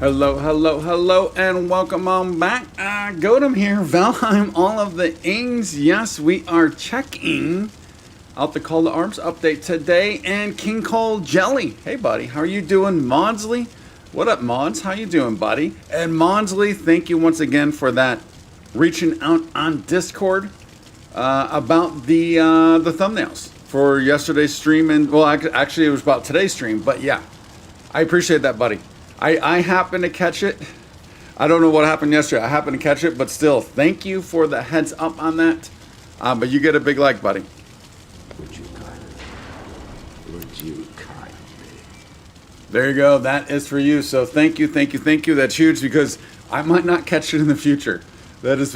Hello, hello, hello, and welcome on back. Godem here, Valheim, all of the ings. Yes, we are checking out the Call to Arms update today. And King Cole Jelly, hey buddy, how are you doing? Maudsley, what up Mods? How you doing, buddy? And Maudsley, thank you once again for that, reaching out on Discord about the thumbnails for yesterday's stream. And well, actually it was about today's stream, but yeah, I appreciate that, buddy. I happened to catch it. I don't know what happened yesterday. I happened to catch it, but still, thank you for the heads up on that. But you get a big like, buddy. Would you kindly? Would you kindly? There you go. That is for you. So thank you, thank you, thank you. That's huge because I might not catch it in the future. That is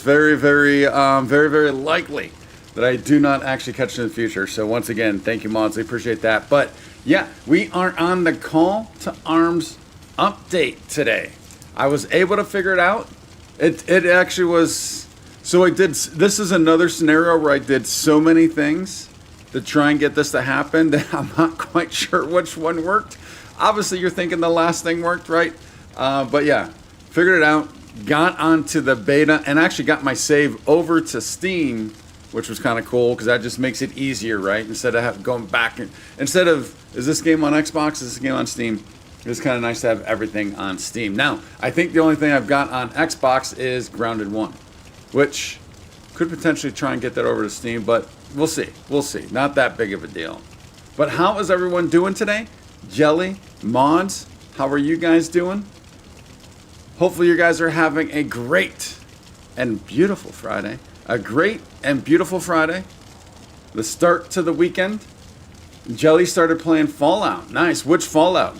very likely that I do not actually catch it in the future. So once again, thank you, Mods. I appreciate that. But yeah, we are on the Call to Arms update today. I was able to figure it out. It actually was. So I did. This is another scenario where I did so many things to try and get this to happen that I'm not quite sure which one worked. Obviously, you're thinking the last thing worked, right? But yeah, figured it out. Got onto the beta and actually got my save over to Steam, which was kind of cool because that just makes it easier, right? Instead of going back and instead of, is this game on Xbox? Is this game on Steam? It's kind of nice to have everything on Steam. Now, I think the only thing I've got on Xbox is Grounded 1, which could potentially try and get that over to Steam, but we'll see. We'll see. Not that big of a deal. But how is everyone doing today? Jelly, Mods, how are you guys doing? Hopefully you guys are having a great and beautiful Friday. A great and beautiful Friday. The start to the weekend. Jelly started playing Fallout. Nice. Which Fallout,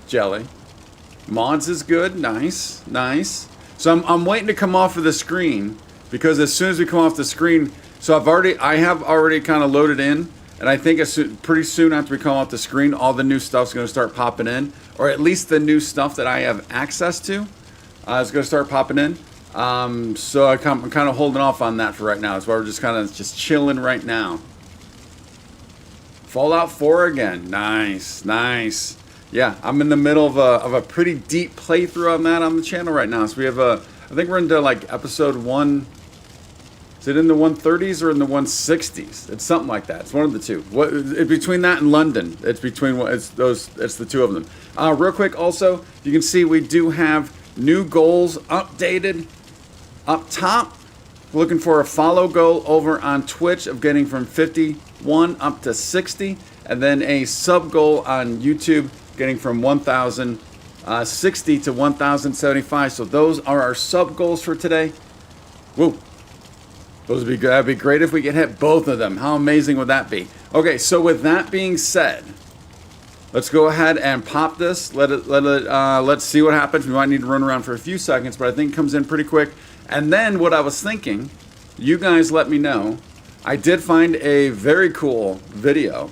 Jelly? Mods is good. Nice. Nice. So I'm waiting to come off of the screen because as soon as we come off the screen, so I have already kind of loaded in, and I think pretty soon after we come off the screen, all the new stuff's going to start popping in, or at least the new stuff that I have access to is going to start popping in. So I'm kind of holding off on that for right now. That's why we're just kind of chilling right now. Fallout 4 again. Nice, nice. Yeah, I'm in the middle of a pretty deep playthrough on that on the channel right now. So we have I think we're into like episode 1. Is it in the 130s or in the 160s? It's something like that. It's one of the two. Between that and London, it's between it's the two of them. Real quick, also, you can see we do have new goals updated. Up top, looking for a follow goal over on Twitch of getting from 51 up to 60, and then a sub goal on YouTube getting from 1,060 to 1,075. So those are our sub goals for today. Woo! Those would be good. That'd be great if we could hit both of them. How amazing would that be? Okay, so with that being said, let's go ahead and pop this. Let's see what happens. We might need to run around for a few seconds, but I think it comes in pretty quick. And then what I was thinking, you guys let me know. I did find a very cool video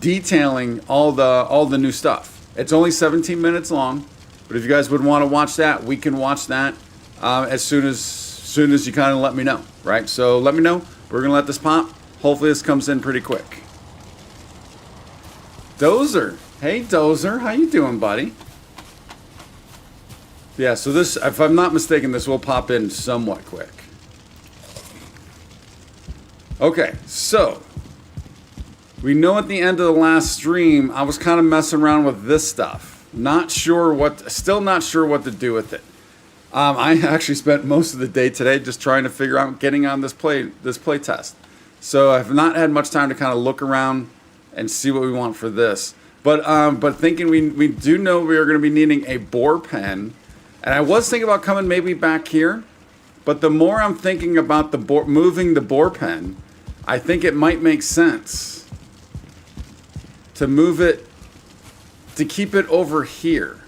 detailing all the new stuff. It's only 17 minutes long, but if you guys would want to watch that, we can watch that as soon as you kind of let me know, right? So let me know. We're gonna let this pop. Hopefully this comes in pretty quick. Dozer, hey Dozer, how you doing, buddy? Yeah, so this, if I'm not mistaken, this will pop in somewhat quick. Okay, so we know at the end of the last stream, I was kind of messing around with this stuff. Still not sure what to do with it. I actually spent most of the day today just trying to figure out getting on this play test. So I've not had much time to kind of look around and see what we want for this. But thinking we do know we are going to be needing a bore pen. And I was thinking about coming maybe back here, but the more I'm thinking about moving the bore pen, I think it might make sense to move it, to keep it over here,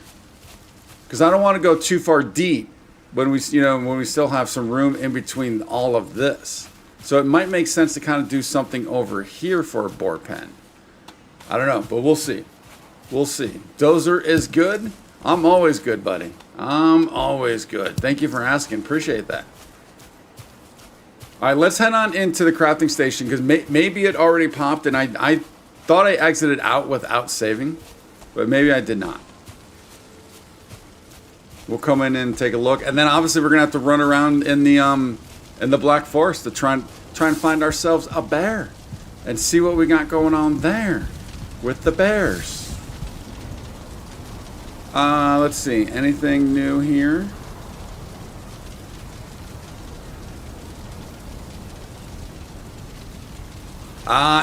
because I don't want to go too far deep when we still have some room in between all of this. So it might make sense to kind of do something over here for a bore pen. I don't know, but we'll see. We'll see. Dozer is good. I'm always good, buddy. I'm always good. Thank you for asking. Appreciate that. All right, let's head on into the crafting station because maybe it already popped and I thought I exited out without saving, but maybe I did not. We'll come in and take a look, and then obviously we're gonna have to run around in the Black Forest to try and find ourselves a bear, and see what we got going on there with the bears. Let's see, anything new here?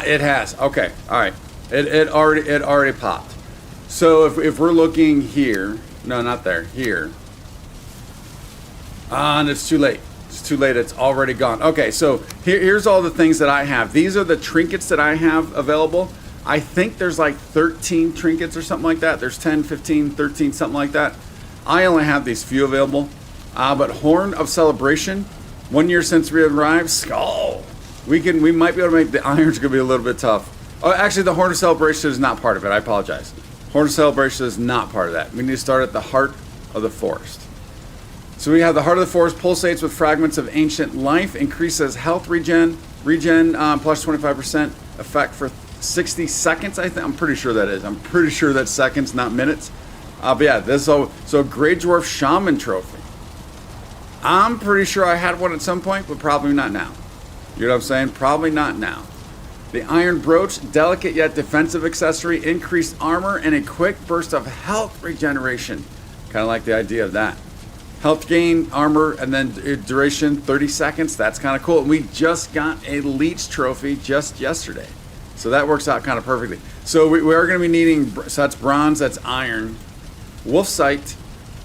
It has. Okay, all right. It already popped. So if we're looking here, no, not there, here. And it's too late. It's too late. It's already gone. Okay, so here's all the things that I have. These are the trinkets that I have available. I think there's like 13 trinkets or something like that. There's 10, 15, 13, something like that. I only have these few available. But Horn of Celebration, 1 year since we arrived, Skull. We might be able to make the irons gonna be a little bit tough. Oh, actually, the Horn of Celebration is not part of it. I apologize. Horn of Celebration is not part of that. We need to start at the Heart of the Forest. So we have the Heart of the Forest pulsates with fragments of ancient life, increases health regen plus 25% effect for 60 seconds. I'm pretty sure that is. I'm pretty sure that's seconds, not minutes. But yeah, this so Grey Dwarf Shaman Trophy. I'm pretty sure I had one at some point, but probably not now. You know what I'm saying? Probably not now. The Iron Brooch, delicate yet defensive accessory, increased armor and a quick burst of health regeneration. Kind of like the idea of that. Health gain, armor, and then duration 30 seconds. That's kind of cool. And we just got a Leech Trophy just yesterday. So that works out kind of perfectly. So we are going to be needing, so that's bronze, that's iron. Wolf Sight,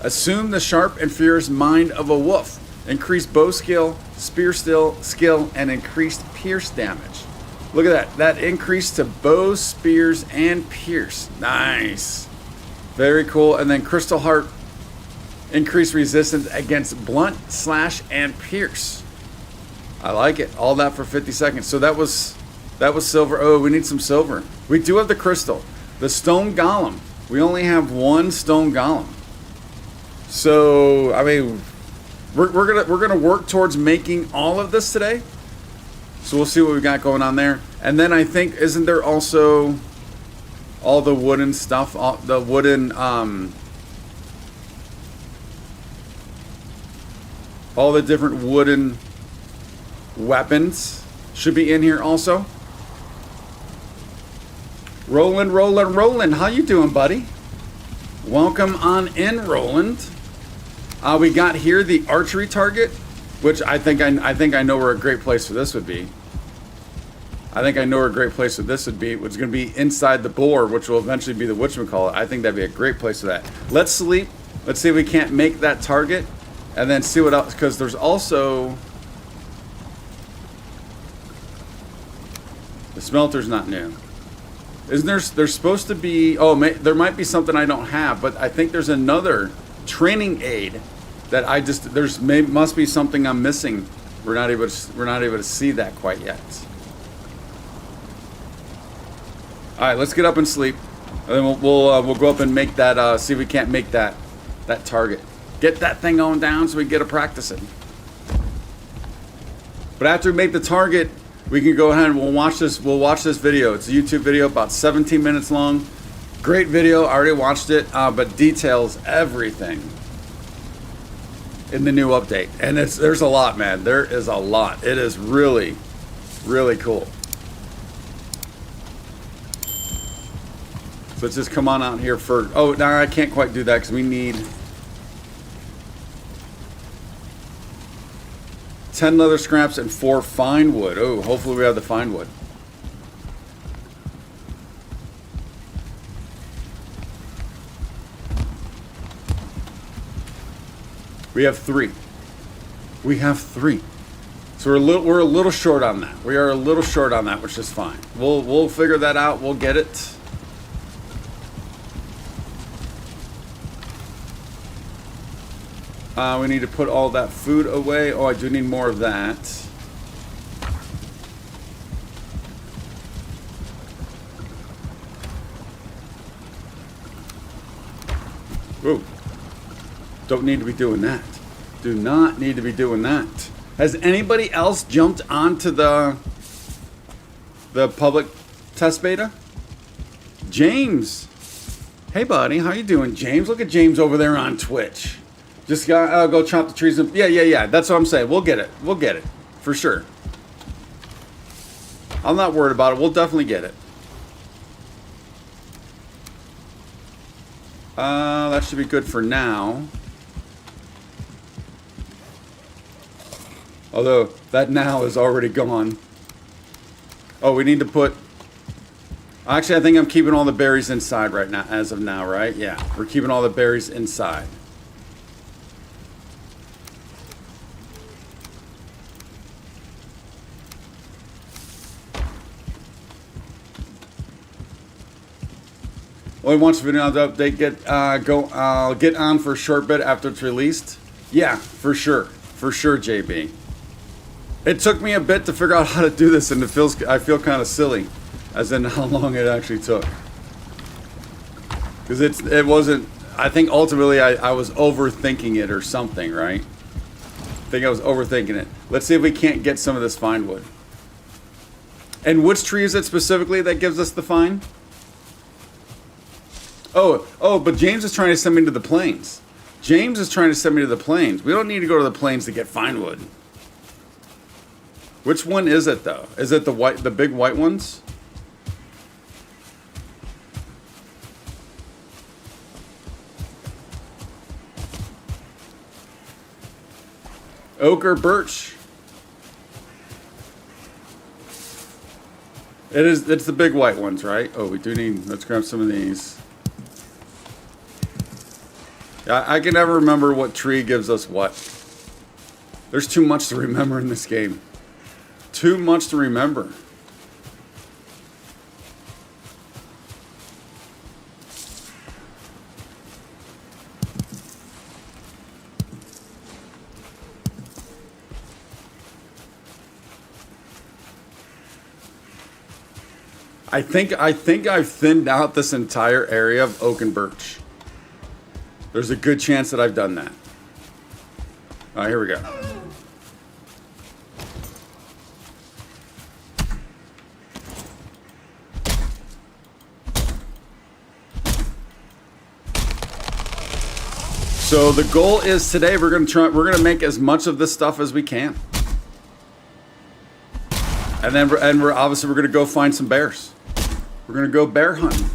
assume the sharp and fierce mind of a wolf. Increased bow skill, spear skill, and increased pierce damage. Look at that. That increased to bow, spears, and pierce. Nice. Very cool. And then Crystal Heart, increased resistance against blunt, slash, and pierce. I like it. All that for 50 seconds. So that was silver. Oh, we need some silver. We do have the crystal. The stone golem. We only have one stone golem. So, I mean, we're gonna work towards making all of this today. So we'll see what we got going on there. And then I think, isn't there also all the wooden stuff, all the wooden all the different wooden weapons should be in here also. Roland, how you doing, buddy? Welcome on in, Roland. We got here the archery target, which I think I know where a great place for this would be. I think I know where a great place for this would be. It's going to be inside the boar, which will eventually be the whatchamacallit. I think that'd be a great place for that. Let's sleep. Let's see if we can't make that target, and then see what else. Because there's also the smelter's not new. Isn't there's supposed to be? Oh, there might be something I don't have, but I think there's another training aid that must be something I'm missing. We're not able to see that quite yet. All right, let's get up and sleep, and then we'll go up and make that. See if we can't make that target. Get that thing on down so we get to practice it. But after we make the target, we can go ahead and we'll watch this video. It's a YouTube video, about 17 minutes long. Great video. I already watched it, but details everything in the new update. And there's a lot, man. There is a lot. It is really, really cool. So let's just come on out here for. Oh, no, I can't quite do that because we need 10 leather scraps and 4 fine wood. Oh, hopefully we have the fine wood. We have 3. We have 3. So we're a little short on that. We are a little short on that, which is fine. We'll figure that out. We'll get it. We need to put all that food away. Oh, I do need more of that. Ooh. Don't need to be doing that. Do not need to be doing that. Has anybody else jumped onto the public test beta? James. Hey, buddy. How you doing, James? Look at James over there on Twitch. Just go chop the trees. And, yeah. That's what I'm saying. We'll get it. We'll get it. For sure. I'm not worried about it. We'll definitely get it. That should be good for now. Although, that now is already gone. Oh, we need to put... Actually, I think I'm keeping all the berries inside right now, as of now, right? Yeah, we're keeping all the berries inside. Only once video update, get on for a short bit after it's released. Yeah, for sure, JB. It took me a bit to figure out how to do this, and I feel kind of silly, as in how long it actually took. Because it wasn't. I think ultimately I was overthinking it or something, right? I think I was overthinking it. Let's see if we can't get some of this fine wood. And which tree is it specifically that gives us the fine? Oh, but James is trying to send me to the plains. James is trying to send me to the plains. We don't need to go to the plains to get fine wood. Which one is it though? Is it the big white ones? Oak or birch? It's the big white ones, right? Oh, we do need, let's grab some of these. I can never remember what tree gives us what. There's too much to remember in this game. Too much to remember. I think I've thinned out this entire area of oak and birch. There's a good chance that I've done that. All right, here we go. So the goal is today we're gonna make as much of this stuff as we can. And then we're obviously gonna go find some bears. We're gonna go bear hunting.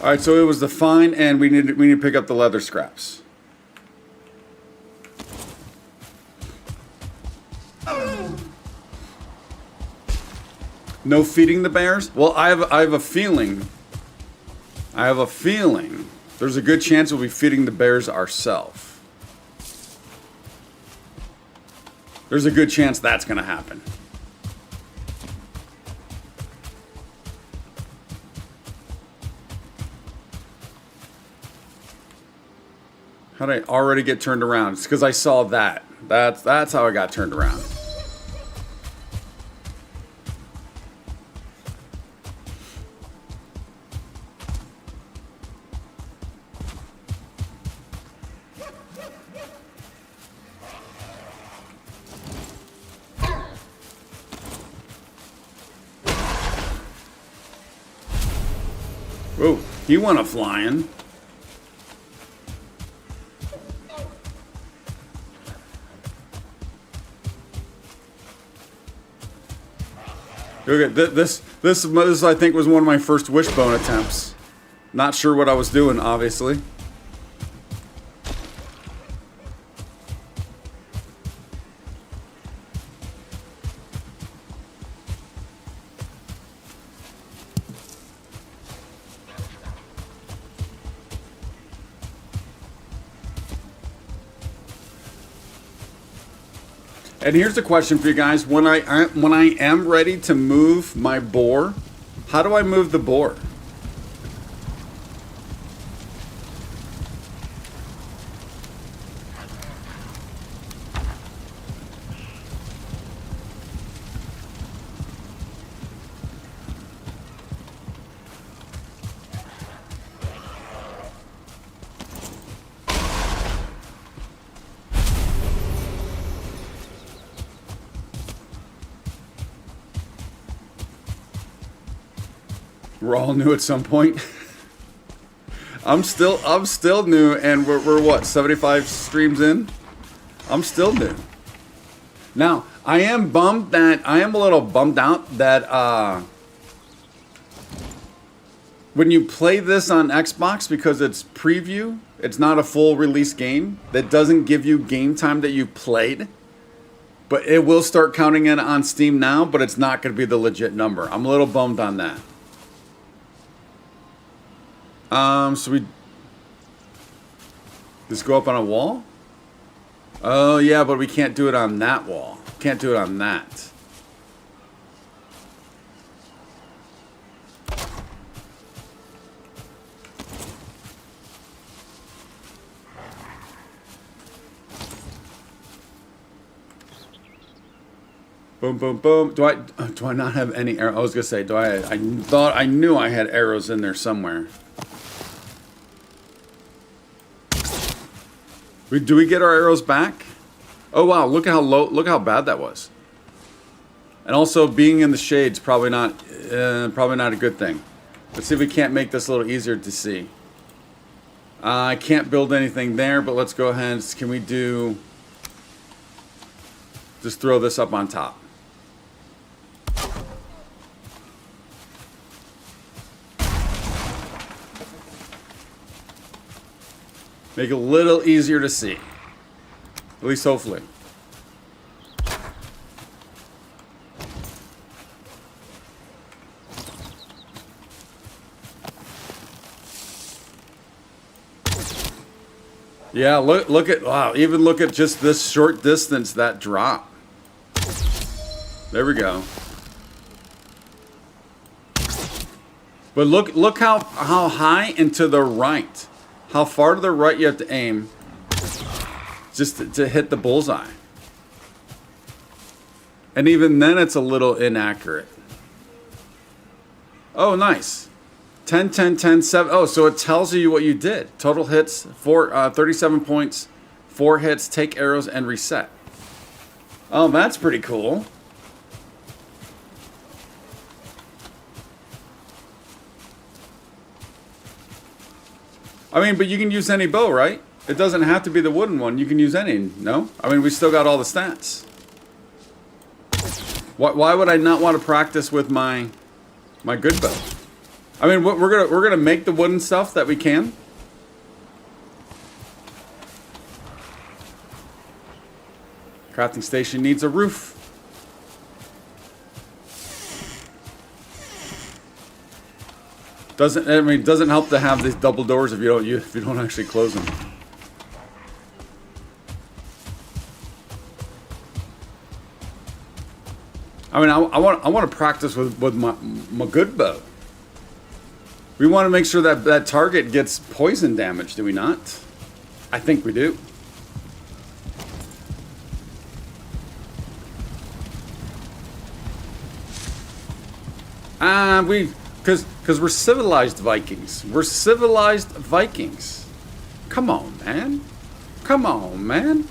All right, so it was the fine, and we need to pick up the leather scraps. No feeding the bears? Well, I have a feeling. There's a good chance we'll be feeding the bears ourselves. There's a good chance that's going to happen. How did I already get turned around? It's because I saw that. That's how I got turned around. Whoa, he went a-flying. Okay, this I think was one of my first wishbone attempts. Not sure what I was doing, obviously. And here's the question for you guys: when I am ready to move my boar, how do I move the boar? We're all new at some point. I'm still new, and we're what, 75 streams in? I'm still new. Now, I am a little bummed out that when you play this on Xbox, because it's preview, it's not a full release game, that doesn't give you game time that you played. But it will start counting in on Steam now, but it's not going to be the legit number. I'm a little bummed on that. So we just go up on a wall? Oh, yeah, but we can't do it on that wall. Can't do it on that. Boom, boom, boom. Do I not have any arrows? I was gonna say, I thought I knew I had arrows in there somewhere. Do we get our arrows back? Oh wow, look at how low, look how bad that was. And also being in the shade's probably not a good thing. Let's see if we can't make this a little easier to see. I can't build anything there, but let's go ahead. Can we just throw this up on top? Make it a little easier to see. At least hopefully. Yeah, look at, wow, even look at just this short distance, that drop. There we go. But look how high and to the right. How far to the right you have to aim just to hit the bullseye. And even then it's a little inaccurate. Oh, nice. 10, 10, 10, 7. Oh, so it tells you what you did. Total hits, 37 points, 4 hits, take arrows, and reset. Oh, that's pretty cool. I mean, but you can use any bow, right? It doesn't have to be the wooden one. You can use any, no? I mean, we still got all the stats. Why would I not want to practice with my good bow? I mean, we're gonna make the wooden stuff that we can. Crafting station needs a roof. It doesn't help to have these double doors if you don't actually close them. I mean, I want to practice with my good bow. We want to make sure that target gets poison damage, do we not? I think we do. Because we're civilized Vikings. We're civilized Vikings. Come on, man. Come on, man.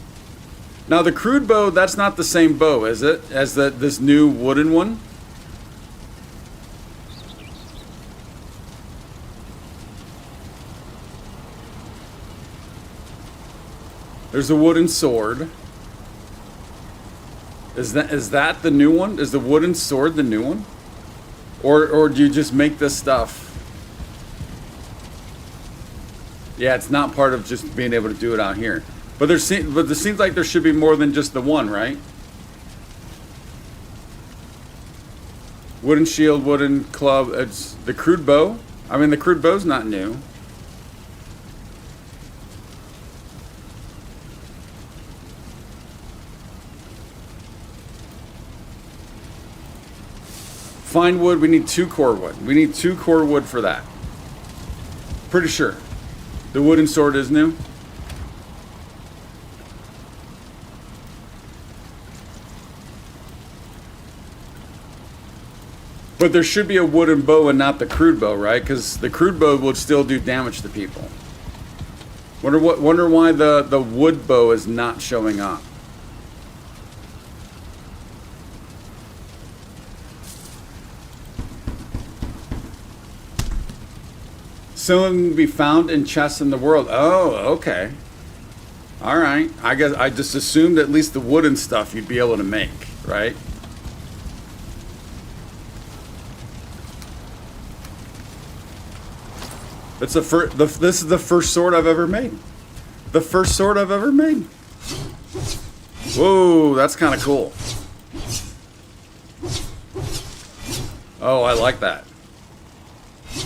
Now, the crude bow, that's not the same bow, is it? As this new wooden one? There's a wooden sword. Is that the new one? Is the wooden sword the new one? Or do you just make this stuff? Yeah, it's not part of just being able to do it out here. But it seems like there should be more than just the one, right? Wooden shield, wooden club. It's the crude bow. I mean, the crude bow's not new. Fine wood, we need 2 core wood. We need 2 core wood for that. Pretty sure. The wooden sword is new. But there should be a wooden bow and not the crude bow, right? Because the crude bow would still do damage to people. Wonder why the wood bow is not showing up. Soon be found in chests in the world. Oh, okay. All right. I guess I just assumed at least the wooden stuff you'd be able to make, right? It's this is the first sword I've ever made. The first sword I've ever made. Whoa, that's kind of cool. Oh, I like that.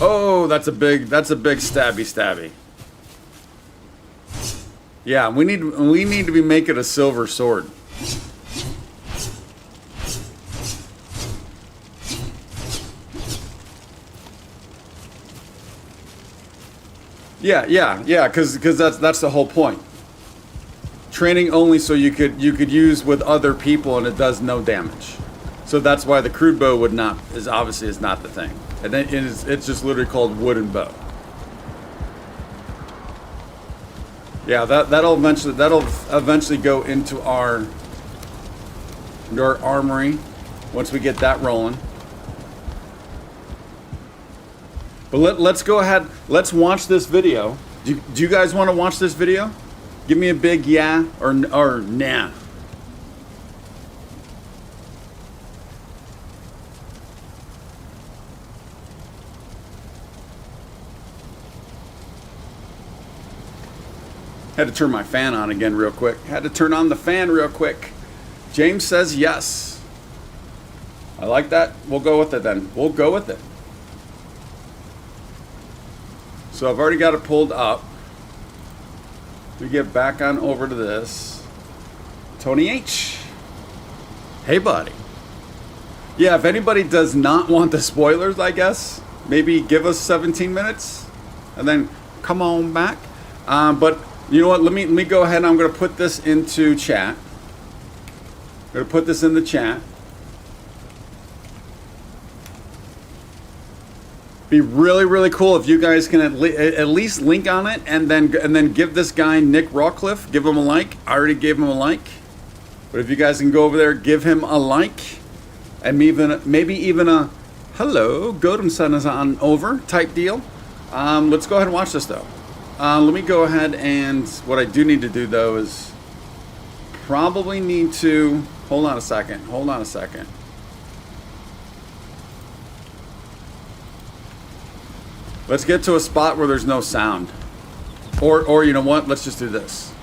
Oh, that's a big stabby. Yeah, we need to be making a silver sword. Yeah, because that's the whole point. Training only so you could use with other people and it does no damage. So that's why the crude bow is obviously not the thing. And then it's just literally called wooden bow. Yeah, that'll eventually go into our armory once we get that rolling. But let's go ahead. Let's watch this video. Do you guys want to watch this video? Give me a big yeah or nah. Had to turn my fan on again real quick. Had to turn on the fan real quick. James says yes. I like that. We'll go with it then. We'll go with it. So I've already got it pulled up. We get back on over to this. Tony H. Hey, buddy. Yeah, if anybody does not want the spoilers, I guess, maybe give us 17 minutes and then come on back. But you know what? Let me go ahead and I'm going to put this into chat. I'm going to put this in the chat. Be really, really cool if you guys can at least link on it and then give this guy Nick Rawcliffe, give him a like. I already gave him a like. But if you guys can go over there, give him a like. And maybe even a hello, Godum send us on over type deal. Let's go ahead and watch this though. Let me go ahead and what I do need to do though is probably need to hold on a second. Let's get to a spot where there's no sound. Or you know what? Let's just do this.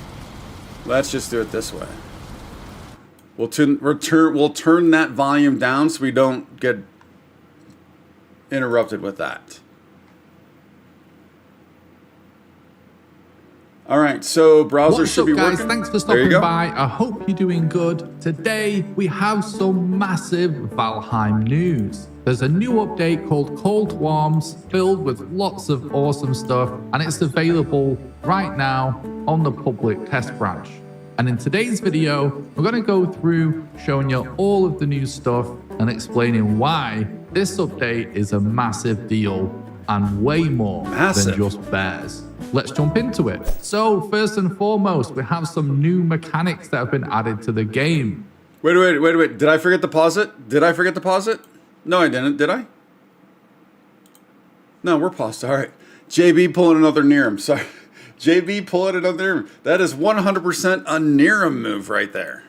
Let's just do it this way. We'll turn that volume down so we don't get interrupted with that. All right, so browser should be working. What's up, guys? Thanks for stopping by. I hope you're doing good. Today, we have some massive Valheim news. There's a new update called Cold Worms, filled with lots of awesome stuff, and it's available right now on the public test branch. And in today's video, we're going to go through showing you all of the new stuff and explaining why this update is a massive deal and way more than just bears. Let's jump into it. So first and foremost, we have some new mechanics that have been added to the game. Wait. Did I forget to pause it? No, I didn't. Did I? No, we're paused. All right. JB pulling another Niram. Sorry. JB pulling another Niram. That is 100% a Niram move right there.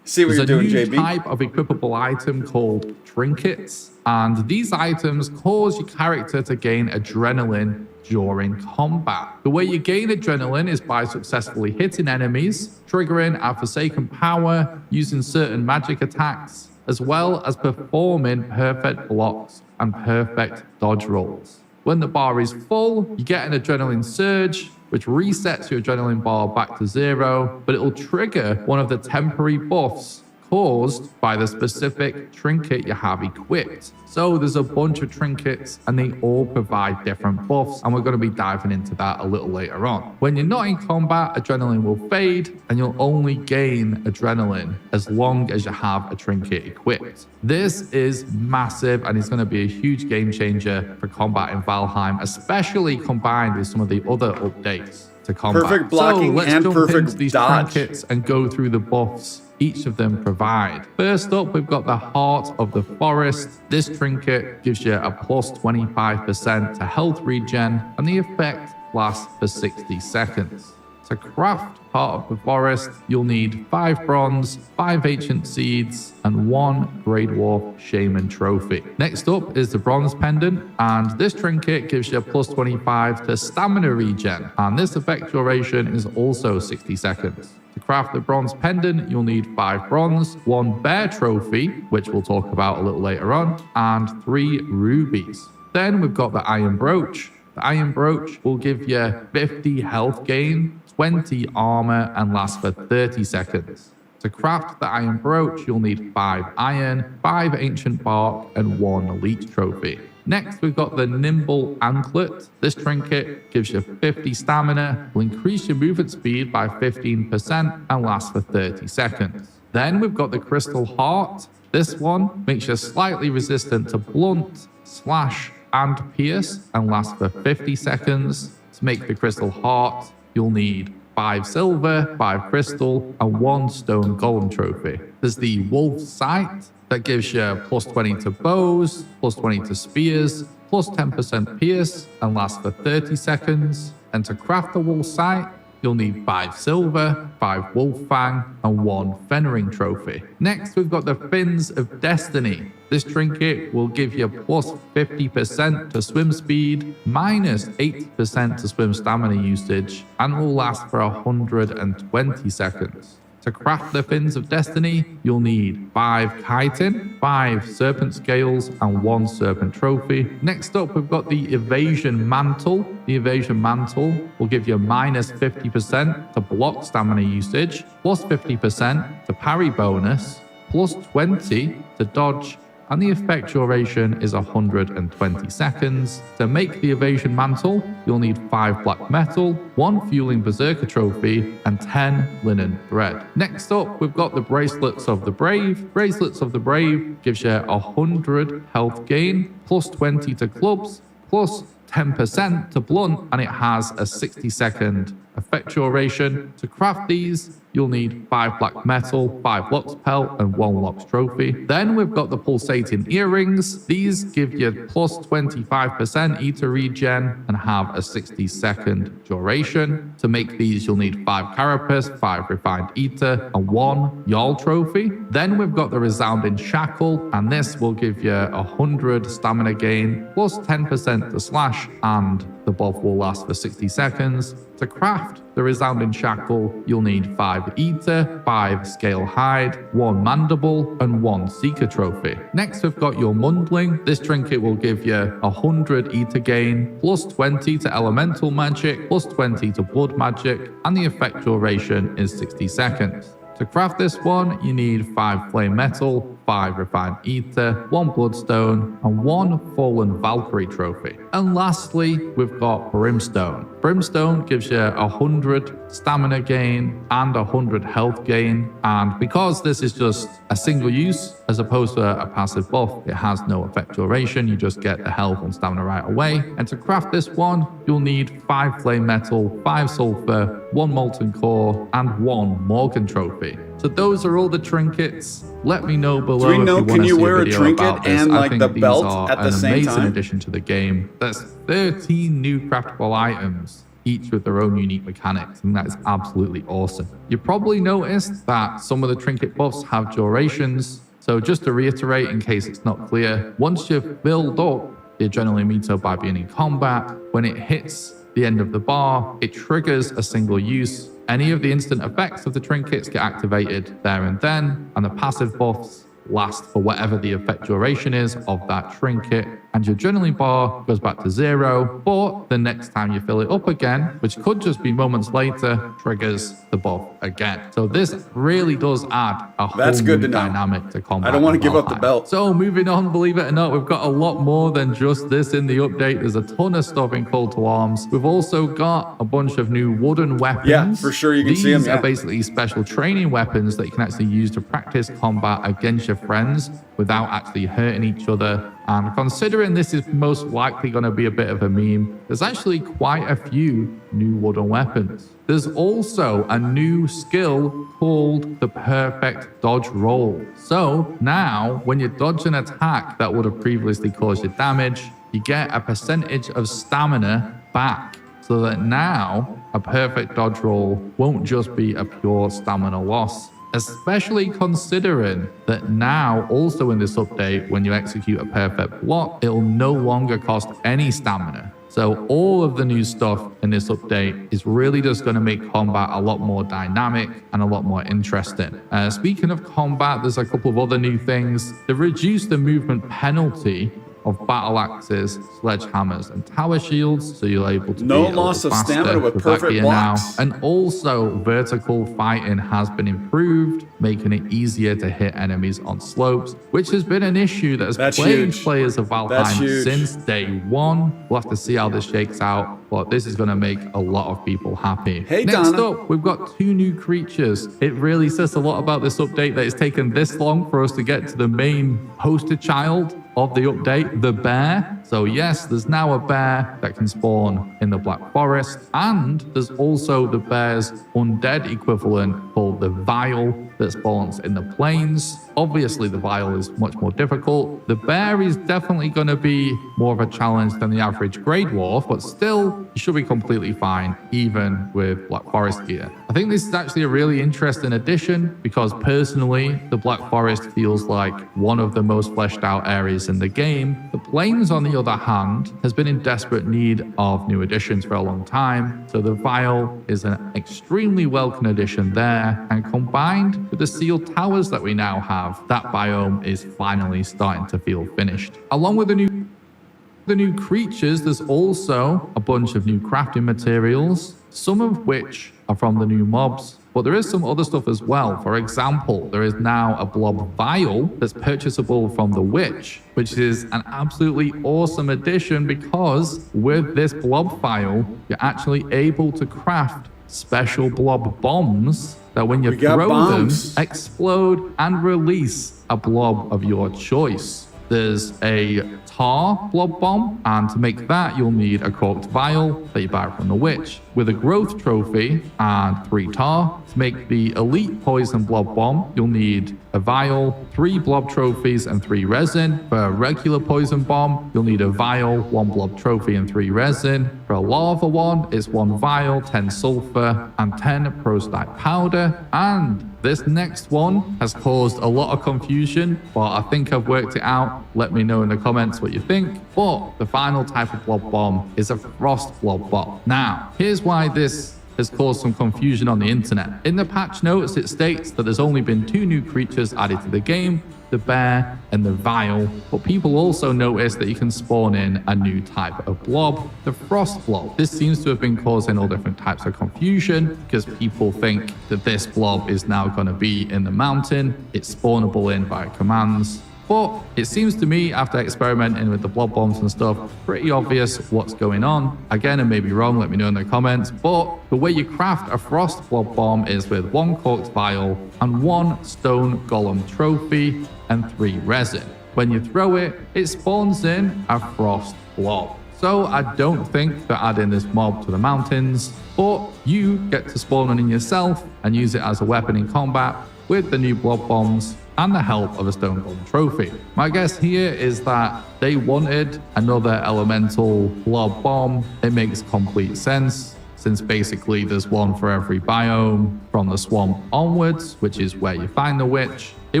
See what you're doing, JB. There's a new type of equipable item called trinkets. And these items cause your character to gain adrenaline during combat. The way you gain adrenaline is by successfully hitting enemies, triggering a Forsaken power, using certain magic attacks, as well as performing perfect blocks and perfect dodge rolls. When the bar is full, you get an adrenaline surge, which resets your adrenaline bar back to 0, but it will trigger one of the temporary buffs caused by the specific trinket you have equipped. So there's a bunch of trinkets and they all provide different buffs, and we're going to be diving into that a little later on. When you're not in combat, adrenaline will fade and you'll only gain adrenaline as long as you have a trinket equipped. This is massive and it's going to be a huge game changer for combat in Valheim, especially combined with some of the other updates to combat. Perfect blocking so let's and jump perfect into these dodge. trinkets and go through the buffs each of them provide. First up, we've got the Heart of the Forest. This trinket gives you a plus 25% to health regen, and the effect lasts for 60 seconds. To craft Heart of the Forest, you'll need 5 bronze, 5 ancient seeds, and 1 Grey Dwarf Shaman trophy. Next up is the Bronze Pendant, and this trinket gives you a plus 25 to stamina regen, and this effect duration is also 60 seconds. To craft the Bronze Pendant, you'll need 5 bronze, 1 bear trophy, which we'll talk about a little later on, and 3 rubies. Then we've got the Iron Brooch. The Iron Brooch will give you 50 health gain, 20 armor, and lasts for 30 seconds. To craft the Iron Brooch, you'll need 5 iron, 5 ancient bark, and 1 elite trophy. Next, we've got the Nimble Anklet. This trinket gives you 50 stamina, will increase your movement speed by 15%, and lasts for 30 seconds. Then we've got the Crystal Heart. This one makes you slightly resistant to blunt, slash, and pierce, and lasts for 50 seconds. To make the Crystal Heart, you'll need 5 silver, 5 crystal, and 1 stone golem trophy. There's the Wolf Sight that gives you plus 20 to bows, plus 20 to spears, plus 10% pierce, and lasts for 30 seconds. And to craft the Wolf Sight, you'll need 5 silver, 5 wolf fang, and 1 fenring trophy. Next, we've got the Fins of Destiny. This trinket will give you plus 50% to swim speed, minus 8% to swim stamina usage, and will last for 120 seconds. To craft the Fins of Destiny, you'll need 5 chitin, 5 serpent scales, and 1 serpent trophy. Next up, we've got the Evasion Mantle. The Evasion Mantle will give you minus 50% to block stamina usage, plus 50% to parry bonus, plus 20 to dodge, and the effect duration is 120 seconds. To make the Evasion Mantle, you'll need 5 black metal, 1 Fueling Berserker trophy, and 10 linen thread. Next up, we've got the Bracelets of the Brave. Bracelets of the Brave gives you 100 health gain, plus 20 to clubs, plus 10% to blunt, and it has a 60-second effect duration. To craft these, you'll need 5 black metal, 5 Lux Pelt, and 1 Lux Trophy. Then we've got the Pulsating Earrings. These give you plus 25% Ether regen and have a 60-second duration. To make these, you'll need 5 Carapace, 5 Refined Ether, and 1 Jarl Trophy. Then we've got the Resounding Shackle, and this will give you 100 stamina gain, plus 10% to slash, and the buff will last for 60 seconds. To craft the Resounding Shackle, you'll need 5 Ether, 5 Scale Hide, 1 Mandible, and 1 Seeker Trophy. Next, we've got your Mundling. This trinket will give you 100 Ether gain, plus 20 to Elemental Magic, plus 20 to Blood Magic, and the effect duration is 60 seconds. To craft this one, you need 5 Flame Metal, 5 Refined Ether, 1 Bloodstone, and 1 Fallen Valkyrie trophy. And lastly, we've got Brimstone. Brimstone gives you 100 stamina gain and 100 health gain, and because this is just a single use as opposed to a passive buff, it has no effect duration, you just get the health and stamina right away. And to craft this one, you'll need 5 Flame Metal, 5 Sulfur, 1 Molten Core, and 1 Morgan trophy. So those are all the trinkets. Let me know below. Do we know, if you can you see wear a video trinket about this. and I like think the these belt are at the an same amazing time? addition to the game. That's 13 new craftable items, each with their own unique mechanics, and that is absolutely awesome. You probably noticed that some of the trinket buffs have durations. So just to reiterate, in case it's not clear, once you've built up the adrenaline meter by being in combat, when it hits the end of the bar, it triggers a single use. Any of the instant effects of the trinkets get activated there and then, and the passive buffs last for whatever the effect duration is of that trinket, and your adrenaline bar goes back to 0, but the next time you fill it up again, which could just be moments later, triggers the buff again. So this really does add a whole new dynamic to combat. I don't want to give up the Valheim. belt. So moving on, believe it or not, we've got a lot more than just this in the update. There's a ton of stuff in Call to Arms. We've also got a bunch of new wooden weapons. Yeah, for sure, you can see them. These are basically special training weapons that you can actually use to practice combat against your friends without actually hurting each other. And considering this is most likely going to be a bit of a meme, there's actually quite a few new wooden weapons. There's also a new skill called the perfect dodge roll. So now when you dodge an attack that would have previously caused you damage, you get a percentage of stamina back. So that now a perfect dodge roll won't just be a pure stamina loss. Especially considering that now also in this update, when you execute a perfect block, it'll no longer cost any stamina. So all of the new stuff in this update is really just going to make combat a lot more dynamic and a lot more interesting. Speaking of combat, there's a couple of other new things. They've reduced the movement penalty of battle axes, sledgehammers, and tower shields, so you're able to no be loss of faster stamina with that perfect gear blocks. now. And also, vertical fighting has been improved, making it easier to hit enemies on slopes, which has been an issue that has plagued players of Valheim since day one. We'll have to see how this shakes out, but this is going to make a lot of people happy. Hey, Next Donna. up, we've got 2 new creatures. It really says a lot about this update that it's taken this long for us to get to the main poster child of the update, the bear. So yes, there's now a bear that can spawn in the Black Forest, and there's also the bear's undead equivalent called the Vial that spawns in the plains. Obviously, the Vial is much more difficult. The bear is definitely going to be more of a challenge than the average Grey Dwarf, but still, you should be completely fine, even with Black Forest gear. I think this is actually a really interesting addition because personally, the Black Forest feels like one of the most fleshed out areas in the game. The plains, on the other hand, has been in desperate need of new additions for a long time, so the Vial is an extremely welcome addition there, and combined with the sealed towers that we now have, that biome is finally starting to feel finished. Along with the new creatures, there's also a bunch of new crafting materials, some of which are from the new mobs. But there is some other stuff as well. For example, there is now a blob vial that's purchasable from the witch, which is an absolutely awesome addition because with this blob vial, you're actually able to craft special blob bombs that when you throw them, explode and release a blob of your choice. There's a tar blob bomb, and to make that, you'll need a corked vial that you buy from the witch, with a growth trophy and 3 tar. To make the elite poison blob bomb, you'll need a vial, 3 blob trophies, and 3 resin. For a regular poison bomb, you'll need a vial, 1 blob trophy, and 3 resin. For a lava one, it's 1 vial, 10 sulfur, and 10 prostite powder. And this next one has caused a lot of confusion, but I think I've worked it out. Let me know in the comments what you think. But the final type of blob bomb is a frost blob bomb. Now, here's why this has caused some confusion on the internet. In the patch notes, it states that there's only been 2 new creatures added to the game, the bear and the vial, but people also noticed that you can spawn in a new type of blob, the frost blob. This seems to have been causing all different types of confusion because people think that this blob is now going to be in the mountain, it's spawnable in via commands. But it seems to me, after experimenting with the blob bombs and stuff, pretty obvious what's going on. Again, I may be wrong, let me know in the comments, but the way you craft a frost blob bomb is with 1 corked vial and 1 stone golem trophy and 3 resin. When you throw it, it spawns in a frost blob. So I don't think they're adding this mob to the mountains, but you get to spawn one in yourself and use it as a weapon in combat with the new blob bombs and the help of a stone golem trophy. My guess here is that they wanted another elemental blob bomb. It makes complete sense, since basically there's one for every biome from the swamp onwards, which is where you find the witch. It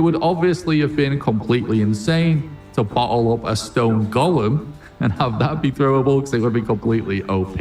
would obviously have been completely insane to bottle up a stone golem and have that be throwable, because it would be completely OP.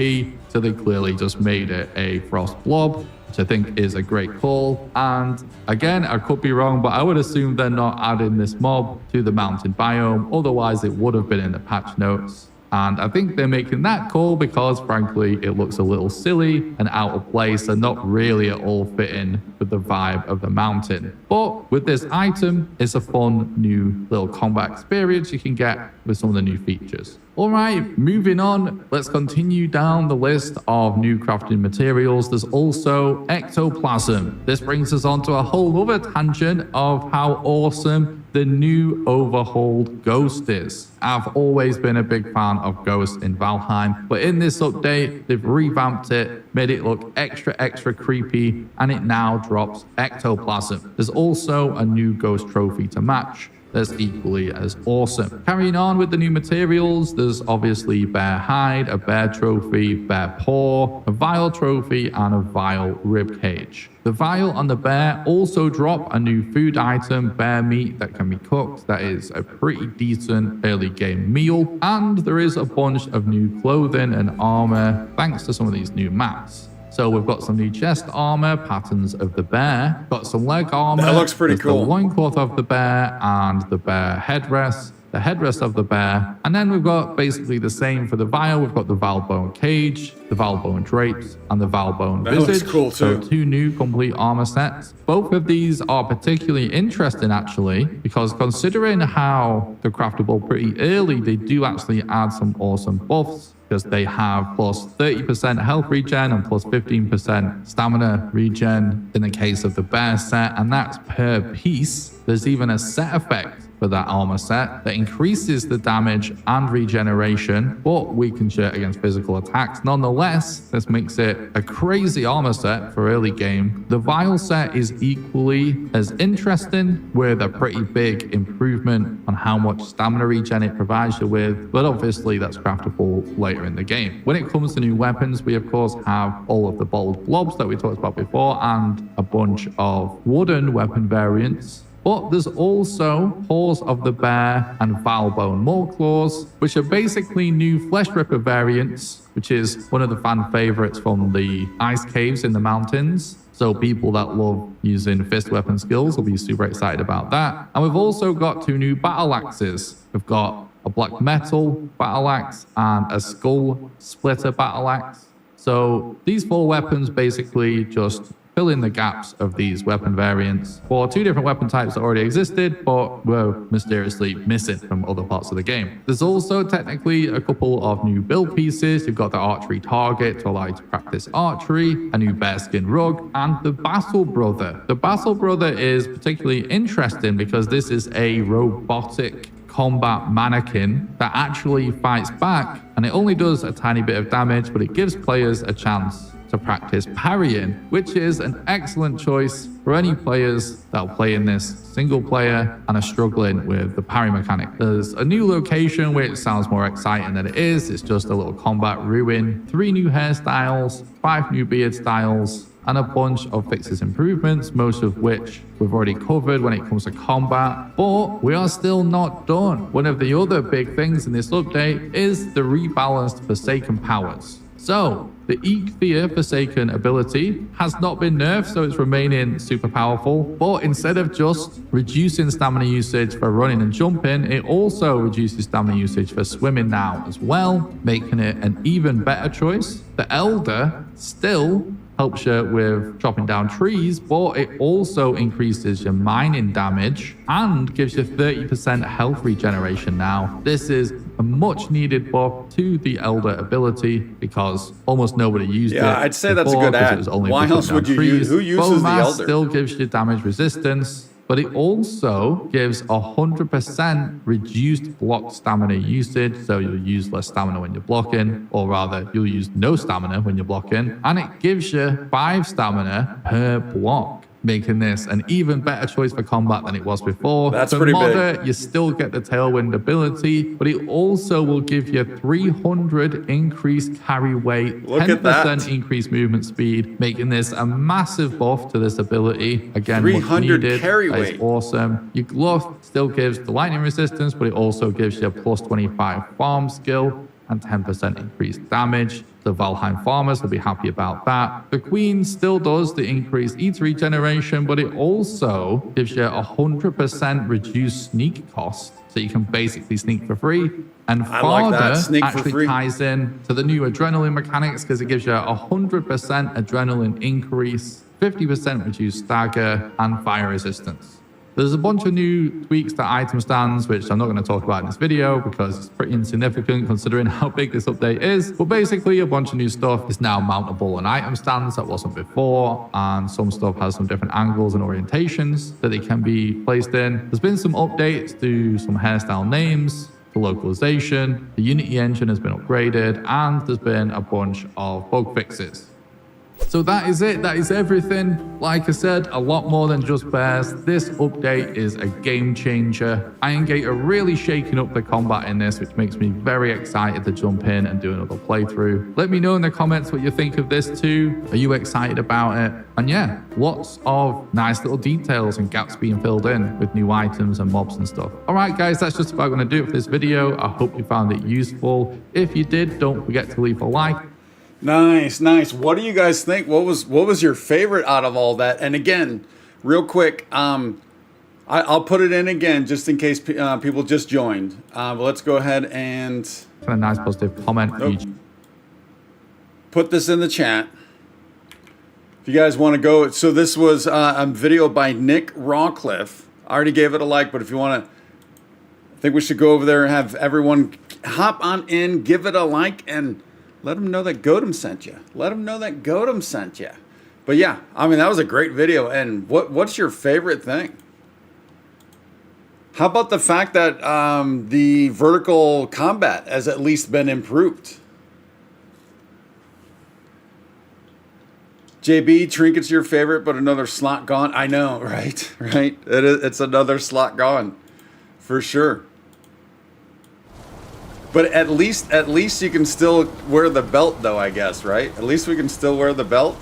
So they clearly just made it a frost blob, which I think is a great call. And again, I could be wrong, but I would assume they're not adding this mob to the mountain biome. Otherwise, it would have been in the patch notes. And I think they're making that call because, frankly, it looks a little silly and out of place and not really at all fitting with the vibe of the mountain. But with this item, it's a fun new little combat experience you can get with some of the new features. All right, moving on, let's continue down the list of new crafting materials. There's also ectoplasm. This brings us on to a whole other tangent of how awesome the new overhauled Ghost is. I've always been a big fan of Ghost in Valheim, but in this update, they've revamped it, made it look extra creepy, and it now drops ectoplasm. There's also a new Ghost trophy to match that's equally as awesome. Carrying on with the new materials, there's obviously bear hide, a bear trophy, bear paw, a vial trophy, and a vial ribcage. The vial on the bear also drop a new food item, bear meat, that can be cooked. That is a pretty decent early game meal. And there is a bunch of new clothing and armor thanks to some of these new maps. So we've got some new chest armor, patterns of the bear, got some leg armor. That looks pretty cool. The loincloth of the bear and the bear headrest, the headrest of the bear. And then we've got basically the same for the vial. We've got the Valbone cage, the Valbone drapes, and the Valbone That visage. looks cool too. So 2 new complete armor sets. Both of these are particularly interesting actually, because considering how they're craftable pretty early, they do actually add some awesome buffs, because they have plus 30% health regen and plus 15% stamina regen in the case of the bear set, and that's per piece. There's even a set effect for that armor set that increases the damage and regeneration, but weakens it against physical attacks. Nonetheless, this makes it a crazy armor set for early game. The vial set is equally as interesting, with a pretty big improvement on how much stamina regen it provides you with, but obviously that's craftable later in the game. When it comes to new weapons, we of course have all of the bottled blobs that we talked about before, and a bunch of wooden weapon variants. But there's also Paws of the Bear and Valbone Maulclaws, which are basically new Flesh Ripper variants, which is one of the fan favorites from the ice caves in the mountains. So people that love using fist weapon skills will be super excited about that. And we've also got 2 new battle axes. We've got a black metal battle axe and a skull splitter battle axe. So these 4 weapons basically just fill in the gaps of these weapon variants for 2 different weapon types that already existed, but were mysteriously missing from other parts of the game. There's also technically a couple of new build pieces. You've got the archery target to allow you to practice archery, a new bearskin rug, and the Battle Brother. The Battle Brother is particularly interesting because this is a robotic combat mannequin that actually fights back, and it only does a tiny bit of damage, but it gives players a chance to practice parrying, which is an excellent choice for any players that will play in this single player and are struggling with the parry mechanic. There's a new location which sounds more exciting than it is. It's just a little combat ruin, 3 new hairstyles, 5 new beard styles, and a bunch of fixes improvements, most of which we've already covered when it comes to combat. But we are still not done. One of the other big things in this update is the rebalanced Forsaken powers. So the Eikthyr Forsaken ability has not been nerfed, so it's remaining super powerful. But instead of just reducing stamina usage for running and jumping, it also reduces stamina usage for swimming now as well, making it an even better choice. The Elder still helps you with chopping down trees, but it also increases your mining damage and gives you 30% health regeneration now. This is a much needed buff to the Elder ability because almost nobody used it. Yeah, I'd say that's a good add. Why else would you use? Who uses the Elder? Still gives you damage resistance, but it also gives 100% reduced block stamina usage. So you'll use less stamina when you're blocking, or rather you'll use no stamina when you're blocking. And it gives you 5 stamina per block, making this an even better choice for combat than it was before. That's for pretty modder, big. You still get the Tailwind ability, but it also will give you 300 increased carry weight, Look at that. 10% increased movement speed, making this a massive buff to this ability. Again, 300 needed. carry That is weight. awesome. Your glove still gives the lightning resistance, but it also gives you a plus 25 farm skill and 10% increased damage. The Valheim farmers will be happy about that. The Queen still does the increased eater regeneration, but it also gives you 100% reduced sneak cost. So you can basically sneak for free. And I like that. Farther Sneak for actually free. ties in to the new adrenaline mechanics because it gives you 100% adrenaline increase, 50% reduced stagger, and fire resistance. There's a bunch of new tweaks to item stands, which I'm not going to talk about in this video because it's pretty insignificant considering how big this update is. But basically, a bunch of new stuff is now mountable on item stands that wasn't before, and some stuff has some different angles and orientations that they can be placed in. There's been some updates to some hairstyle names, to localization, the Unity engine has been upgraded, and there's been a bunch of bug fixes. So that is it. That is everything. Like I said, a lot more than just bears. This update is a game changer. Iron Gate are really shaking up the combat in this, which makes me very excited to jump in and do another playthrough. Let me know in the comments what you think of this too. Are you excited about it? And yeah, lots of nice little details and gaps being filled in with new items and mobs and stuff. All right, guys, that's just about going to do it for this video. I hope you found it useful. If you did, don't forget to leave a like. Nice, nice. What do you guys think? What was your favorite out of all that? And again, real quick, I'll put it in again just in case people just joined. But let's go ahead and a nice positive comment. Put this in the chat. If you guys want to go, so this was a video by Nick Rawcliffe. I already gave it a like, but if you want to, I think we should go over there and have everyone hop on in, give it a like, and let them know that Godem sent you. Let them know that Godem sent you. But yeah, I mean, that was a great video. And what's your favorite thing? How about the fact that the vertical combat has at least been improved? JB, Trinket's your favorite, but another slot gone. I know, right? Right? It's another slot gone. For sure. But at least you can still wear the belt, though, I guess, right? At least we can still wear the belt.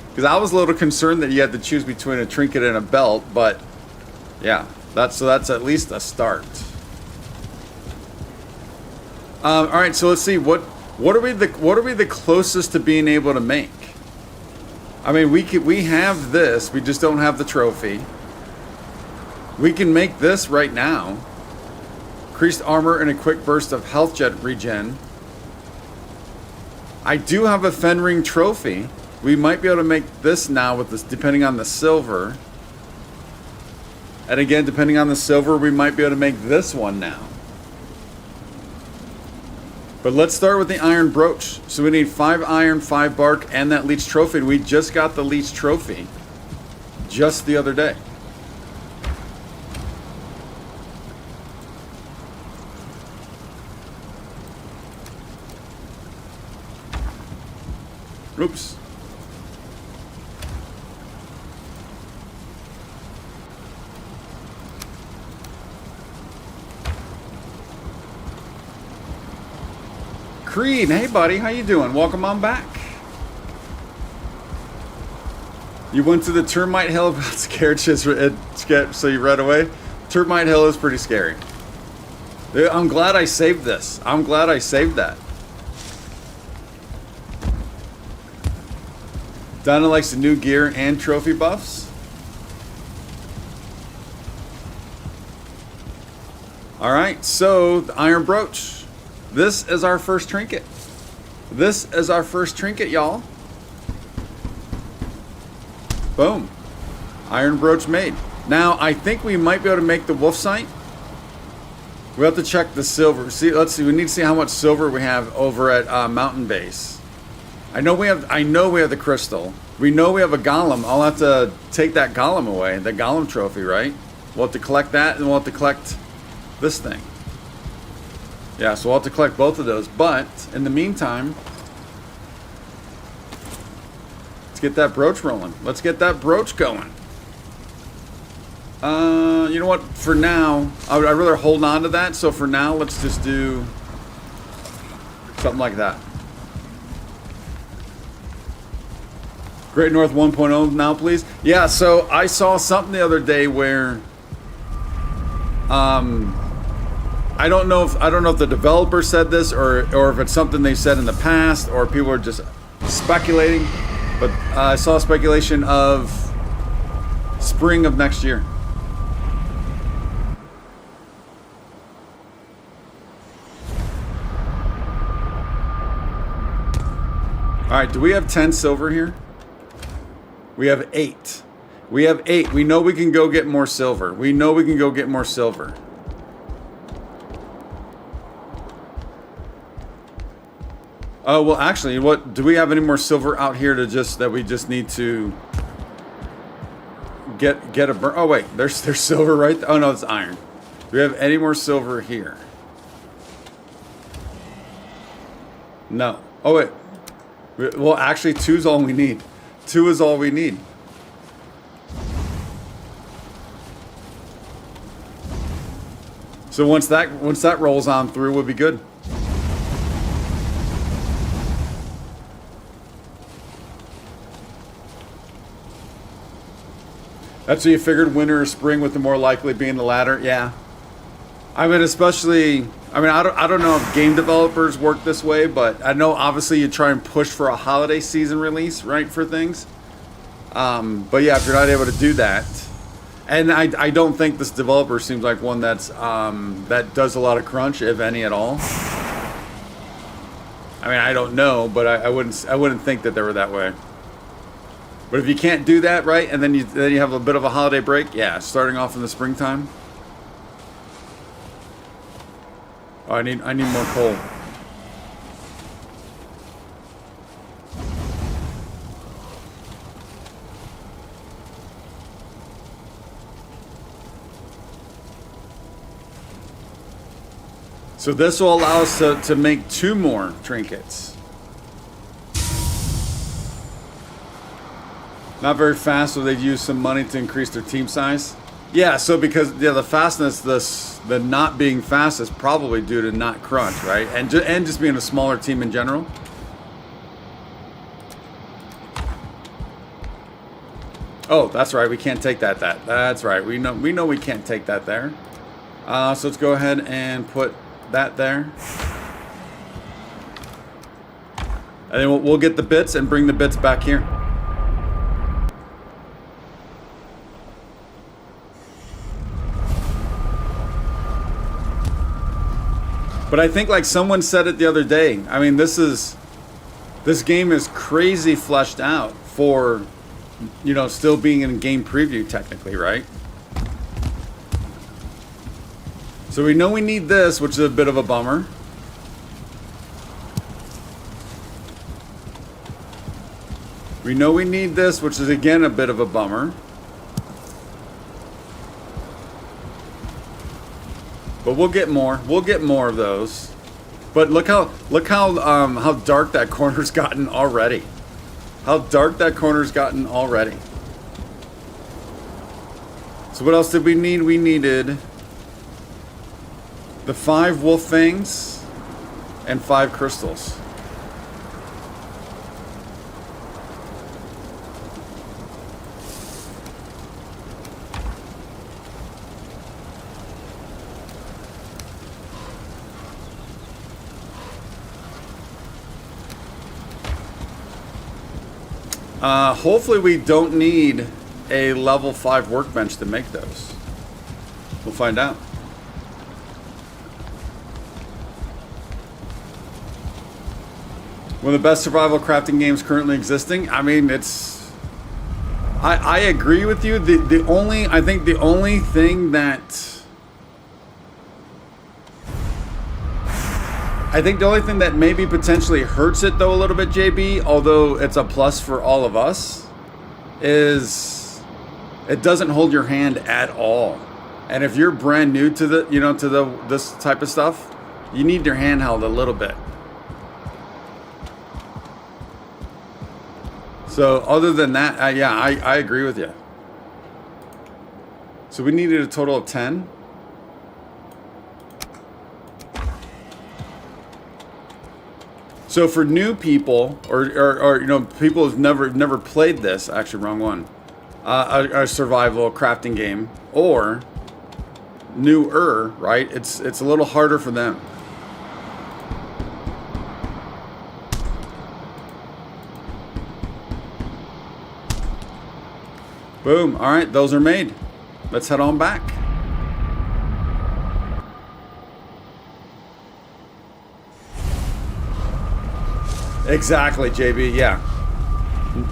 Because I was a little concerned that you had to choose between a trinket and a belt, but yeah, that's at least a start. All right, so let's see what are we the closest to being able to make? I mean, we have this, we just don't have the trophy. We can make this right now. Increased armor and a quick burst of health jet regen. I do have a Fenring trophy. We might be able to make this now with this, depending on the silver. And again, depending on the silver, we might be able to make this one now. But let's start with the iron brooch. So we need 5 iron, 5 bark, and that leech trophy. And we just got the leech trophy just the other day. Oops. Creed, hey buddy, how you doing? Welcome on back. You went to the Termite Hill, got scared, so you ran away? Termite Hill is pretty scary. I'm glad I saved this. I'm glad I saved that. Donna likes the new gear and trophy buffs. All right, so the iron brooch. This is our first trinket. This is our first trinket, y'all. Boom. Iron brooch made. Now, I think we might be able to make the wolf sight. We have to check the silver. See, let's see. We need to see how much silver we have over at Mountain Base. I know we have the crystal. We know we have a golem. I'll have to take that golem away, the golem trophy, right? We'll have to collect that, and we'll have to collect this thing. Yeah, so we'll have to collect both of those. But in the meantime, let's get that brooch rolling. Let's get that brooch going. You know what? For now, I'd rather hold on to that. So for now, let's just do something like that. Great North 1.0 now, please. Yeah, so I saw something the other day where I don't know if the developer said this or if it's something they said in the past or people are just speculating, but I saw speculation of spring of next year. All right, do we have 10 silver here? We have 8. We have 8. We know we can go get more silver. We know we can go get more silver. Oh, well, actually, what do we have any more silver out here to that we just need to get a burn? Oh, wait, there's silver right there. Oh, no, it's iron. Do we have any more silver here? No. Oh, wait. Well, actually, 2 is all we need. 2 is all we need. So once that rolls on through, we'll be good. That's what you figured, winter or spring, with the more likely being the latter. Yeah. I mean, especially, I don't know if game developers work this way, but I know obviously you try and push for a holiday season release, right, for things. But yeah, if you're not able to do that, and I don't think this developer seems like one that's that does a lot of crunch, if any at all. I mean, I don't know, but I wouldn't think that they were that way. But if you can't do that, right, and then you have a bit of a holiday break, yeah, starting off in the springtime. Oh, I need more coal. So this will allow us to make 2 more trinkets. Not very fast, so they've used some money to increase their team size. Yeah, so because the fastness, the not being fast is probably due to not crunch, right? And just being a smaller team in general. Oh, that's right. We can't take that. That's right. We know we can't take that there. So let's go ahead and put that there. And then we'll get the bits and bring the bits back here. But I think, like someone said it the other day, I mean, this game is crazy fleshed out for, still being in game preview technically, right? So we know we need this, which is a bit of a bummer. We know we need this, which is again a bit of a bummer. But we'll get more. We'll get more of those. But look how dark that corner's gotten already. How dark that corner's gotten already. So what else did we need? We needed the 5 wolf fangs and 5 crystals. Hopefully we don't need a level 5 workbench to make those. We'll find out. One of the best survival crafting games currently existing. I mean, I agree with you. I think the only thing that maybe potentially hurts it though a little bit, JB, although it's a plus for all of us, is it doesn't hold your hand at all. And if you're brand new to this type of stuff, you need your hand held a little bit. So other than that, yeah, I agree with you. So we needed a total of 10. So for new people, or people who've never played this, actually wrong one, a survival crafting game, or newer, right? It's a little harder for them. Boom. All right, those are made. Let's head on back. Exactly, JB. Yeah.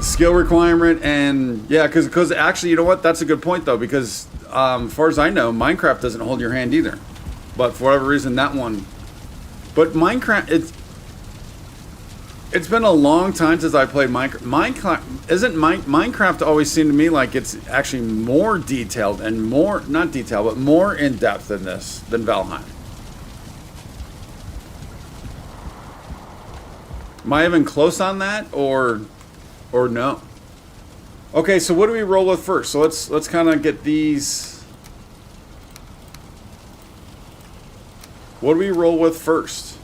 skill requirement, and yeah, because actually, you know what? That's a good point though, because as far as I know, Minecraft doesn't hold your hand either. But for whatever reason, that one. But Minecraft, it's been a long time since I played Minecraft. Minecraft always seemed to me like it's actually more detailed and more, not detailed, but more in depth than Valheim. Am I even close on that, or no? Okay, so what do we roll with first? So let's kind of get these. What do we roll with first?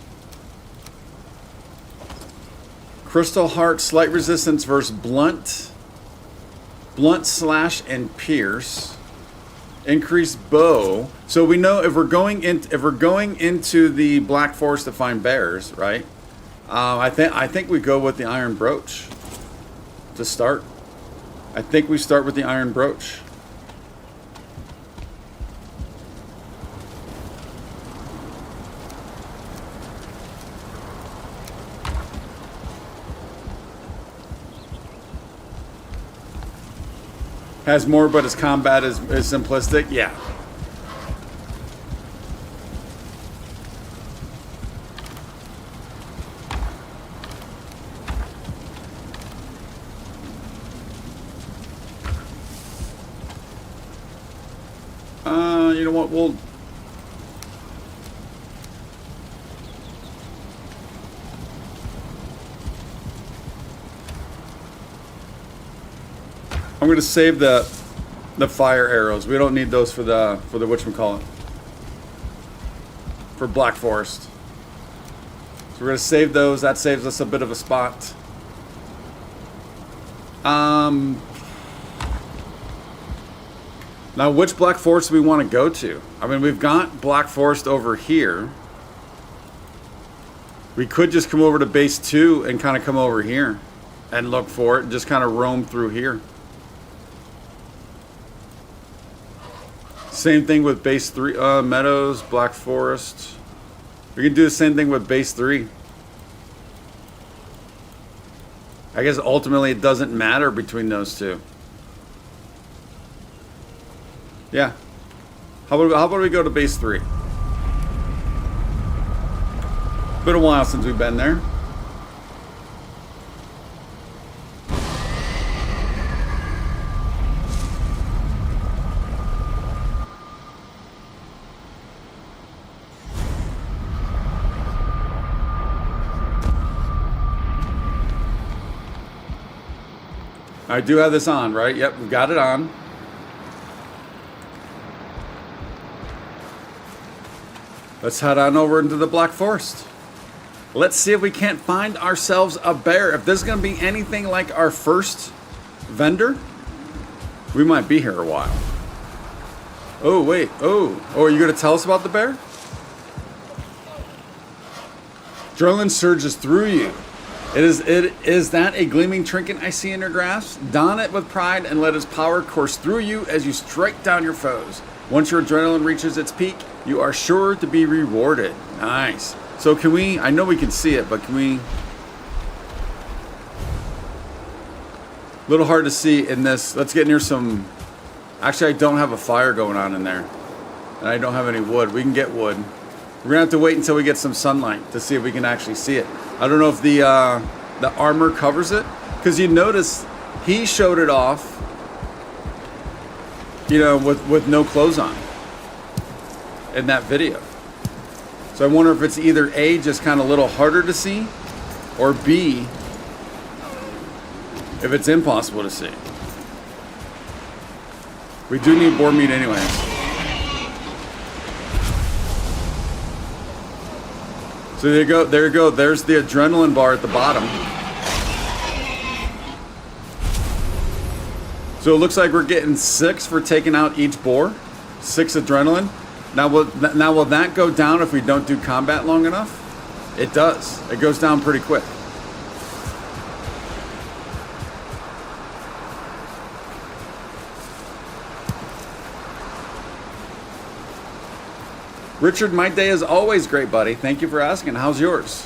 Crystal Heart, slight resistance versus blunt, slash, and pierce. Increased bow. So we know if we're going into the Black Forest to find bears, right? I think we go with the iron brooch to start. I think we start with the iron brooch. Has more, but his combat is simplistic. Yeah. You know what? I'm going to save the fire arrows. We don't need those for the whatchamacallit. For Black Forest. So we're going to save those. That saves us a bit of a spot. Now, which Black Forest do we want to go to? I mean, we've got Black Forest over here. We could just come over to base 2 and kind of come over here and look for it and just kind of roam through here. Same thing with base 3, Meadows, Black Forest. We can do the same thing with base 3. I guess ultimately it doesn't matter between those two. Yeah. How about we go to base 3? Been a while since we've been there. I do have this on, right? Yep, we've got it on. Let's head on over into the Black Forest. Let's see if we can't find ourselves a bear. If this is going to be anything like our first vendor, we might be here a while. Oh, wait. Oh, are you going to tell us about the bear? Adrenaline surges through you. Is that a gleaming trinket I see in your grasp? Don it with pride and let its power course through you as you strike down your foes. Once your adrenaline reaches its peak, you are sure to be rewarded. Nice. So can we, I know we can see it, but can we? A little hard to see in this. Let's get near some, actually I don't have a fire going on in there. And I don't have any wood. We can get wood. We're gonna have to wait until we get some sunlight to see if we can actually see it. I don't know if the armor covers it, because you notice he showed it off, you know, with no clothes on in that video. So I wonder if it's either A, just kind of a little harder to see, or B, if it's impossible to see. We do need boar meat anyways. So there you go. There's the adrenaline bar at the bottom. So it looks like we're getting 6 for taking out each boar. 6 adrenaline. Now will that go down if we don't do combat long enough? It does. It goes down pretty quick. Richard, my day is always great, buddy. Thank you for asking. How's yours?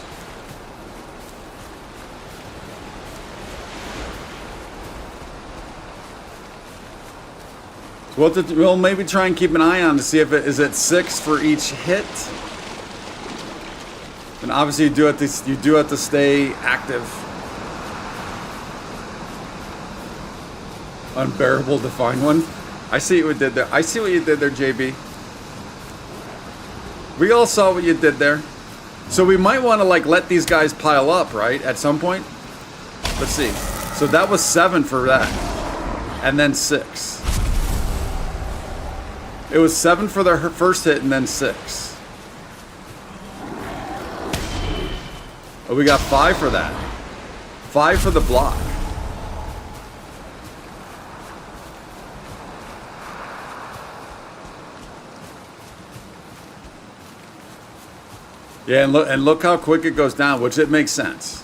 We'll maybe try and keep an eye on to see if it is at 6 for each hit. And obviously you do have to stay active. Unbearable to find one. I see what you did there. I see what you did there, JB. We all saw what you did there. So we might want to like let these guys pile up, right? At some point. Let's see. So that was 7 for that. And then 6. It was 7 for their first hit and then 6. Oh, we got 5 for that. 5 for the block. Yeah, and look how quick it goes down, which it makes sense.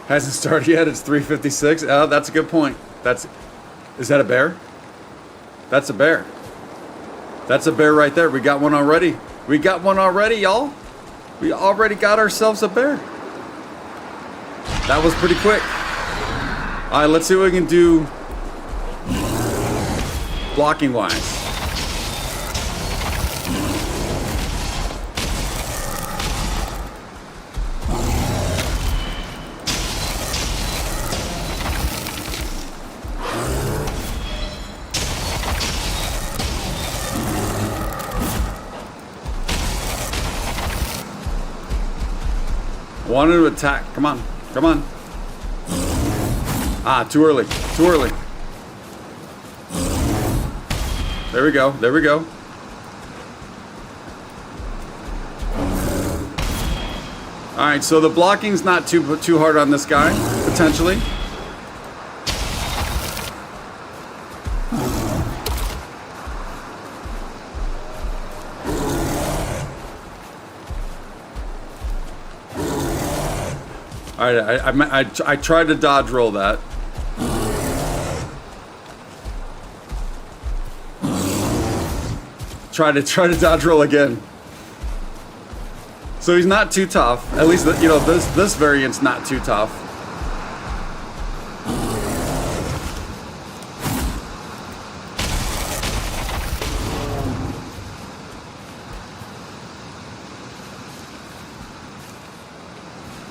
Hasn't started yet. It's 3:56. Oh, that's a good point. Is that a bear? That's a bear. That's a bear right there. We got one already. We got one already, y'all. We already got ourselves a bear. That was pretty quick. All right, let's see what we can do blocking wise. Wanted to attack. Come on. Come on. Ah, too early. Too early. There we go. There we go. All right, so the blocking's not too hard on this guy, potentially. All right, I tried to dodge roll that. Try to dodge roll again. So he's not too tough. At least you know this variant's not too tough.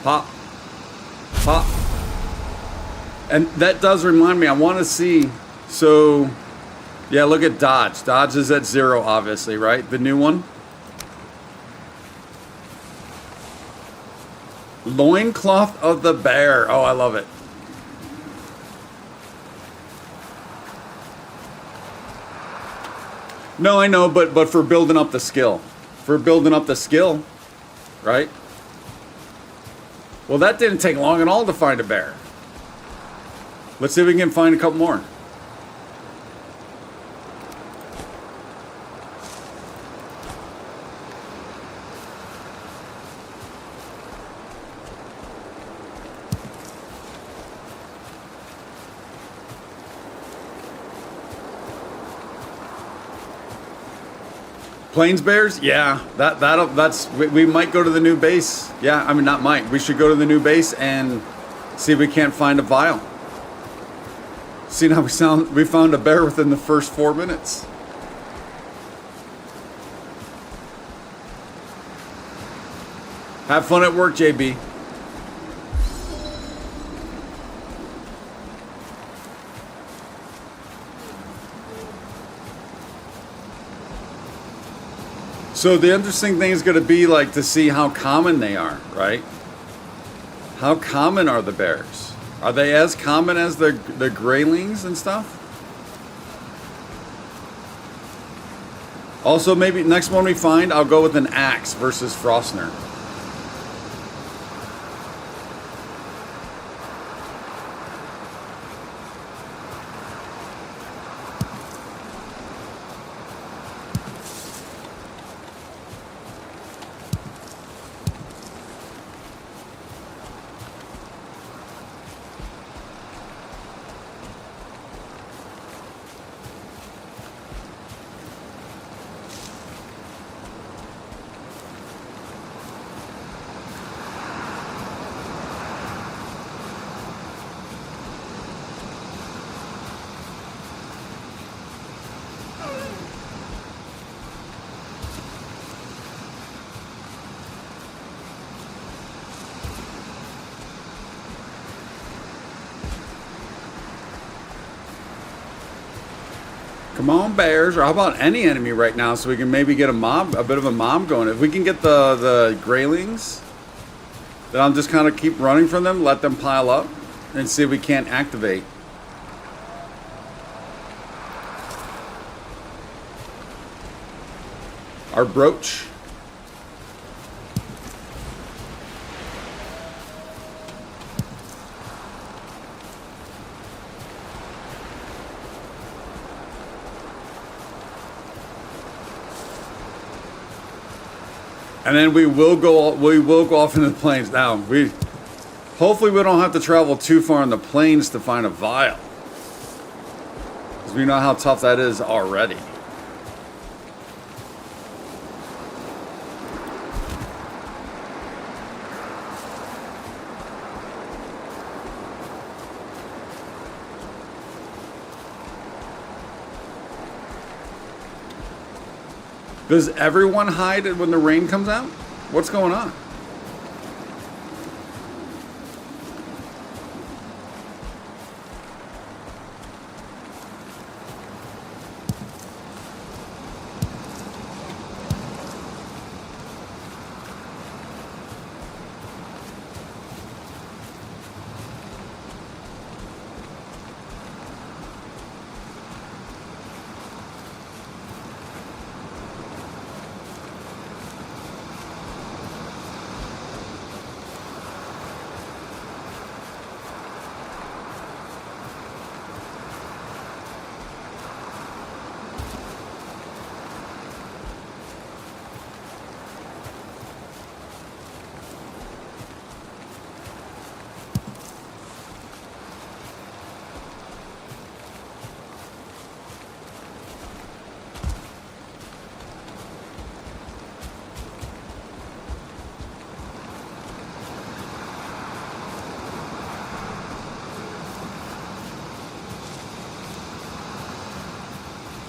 Pop. Pop. And that does remind me, I want to see, so, yeah, look at dodge. Dodge is at 0, obviously, right? The new one. Loincloth of the bear. Oh, I love it. No, I know, but for building up the skill. For building up the skill, right? Well, that didn't take long at all to find a bear. Let's see if we can find a couple more. Plains bears? Yeah, we might go to the new base. Yeah, I mean not might. We should go to the new base and see if we can't find a vial. See how we found a bear within the first 4 minutes. Have fun at work, JB. So the interesting thing is going to be like to see how common they are, right? How common are the bears? Are they as common as the graylings and stuff? Also, maybe next one we find, I'll go with an axe versus Frostner. Come on, bears, or how about any enemy right now, so we can maybe get a bit of a mob going. If we can get the graylings, then I'll just kind of keep running from them, let them pile up, and see if we can't activate. Our brooch. And then we will go off into the plains. Now, hopefully we don't have to travel too far in the plains to find a vial. Because we know how tough that is already. Does everyone hide when the rain comes out? What's going on?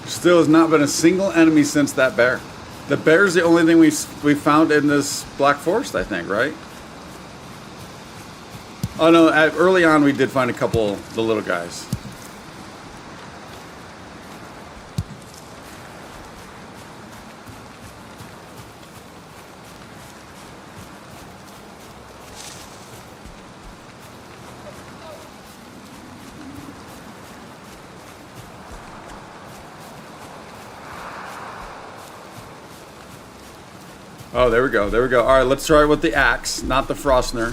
Still has not been a single enemy since that bear. The bear's the only thing we found in this Black Forest, I think, right? Oh no, early on we did find a couple of the little guys. Oh, there we go. There we go. All right, let's try it with the axe, not the Frostner.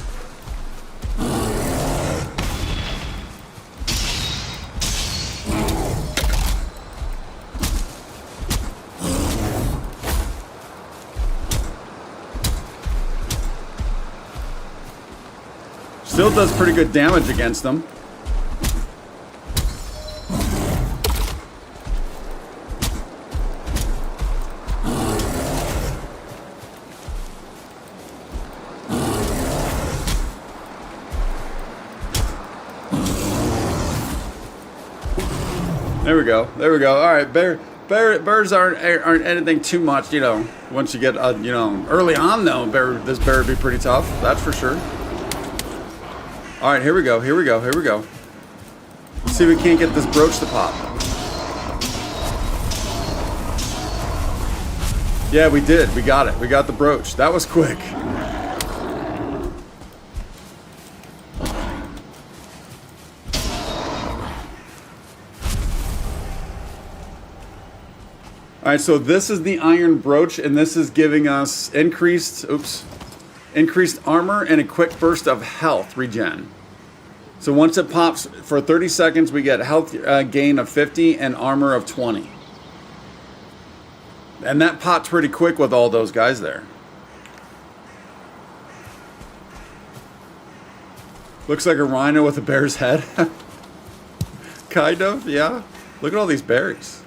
Still does pretty good damage against them. There we go. There we go. All right, bears aren't anything too much, you know. Once you get, you know, early on though, this bear would be pretty tough. That's for sure. All right, here we go. Here we go. Here we go. Let's see if we can't get this brooch to pop. Yeah, we did. We got it. We got the brooch. That was quick. All right, so this is the iron brooch, and this is giving us increased armor and a quick burst of health regen. So once it pops for 30 seconds, we get health gain of 50 and armor of 20. And that popped pretty quick with all those guys there. Looks like a rhino with a bear's head. Kind of, yeah. Look at all these berries.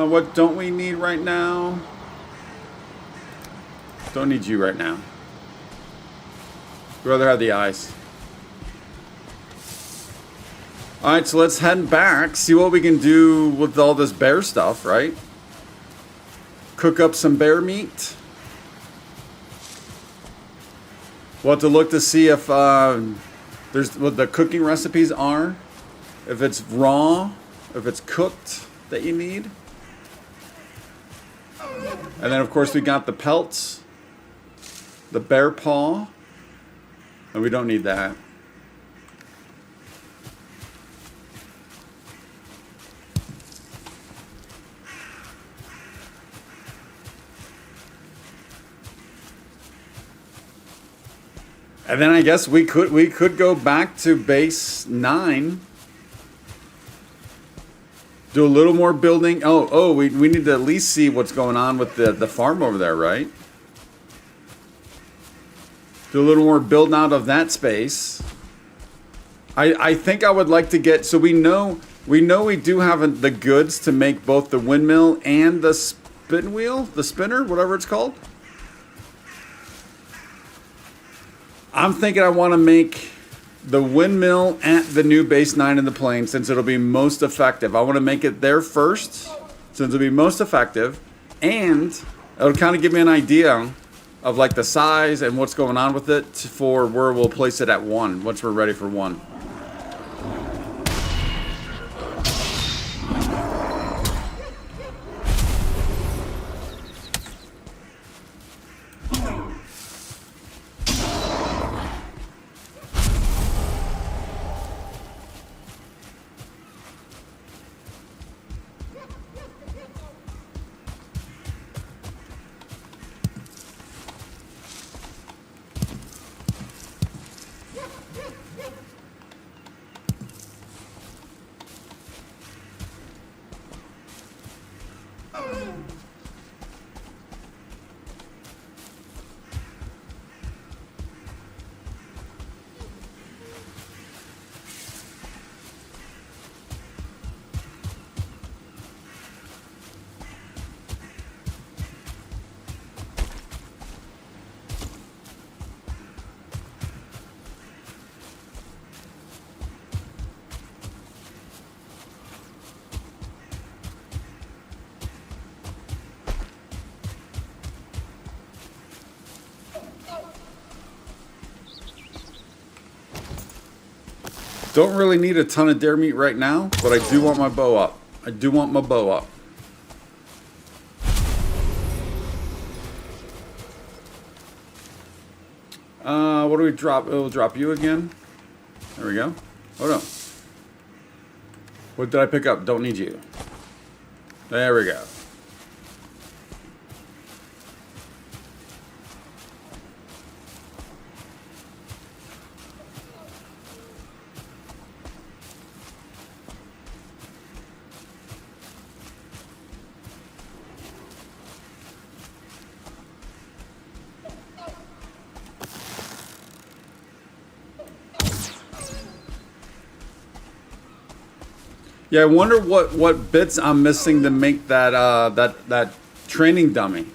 What don't we need right now? Don't need you right now. Rather have the ice. Alright, so let's head back, see what we can do with all this bear stuff, right? Cook up some bear meat. We'll have to look to see if there's what the cooking recipes are. If it's raw, if it's cooked that you need. And then of course we got the pelts. The bear paw. And we don't need that. And then I guess we could go back to base 9. Do a little more building. We need to at least see what's going on with the farm over there, right? Do a little more building out of that space. I think I would like to get, so we know we do have the goods to make both the windmill and the spin wheel, the spinner, whatever it's called. I'm thinking I want to make the windmill at the new base 9 in the plane since it'll be most effective. I want to make it there first since it'll be most effective, and it'll kind of give me an idea of like the size and what's going on with it for where we'll place it at 1 once we're ready for 1. Don't really need a ton of deer meat right now, but I do want my bow up. I do want my bow up. What do we drop? It'll drop you again. There we go. Oh no. What did I pick up? Don't need you. There we go. Yeah, I wonder what bits I'm missing to make that that training dummy.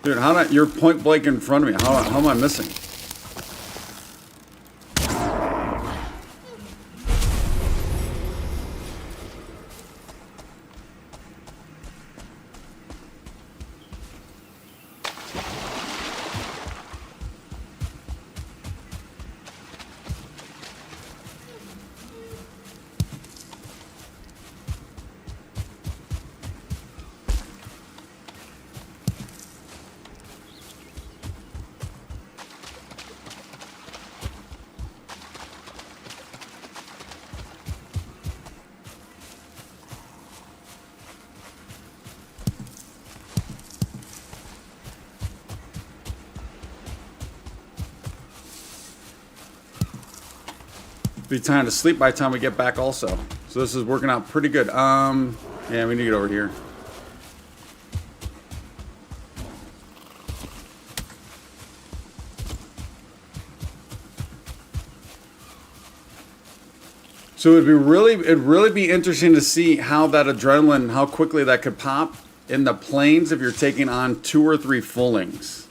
Dude, you're point blank in front of me. How am I missing? Be time to sleep by the time we get back also. So this is working out pretty good. Yeah, we need to get over here. So it'd really be interesting to see how that adrenaline, how quickly that could pop in the plains if you're taking on 2 or 3 fullings.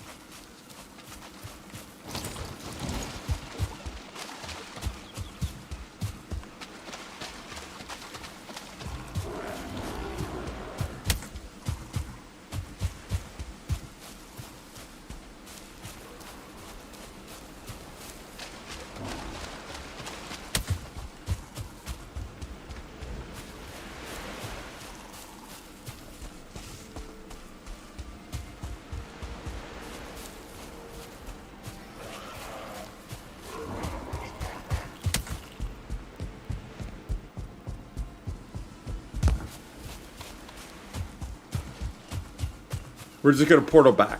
We're just gonna portal back.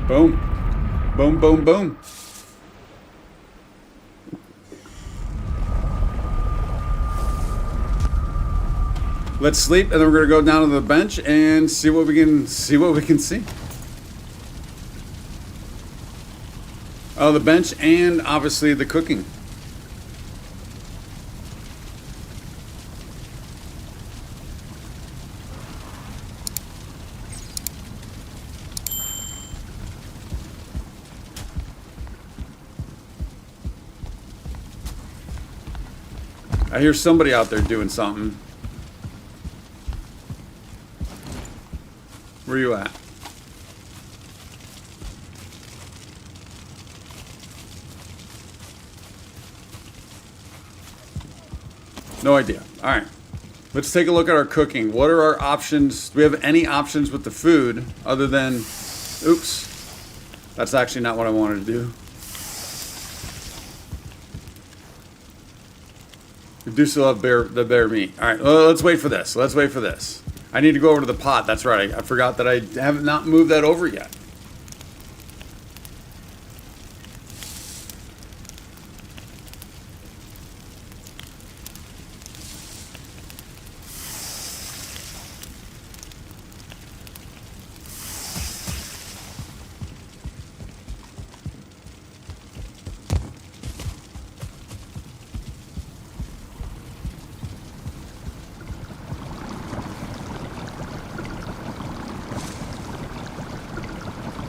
Boom. Boom, boom, boom. Let's sleep, and then we're gonna go down to the bench and see what we can see. Oh, the bench and obviously the cooking. I hear somebody out there doing something. Where you at? No idea. All right. Let's take a look at our cooking. What are our options? Do we have any options with the food other than... Oops. That's actually not what I wanted to do. We do still have the bear meat. All right. Well, let's wait for this. Let's wait for this. I need to go over to the pot. That's right. I forgot that I have not moved that over yet.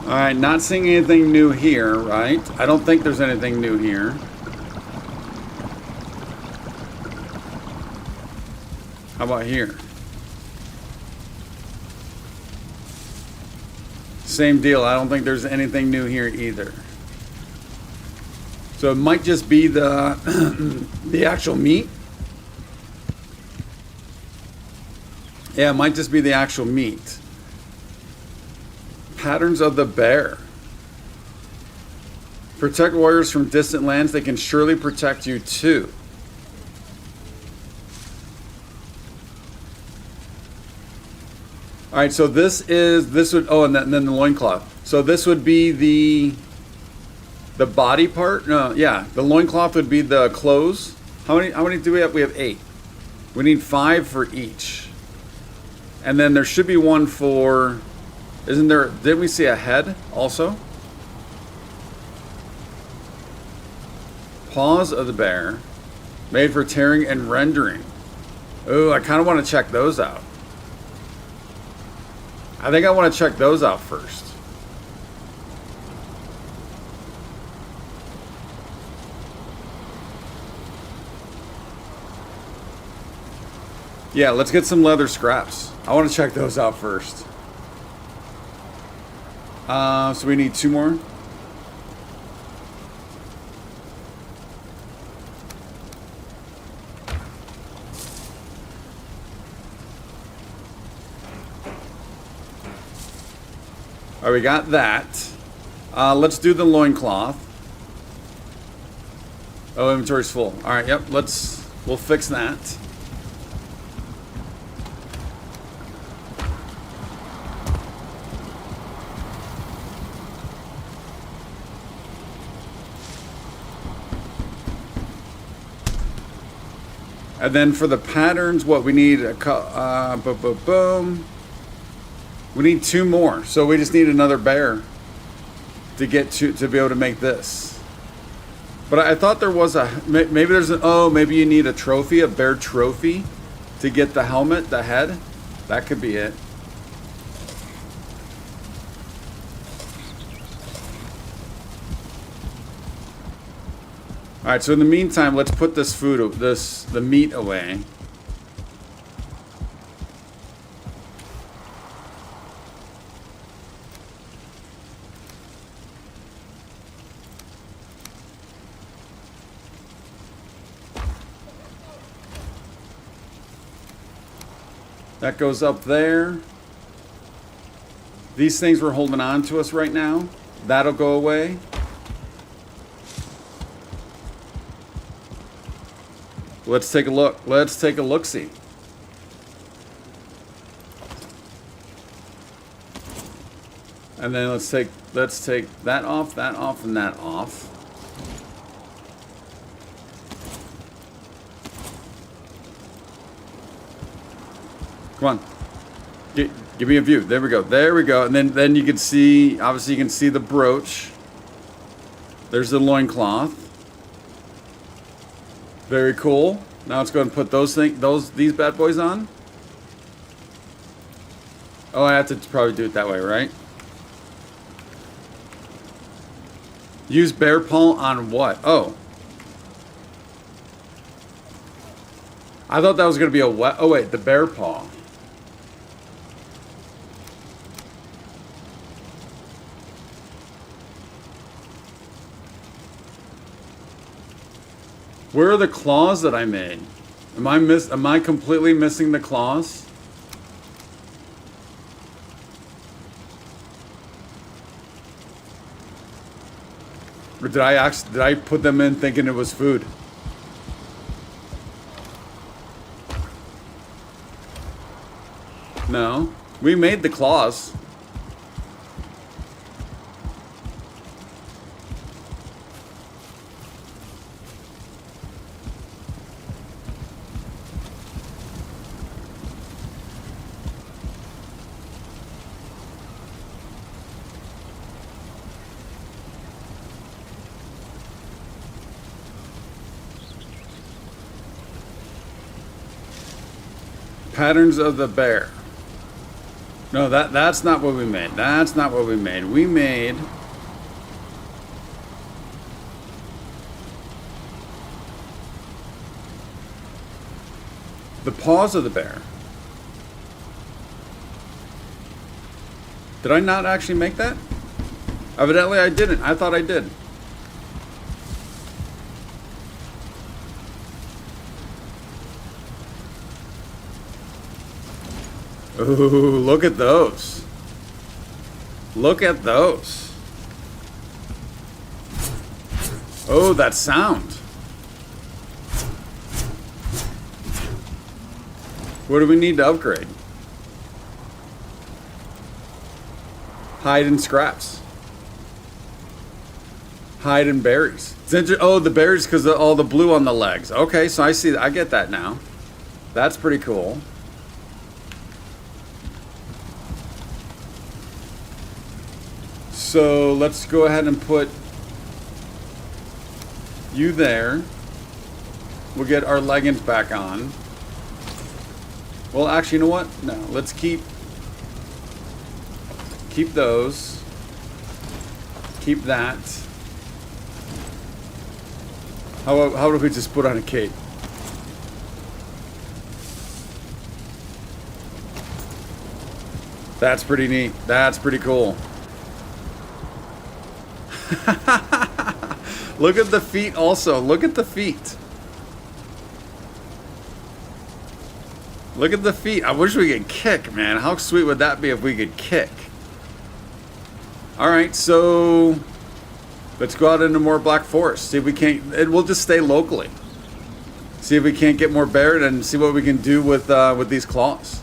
All right, not seeing anything new here, right? I don't think there's anything new here. How about here? Same deal. I don't think there's anything new here either. So it might just be the the actual meat. Yeah, it might just be the actual meat. Patterns of the bear. Protect warriors from distant lands. They can surely protect you too. All right, so this would, oh, and then the loincloth. So this would be the body part. No, yeah, the loincloth would be the clothes. How many do we have? We have 8. We need 5 for each. And then there should be one for, isn't there, didn't we see a head also? Paws of the bear, made for tearing and rendering. Oh, I kind of want to check those out. I think I want to check those out first. Yeah, let's get some leather scraps. I want to check those out first. So we need 2 more. All right, we got that. Let's do the loincloth. Oh, inventory's full. All right, yep, we'll fix that. And then for the patterns, what we need boom. We need 2 more. So we just need another bear to get to be able to make this. But I thought there was maybe there's maybe you need a trophy, a bear trophy to get the helmet, the head. That could be it. All right, so in the meantime, let's put this the meat away. That goes up there. These things were holding on to us right now. That'll go away. Let's take a look. Let's take a look-see. And then let's take that off, and that off. Come on. Give me a view. There we go. There we go. And then you can see, obviously you can see the brooch. There's the loincloth. Very cool. Now let's go and put these bad boys on. Oh, I have to probably do it that way, right? Use bear paw on what? Oh. I thought that was going to be a wet. Oh, wait, the bear paw. Where are the claws that I made? Am I completely missing the claws? Or did I put them in thinking it was food? No. We made the claws. Patterns of the bear. No, that's not what we made. That's not what we made. We made the paws of the bear. Did I not actually make that? Evidently I didn't. I thought I did. Ooh, look at those. Look at those. Oh, that sound. What do we need to upgrade? Hide and scraps. Hide and berries. Oh, the berries because of all the blue on the legs. Okay, so I see. I get that now. That's pretty cool. So let's go ahead and put you there. We'll get our leggings back on. Well, actually, you know what? No, let's keep those. Keep that. How about we just put on a cape? That's pretty neat. That's pretty cool. Look at the feet also. Look at the feet. Look at the feet. I wish we could kick, man. How sweet would that be if we could kick? All right, so let's go out into more Black Forest. See if we can't. We'll just stay locally. See if we can't get more bear and see what we can do with these claws.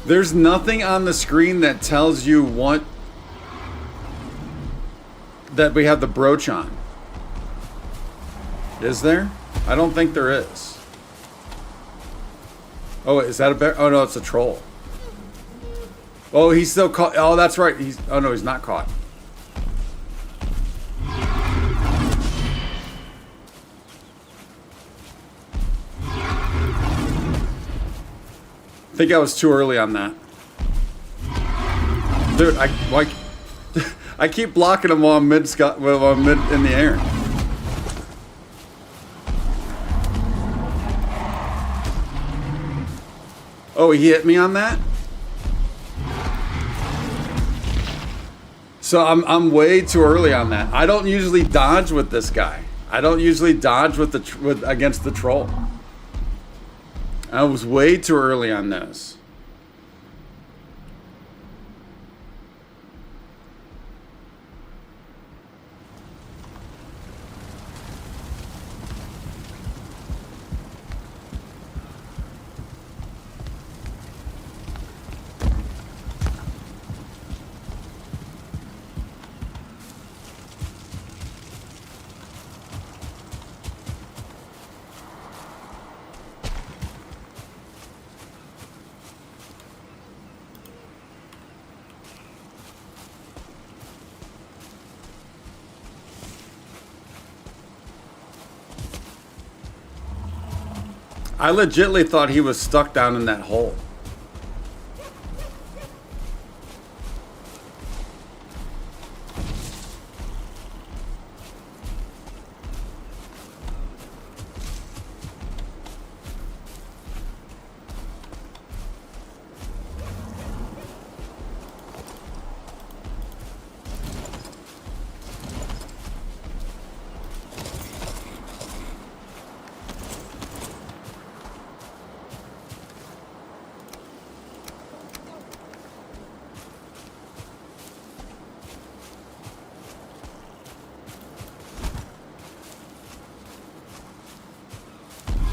There's nothing on the screen that tells you what that we have the brooch on. Is there? I don't think there is. Oh, is that a bear? Oh no, it's a troll. Oh, he's still caught. Oh, that's right. Oh no, he's not caught. I think I was too early on that. Dude, I keep blocking him while I'm mid in the air. Oh, he hit me on that? So I'm way too early on that. I don't usually dodge with this guy. I don't usually dodge with against the troll. I was way too early on this. I legitimately thought he was stuck down in that hole.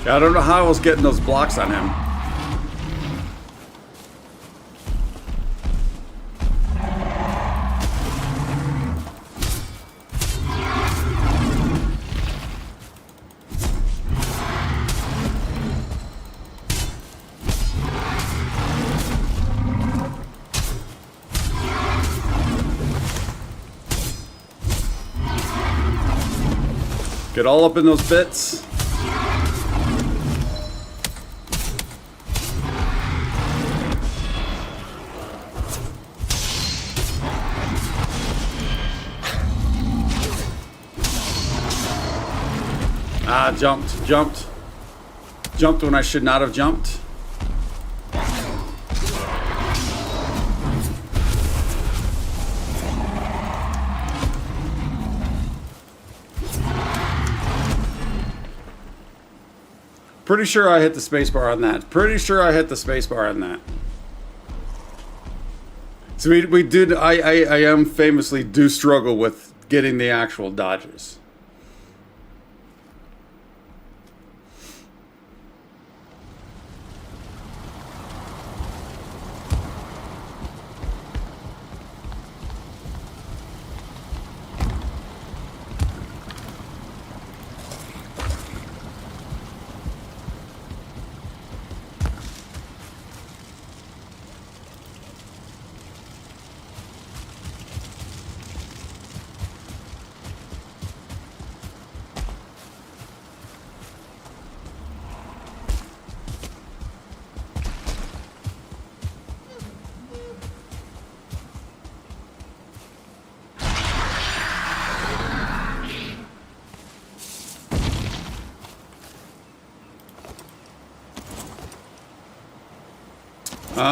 I don't know how I was getting those blocks on him. Get all up in those bits. Ah, jumped when I should not have jumped. Pretty sure I hit the spacebar on that. So we did. I am famously do struggle with getting the actual dodges.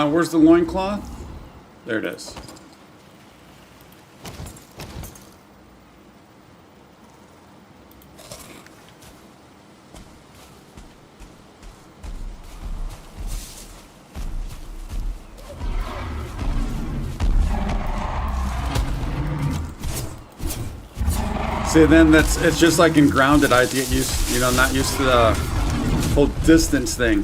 Where's the loincloth? There it is. See, then it's just like in Grounded. I get used, not used to the whole distance thing.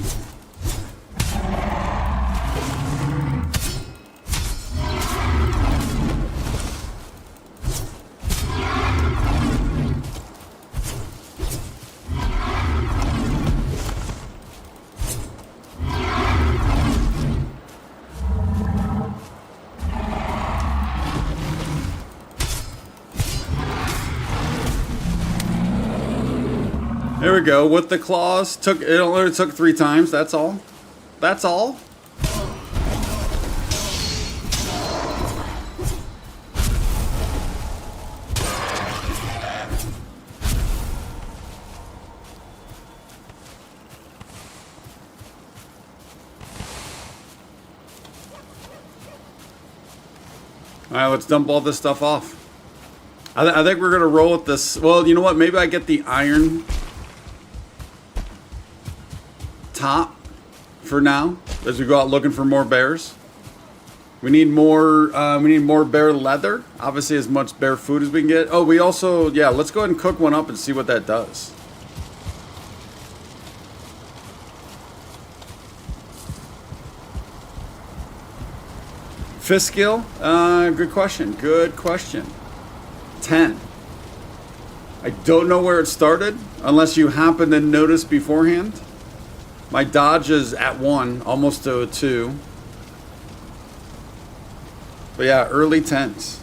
There we go. With the claws, it only took 3 times. That's all. That's all. All right, let's dump all this stuff off. I think we're going to roll with this. Well, you know what? Maybe I get the iron top for now as we go out looking for more bears. We need more bear leather. Obviously, as much bear food as we can get. Oh, we also, yeah, let's go ahead and cook one up and see what that does. Fist skill? Good question. Good question. 10. I don't know where it started, unless you happen to notice beforehand. My dodge is at 1, almost to a 2. But yeah, early 10s.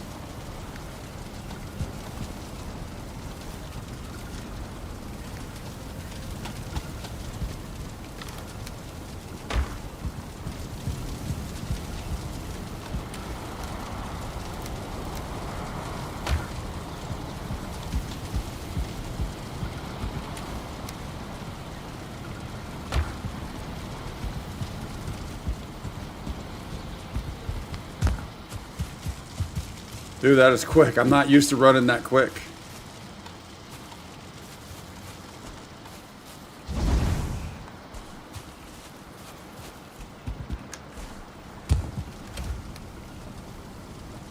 Dude, that is quick. I'm not used to running that quick.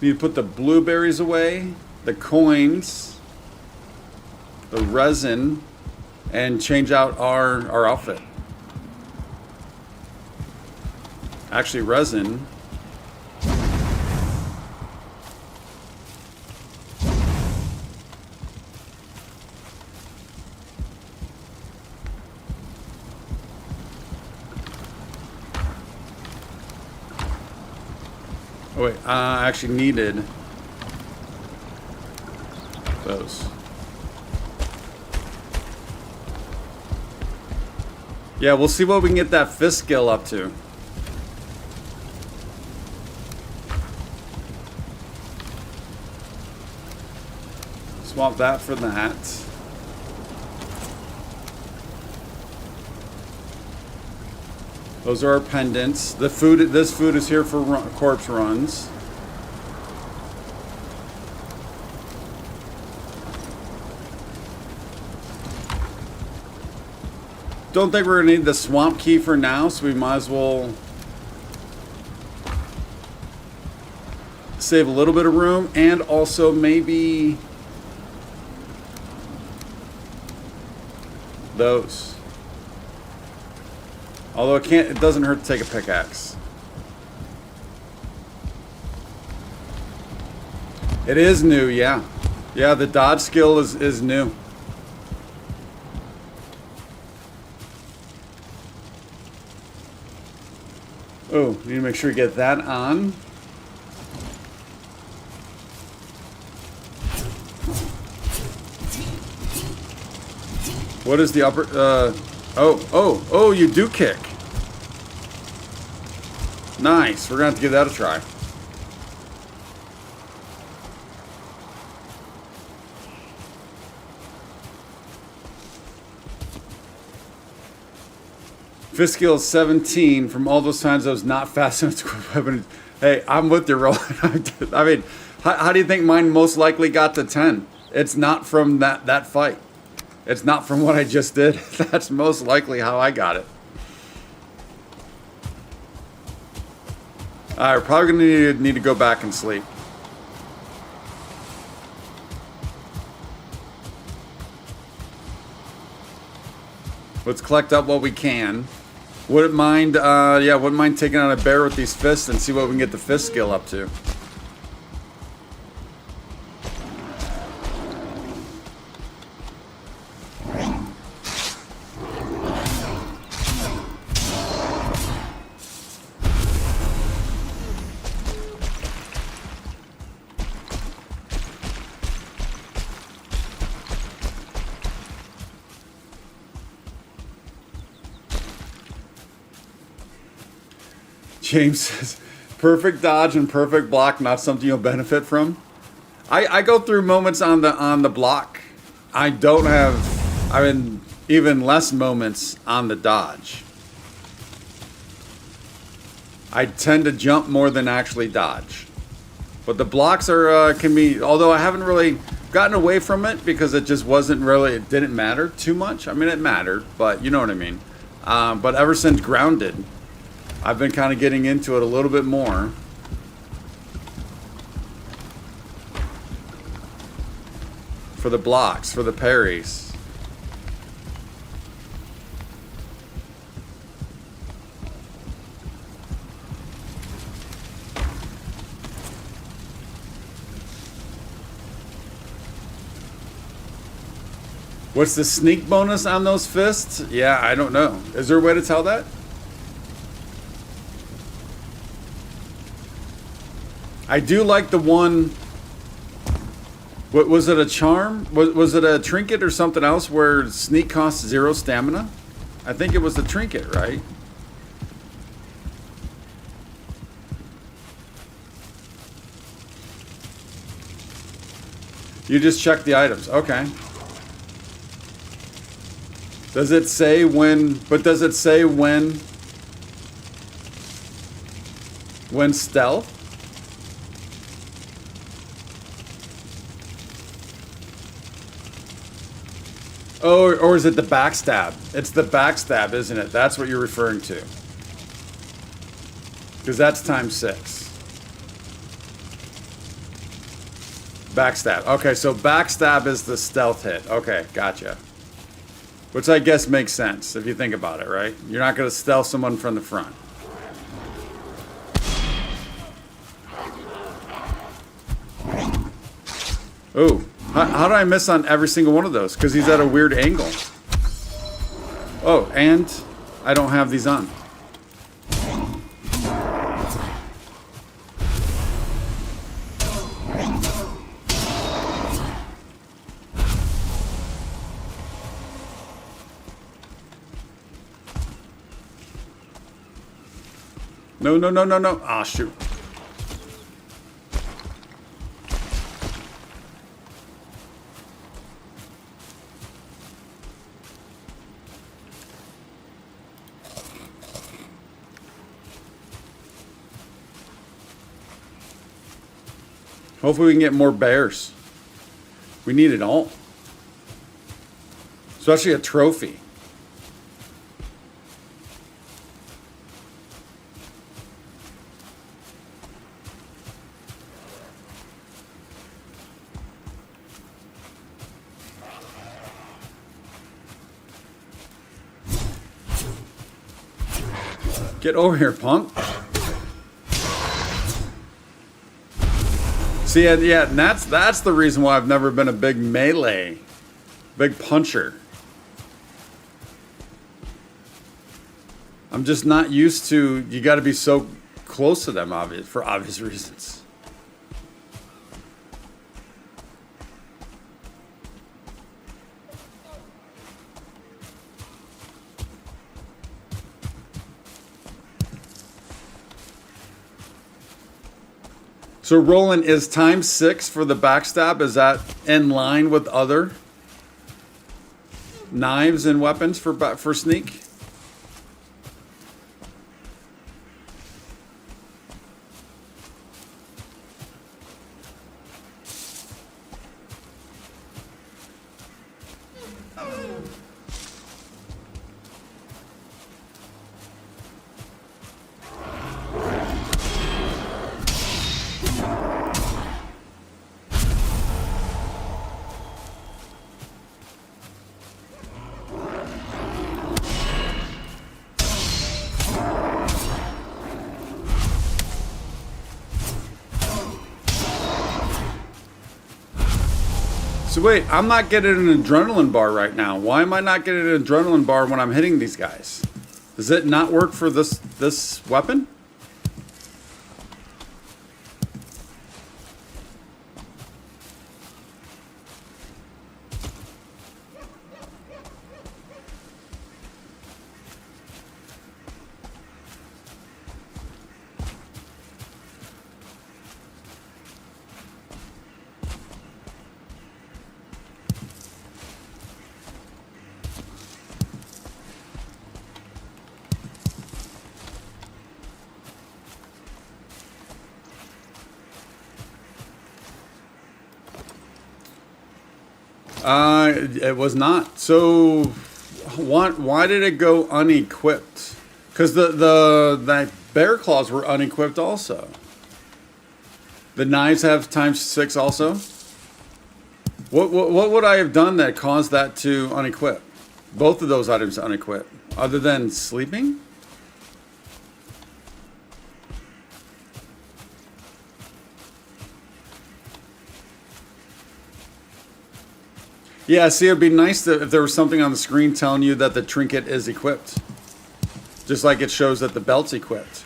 Need to put the blueberries away, the coins, the resin, and change out our outfit. Actually, resin. Oh wait, I actually needed those. Yeah, we'll see what we can get that fist skill up to. Swap that for that. Those are our pendants. The food. This food is here for corpse runs. Don't think we're gonna need the swamp key for now, so we might as well save a little bit of room, and also maybe those. Although it doesn't hurt to take a pickaxe. It is new, yeah. Yeah, the dodge skill is new. Oh, need to make sure you get that on. What is the upper, oh, you do kick. Nice, we're gonna have to give that a try. Fist skill is 17 from all those times I was not fast enough to weapon. Hey, I'm with you, Roland. I mean, how do you think mine most likely got to 10? It's not from that fight. It's not from what I just did. That's most likely how I got it. Alright, we're probably going to need to go back and sleep. Let's collect up what we can. Wouldn't mind, wouldn't mind taking on a bear with these fists and see what we can get the fist skill up to. James says, perfect dodge and perfect block, not something you'll benefit from. I go through moments on the block. I don't have, I mean, even less moments on the dodge. I tend to jump more than actually dodge. But the blocks are, can be, although I haven't really gotten away from it because it just wasn't really, it didn't matter too much. I mean, it mattered, but you know what I mean. But ever since Grounded, I've been kind of getting into it a little bit more. For the blocks, for the parries. What's the sneak bonus on those fists? Yeah, I don't know. Is there a way to tell that? I do like the one. What was it, a charm? Was it a trinket or something else where sneak costs 0 stamina? I think it was the trinket, right? You just check the items. Okay. Does it say when, but does it say when stealth? Oh, or is it the backstab? It's the backstab, isn't it? That's what you're referring to. Because that's ×6. Backstab. Okay, so backstab is the stealth hit. Okay, gotcha. Which I guess makes sense if you think about it, right? You're not going to stealth someone from the front. Ooh. How did I miss on every single one of those? Because he's at a weird angle. Oh, and I don't have these on. No, no, no, no, no. Ah, shoot. Hopefully we can get more bears. We need it all. Especially a trophy. Get over here, punk. See, yeah, and that's the reason why I've never been a big melee, big puncher. I'm just not used to, you got to be so close to them, for obvious reasons. So Roland, is ×6 for the backstab? Is that in line with other knives and weapons for sneak? So wait, I'm not getting an adrenaline bar right now. Why am I not getting an adrenaline bar when I'm hitting these guys? Does it not work for this weapon? It was not. So, why did it go unequipped? Because the bear claws were unequipped also. The knives have ×6 also. What would I have done that caused that to unequip? Both of those items to unequip, other than sleeping? Yeah, see, it'd be nice if there was something on the screen telling you that the trinket is equipped. Just like it shows that the belt's equipped.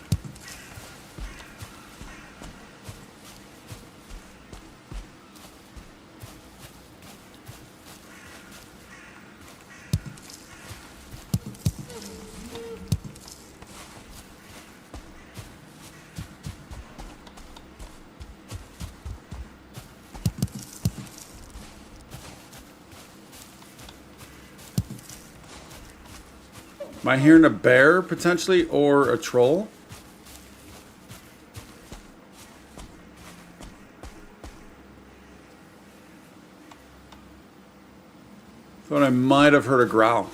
Am I hearing a bear, potentially, or a troll? Thought I might have heard a growl.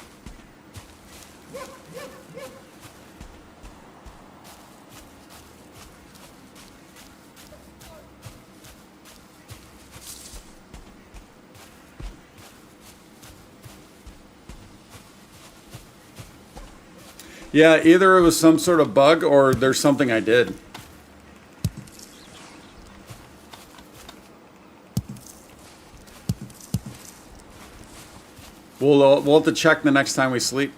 Yeah, either it was some sort of bug or there's something I did. We'll have to check the next time we sleep.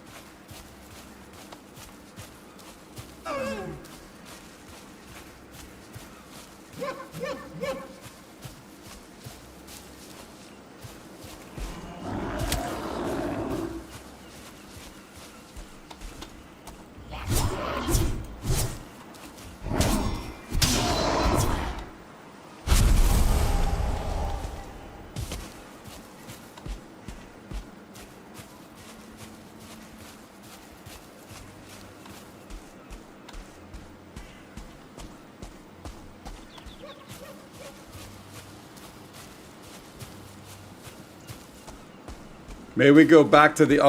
Maybe we go back to that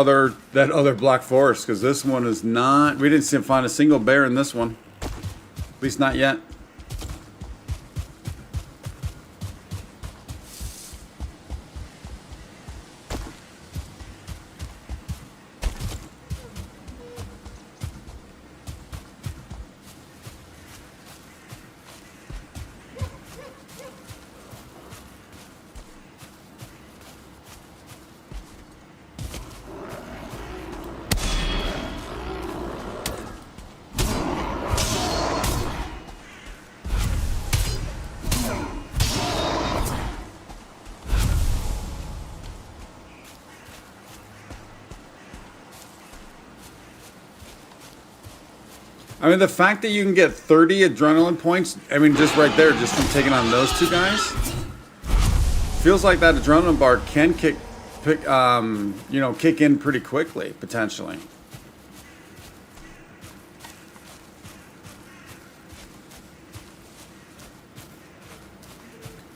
other Black Forest, because this one is not. We didn't find a single bear in this one, at least not yet. I mean, the fact that you can get 30 adrenaline points, I mean, just right there, just from taking on those two guys, feels like that adrenaline bar can kick in pretty quickly, potentially.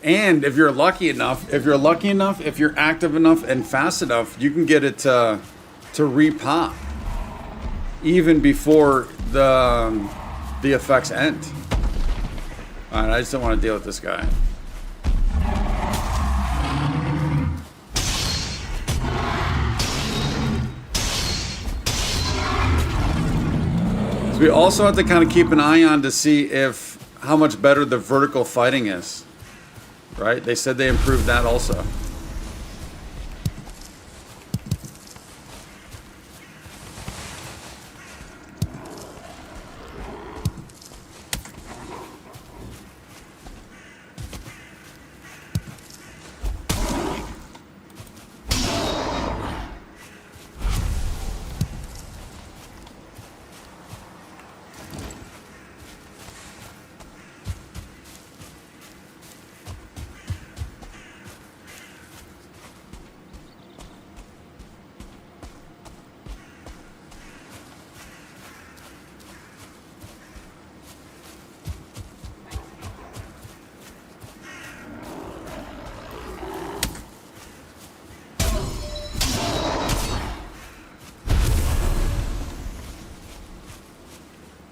And if you're lucky enough, if you're active enough and fast enough, you can get it to re-pop even before the effects end. All right, I just don't want to deal with this guy. So we also have to kind of keep an eye on to see how much better the vertical fighting is. Right? They said they improved that also.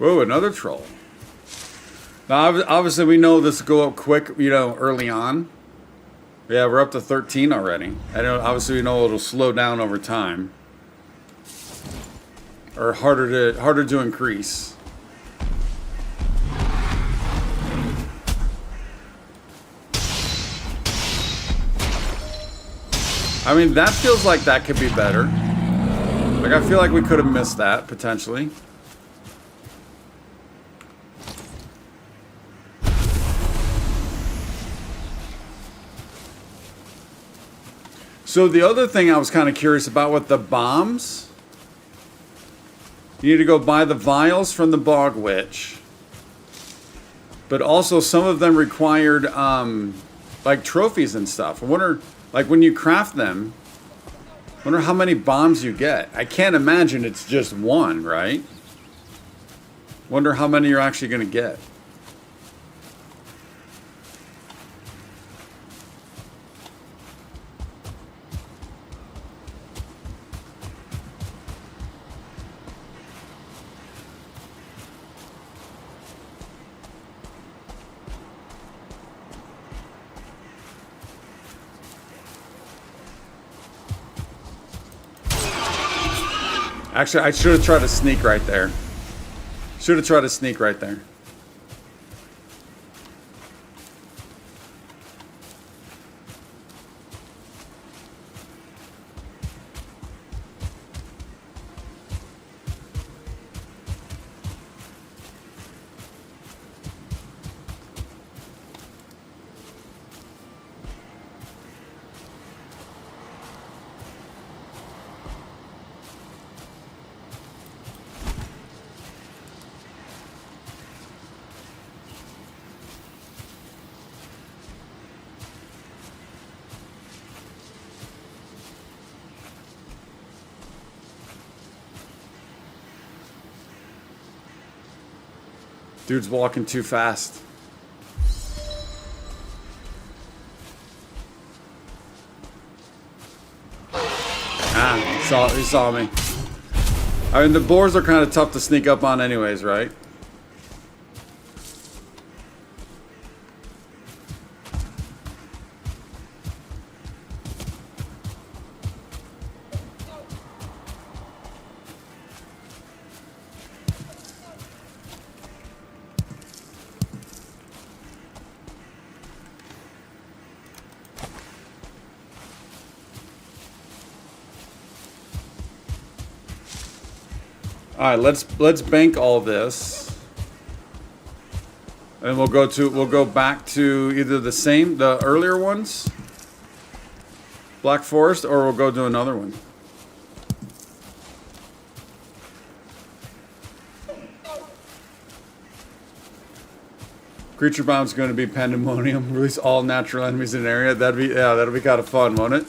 Whoa, another troll. Now, obviously, we know this will go up quick, you know, early on. Yeah, we're up to 13 already. I know, obviously, we know it'll slow down over time. Or harder to increase. I mean, that feels like that could be better. Like, I feel like we could have missed that, potentially. So the other thing I was kind of curious about with the bombs, you need to go buy the vials from the Bog Witch. But also some of them required like trophies and stuff. I wonder, like when you craft them, I wonder how many bombs you get. I can't imagine it's just one, right? Wonder how many you're actually going to get. Actually, I should have tried to sneak right there. Should have tried to sneak right there. Dude's walking too fast. Ah, he saw me. I mean, the boars are kind of tough to sneak up on anyways, right? All right, let's bank all this, and we'll go back to either the earlier ones, Black Forest, or we'll go to another one. Creature bomb's going to be pandemonium. Release all natural enemies in an area. That'll be kind of fun, won't it?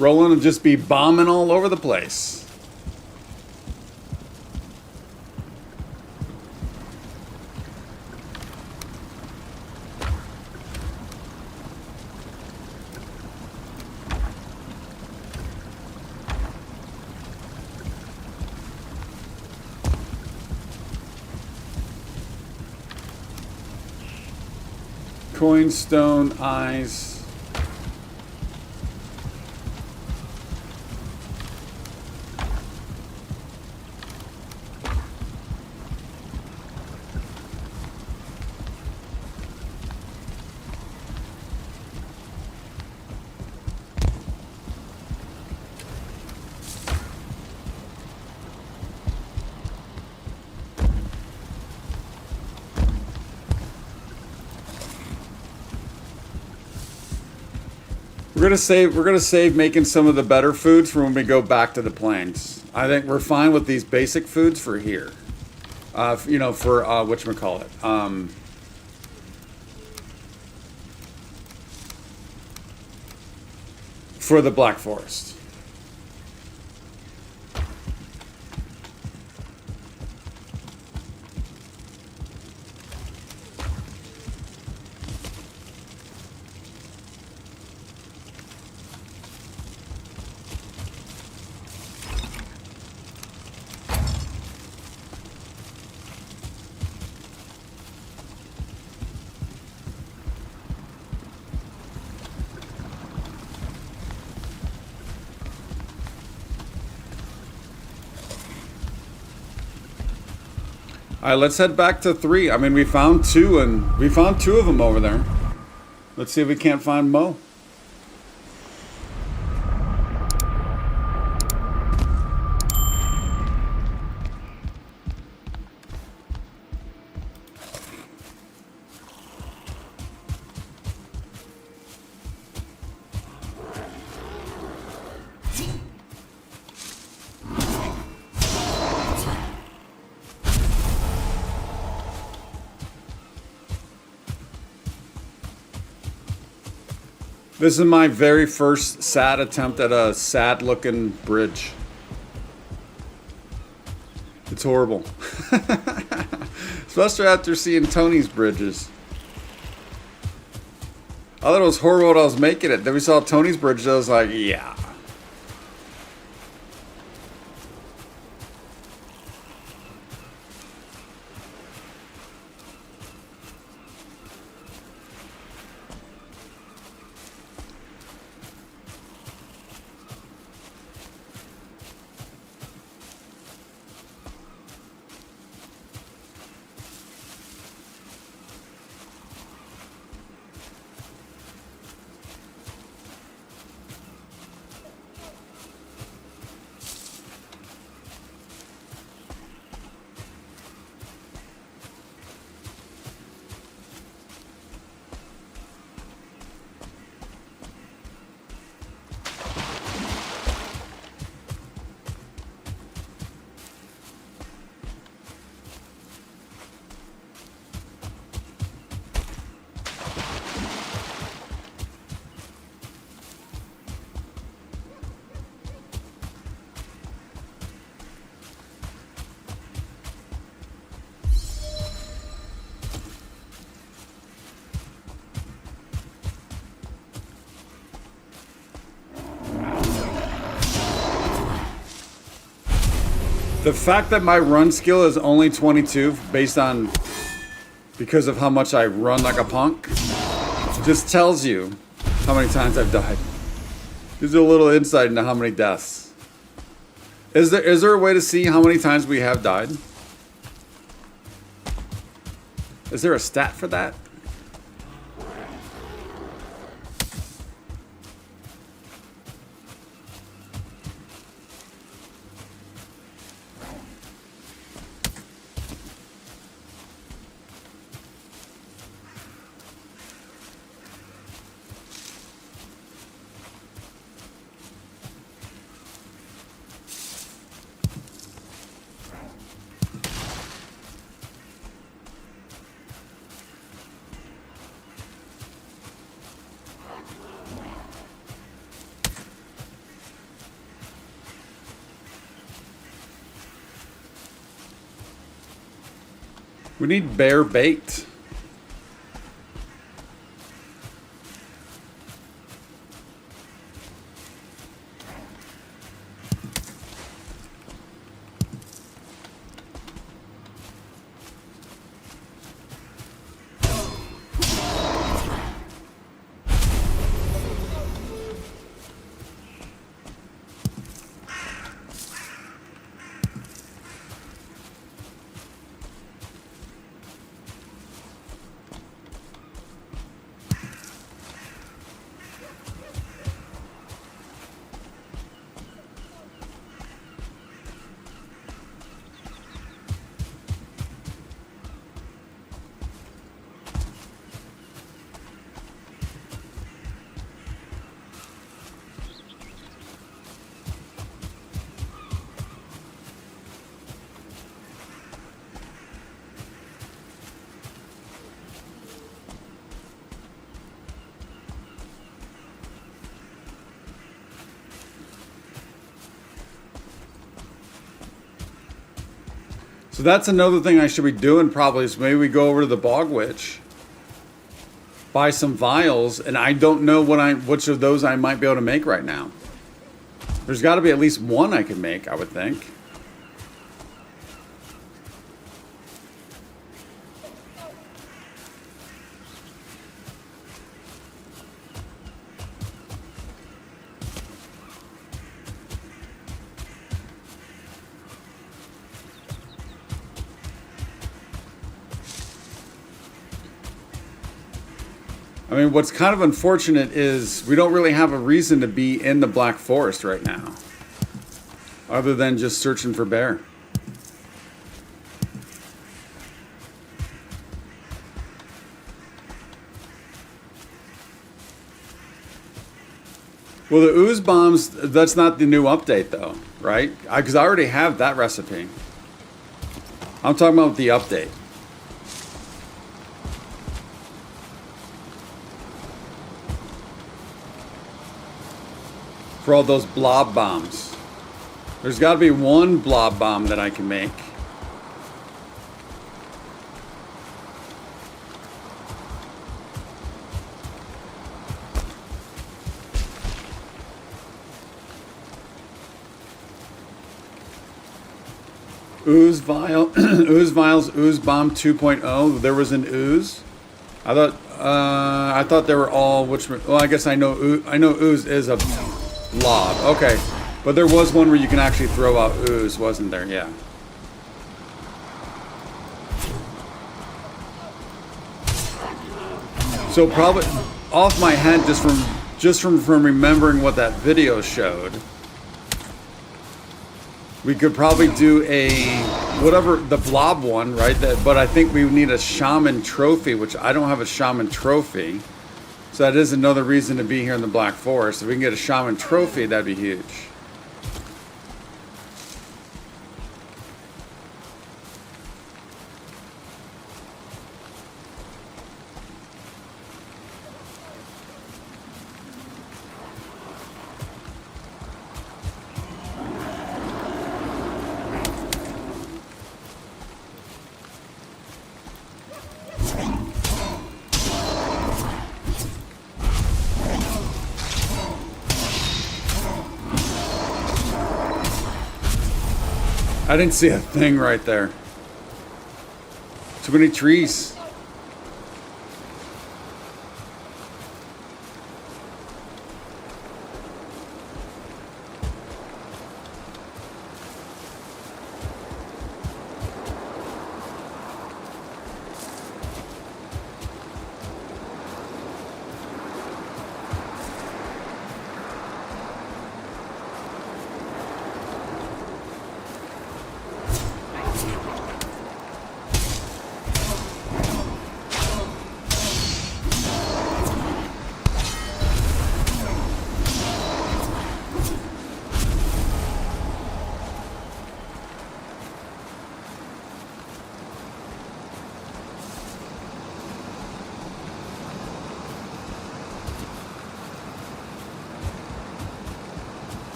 Rolling and just be bombing all over the place. Coin, stone, eyes. We're gonna save making some of the better foods for when we go back to the plains. I think we're fine with these basic foods for here. You know, for whatchamacallit. For the Black Forest. All right, let's head back to 3. I mean, we found 2, and we found 2 of them over there. Let's see if we can't find Mo. This is my very first sad attempt at a sad-looking bridge. It's horrible. Especially after seeing Tony's bridges. I thought it was horrible when I was making it. Then we saw Tony's bridge, I was like, yeah. The fact that my run skill is only 22 because of how much I run like a punk just tells you how many times I've died. Gives you a little insight into how many deaths. Is there a way to see how many times we have died? Is there a stat for that? We need bear bait. So that's another thing I should be doing probably is maybe we go over to the Bog Witch, buy some vials, and I don't know which of those I might be able to make right now. There's got to be at least one I can make, I would think. I mean, what's kind of unfortunate is we don't really have a reason to be in the Black Forest right now, other than just searching for bear. Well, the ooze bombs, that's not the new update though, right? Because I already have that recipe. I'm talking about the update. For all those blob bombs. There's got to be one blob bomb that I can make. Ooze vial, ooze vials, ooze bomb 2.0. There was an ooze. I thought they were all well, I guess I know ooze is a blob. Okay, but there was one where you can actually throw out ooze, wasn't there? Yeah. So probably off my head, just from remembering what that video showed. We could probably do the blob one, right? But I think we need a shaman trophy, which I don't have a shaman trophy. So that is another reason to be here in the Black Forest. If we can get a shaman trophy, that'd be huge. I didn't see a thing right there. Too many trees.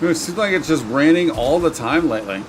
It seems like it's just raining all the time lately.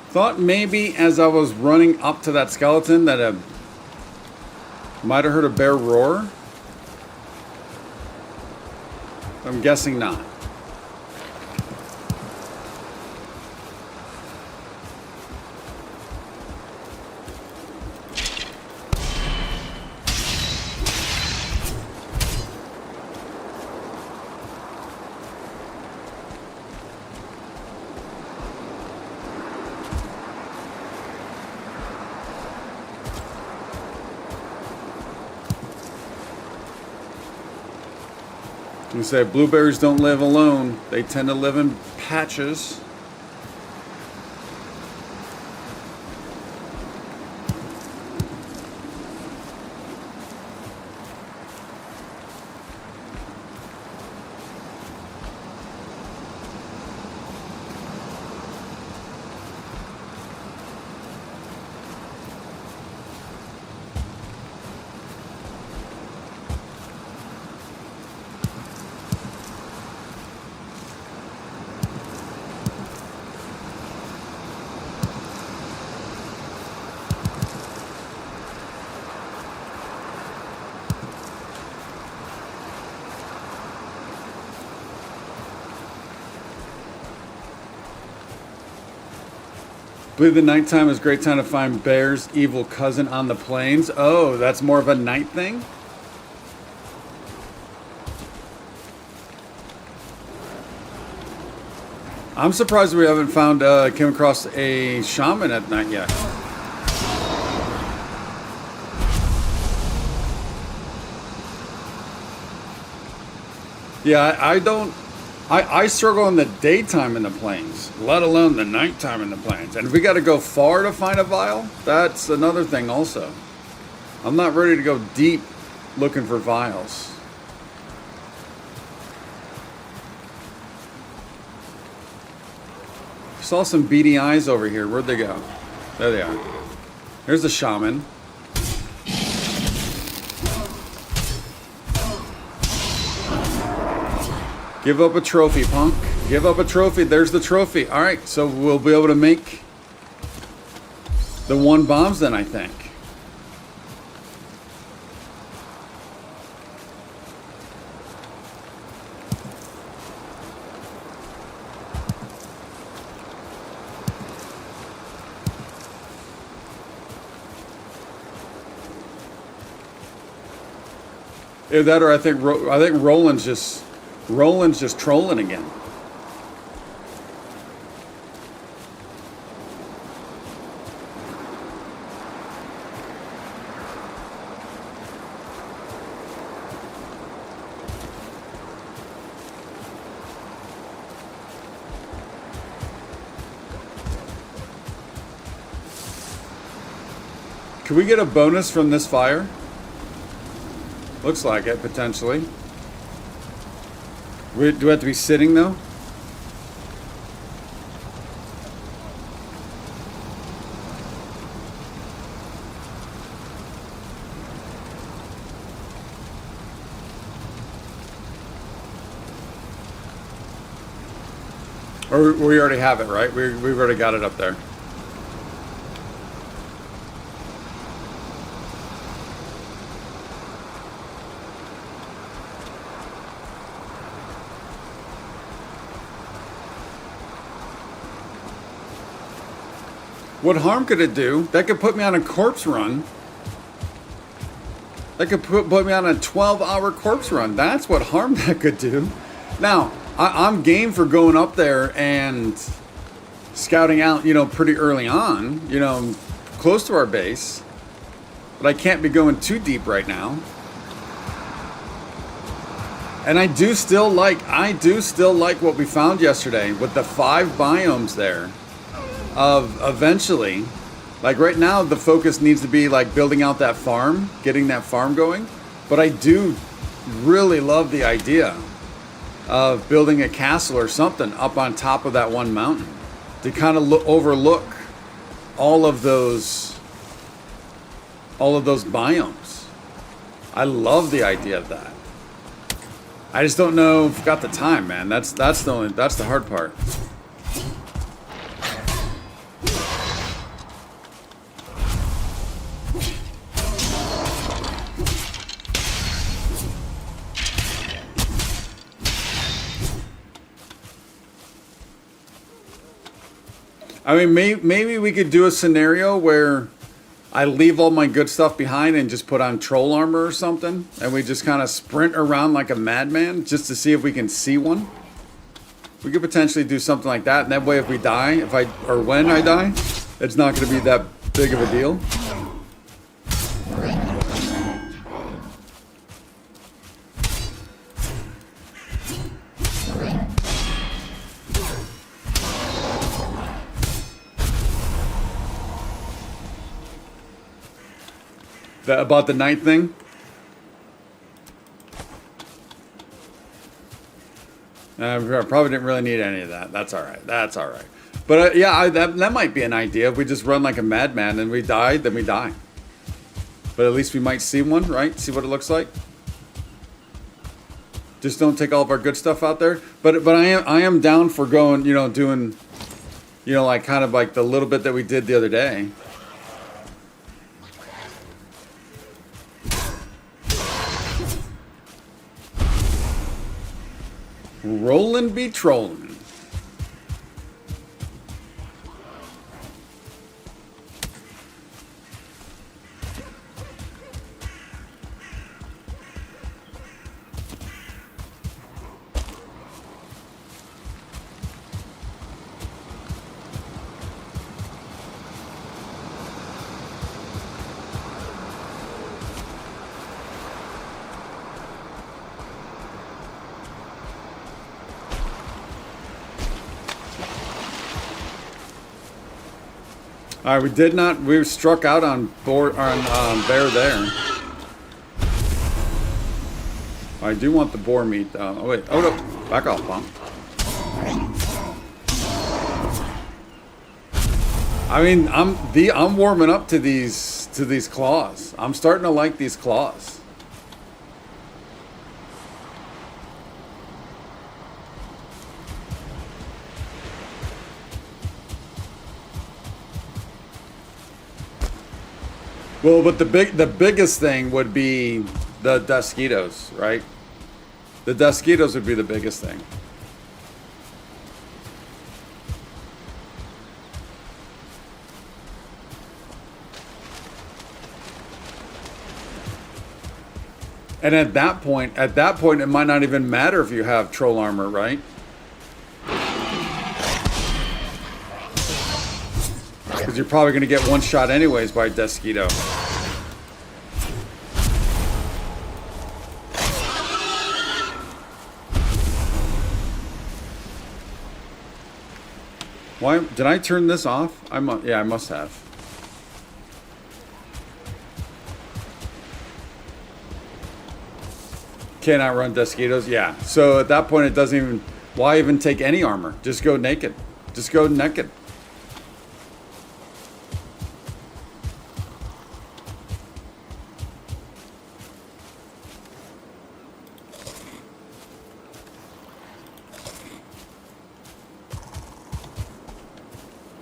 Thought maybe as I was running up to that skeleton that I might have heard a bear roar. I'm guessing not. You say blueberries don't live alone. They tend to live in patches. Believe the nighttime is a great time to find Bear's evil cousin on the plains. Oh, that's more of a night thing? I'm surprised we haven't found, came across a shaman at night yet. Yeah, I struggle in the daytime in the plains, let alone the nighttime in the plains. And if we got to go far to find a vial, that's another thing also. I'm not ready to go deep looking for vials. Saw some beady eyes over here. Where'd they go? There they are. Here's the shaman. Give up a trophy, punk. Give up a trophy. There's the trophy. All right, so we'll be able to make the 1 bombs then, I think. Either that, or I think Roland's just trolling again. Can we get a bonus from this fire? Looks like it, potentially. Do we have to be sitting, though? Or we already have it, right? We've already got it up there. What harm could it do? That could put me on a corpse run. That could put me on a 12-hour corpse run. That's what harm that could do. Now, I'm game for going up there and scouting out, pretty early on, close to our base. But I can't be going too deep right now. And I do still like what we found yesterday with the 5 biomes there. Of eventually, like right now, the focus needs to be like building out that farm, getting that farm going. But I do really love the idea of building a castle or something up on top of that one mountain to kind of overlook all of those biomes. I love the idea of that. I just don't know if I've got the time, man. That's the hard part. I mean, maybe we could do a scenario where I leave all my good stuff behind and just put on troll armor or something, and we just kind of sprint around like a madman just to see if we can see one. We could potentially do something like that, and that way if we die, or when I die, it's not going to be that big of a deal. About the night thing? I probably didn't really need any of that. That's all right. That's all right. But yeah, that might be an idea. If we just run like a madman and we die, then we die. But at least we might see one, right? See what it looks like. Just don't take all of our good stuff out there. But I am down for going, you know, doing, you know, like kind of like the little bit that we did the other day. Rollin' be trollin'. All right, we did not. We struck out on bear there. I do want the boar meat though. Oh wait, oh no, back off, punk. I mean, I'm warming up to these claws. I'm starting to like these claws. Well, but the biggest thing would be the mosquitoes, right? The mosquitoes would be the biggest thing. And at that point, it might not even matter if you have troll armor, right? Because you're probably going to get one shot anyways by mosquito. Why did I turn this off? Yeah, I must have. Cannot run mosquitoes. Yeah. So at that point, it doesn't even. Why even take any armor? Just go naked. Just go naked.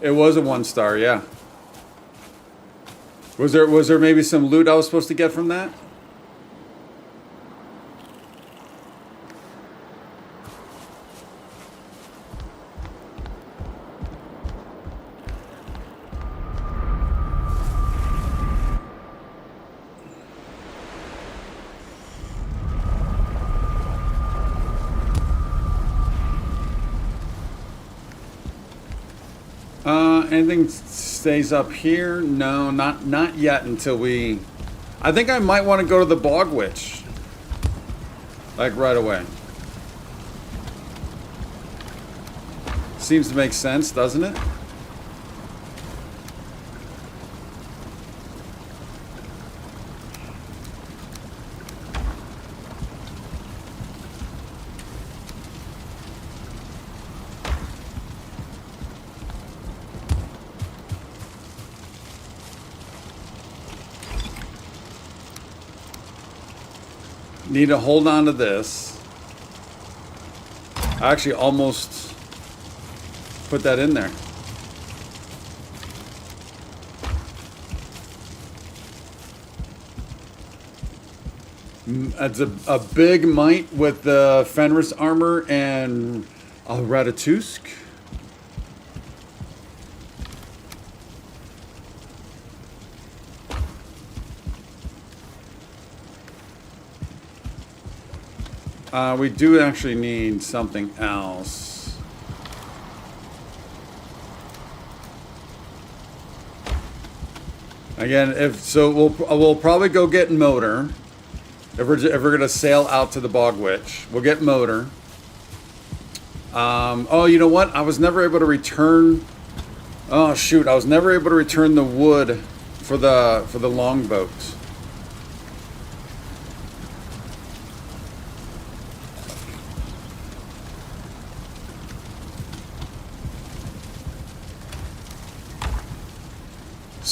It was a 1-star, yeah. Was there maybe some loot I was supposed to get from that? Anything stays up here? No, not yet until we... I think I might want to go to the Bog Witch. Like right away. Seems to make sense, doesn't it? Need to hold on to this. I actually almost put that in there. It's a big mite with the Fenris armor and a Ratatusk. We do actually need something else. Again, we'll probably go get motor. If we're gonna sail out to the Bog Witch, we'll get motor. Oh, you know what? I was never able to return. Oh shoot! I was never able to return the wood for the longboat.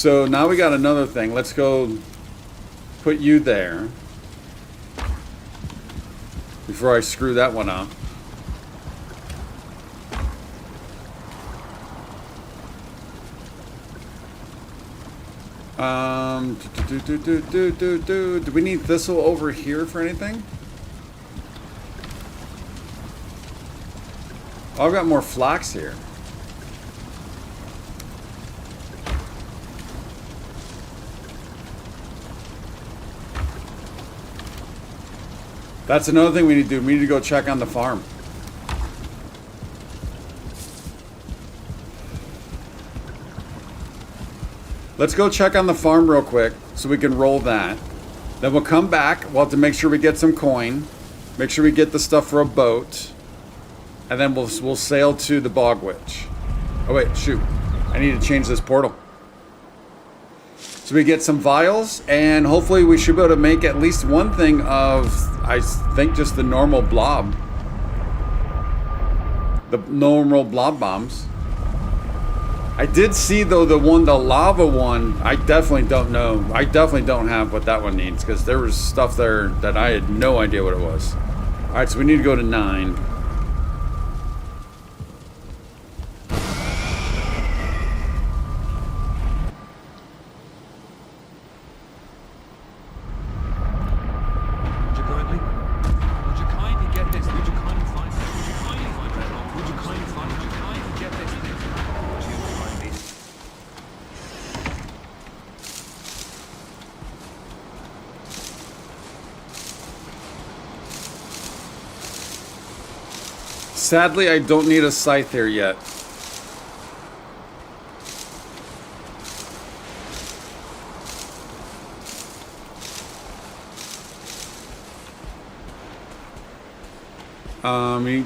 So now we got another thing. Let's go put you there before I screw that one up. Do we need thistle over here for anything? Oh, I've got more flax here. That's another thing we need to do. We need to go check on the farm. Let's go check on the farm real quick so we can roll that. Then we'll come back. We'll have to make sure we get some coin. Make sure we get the stuff for a boat. And then we'll sail to the Bog Witch. Oh wait, shoot. I need to change this portal. So we get some vials, and hopefully we should be able to make at least one thing of, I think, just the normal blob. The normal blob bombs. I did see though the lava one, I definitely don't know. I definitely don't have what that one needs, because there was stuff there that I had no idea what it was. All right, so we need to go to 9. Sadly, I don't need a scythe here yet.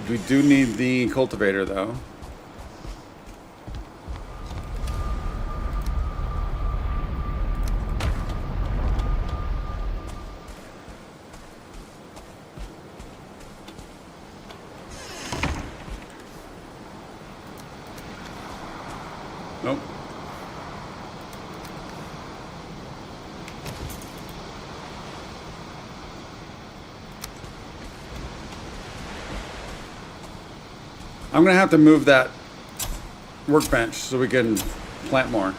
We do need the cultivator though. Nope. I'm gonna have to move that workbench so we can plant more.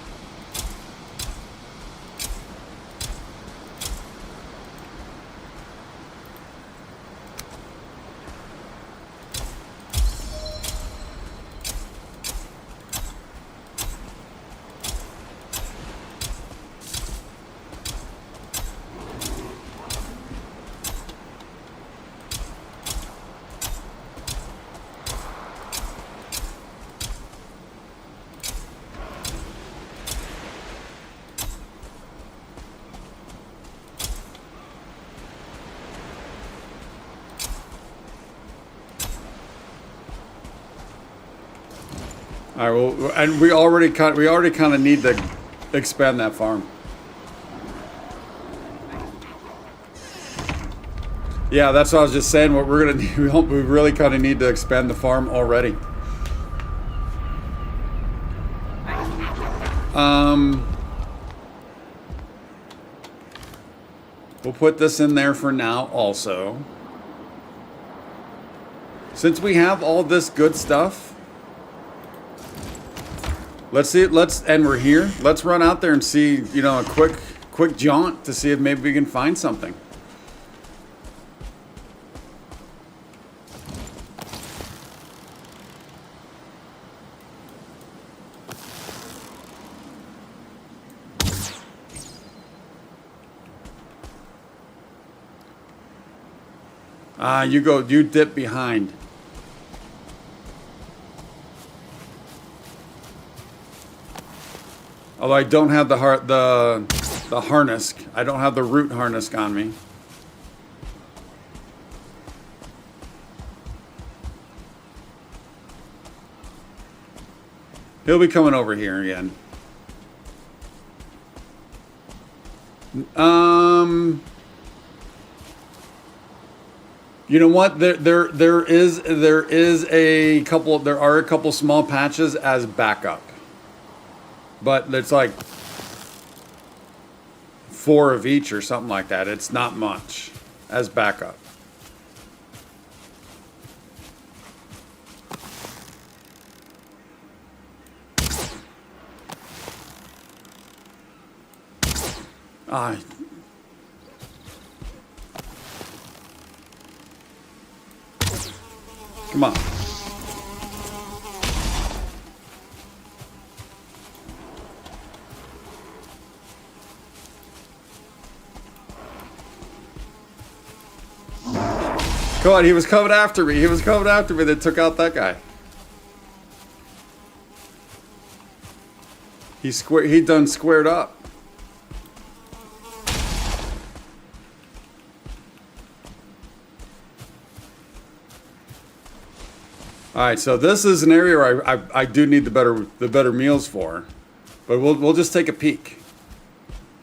All right, well, and we already kind of need to expand that farm. Yeah, that's what I was just saying. What we're gonna need, we really kind of need to expand the farm already. We'll put this in there for now also. Since we have all this good stuff, let's see. And we're here. Let's run out there and see, you know, a quick jaunt to see if maybe we can find something. You dip behind. Although I don't have the harness. I don't have the root harness on me. He'll be coming over here again. You know what? There are a couple small patches as backup, but it's like 4 of each or something like that. It's not much as backup. Ah. Come on. Come on, he was coming after me. He was coming after me that took out that guy. He done squared up. All right, so this is an area where I do need the better meals for, but we'll just take a peek.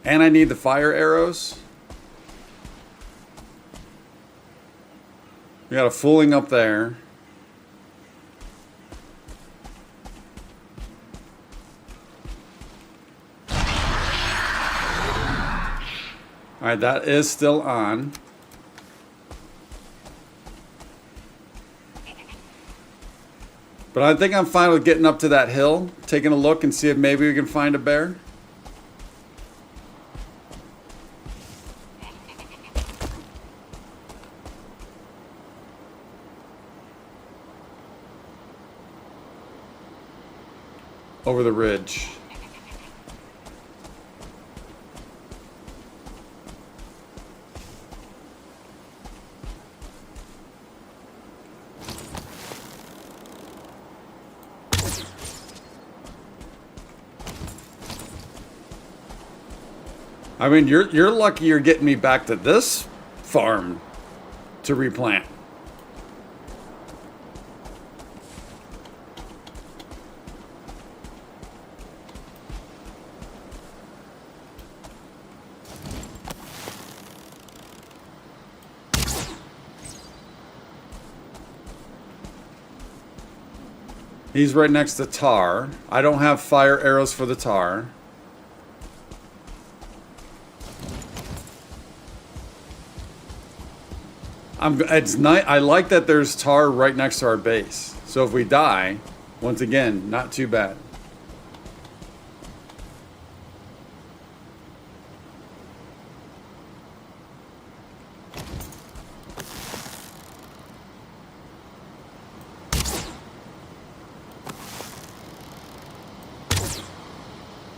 And I need the fire arrows. We got a fooling up there. All right, that is still on. But I think I'm fine with getting up to that hill, taking a look and see if maybe we can find a bear. Over the ridge. I mean, you're lucky you're getting me back to this farm to replant. He's right next to tar. I don't have fire arrows for the tar. It's nice. I like that there's tar right next to our base. So if we die, once again, not too bad.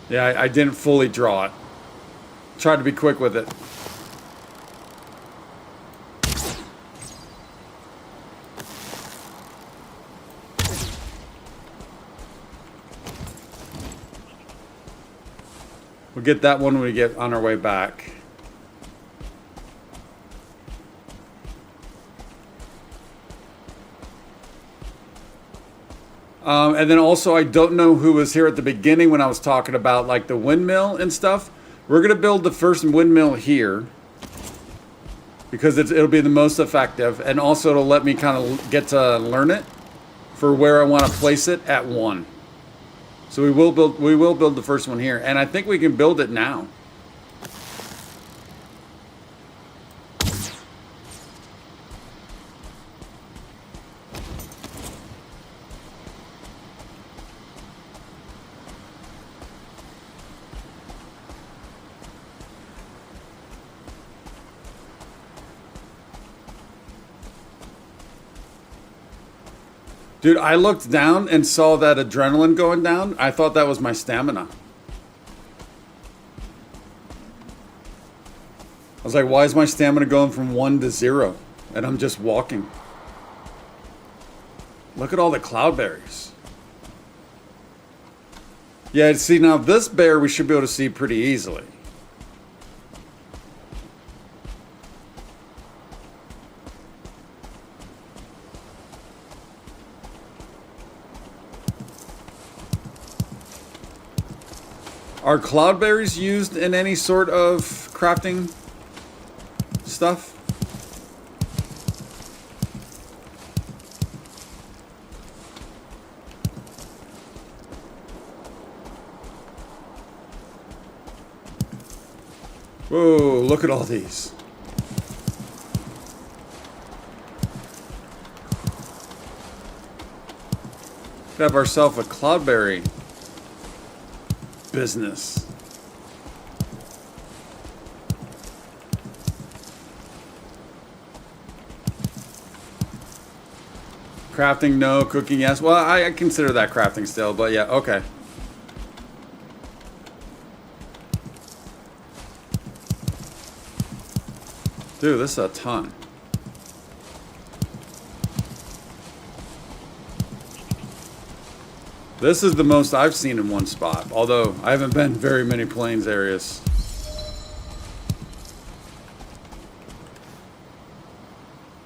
Yeah, I didn't fully draw it. Tried to be quick with it. We'll get that one when we get on our way back. And then also, I don't know who was here at the beginning when I was talking about like the windmill and stuff. We're going to build the first windmill here because it'll be the most effective. And also it'll let me kind of get to learn it for where I want to place it at 1. So we will build the first one here. And I think we can build it now. Dude, I looked down and saw that adrenaline going down. I thought that was my stamina. I was like, why is my stamina going from 1 to 0? And I'm just walking. Look at all the cloudberries. Yeah, see, now this bear we should be able to see pretty easily. Are cloudberries used in any sort of crafting stuff? Whoa, look at all these. Have ourselves a cloudberry business. Crafting, no. Cooking, yes. Well, I consider that crafting still, but yeah, okay. Dude, this is a ton. This is the most I've seen in one spot, although I haven't been very many plains areas.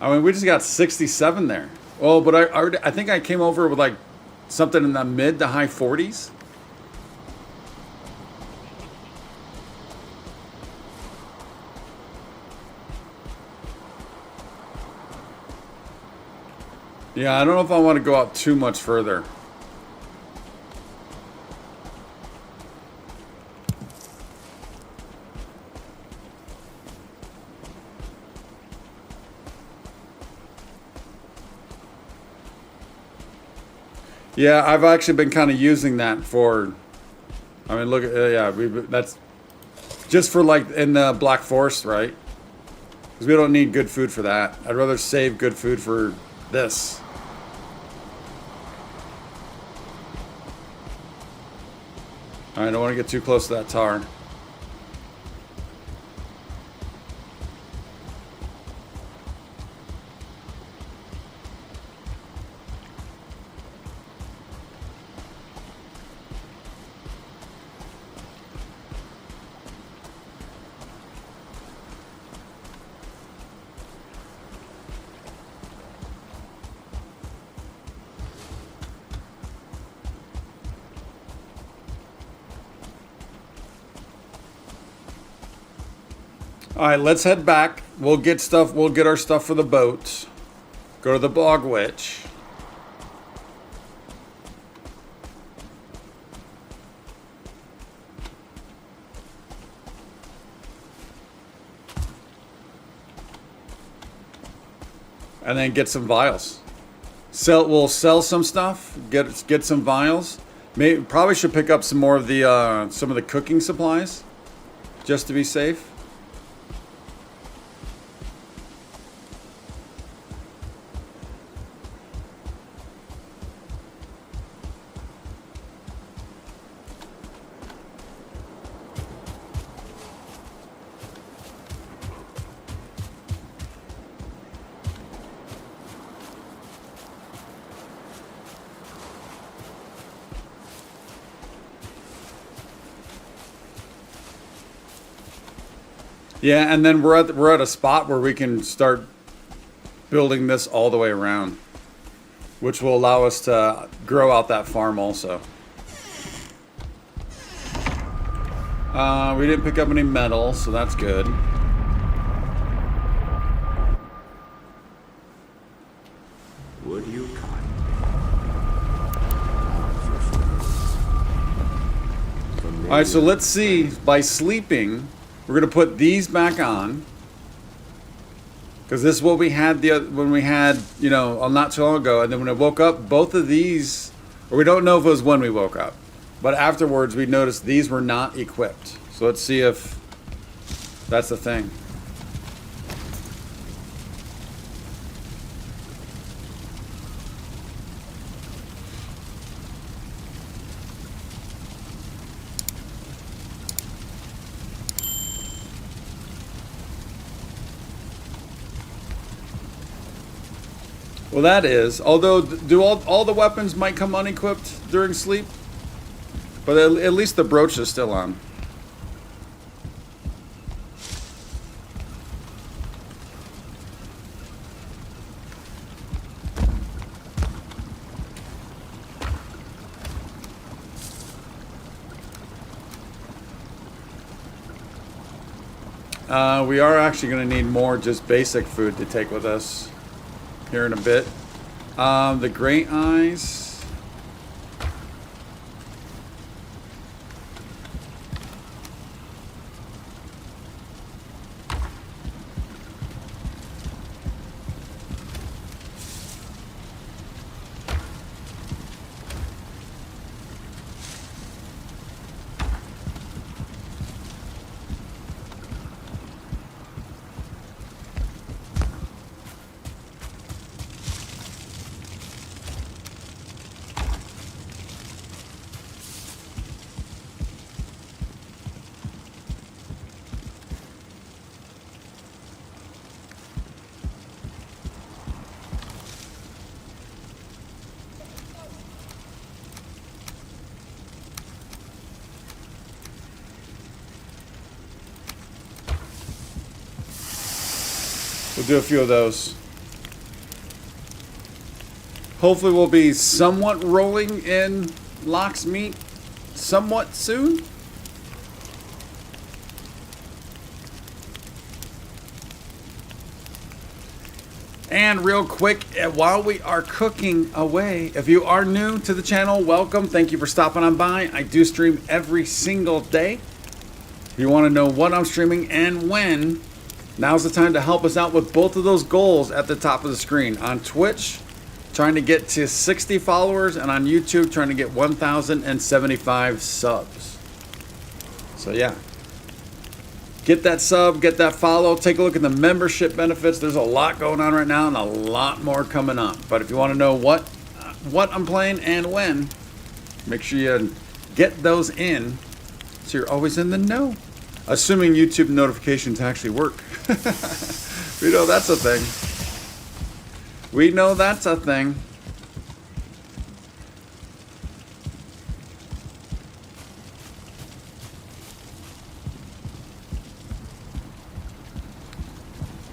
I mean, we just got 67 there. Oh, but I think I came over with like something in the mid to high 40s. Yeah, I don't know if I want to go out too much further. Yeah, I've actually been kind of using that for, I mean, look at, yeah, that's just for like in the Black Forest, right? Because we don't need good food for that. I'd rather save good food for this. All right, I don't want to get too close to that tar. All right, let's head back. We'll get stuff. We'll get our stuff for the boat. Go to the Bog Witch. And then get some vials. We'll sell some stuff. Get some vials. Probably should pick up some more of the some of the cooking supplies, just to be safe. Yeah, and then we're at a spot where we can start building this all the way around, which will allow us to grow out that farm also. We didn't pick up any metal, so that's good. Would you cut? All right, so let's see. By sleeping, we're gonna put these back on, because this is what we had when we had, you know, not too long ago. And then when I woke up, both of these, or we don't know if it was when we woke up, but afterwards we noticed these were not equipped. So let's see if that's the thing. Well, that is. Although, do all the weapons might come unequipped during sleep? But at least the brooch is still on. We are actually going to need more just basic food to take with us here in a bit. The great eyes. We'll do a few of those. Hopefully we'll be somewhat rolling in Locke's meat somewhat soon. And real quick, while we are cooking away, if you are new to the channel, welcome. Thank you for stopping on by. I do stream every single day. If you want to know what I'm streaming and when, now's the time to help us out with both of those goals at the top of the screen. On Twitch, trying to get to 60 followers, and on YouTube, trying to get 1,075 subs. So yeah. Get that sub, get that follow, take a look at the membership benefits. There's a lot going on right now and a lot more coming up. But if you want to know what I'm playing and when, make sure you get those in so you're always in the know. Assuming YouTube notifications actually work. We know that's a thing. We know that's a thing.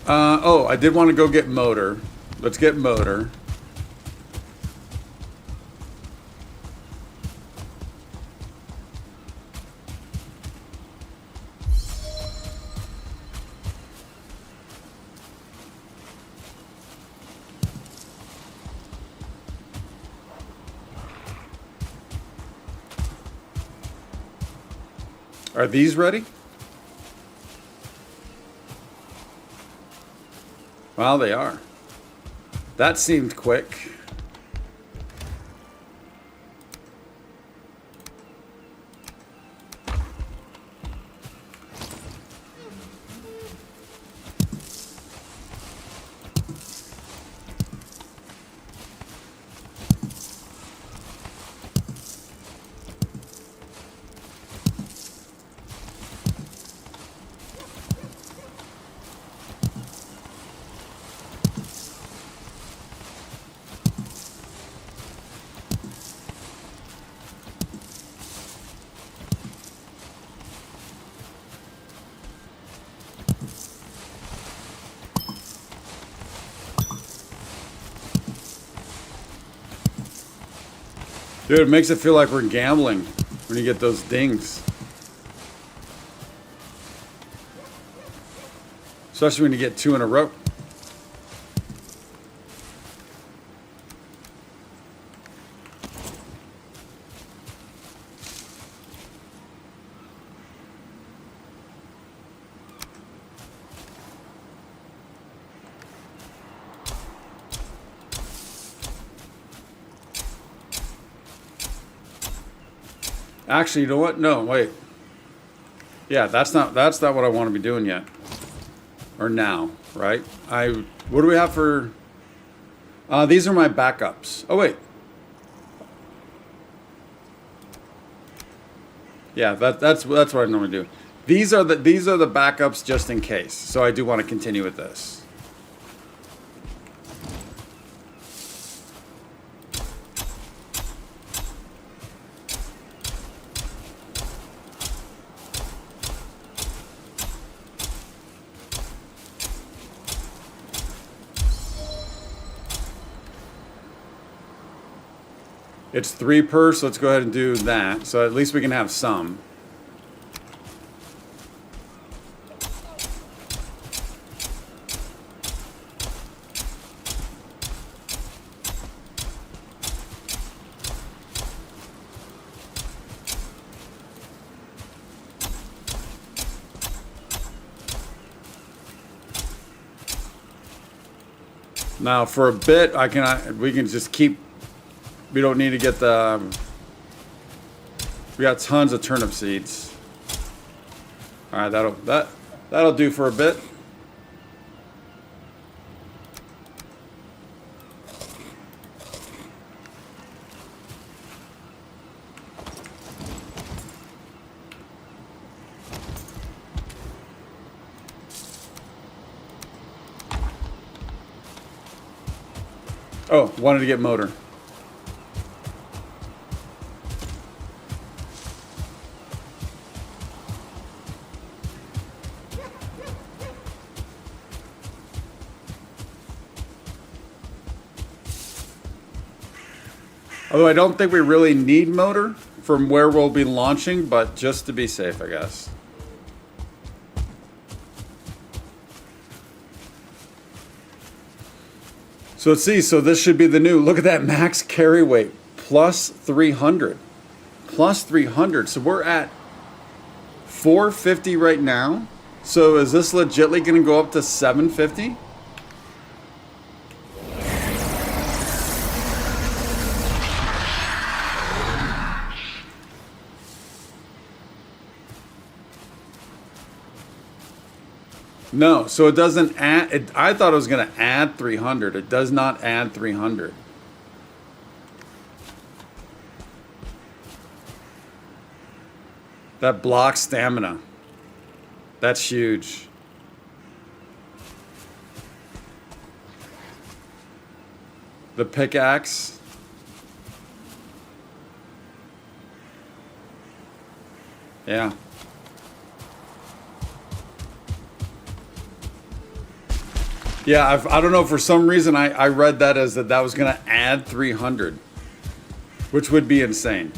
Oh, I did want to go get motor. Let's get motor. Are these ready? Well, they are. That seemed quick. Dude, it makes it feel like we're gambling when you get those dings. Especially when you get 2 in a row. Actually, you know what? No, wait. Yeah, that's not what I want to be doing yet. Or now, right? What do we have for these are my backups. Oh wait. Yeah, that's what I normally do. These are the backups just in case. So I do want to continue with this. It's 3 per, so let's go ahead and do that. So at least we can have some. Now for a bit, we can just keep. We don't need to get the. We got tons of turnip seeds. All right, that'll do for a bit. Oh, wanted to get motor. Although I don't think we really need motor from where we'll be launching, but just to be safe, I guess. So let's see. So this should be the new. Look at that max carry weight. Plus 300. Plus 300. So we're at 450 right now. So is this legitly going to go up to 750? No, so it doesn't add. I thought it was going to add 300. It does not add 300. That blocks stamina. That's huge. The pickaxe. Yeah. Yeah, I don't know. For some reason, I read that as that was going to add 300, which would be insane.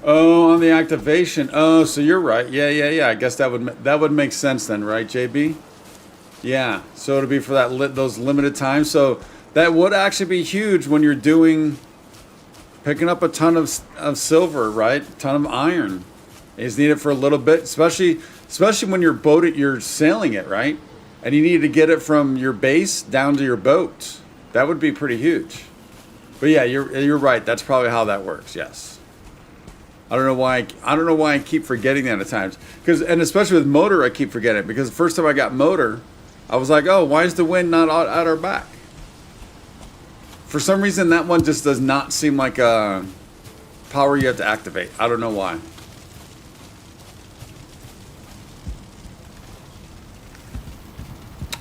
Oh, on the activation. Oh, so you're right. Yeah. I guess that would make sense then, right, JB? Yeah. So it'll be for those limited times. So that would actually be huge when you're picking up a ton of silver, right? A ton of iron is needed for a little bit, especially when you're sailing it, right? And you need to get it from your base down to your boat. That would be pretty huge. But yeah, you're right. That's probably how that works. Yes. I don't know why I keep forgetting that at times. And especially with motor, I keep forgetting, because the first time I got motor, I was like, oh, why is the wind not at our back? For some reason, that one just does not seem like a power you have to activate. I don't know why.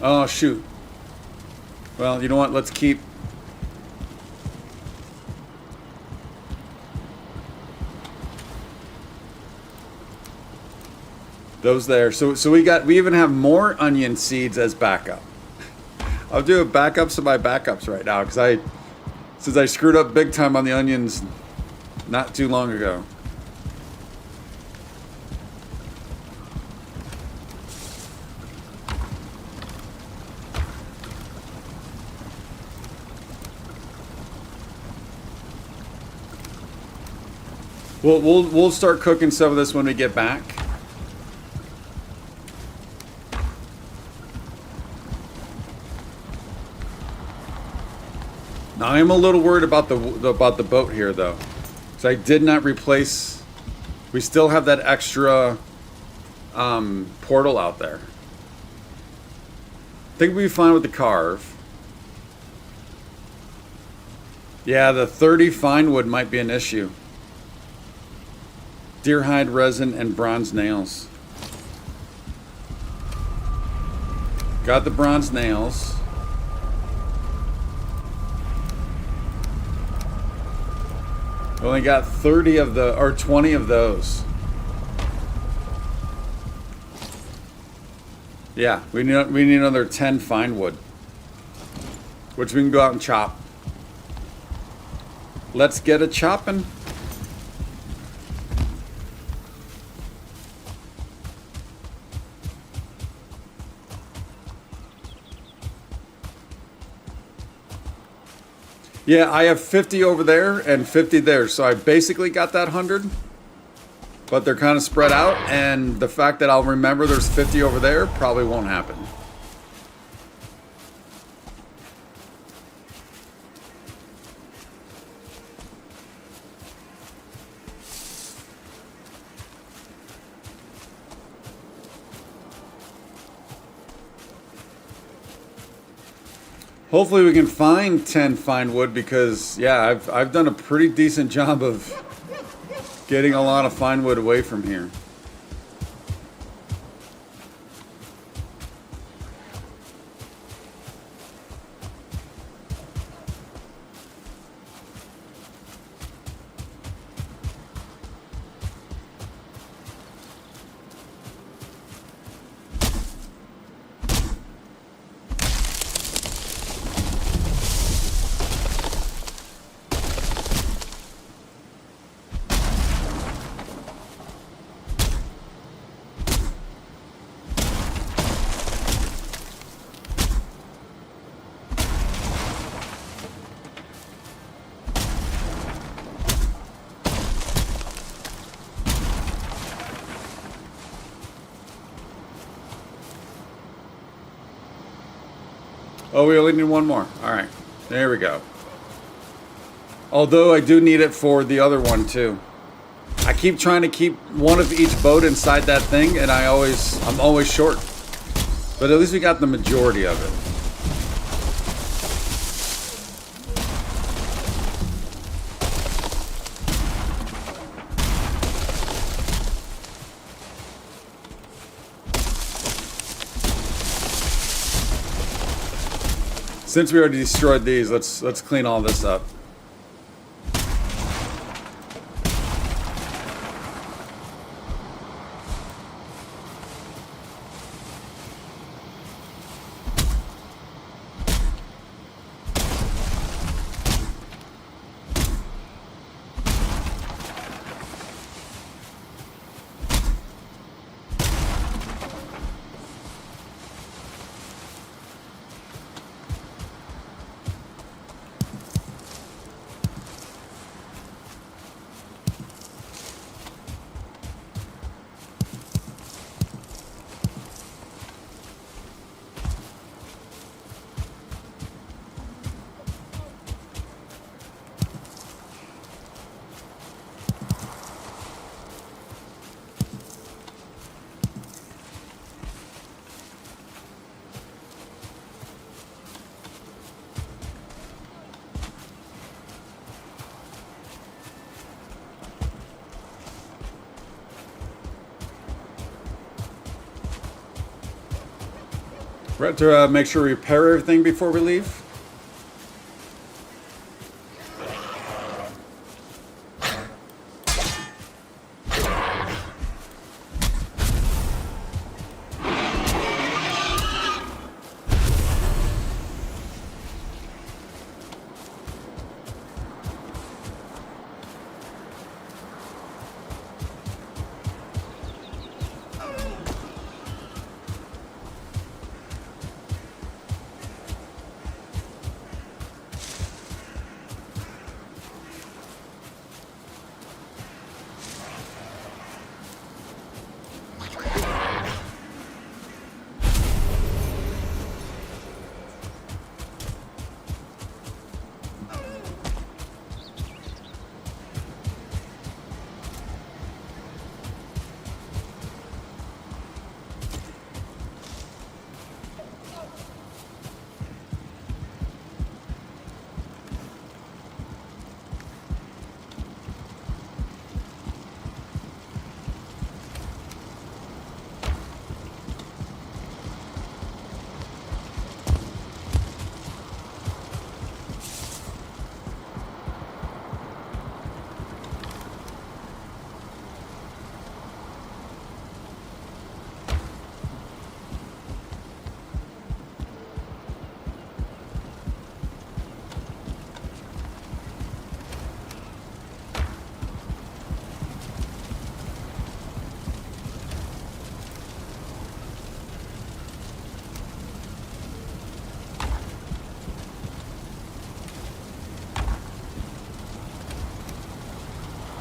Oh, shoot. Well, you know what? Let's keep... those there. So we even have more onion seeds as backup. I'll do backups of my backups right now, because since I screwed up big time on the onions not too long ago. We'll start cooking some of this when we get back. Now, I am a little worried about the boat here, though. So I did not replace. We still have that extra portal out there. I think we'll be fine with the carve. Yeah, the 30 fine wood might be an issue. Deer hide resin and bronze nails. Got the bronze nails. We only got 30 of or 20 of those. Yeah, we need another 10 fine wood, which we can go out and chop. Let's get a chopping. Yeah, I have 50 over there and 50 there, so I basically got that 100, but they're kind of spread out, and the fact that I'll remember there's 50 over there probably won't happen. Hopefully we can find 10 fine wood because, yeah, I've done a pretty decent job of getting a lot of fine wood away from here. Oh, we only need one more. All right, there we go. Although I do need it for the other one too. I keep trying to keep one of each boat inside that thing, and I'm always short. But at least we got the majority of it. Since we already destroyed these, let's clean all this up. We're at to make sure we repair everything before we leave.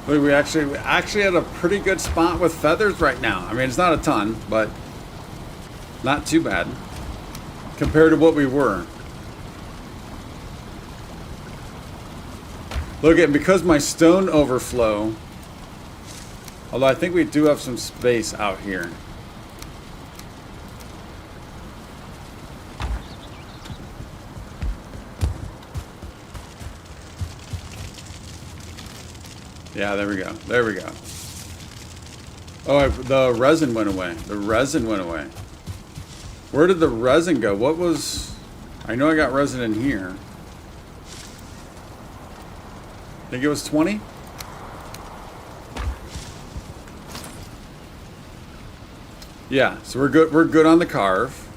Look, we actually had a pretty good spot with feathers right now. I mean, it's not a ton, but not too bad compared to what we were. Look at, because my stone overflow, although I think we do have some space out here. Yeah, there we go. There we go. Oh, the resin went away. The resin went away. Where did the resin go? What was... I know I got resin in here. I think it was 20? Yeah, so we're good. We're good on the carve.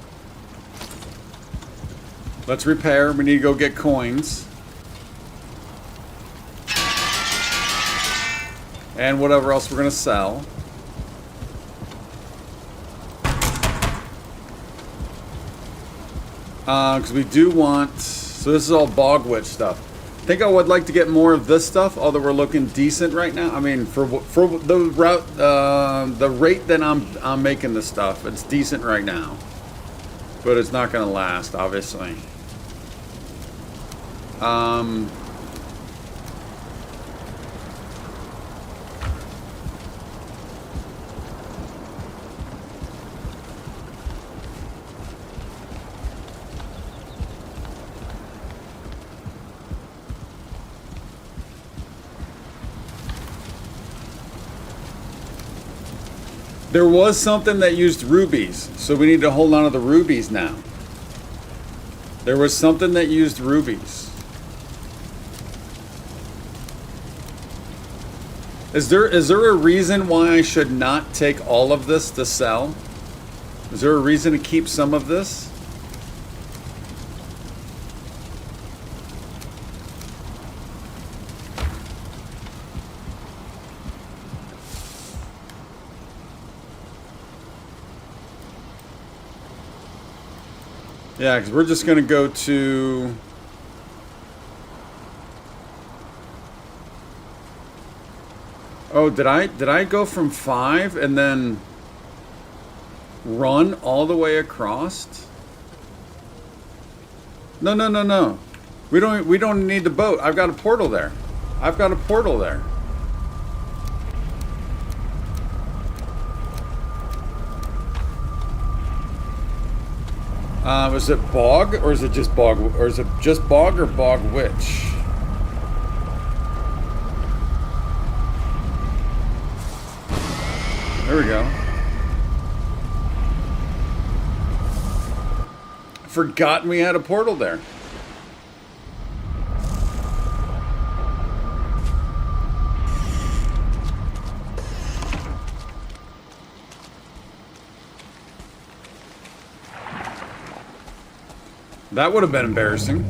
Let's repair. We need to go get coins. And whatever else we're going to sell. Because we do want... So this is all bog witch stuff. I think I would like to get more of this stuff, although we're looking decent right now. I mean, for the route, the rate that I'm making this stuff, it's decent right now. But it's not going to last, obviously. There was something that used rubies, so we need to hold on to the rubies now. There was something that used rubies. Is there a reason why I should not take all of this to sell? Is there a reason to keep some of this? Yeah, because we're just going to go to... Oh, did I go from 5 and then run all the way across? No, no, no, no. We don't need the boat. I've got a portal there. I've got a portal there. Is it bog or is it just bog, or is it just bog or bog witch? There we go. Forgotten we had a portal there. That would have been embarrassing.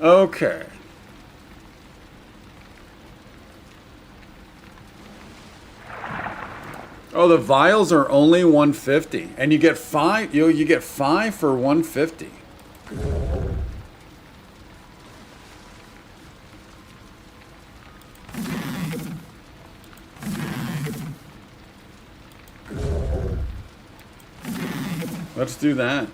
Okay. Oh, the vials are only 150, and you get 5. You get 5 for 150. Let's do that.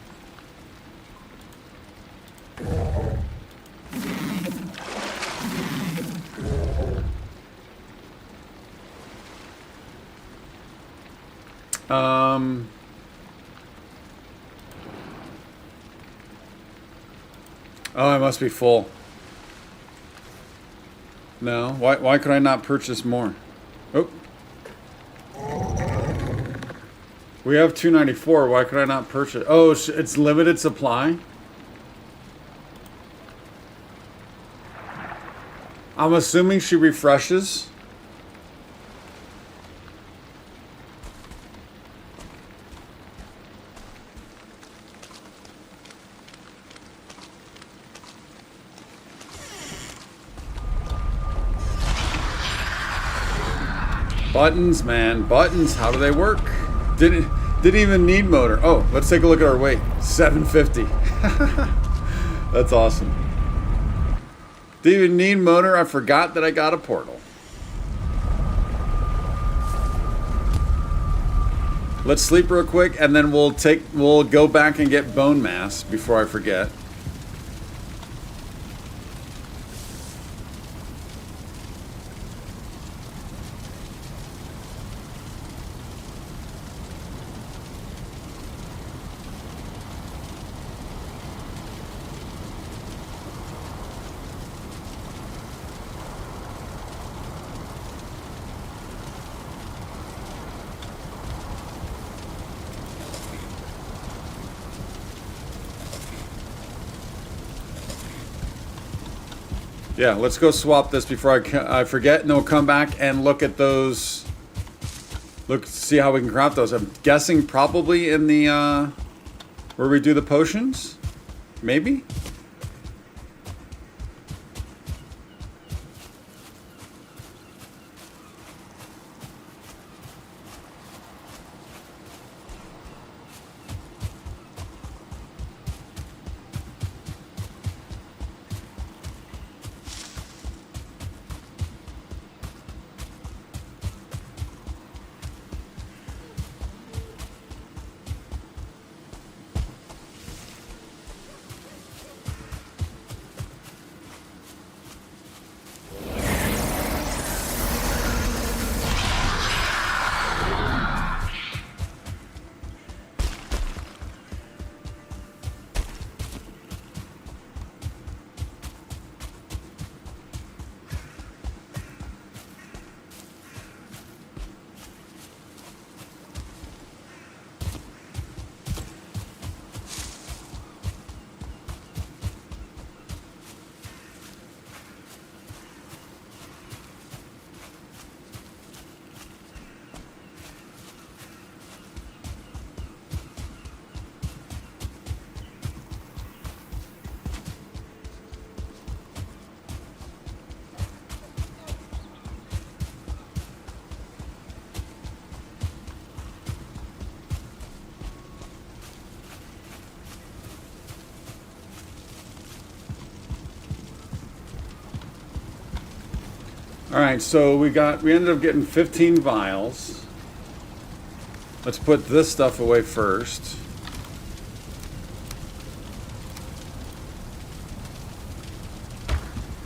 Oh, I must be full. No, why could I not purchase more? Oh. We have 294. Why could I not purchase? Oh, it's limited supply. I'm assuming she refreshes. Buttons, man. Buttons, how do they work? Didn't even need motor. Oh, let's take a look at our weight. 750. That's awesome. Didn't even need motor. I forgot that I got a portal. Let's sleep real quick and then we'll go back and get bone mass before I forget. Yeah, let's go swap this before I forget, and then we'll come back and look at those. Look, see how we can craft those. I'm guessing probably in the, where we do the potions? Maybe? All right, so we ended up getting 15 vials. Let's put this stuff away first.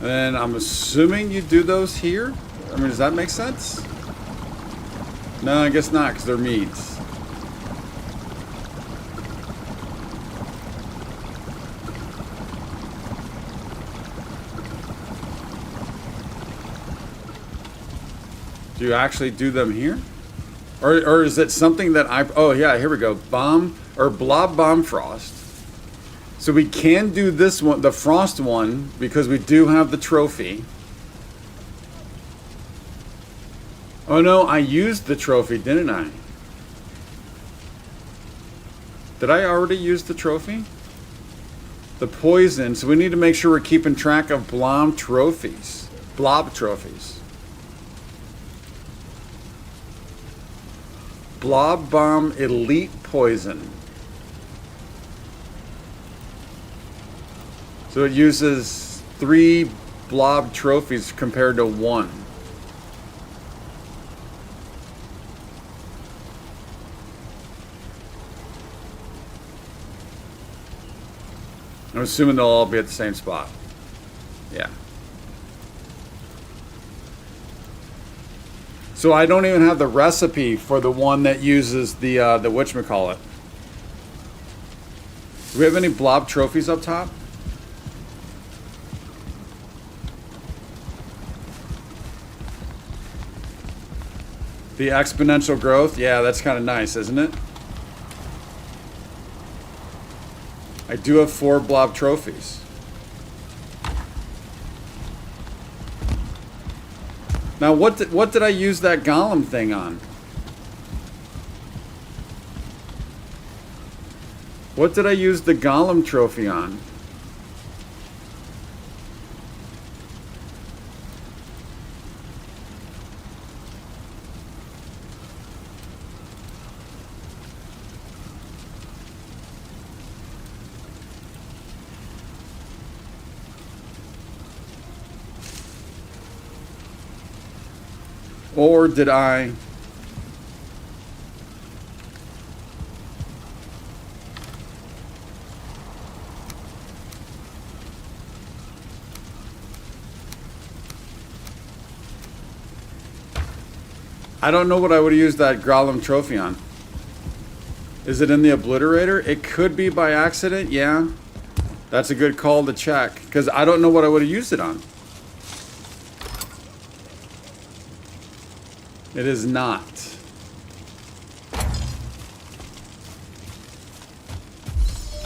And then I'm assuming you do those here? I mean, does that make sense? No, I guess not, because they're meads. Do you actually do them here? Or is it something that oh yeah, here we go. Blob bomb frost. So we can do this one, the frost one, because we do have the trophy. Oh no, I used the trophy, didn't I? Did I already use the trophy? The poison, so we need to make sure we're keeping track of blob trophies. Blob bomb elite poison. So it uses 3 blob trophies compared to 1. I'm assuming they'll all be at the same spot. Yeah. So I don't even have the recipe for the one that uses the whatchamacallit. Do we have any blob trophies up top? The exponential growth? Yeah, that's kind of nice, isn't it? I do have 4 blob trophies. Now, what did I use that golem thing on? What did I use the golem trophy on? Or did I? I don't know what I would have used that Golem trophy on. Is it in the obliterator? It could be by accident, yeah. That's a good call to check, because I don't know what I would have used it on. It is not.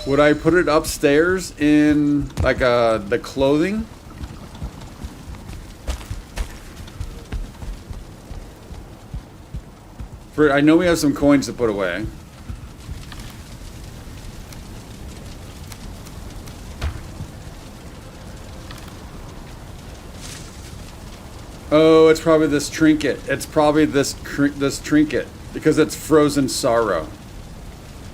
Would I put it upstairs in like the clothing? I know we have some coins to put away. Oh, it's probably this trinket. It's probably this trinket because it's frozen sorrow.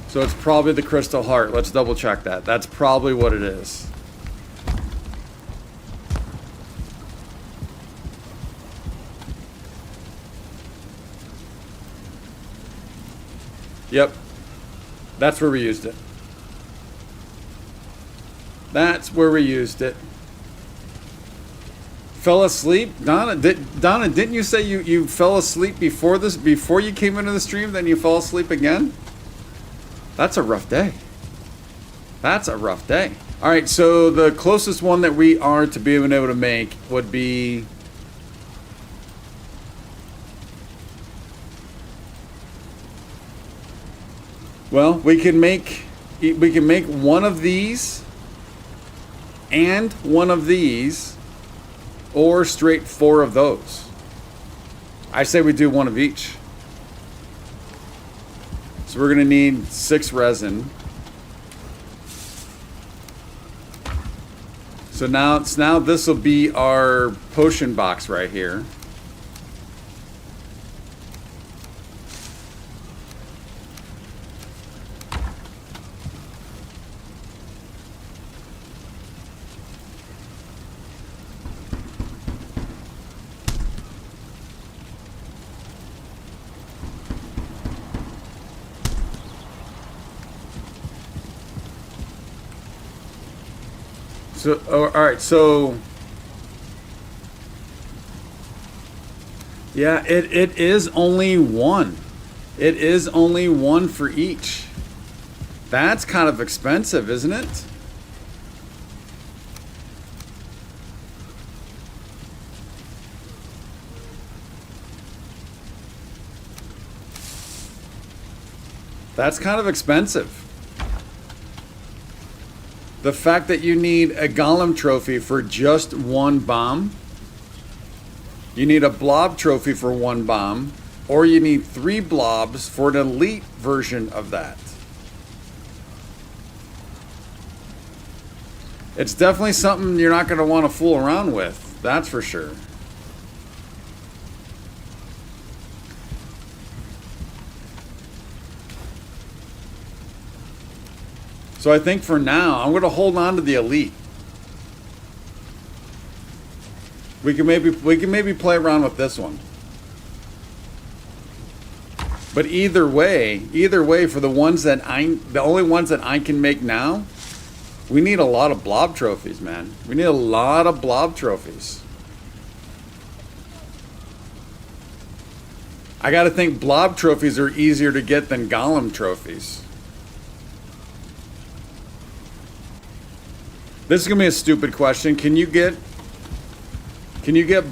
So it's probably the crystal heart. Let's double check that. That's probably what it is. Yep. That's where we used it. That's where we used it. Fell asleep? Donna, didn't you say you fell asleep before you came into the stream, then you fell asleep again? That's a rough day. That's a rough day. All right, so the closest one that we are to being able to make would be... Well, we can make one of these and one of these, or straight 4 of those. I say we do one of each. So we're gonna need 6 resin. So now this will be our potion box right here. So, all right, so, yeah, it is only one. It is only one for each. That's kind of expensive, isn't it? That's kind of expensive. The fact that you need a golem trophy for just 1 bomb, you need a blob trophy for 1 bomb, or you need 3 blobs for an elite version of that. It's definitely something you're not going to want to fool around with, that's for sure. So I think for now, I'm going to hold on to the elite. We can maybe play around with this one. But either way, for the only ones that I can make now, we need a lot of blob trophies, man. We need a lot of blob trophies. I got to think blob trophies are easier to get than golem trophies. This is gonna be a stupid question. Can you get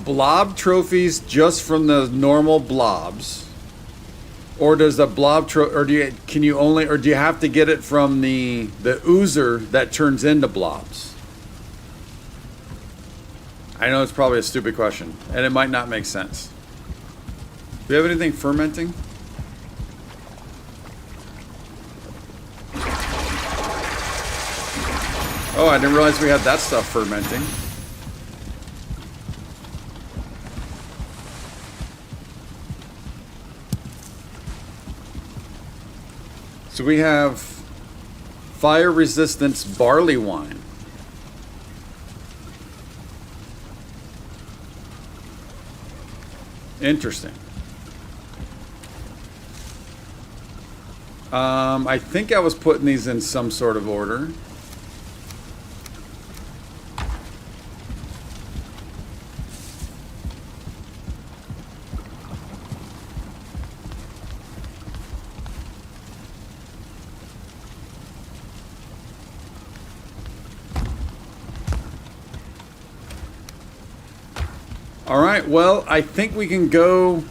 blob trophies just from the normal blobs, or does the blob do you have to get it from the oozer that turns into blobs? I know it's probably a stupid question, and it might not make sense. Do you have anything fermenting? Oh, I didn't realize we had that stuff fermenting. So we have fire resistance barley wine. Interesting. I think I was putting these in some sort of order. All right, well, I think we can go.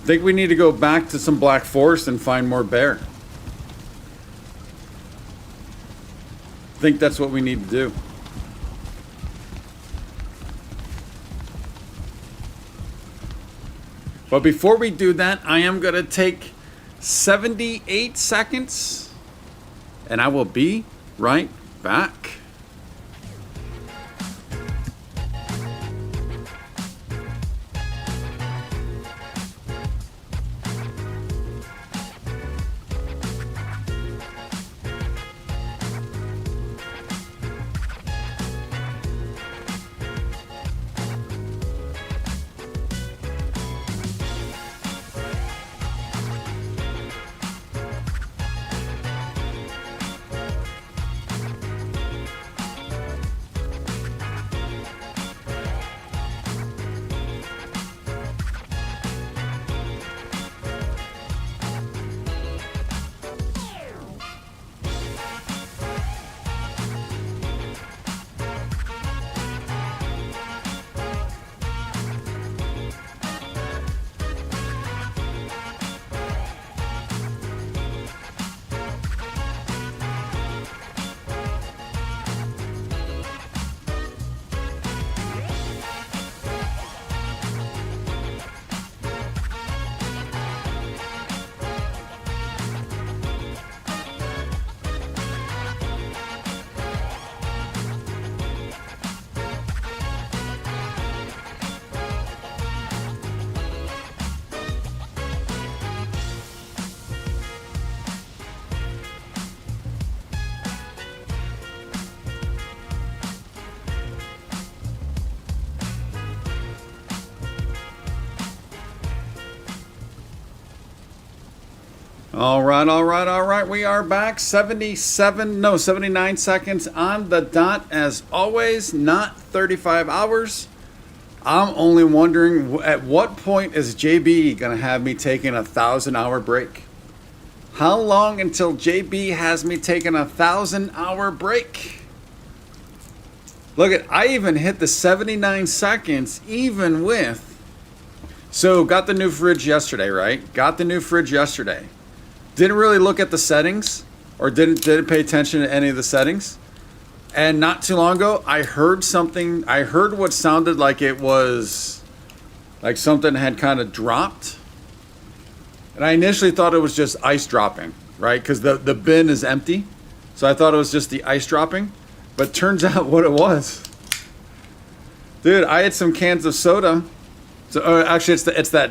I think we need to go back to some Black Forest and find more bear. I think that's what we need to do. But before we do that, I am going to take 78 seconds, and I will be right back. All right. We are back. 79 seconds on the dot as always, not 35 hours. I'm only wondering at what point is JB going to have me taking a 1,000-hour break? How long until JB has me taking a 1,000-hour break? Look, I even hit the 79 seconds even with. So got the new fridge yesterday, right? Didn't really look at the settings or didn't pay attention to any of the settings. And not too long ago, I heard something. I heard what sounded like it was like something had kind of dropped. And I initially thought it was just ice dropping, right? Because the bin is empty. So I thought it was just the ice dropping. But turns out what it was. Dude, I had some cans of soda. So actually, it's that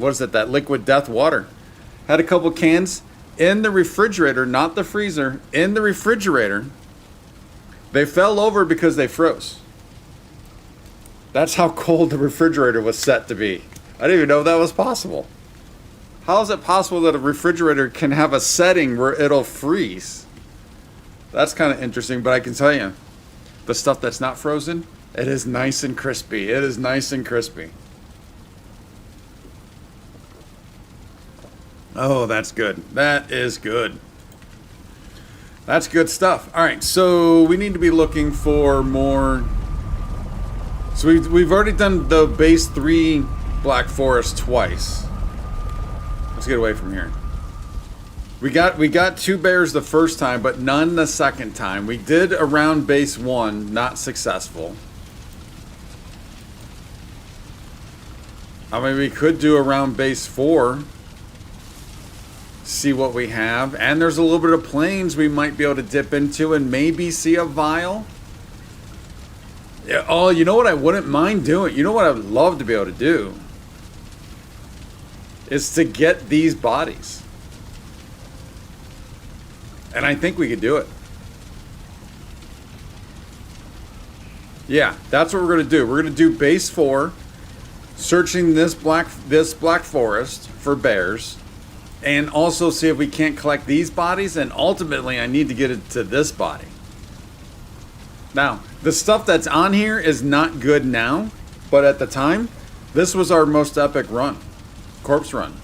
what is it? That liquid death water. Had a couple cans in the refrigerator, not the freezer, in the refrigerator. They fell over because they froze. That's how cold the refrigerator was set to be. I didn't even know that was possible. How is it possible that a refrigerator can have a setting where it'll freeze? That's kind of interesting, but I can tell you, the stuff that's not frozen, it is nice and crispy. Oh, that's good. That is good. That's good stuff. All right, so we need to be looking for more. So we've already done the base 3 Black Forest twice. Let's get away from here. We got 2 bears the first time, but none the second time. We did around base 1, not successful. I mean, we could do around base 4. See what we have. And there's a little bit of plains we might be able to dip into and maybe see a vial. Yeah, oh, you know what I wouldn't mind doing? You know what I would love to be able to do? Is to get these bodies. And I think we could do it. Yeah, that's what we're going to do. We're going to do base 4, searching this black forest for bears. And also see if we can't collect these bodies. And ultimately, I need to get it to this body. Now, the stuff that's on here is not good now. But at the time, this was our most epic run. Corpse run.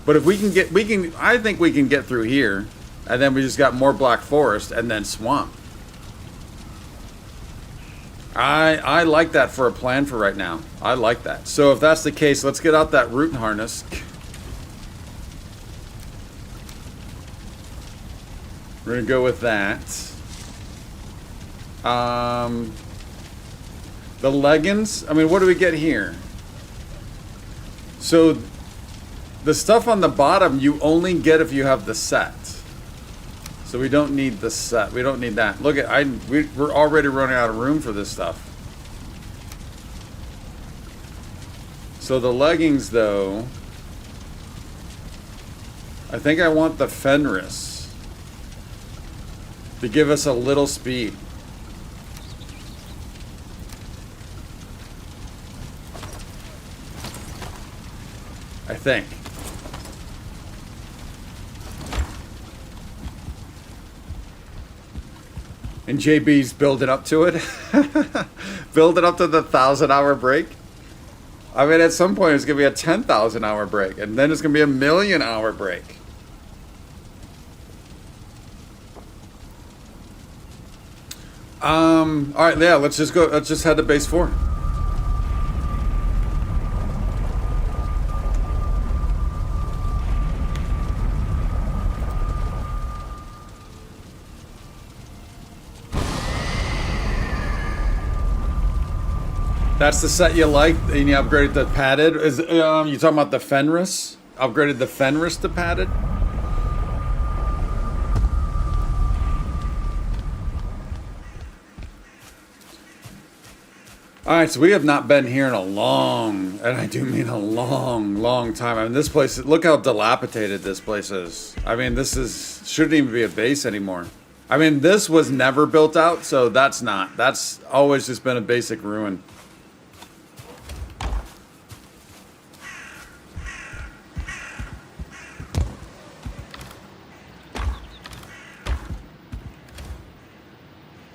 But if I think we can get through here. And then we just got more black forest and then swamp. I like that for a plan for right now. I like that. So if that's the case, let's get out that root harness. We're going to go with that. The leggings. I mean, what do we get here? So the stuff on the bottom you only get if you have the set. So we don't need the set. We don't need that. Look at we're already running out of room for this stuff. So the leggings though, I think I want the Fenris to give us a little speed. I think. And JB's building up to it. Building up to the 1,000-hour break. I mean, at some point it's going to be a 10,000-hour break. And then it's going to be a 1,000,000-hour break. All right, yeah, let's just go. Let's just head to base 4. That's the set you like, and you upgraded the padded. Is you talking about the Fenris? Upgraded the Fenris to padded? All right, so we have not been here in a long, and I do mean a long time. I mean, this place, look how dilapidated this place is. I mean, shouldn't even be a base anymore. I mean, this was never built out, so that's always just been a basic ruin.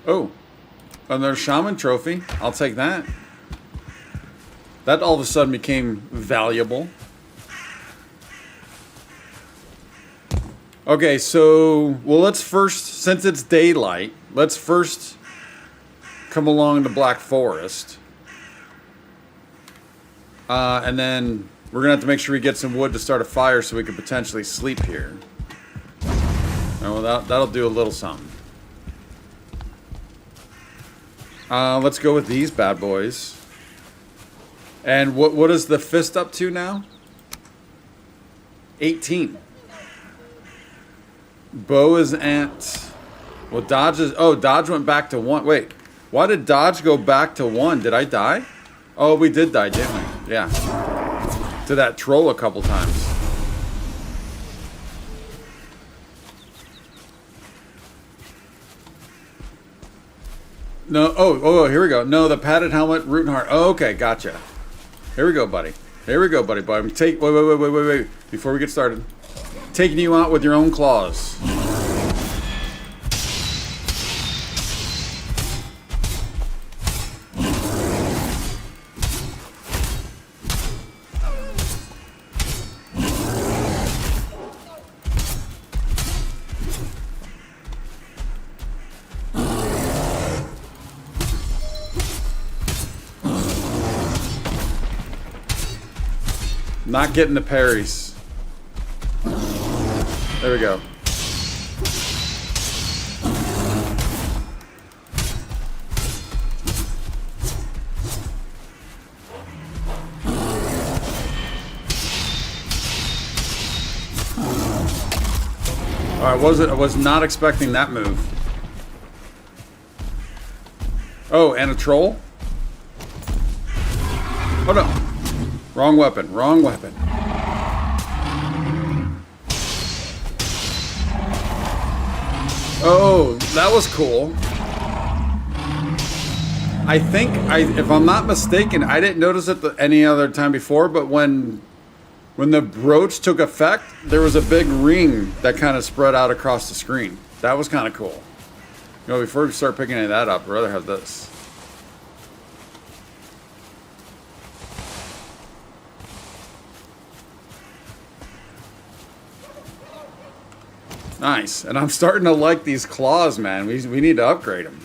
Oh. Another shaman trophy. I'll take that. That all of a sudden became valuable. Okay, so, well, let's first, since it's daylight, let's first come along to Black Forest. And then we're going to have to make sure we get some wood to start a fire so we can potentially sleep here. Oh, well, that'll do a little something. Let's go with these bad boys. And what is the fist up to now? 18. Bow is at... Well, Dodge is... Oh, Dodge went back to 1. Wait. Why did Dodge go back to 1? Did I die? Oh, we did die, didn't we? Yeah. To that troll a couple times. No, oh, here we go. No, the padded helmet, root and heart. Oh, okay, gotcha. Here we go, buddy. Here we go, buddy. But I'm wait. Before we get started, taking you out with your own claws. Not getting the parries. There we go. All right, I was not expecting that move. Oh, and a troll? Oh no. Wrong weapon, wrong weapon. Oh, that was cool. I think, if I'm not mistaken, I didn't notice it any other time before, but when the brooch took effect, there was a big ring that kind of spread out across the screen. That was kind of cool. You know, before we start picking any of that up, I'd rather have this. Nice. And I'm starting to like these claws, man. We need to upgrade them.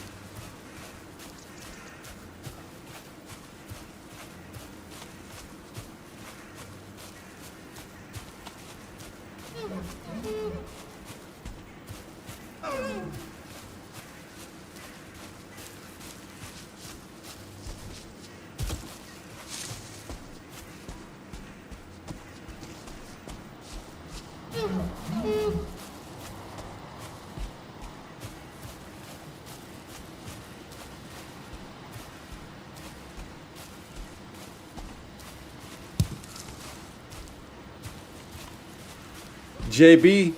JB.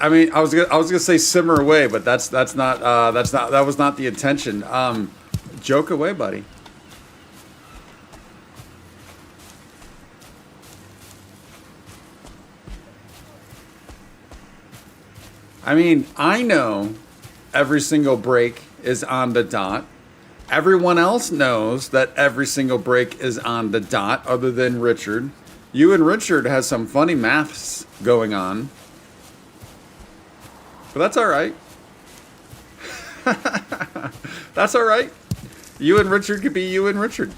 I mean, I was gonna say simmer away, but that was not the intention. Joke away, buddy. I mean, I know every single break is on the dot. Everyone else knows that every single break is on the dot, other than Richard. You and Richard has some funny maths going on. But that's all right. That's all right. You and Richard could be you and Richard.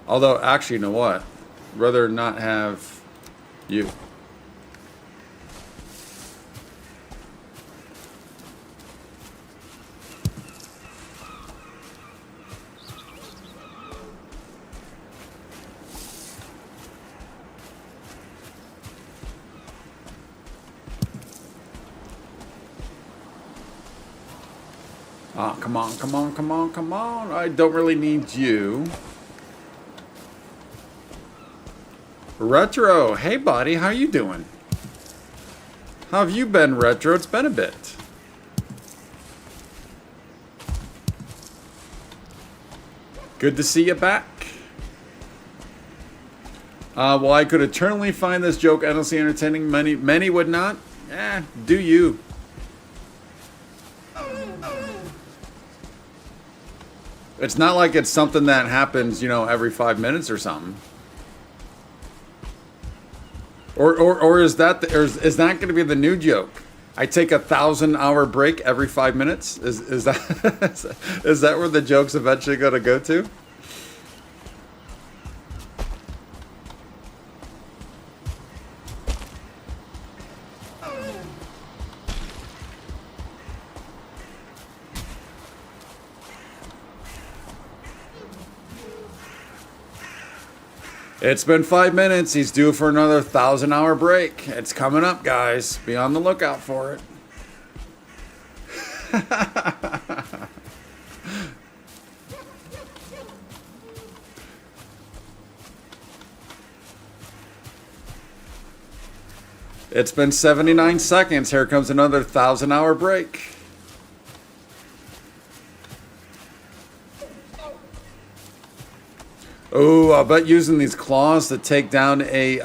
Although, actually, you know what? Rather not have you. Ah, come on, come on, come on, come on. I don't really need you. Retro, hey buddy, how you doing? How have you been, Retro? It's been a bit. Good to see you back. Well, I could eternally find this joke endlessly entertaining. Many would not. Do you? It's not like it's something that happens, you know, every 5 minutes or something. Or is that going to be the new joke? I take a 1,000-hour break every 5 minutes. Is that is that where the joke's eventually going to go to? It's been 5 minutes. He's due for another 1,000-hour break. It's coming up, guys. Be on the lookout for it. It's been 79 seconds. Here comes another 1,000-hour break. Oh, I bet using these claws to take down a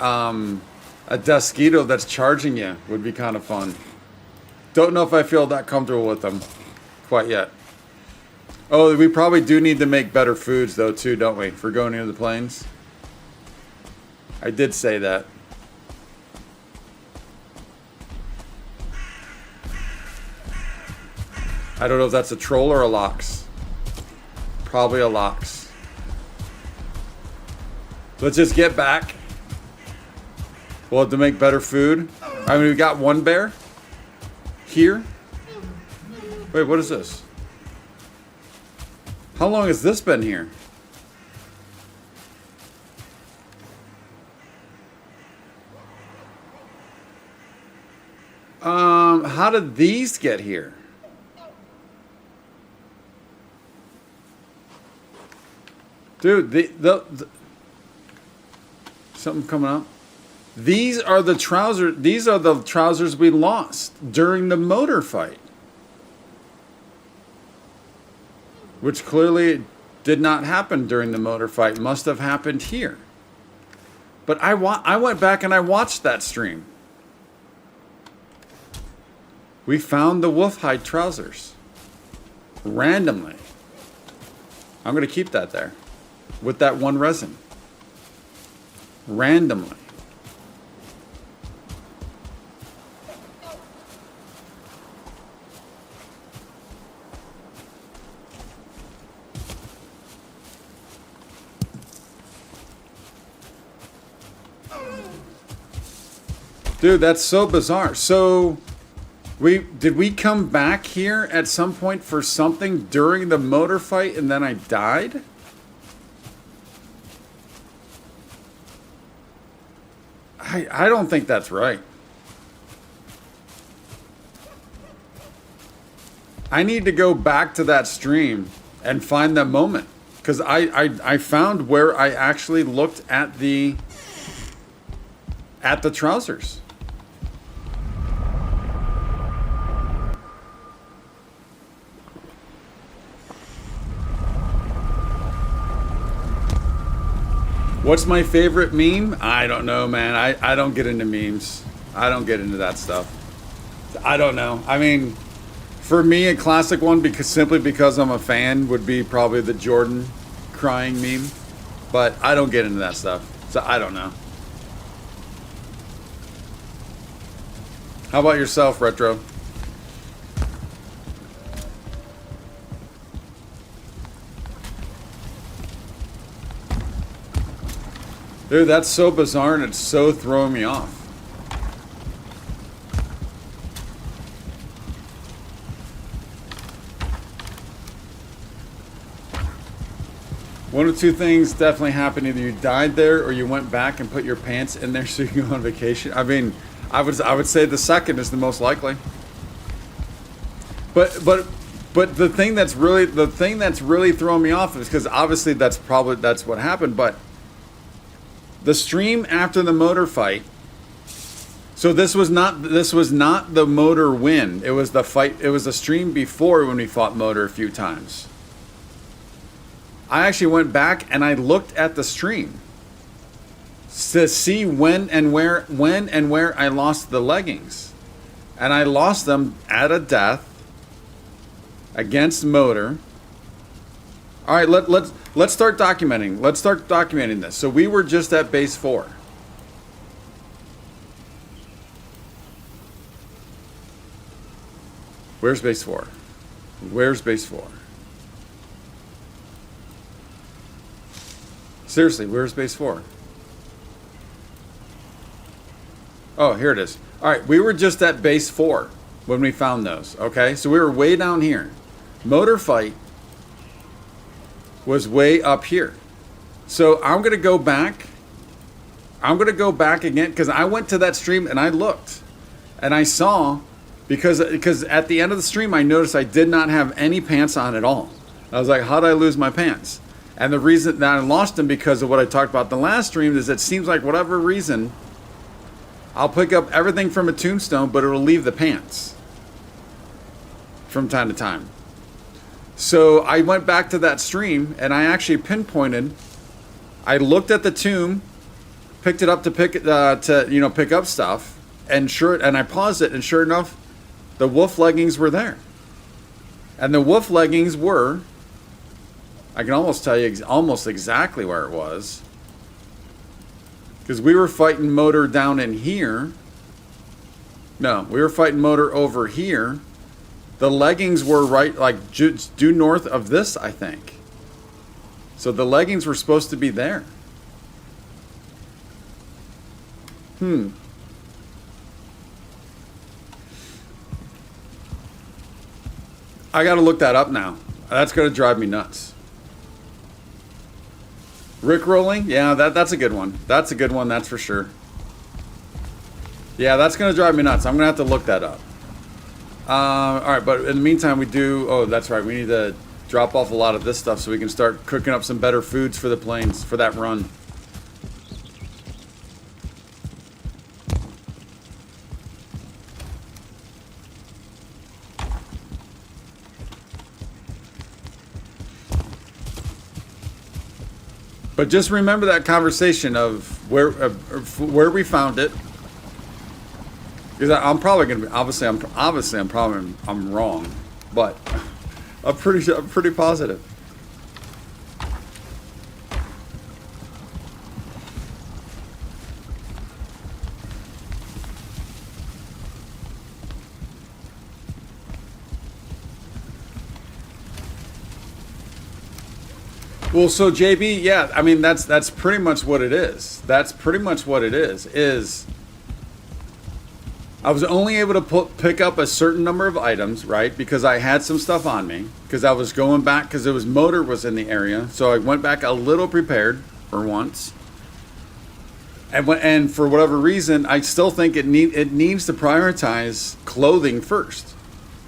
Desquito that's charging you would be kind of fun. Don't know if I feel that comfortable with them quite yet. Oh, we probably do need to make better foods though too, don't we? For going into the plains. I did say that. I don't know if that's a troll or a lox. Probably a lox. Let's just get back. We'll have to make better food. I mean, we got one bear here. Wait, what is this? How long has this been here? How did these get here? Dude, the something coming up. These are the trousers. These are the trousers we lost during the motor fight, which clearly did not happen during the motor fight. Must have happened here. But I went back and I watched that stream. We found the wolf hide trousers randomly. I'm going to keep that there with that one resin. Randomly. Dude, that's so bizarre. So did we come back here at some point for something during the motor fight and then I died? I don't think that's right. I need to go back to that stream and find that moment. Because I found where I actually looked at the trousers. What's my favorite meme? I don't know, man. I don't get into memes. I don't get into that stuff. I don't know. I mean, for me, a classic one, simply because I'm a fan, would be probably the Jordan crying meme. But I don't get into that stuff. So I don't know. How about yourself, Retro? Dude, that's so bizarre and it's so throwing me off. One of two things definitely happened. Either you died there or you went back and put your pants in there so you can go on vacation. I mean, I would say the second is the most likely. But the thing that's really throwing me off is because obviously that's what happened, but the stream after the motor fight. So this was not the motor win. It was the fight. It was the stream before when we fought motor a few times. I actually went back and I looked at the stream to see when and where I lost the leggings, and I lost them at a death against motor. All right, let's start documenting. Let's start documenting this. So we were just at base 4. Where's base 4? Where's base 4? Seriously, where's base 4? Oh, here it is. All right, we were just at base 4 when we found those. Okay, so we were way down here. Motor fight was way up here. So I'm going to go back. I'm going to go back again because I went to that stream and I looked and I saw, because at the end of the stream I noticed I did not have any pants on at all. I was like, how did I lose my pants? And the reason that I lost them, because of what I talked about the last stream, is it seems like whatever reason I'll pick up everything from a tombstone, but it'll leave the pants from time to time. So I went back to that stream and I actually pinpointed. I looked at the tomb, picked it up to pick up stuff, and I paused it, and sure enough, the wolf leggings were there. And the wolf leggings were, I can almost tell you almost exactly where it was, because we were fighting motor down in here. No, we were fighting motor over here. The leggings were right, like due north of this, I think. So the leggings were supposed to be there. I got to look that up now. That's going to drive me nuts. Rickrolling? Yeah, that's a good one. That's a good one, that's for sure. Yeah, that's going to drive me nuts. I'm going to have to look that up. All right, but in the meantime, that's right. We need to drop off a lot of this stuff so we can start cooking up some better foods for the planes for that run. But just remember that conversation of where we found it. Because I'm probably going to be, I'm wrong, but I'm pretty positive. Well, so JB, yeah, I mean that's pretty much what it is. That's pretty much what it is. I was only able to pick up a certain number of items, right? Because I had some stuff on me. Because I was going back, because motor was in the area. So I went back a little prepared for once. And for whatever reason, I still think it needs to prioritize clothing first.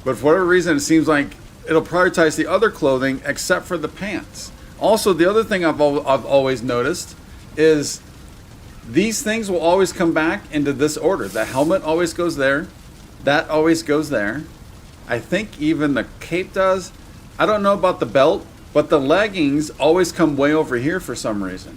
But for whatever reason, it seems like it'll prioritize the other clothing except for the pants. Also, the other thing I've always noticed is these things will always come back into this order. The helmet always goes there. That always goes there. I think even the cape does. I don't know about the belt, but the leggings always come way over here for some reason.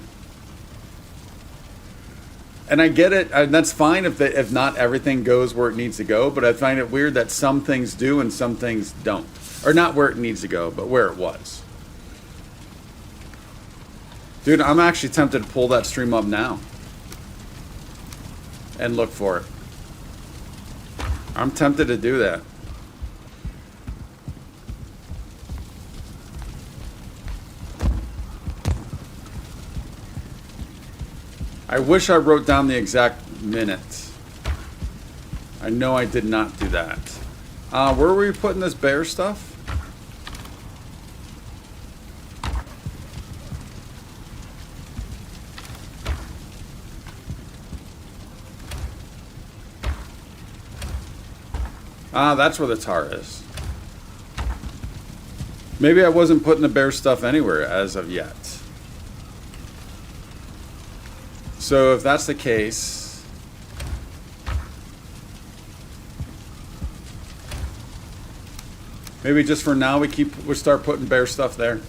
And I get it, and that's fine if not everything goes where it needs to go, but I find it weird that some things do and some things don't. Or not where it needs to go, but where it was. Dude, I'm actually tempted to pull that stream up now and look for it. I'm tempted to do that. I wish I wrote down the exact minute. I know I did not do that. Where were we putting this bear stuff? That's where the tar is. Maybe I wasn't putting the bear stuff anywhere as of yet. So if that's the case, maybe just for now we start putting bear stuff there.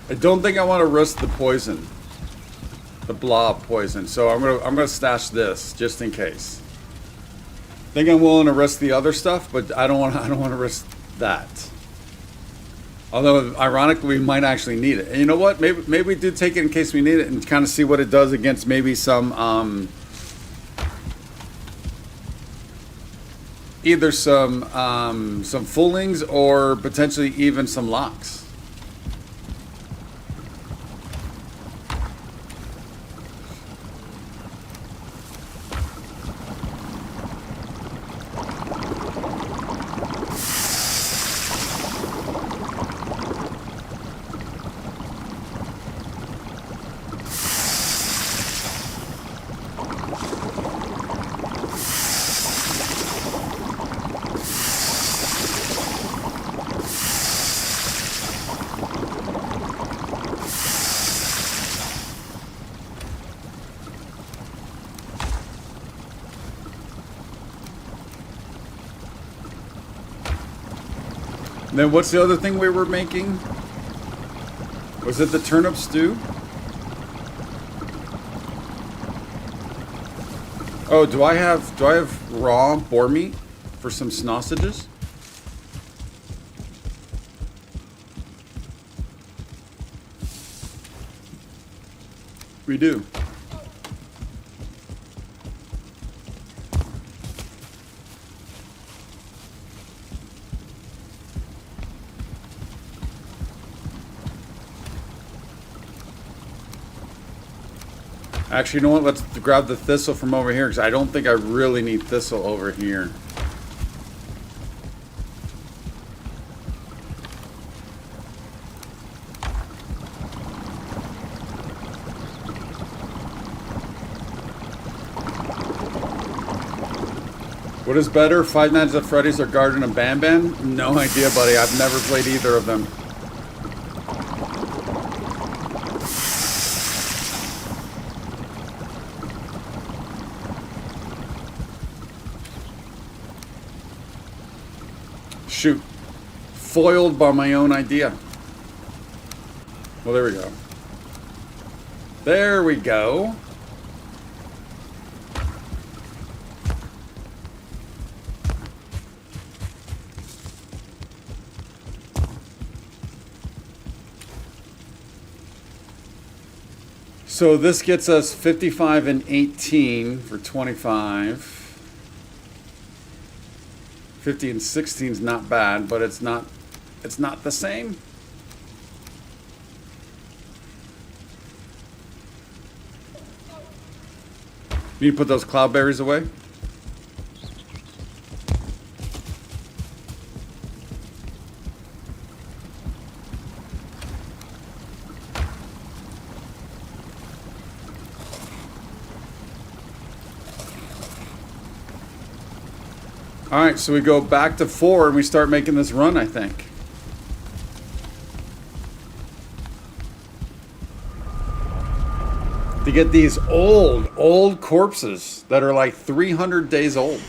I don't think I want to risk the poison, the blob poison. So I'm gonna stash this just in case. I think I'm willing to risk the other stuff, but I don't want to risk that. Although ironically, we might actually need it. And you know what? Maybe we do take it in case we need it and kind of see what it does against maybe some either some foolings or potentially even some locks. Then what's the other thing we were making? Was it the turnip stew? Oh, do I have raw boar meat for some sausages? We do. Actually, you know what? Let's grab the thistle from over here because I don't think I really need thistle over here. What is better, Five Nights at Freddy's or Garden of Banban? No idea, buddy. I've never played either of them. Shoot. Foiled by my own idea. Well, there we go. There we go. So this gets us 55 and 18 for 25. 50 and 16 is not bad, but it's not the same. You need to put those cloudberries away. All right, so we go back to 4 and we start making this run, I think. To get these old corpses that are like 300 days old.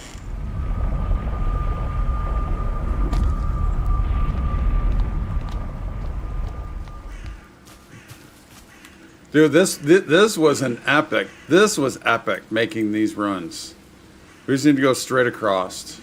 Dude, this was an epic. This was epic making these runs. We just need to go straight across.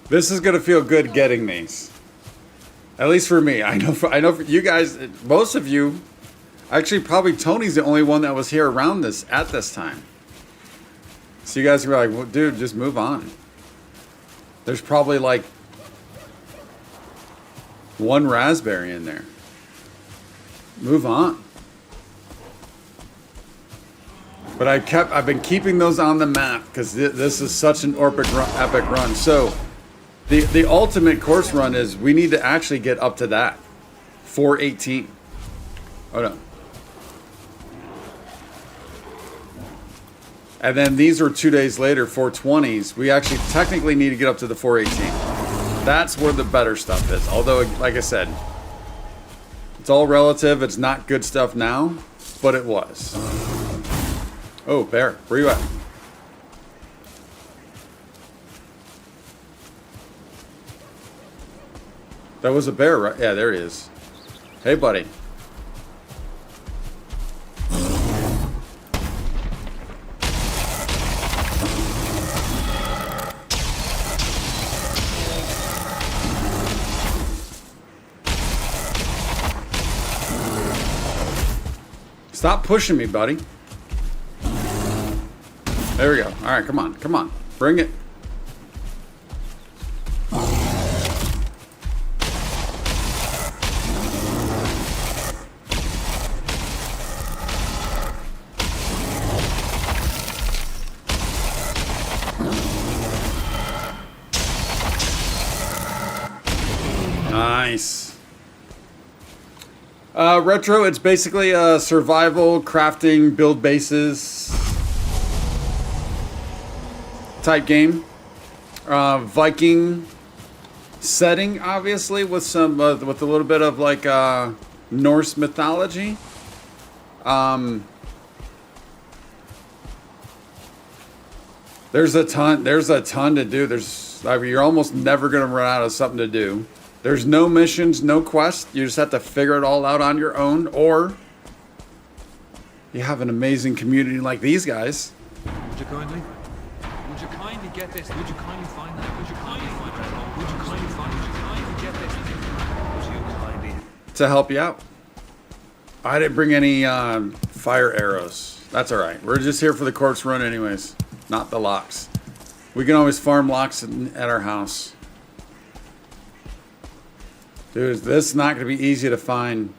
This is gonna feel good getting these. At least for me. I know for you guys, most of you, actually probably Tony's the only one that was here around this at this time. So you guys were like, well, dude, just move on. There's probably like 1 raspberry in there. Move on. But I've been keeping those on the map because this is such an epic run. So the ultimate course run is we need to actually get up to that 418. Oh no. And then these are 2 days later, 420s. We actually technically need to get up to the 418. That's where the better stuff is. Although, like I said, it's all relative. It's not good stuff now, but it was. Oh, bear, where you at? That was a bear, right? Yeah, there he is. Hey, buddy. Stop pushing me, buddy. There we go. All right, come on, come on. Bring it. Nice. Retro, it's basically a survival, crafting, build bases type game. Viking setting, obviously, with some with a little bit of like Norse mythology. There's a ton to do. You're almost never gonna run out of something to do. There's no missions, no quests. You just have to figure it all out on your own, or you have an amazing community like these guys. Would you kindly get this? Would you kindly find that? Would you kindly find that? Would you kindly find? Would you kindly get this? Would you kindly? To help you out. I didn't bring any fire arrows. That's all right. We're just here for the corpse run anyways, not the locks. We can always farm locks at our house. Dude, this is not going to be easy to find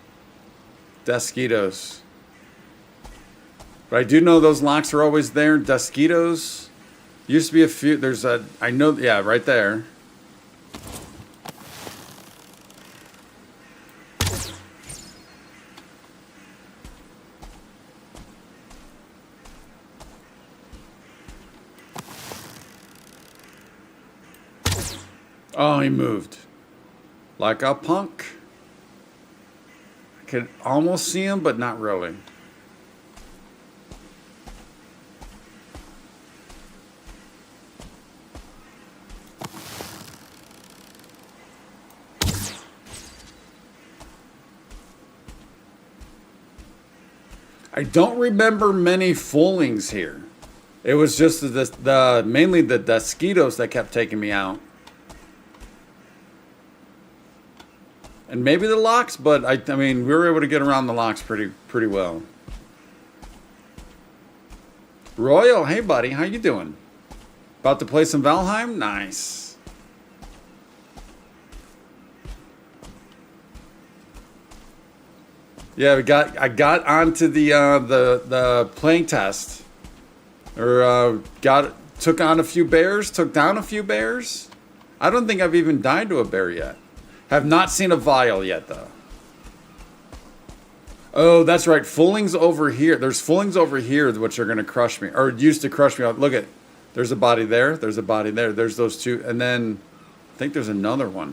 Desquitos. But I do know those locks are always there. Desquitos used to be a few. There's a, I know, yeah, right there. Oh, he moved. Like a punk. could almost see him, but not really. I don't remember many foolings here. It was just mainly the mosquitoes that kept taking me out. And maybe the locks, but I mean, we were able to get around the locks pretty well. Royal, hey buddy, how you doing? About to play some Valheim? Nice. Yeah, I got onto the playing test, or took on a few bears, took down a few bears. I don't think I've even died to a bear yet. Have not seen a vial yet though. Oh, that's right. Foolings over here. There's foolings over here which are gonna crush me, or used to crush me. Look at, there's a body there. There's a body there. There's those two, and then I think there's another one.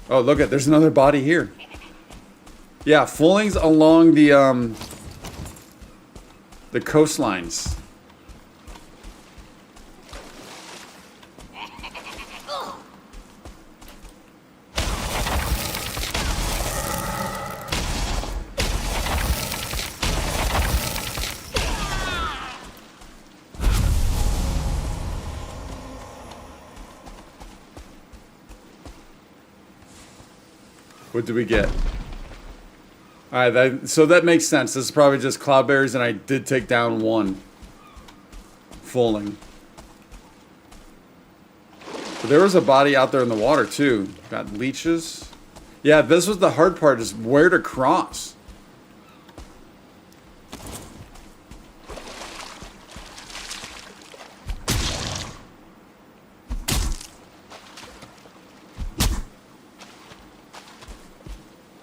Oh, look at, there's another body here. Yeah, foolings along the coastlines. What did we get? All right, so that makes sense. This is probably just cloudberries, and I did take down one fooling. But there was a body out there in the water too. Got leeches. Yeah, this was the hard part, is where to cross.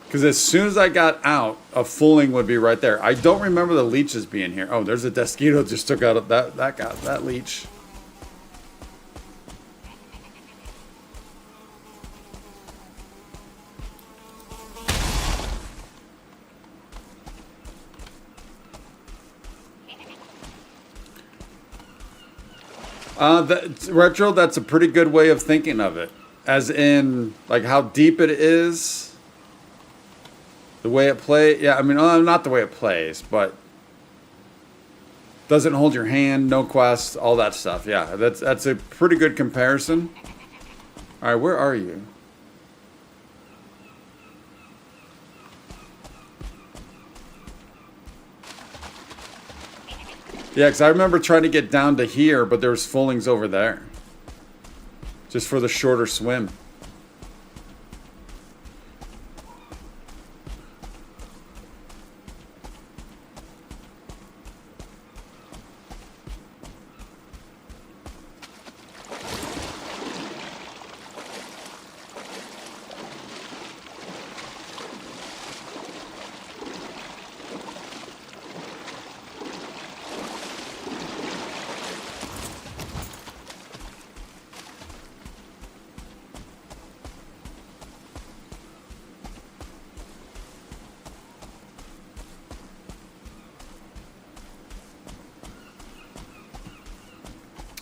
Because as soon as I got out, a fooling would be right there. I don't remember the leeches being here. Oh, there's a mosquito just took out that leech. Retro, that's a pretty good way of thinking of it. As in, like, how deep it is. The way it plays, yeah, I mean, not the way it plays, but doesn't hold your hand, no quest, all that stuff. Yeah, that's a pretty good comparison. All right, where are you? Yeah, because I remember trying to get down to here, but there was foolings over there. Just for the shorter swim.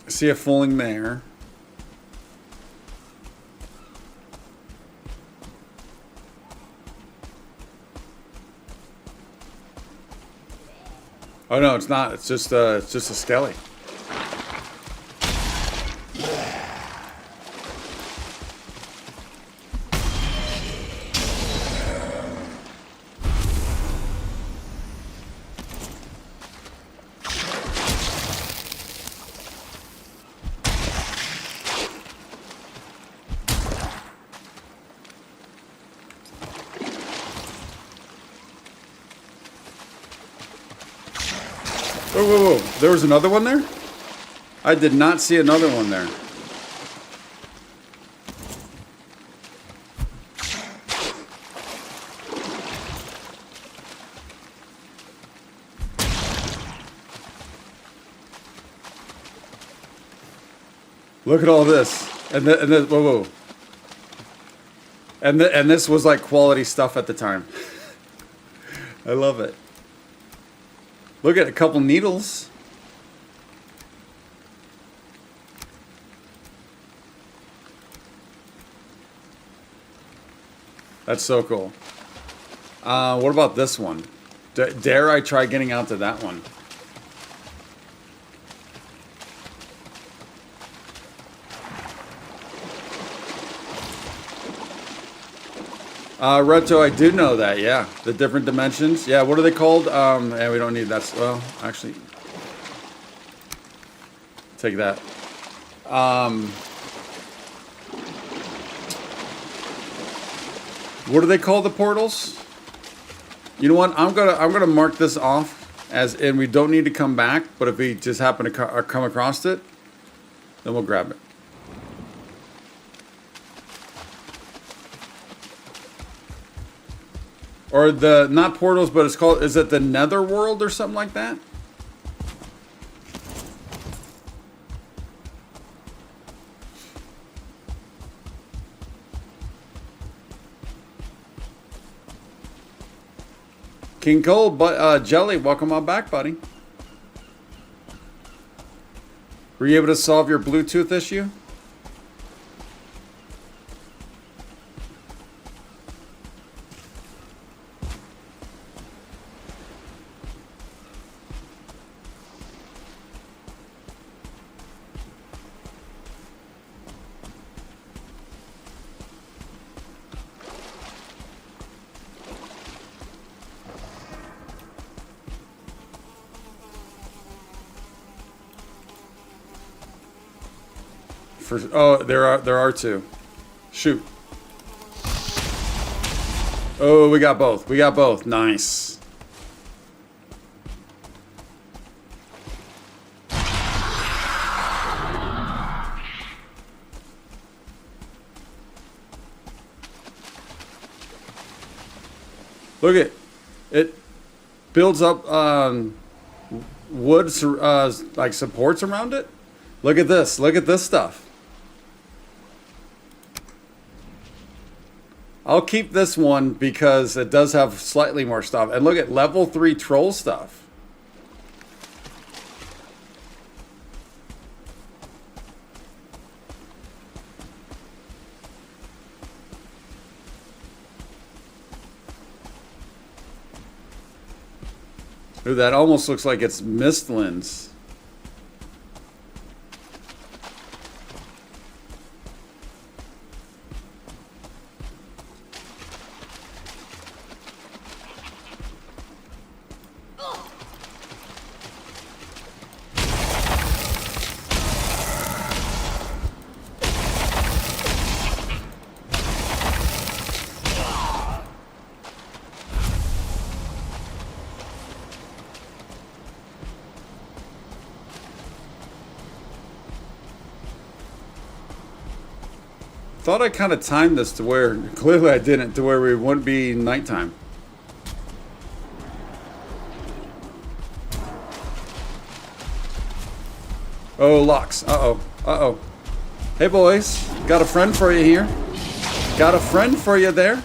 See a fooling there. Oh no, it's not. It's just a skelly. Whoa, whoa, whoa. There was another one there? I did not see another one there. Look at all this. And whoa, whoa. And this was like quality stuff at the time. I love it. Look at a couple needles. That's so cool. What about this one? Dare I try getting out to that one? Reto, I do know that, yeah. The different dimensions. Yeah, what are they called? Yeah, we don't need that. Well, actually, take that. What do they call the portals? You know what? I'm gonna mark this off as in we don't need to come back, but if we just happen to come across it, then we'll grab it. Or the, not portals, but it's called, is it the Netherworld or something like that? King Cole, but Jelly, welcome on back, buddy. Were you able to solve your Bluetooth issue? Oh, there are two. Shoot. Oh, we got both. We got both. Nice. Look at it. Builds up wood like supports around it. Look at this. Look at this stuff. I'll keep this one because it does have slightly more stuff. And look at level 3 troll stuff. Ooh, that almost looks like it's Mistlands. Thought I kind of timed this to where, clearly I didn't, to where we wouldn't be nighttime. Oh, locks. Uh-oh. Uh-oh. Hey, boys. Got a friend for you here. Got a friend for you there.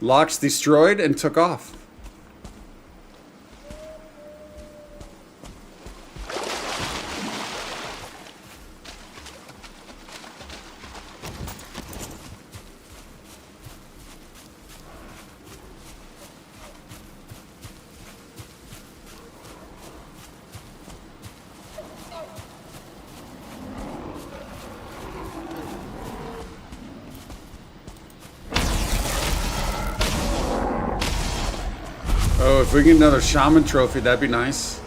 Locks destroyed and took off. Oh, if we get another shaman trophy, that'd be nice.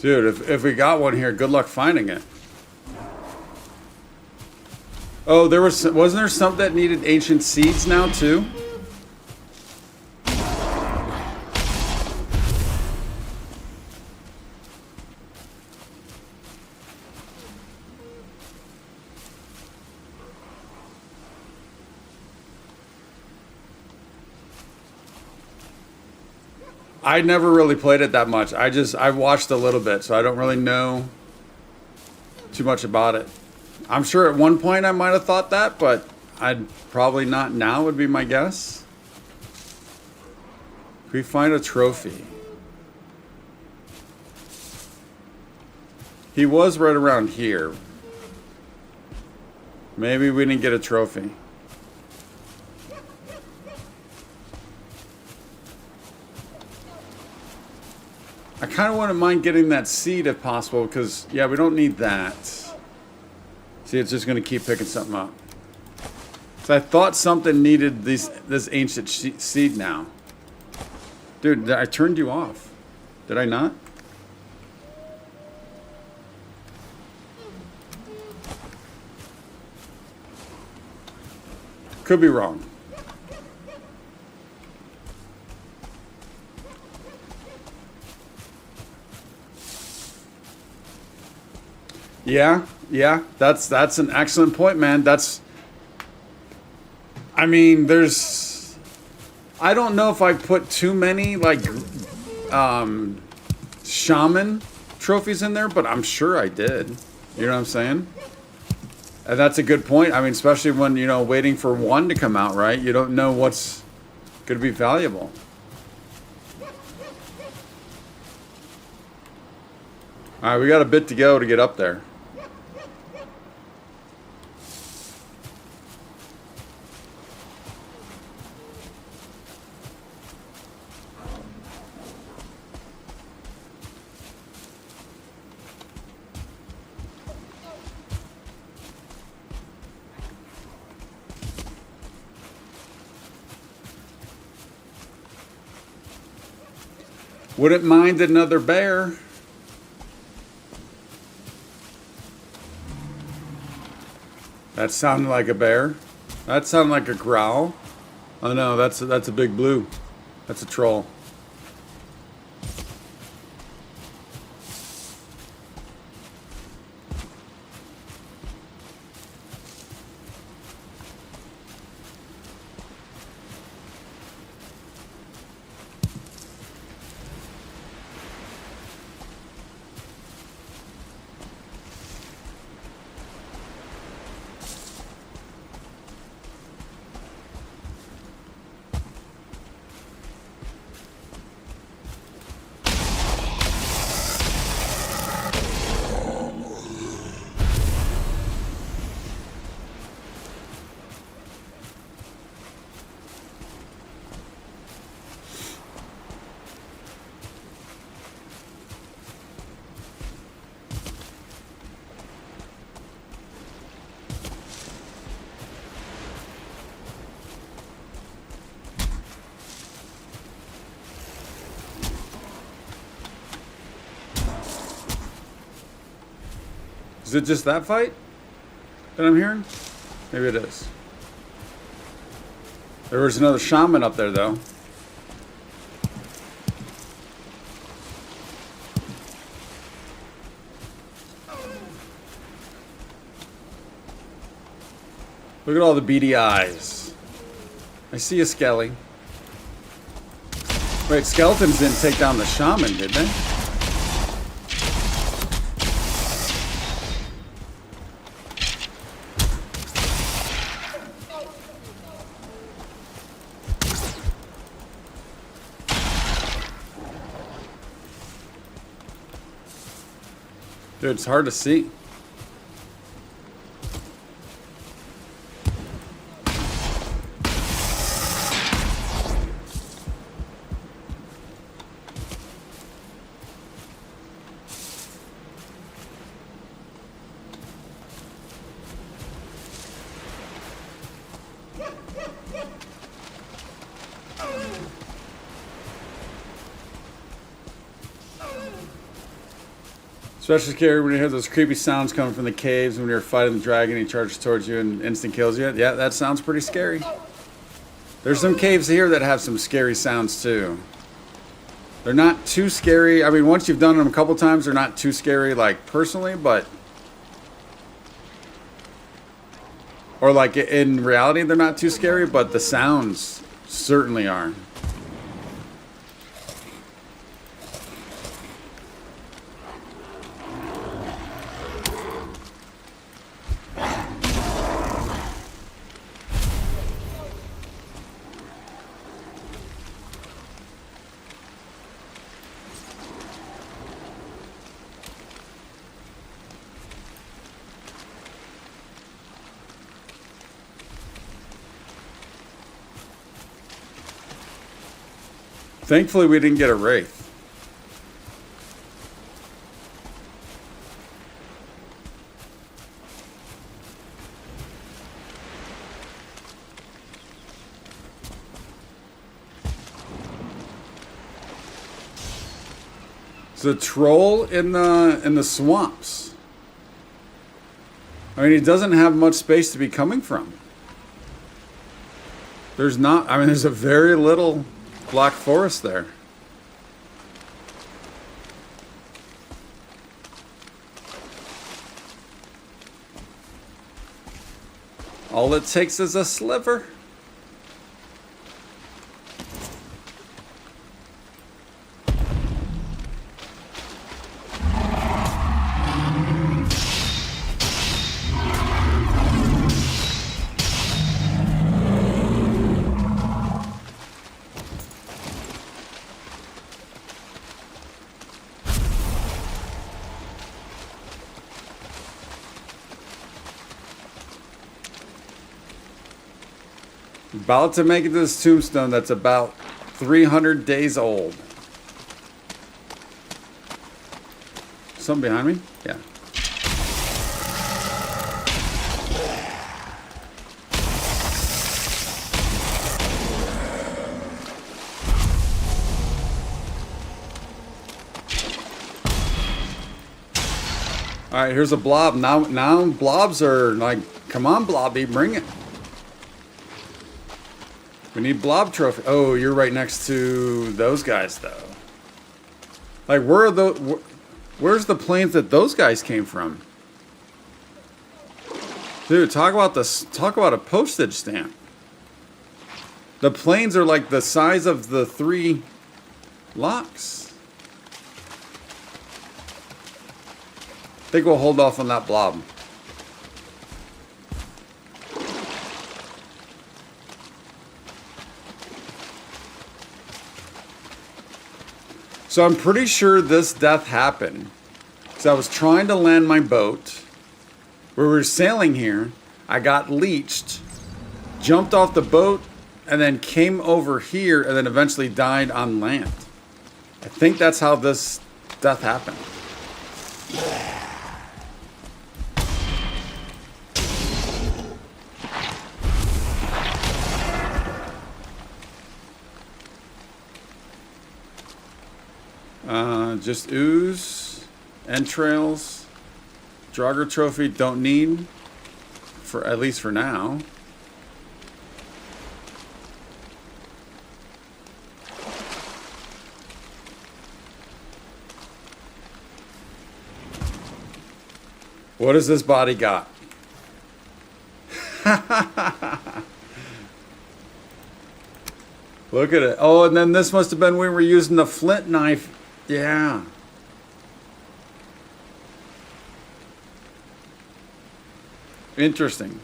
Dude, if we got one here, good luck finding it. Oh, wasn't there something that needed ancient seeds now too? I never really played it that much. I watched a little bit, so I don't really know too much about it. I'm sure at one point I might have thought that, but I'd probably not now would be my guess. Can we find a trophy? He was right around here. Maybe we didn't get a trophy. I kind of wouldn't mind getting that seed if possible, because, yeah, we don't need that. See, it's just going to keep picking something up. So I thought something needed this ancient seed now. Dude, I turned you off. Did I not? Could be wrong. Yeah, that's an excellent point, man. I mean, I don't know if I put too many like shaman trophies in there, but I'm sure I did. You know what I'm saying? And that's a good point. I mean, especially when, waiting for one to come out, right? You don't know what's going to be valuable. All right, we got a bit to go to get up there. Wouldn't mind another bear. That sounded like a bear. That sounded like a growl. Oh no, that's a big blue. That's a troll. Is it just that fight that I'm hearing? Maybe it is. There was another shaman up there, though. Look at all the beady eyes. I see a skelly. Wait, skeletons didn't take down the shaman, did they? Dude, it's hard to see. Especially scary when you hear those creepy sounds coming from the caves when you're fighting the dragon. He charges towards you and instant kills you. Yeah, that sounds pretty scary. There's some caves here that have some scary sounds too. They're not too scary. I mean, once you've done them a couple times, they're not too scary, like personally, but or like in reality, they're not too scary, but the sounds certainly are. Thankfully, we didn't get a wraith. It's a troll in the swamps. I mean, he doesn't have much space to be coming from. There's not. I mean, there's a very little black forest there. All it takes is a sliver. About to make it to this tombstone that's about 300 days old. Something behind me? Yeah. All right, here's a blob. Now blobs are like, come on, blobby, bring it. We need blob trophy. Oh, you're right next to those guys, though. Like, where are the? Where's the planes that those guys came from? Dude, talk about this. Talk about a postage stamp. The planes are like the size of the 3 locks. I think we'll hold off on that blob. So I'm pretty sure this death happened. So I was trying to land my boat. We were sailing here. I got leached, jumped off the boat, and then came over here and then eventually died on land. I think that's how this death happened. Just ooze, entrails, Draugr trophy don't need, for at least for now. What does this body got? Look at it. Oh, and then this must have been when we were using the flint knife. Yeah. Interesting.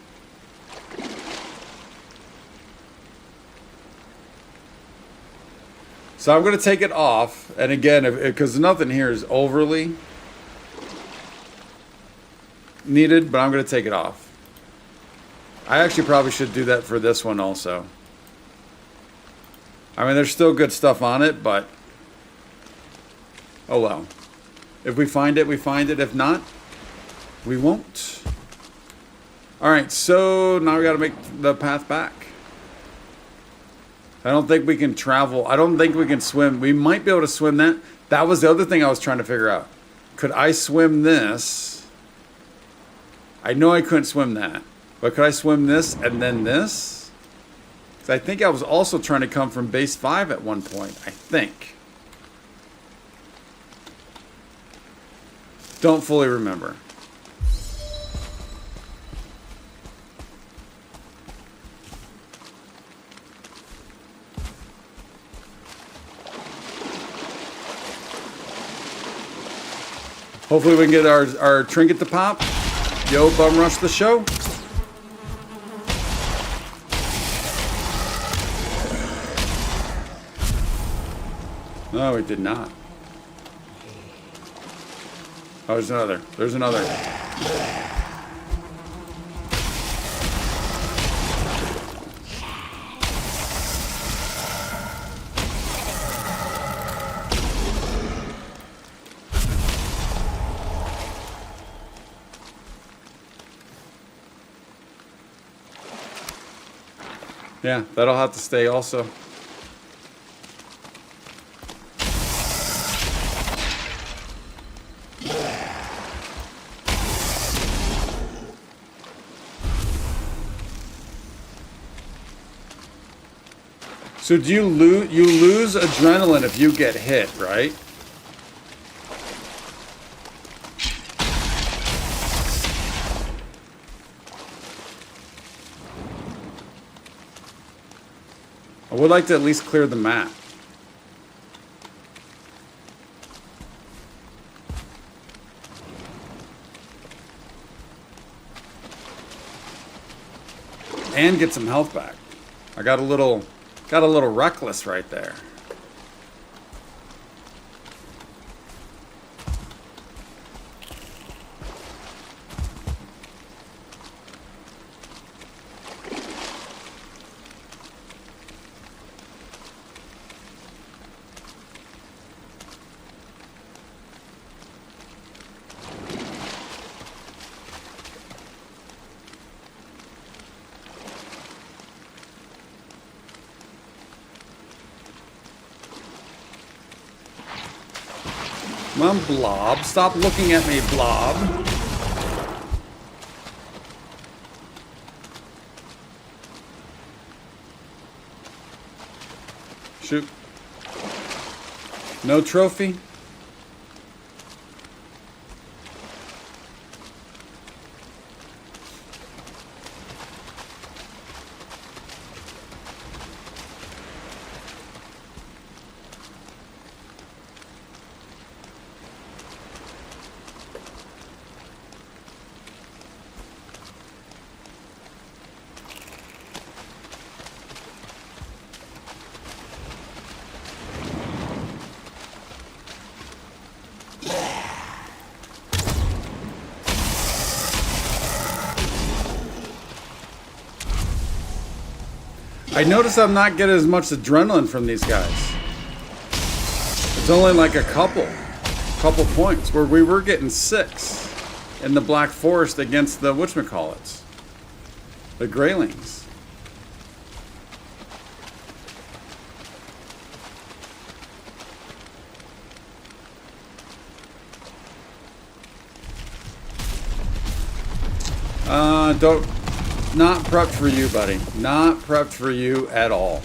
So I'm going to take it off. And again, because nothing here is overly needed, but I'm going to take it off. I actually probably should do that for this one also. I mean, there's still good stuff on it, but oh well. If we find it, we find it. If not, we won't. All right, so now we got to make the path back. I don't think we can travel. I don't think we can swim. We might be able to swim that. That was the other thing I was trying to figure out. Could I swim this? I know I couldn't swim that. But could I swim this and then this? Because I think I was also trying to come from base 5 at one point. I think. Don't fully remember. Hopefully we can get our trinket to pop. Yo, bum rush the show. No, we did not. Oh, there's another. There's another. Yeah, that'll have to stay also. So do you lose adrenaline if you get hit, right? I would like to at least clear the map. And get some health back. I got a little reckless right there. Come on, Blob. Stop looking at me, Blob. Shoot. No trophy? I notice I'm not getting as much adrenaline from these guys. It's only like a couple points where we were getting 6 in the Black Forest against the whatchamacallits, the Greylings. Not prepped for you, buddy. Not prepped for you at all.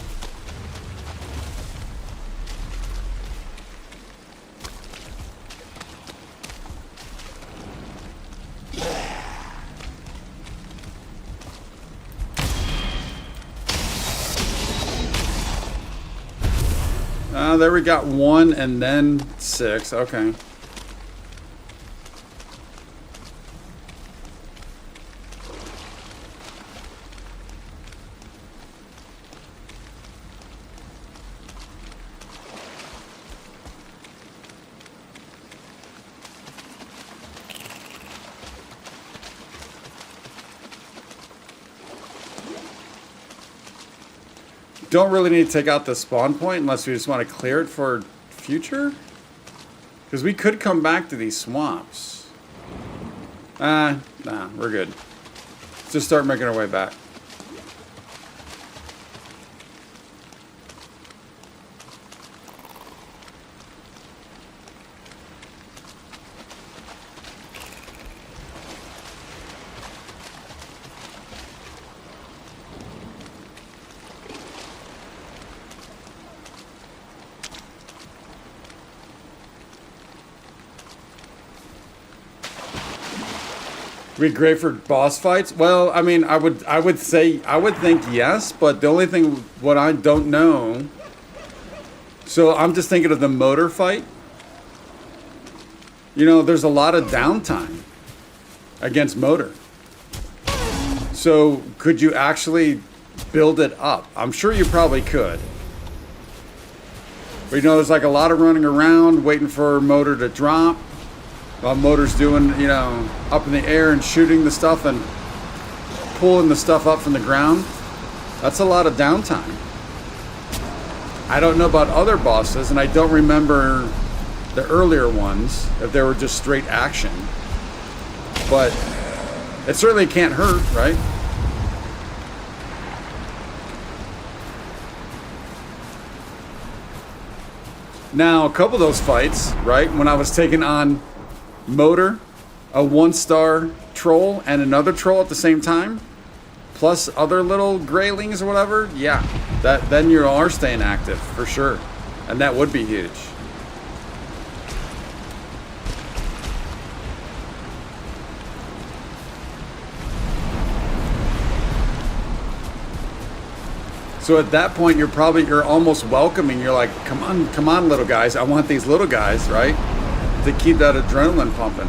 There we got 1 and then 6. Okay. Don't really need to take out the spawn point unless we just want to clear it for future. Because we could come back to these swamps. Nah, we're good. Let's just start making our way back. Be great for boss fights. Well, I mean, I would think yes, but the only thing what I don't know. So I'm just thinking of the motor fight. You know, there's a lot of downtime against motor. So could you actually build it up? I'm sure you probably could. But you know, there's like a lot of running around waiting for motor to drop. While motor's doing, you know, up in the air and shooting the stuff and pulling the stuff up from the ground. That's a lot of downtime. I don't know about other bosses, and I don't remember the earlier ones, if they were just straight action. But it certainly can't hurt, right? Now, a couple of those fights, right, when I was taking on motor, a 1-star troll, and another troll at the same time, plus other little graylings or whatever, yeah, then you are staying active for sure, and that would be huge. So at that point, you're almost welcoming. You're like, come on, little guys. I want these little guys, right? To keep that adrenaline pumping.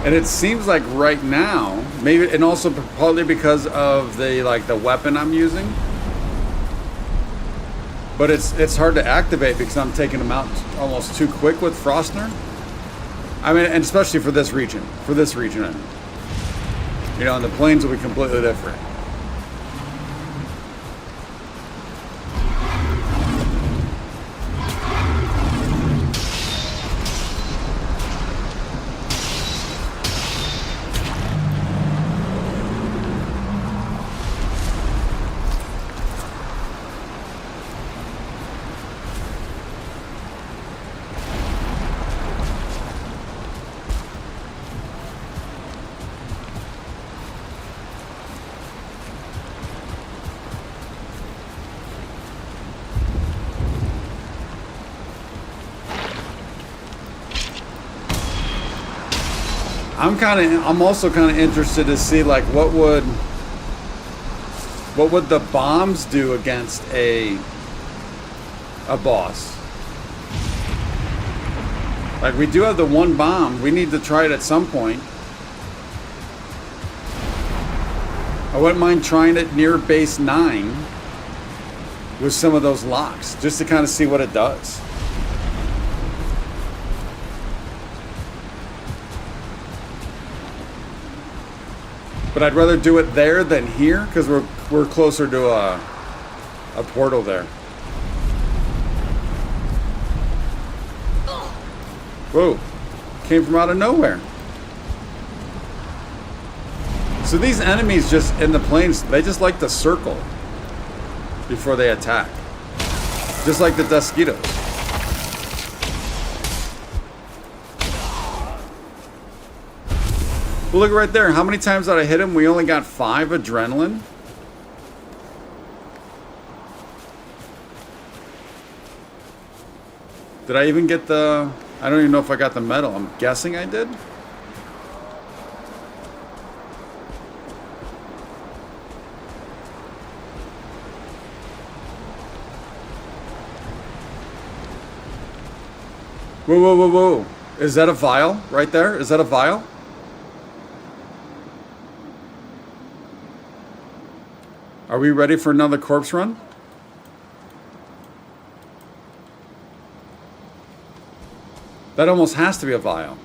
And it seems like right now, maybe, and also partly because of the weapon I'm using, but it's hard to activate because I'm taking them out almost too quick with Frostner. I mean, and especially for this region, I mean. You know, and the planes will be completely different. I'm also kind of interested to see like what would the bombs do against a boss. Like we do have the one bomb. We need to try it at some point. I wouldn't mind trying it near base 9 with some of those locks just to kind of see what it does. But I'd rather do it there than here because we're closer to a portal there. Whoa, came from out of nowhere. So these enemies just in the plains, they just like to circle before they attack. Just like the Duskitos. Well, look right there. How many times did I hit him? We only got 5 adrenaline. Did I even get the... I don't even know if I got the medal. I'm guessing I did. Whoa, whoa, whoa, whoa. Is that a vial right there? Is that a vial? Are we ready for another corpse run? That almost has to be a vial.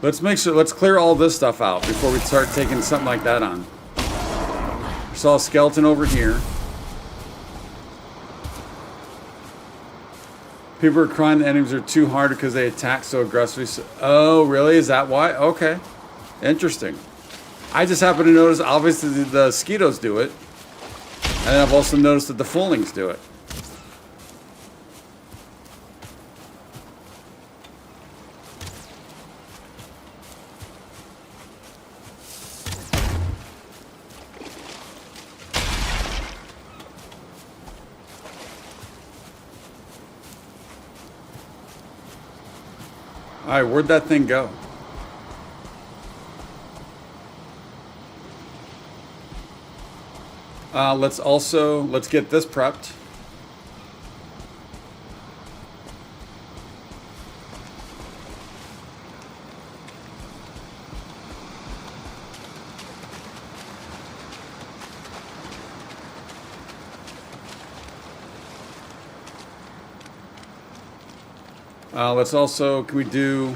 Let's make sure, let's clear all this stuff out before we start taking something like that on. Saw a skeleton over here. People are crying the enemies are too hard because they attack so aggressively. Oh, really? Is that why? Okay. Interesting. I just happen to notice, obviously, the mosquitoes do it. And I've also noticed that the foalings do it. All right, where'd that thing go? Let's get this prepped. Let's also, can we do...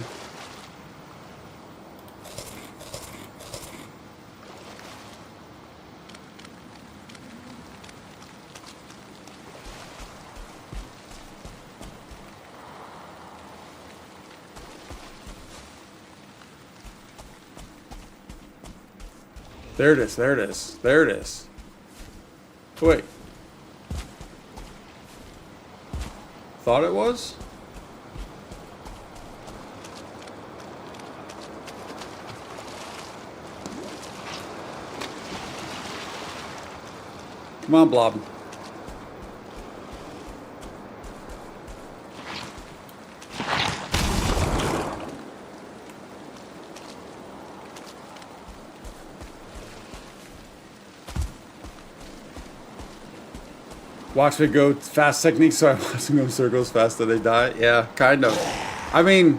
There it is, there it is, there it is. Wait. Thought it was? Come on, Blob. Watch me go fast technique, so I watch them go in circles fast that they die. Yeah, kind of. I mean,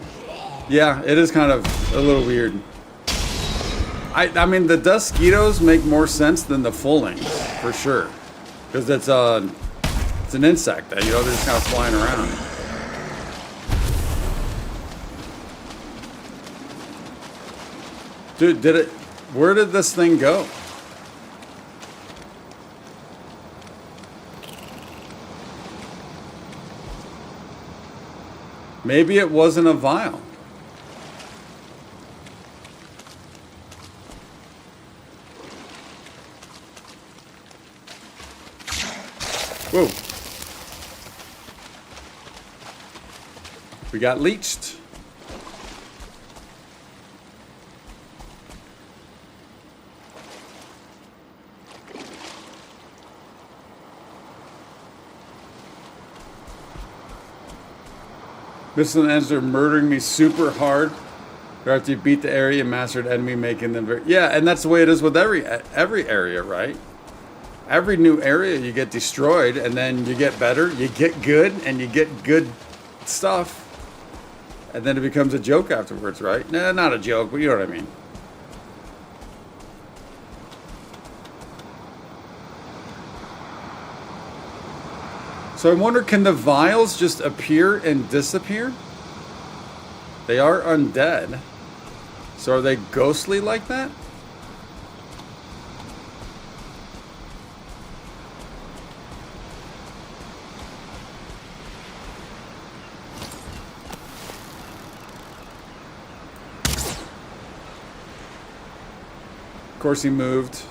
yeah, it is kind of a little weird. I mean, the mosquitoes make more sense than the foalings, for sure. Because it's an insect that, you know, they're just kind of flying around. Dude, where did this thing go? Maybe it wasn't a vial. Whoa. We got leeched. Missile ends are murdering me super hard. Or after you beat the area, mastered enemy, making them very... Yeah, and that's the way it is with every area, right? Every new area you get destroyed, and then you get better, you get good, and you get good stuff. And then it becomes a joke afterwards, right? Nah, not a joke, but you know what I mean. So I wonder, can the vials just appear and disappear? They are undead. So are they ghostly like that? Of course he moved.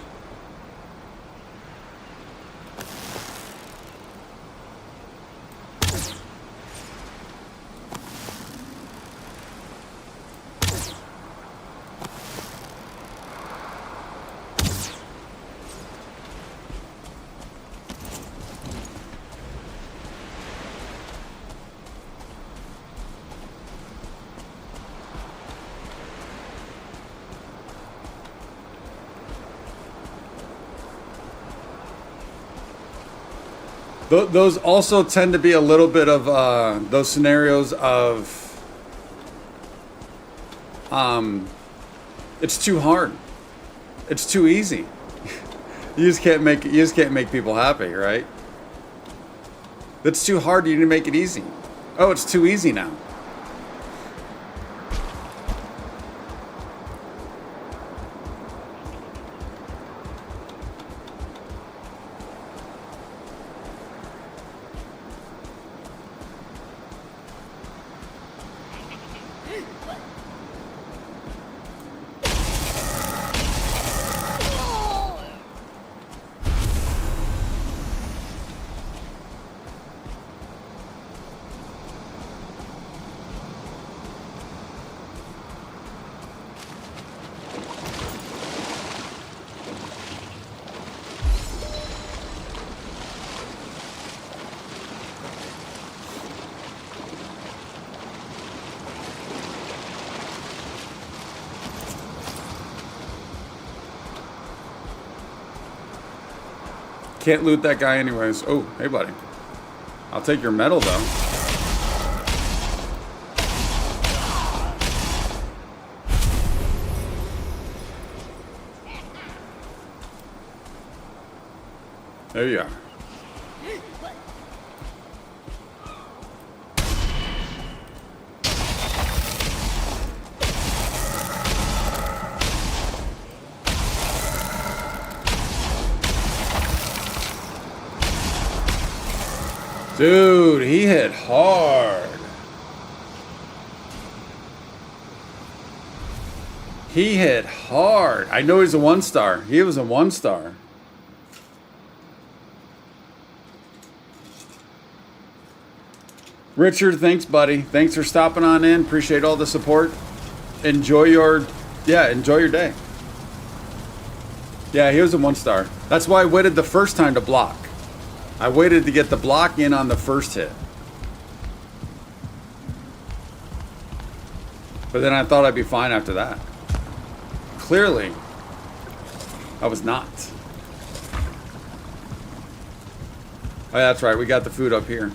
Those also tend to be a little bit of those scenarios of it's too hard, it's too easy. You just can't make people happy, right? It's too hard. You need to make it easy. Oh, it's too easy now. Can't loot that guy anyways. Oh, hey, buddy. I'll take your metal, though. There you are. Dude, he hit hard. He hit hard. I know he's a 1-star. He was a 1-star. Richard, thanks, buddy. Thanks for stopping on in. Appreciate all the support. Enjoy your day. Yeah, he was a 1-star. That's why I waited the first time to block. I waited to get the block in on the first hit. But then I thought I'd be fine after that. Clearly, I was not. Oh, yeah, that's right. We got the food up here.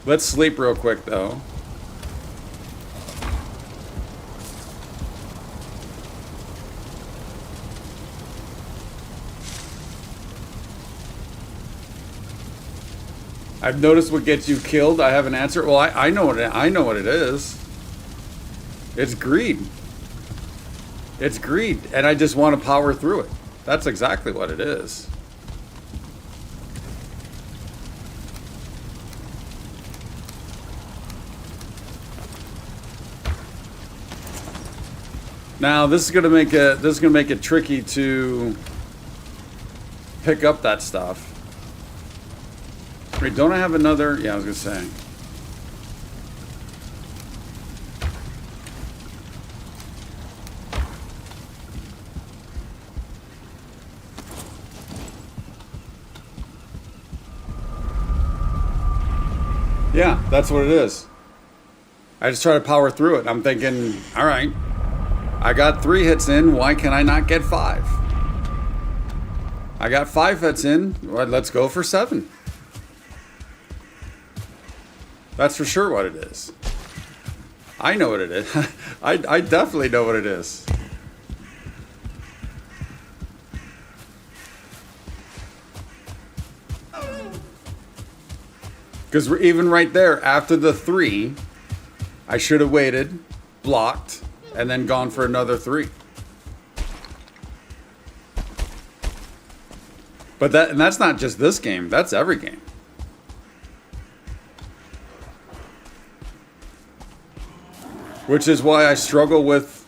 Let's sleep real quick, though. I've noticed what gets you killed. I have an answer. Well, I know what it is. It's greed. It's greed, and I just want to power through it. That's exactly what it is. Now this is gonna make it tricky to pick up that stuff. Wait, don't I have another? Yeah, I was gonna say. Yeah, that's what it is. I just try to power through it. I'm thinking, all right, I got 3 hits in. Why can I not get 5? I got 5 hits in. Well, let's go for 7. That's for sure what it is. I know what it is. I definitely know what it is. Because even right there, after the 3, I should have waited, blocked, and then gone for another 3. But that's not just this game. That's every game. Which is why I struggle with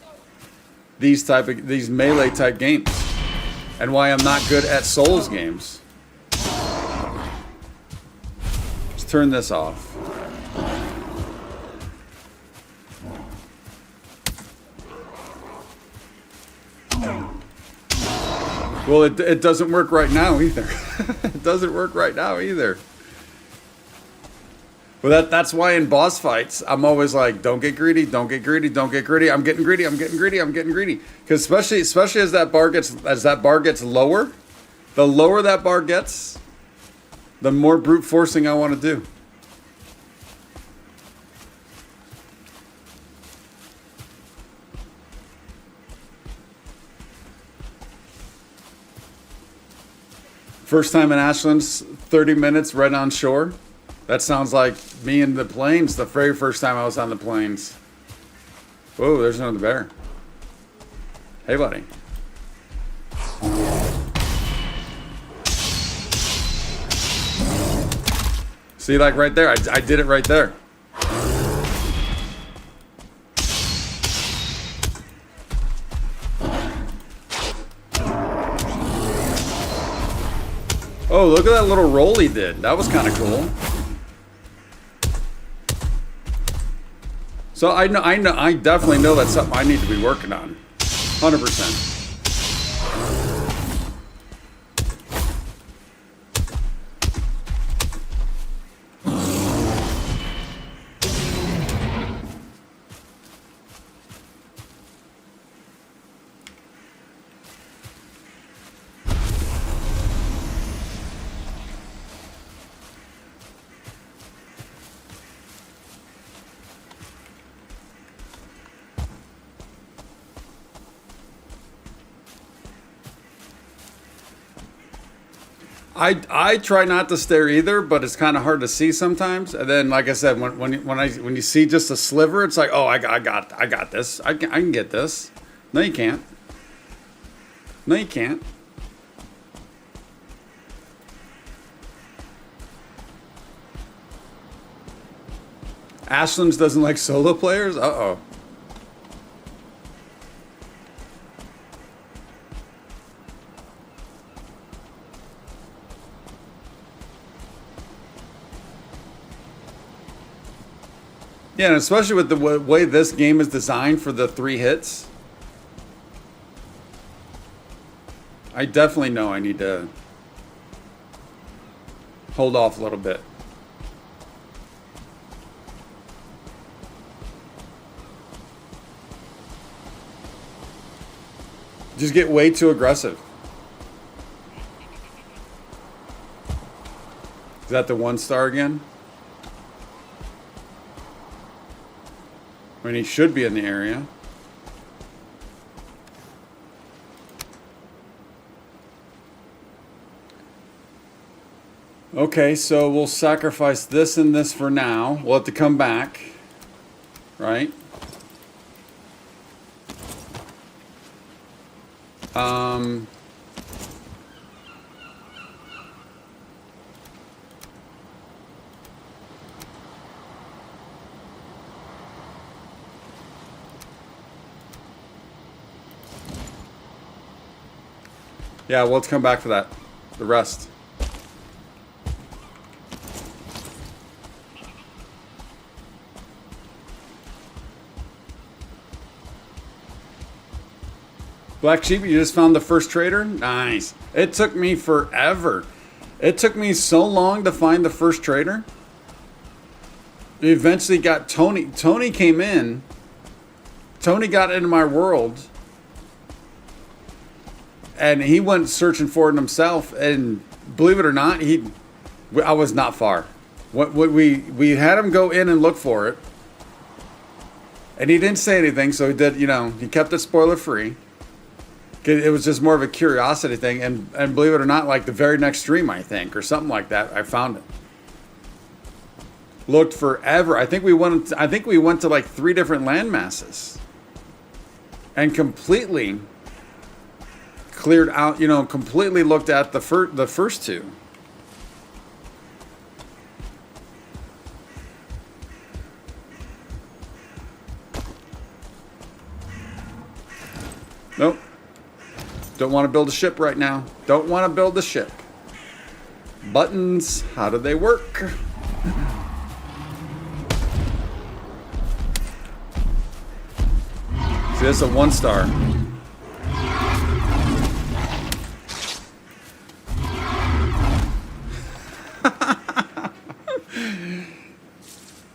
these melee type games, and why I'm not good at Souls games. Let's turn this off. Well, it doesn't work right now either. It doesn't work right now either. But that's why in boss fights, I'm always like, don't get greedy, don't get greedy, don't get greedy. I'm getting greedy, I'm getting greedy, I'm getting greedy. Because especially as that bar gets lower, the lower that bar gets, the more brute forcing I want to do. First time in Ashland's, 30 minutes right on shore. That sounds like me in the plains, the very first time I was on the plains. Whoa, there's another bear. Hey, buddy. See, like right there, I did it right there. Oh, look at that little roll he did. That was kind of cool. So I definitely know that's something I need to be working on. 100%. I try not to stare either, but it's kind of hard to see sometimes. And then, like I said, when you see just a sliver, it's like, oh, I got this. I can get this. No, you can't. No, you can't. Ashlands doesn't like solo players? Uh-oh. Yeah, and especially with the way this game is designed for the 3 hits. I definitely know I need to hold off a little bit. Just get way too aggressive. Is that the 1 star again? I mean, he should be in the area. Okay, so we'll sacrifice this and this for now. We'll have to come back, right? Yeah, we'll have to come back for that. The rest. Black Sheep, you just found the first trader? Nice. It took me forever. It took me so long to find the first trader. We eventually got Tony. Tony came in. Tony got into my world. And he went searching for it himself. And believe it or not, I was not far. We had him go in and look for it. And he didn't say anything, so he did, he kept it spoiler free. It was just more of a curiosity thing, and believe it or not, like the very next stream, I think, or something like that, I found it. Looked forever. I think we went to like 3 different land masses, and completely cleared out. Completely looked at the first 2. Nope. Don't want to build a ship right now. Don't want to build a ship. Buttons, how do they work? See, this is a 1 star.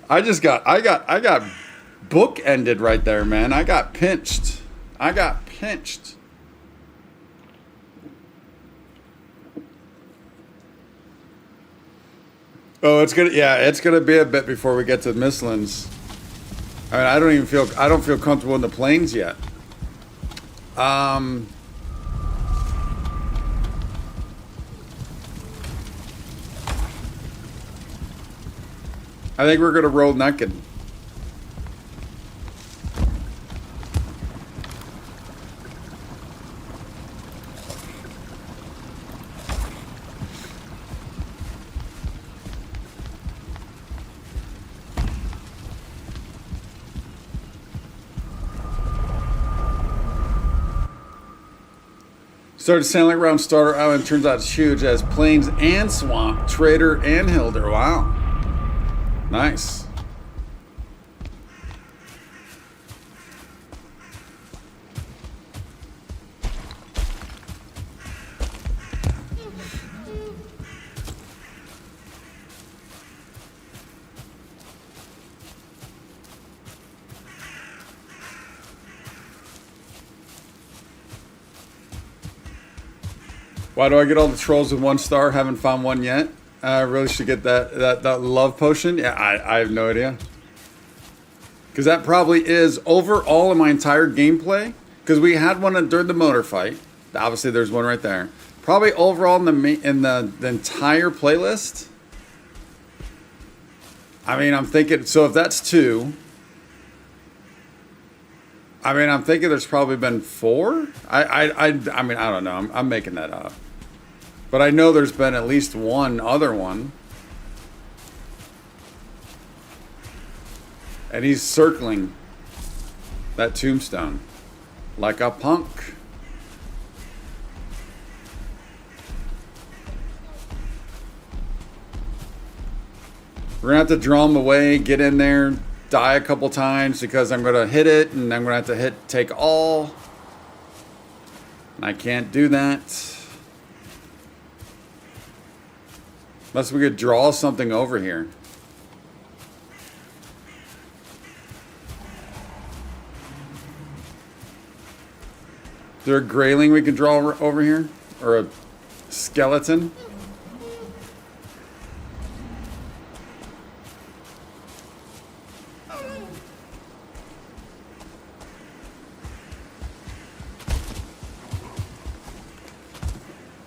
I got bookended right there, man. I got pinched. Oh, it's gonna be a bit before we get to Mistlands. I mean, I don't feel comfortable in the plains yet. I think we're gonna roll naked. Started sailing around Starter Island. Turns out it's huge. It has plains and swamp, trader and Hilder. Wow. Nice. Why do I get all the trolls with 1 star? Haven't found one yet. I really should get that love potion. Yeah, I have no idea. Because that probably is overall in my entire gameplay. Because we had one during the motor fight. Obviously, there's one right there. Probably overall in the entire playlist. I mean, I'm thinking, so if that's 2, I mean, I'm thinking there's probably been 4. I mean, I don't know. I'm making that up. But I know there's been at least one other one. And he's circling that tombstone like a punk. We're gonna have to draw him away, get in there, die a couple times because I'm gonna hit it and I'm gonna have to take all. And I can't do that. Unless we could draw something over here. Is there a grayling we can draw over here? Or a skeleton?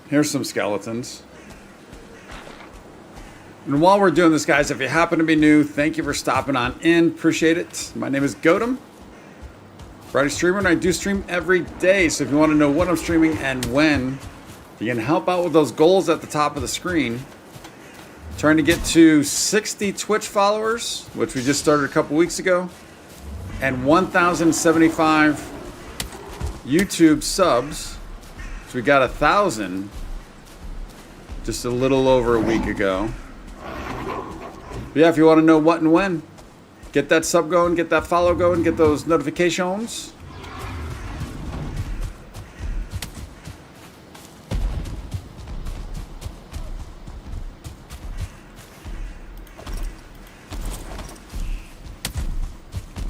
Here's some skeletons. And while we're doing this, guys, if you happen to be new, thank you for stopping on in. Appreciate it. My name is Godem, Friday streamer, and I do stream every day. So if you want to know what I'm streaming and when, you can help out with those goals at the top of the screen. Trying to get to 60 Twitch followers, which we just started a couple weeks ago, and 1,075 YouTube subs. So we got 1,000 just a little over a week ago. But yeah, if you want to know what and when, get that sub going, get that follow going, get those notifications.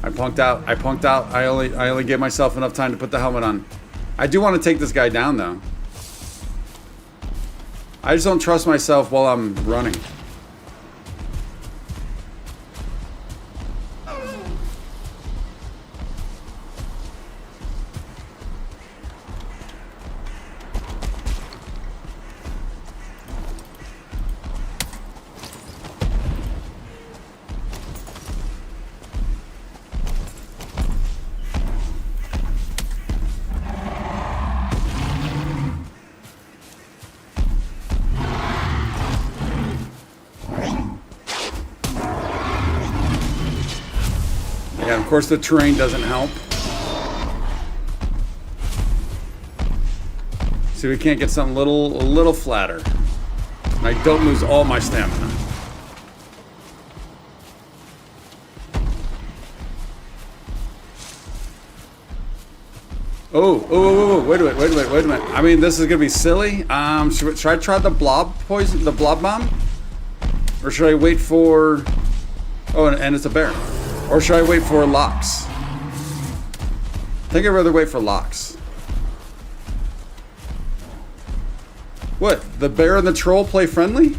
I punked out. I only gave myself enough time to put the helmet on. I do want to take this guy down though. I just don't trust myself while I'm running. Yeah, of course the terrain doesn't help. See, we can't get something a little flatter. And I don't lose all my stamina. Oh, wait a minute. I mean, this is gonna be silly. Should I try the blob poison, the blob bomb? Or should I wait for, oh, and it's a bear. Or should I wait for locks? I think I'd rather wait for locks. What? The bear and the troll play friendly?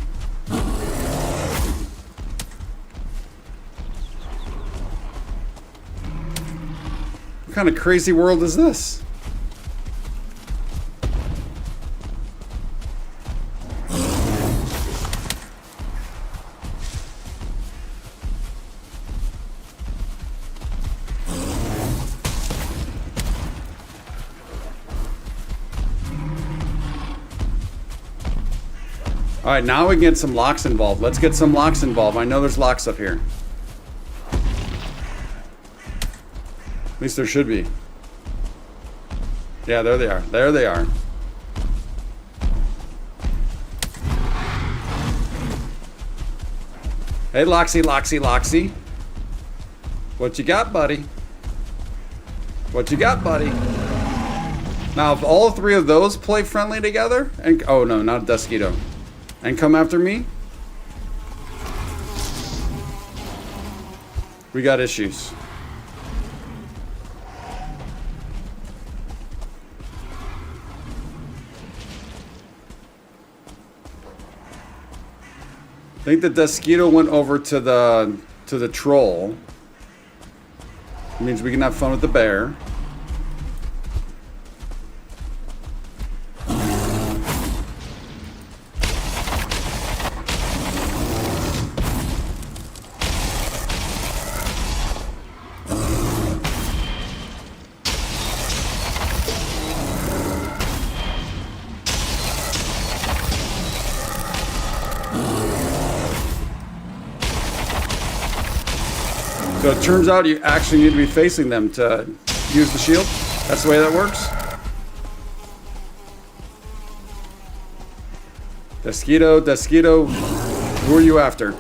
What kind of crazy world is this? All right, now we can get some locks involved. Let's get some locks involved. I know there's locks up here. At least there should be. Yeah, there they are. There they are. Hey, Loxy. What you got, buddy? What you got, buddy? Now, if all 3 of those play friendly together, and oh no, not a Dusquito, and come after me, we got issues. I think the Dusquito went over to the troll. It means we can have fun with the bear. So it turns out you actually need to be facing them to use the shield. That's the way that works. Desquito, who are you after?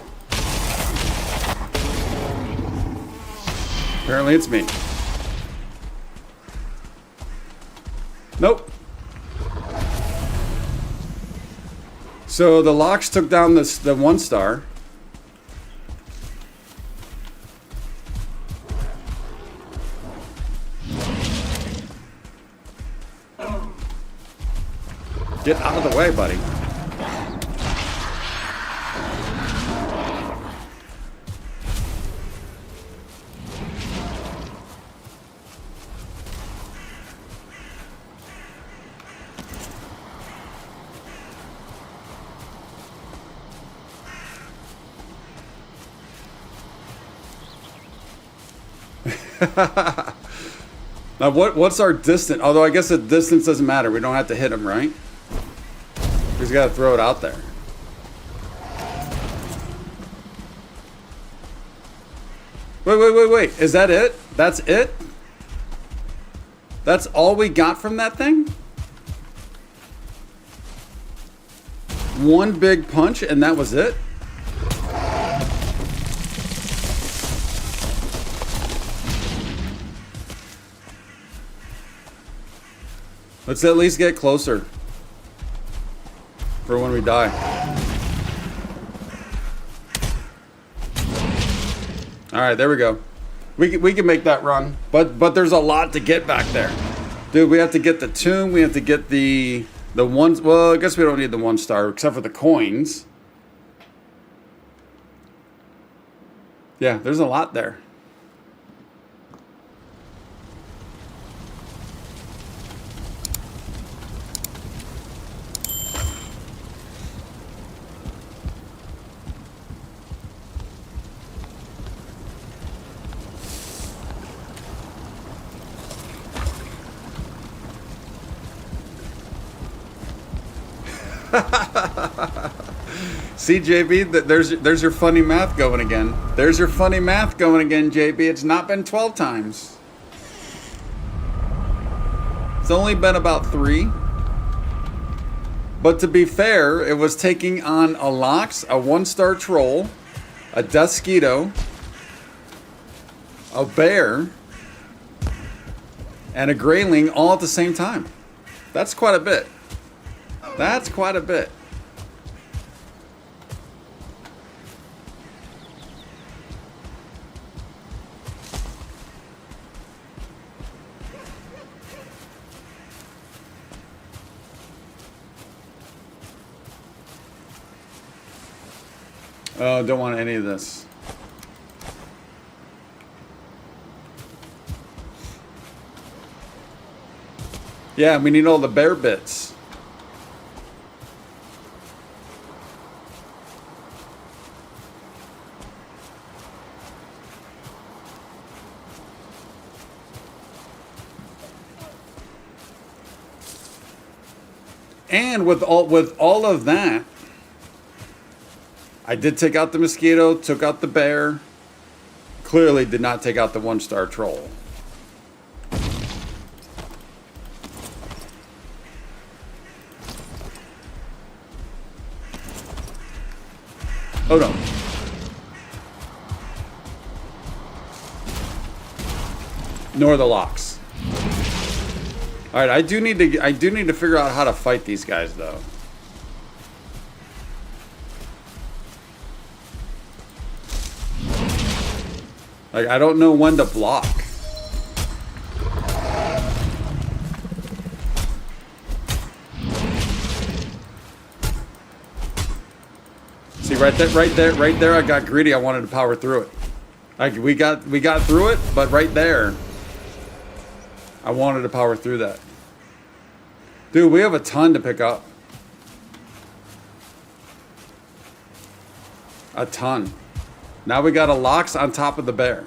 Apparently it's me. Nope. So the locks took down the 1 star. Get out of the way, buddy. Now what's our distance? Although I guess the distance doesn't matter. We don't have to hit him, right? We just gotta throw it out there. Wait. Is that it? That's it? That's all we got from that thing? One big punch and that was it? Let's at least get closer for when we die. All right, there we go. We can make that run, but there's a lot to get back there, dude. We have to get the tomb. We have to get the ones. Well, I guess we don't need the 1 star except for the coins. Yeah, there's a lot there. See, JB, there's your funny math going again. There's your funny math going again, JB. It's not been 12 times. It's only been about 3. But to be fair, it was taking on a Lox, a 1-star troll, a Desquito, a bear, and a grayling all at the same time. That's quite a bit. That's quite a bit. Oh, don't want any of this. Yeah, we need all the bear bits. And with all of that, I did take out the mosquito, took out the bear. Clearly did not take out the 1-star troll. Oh no. Nor the locks. All right, I do need to figure out how to fight these guys though. Like, I don't know when to block. See, right there, I got greedy. I wanted to power through it. Like, we got through it, but right there, I wanted to power through that. Dude, we have a ton to pick up. A ton. Now we got a Lox on top of the bear.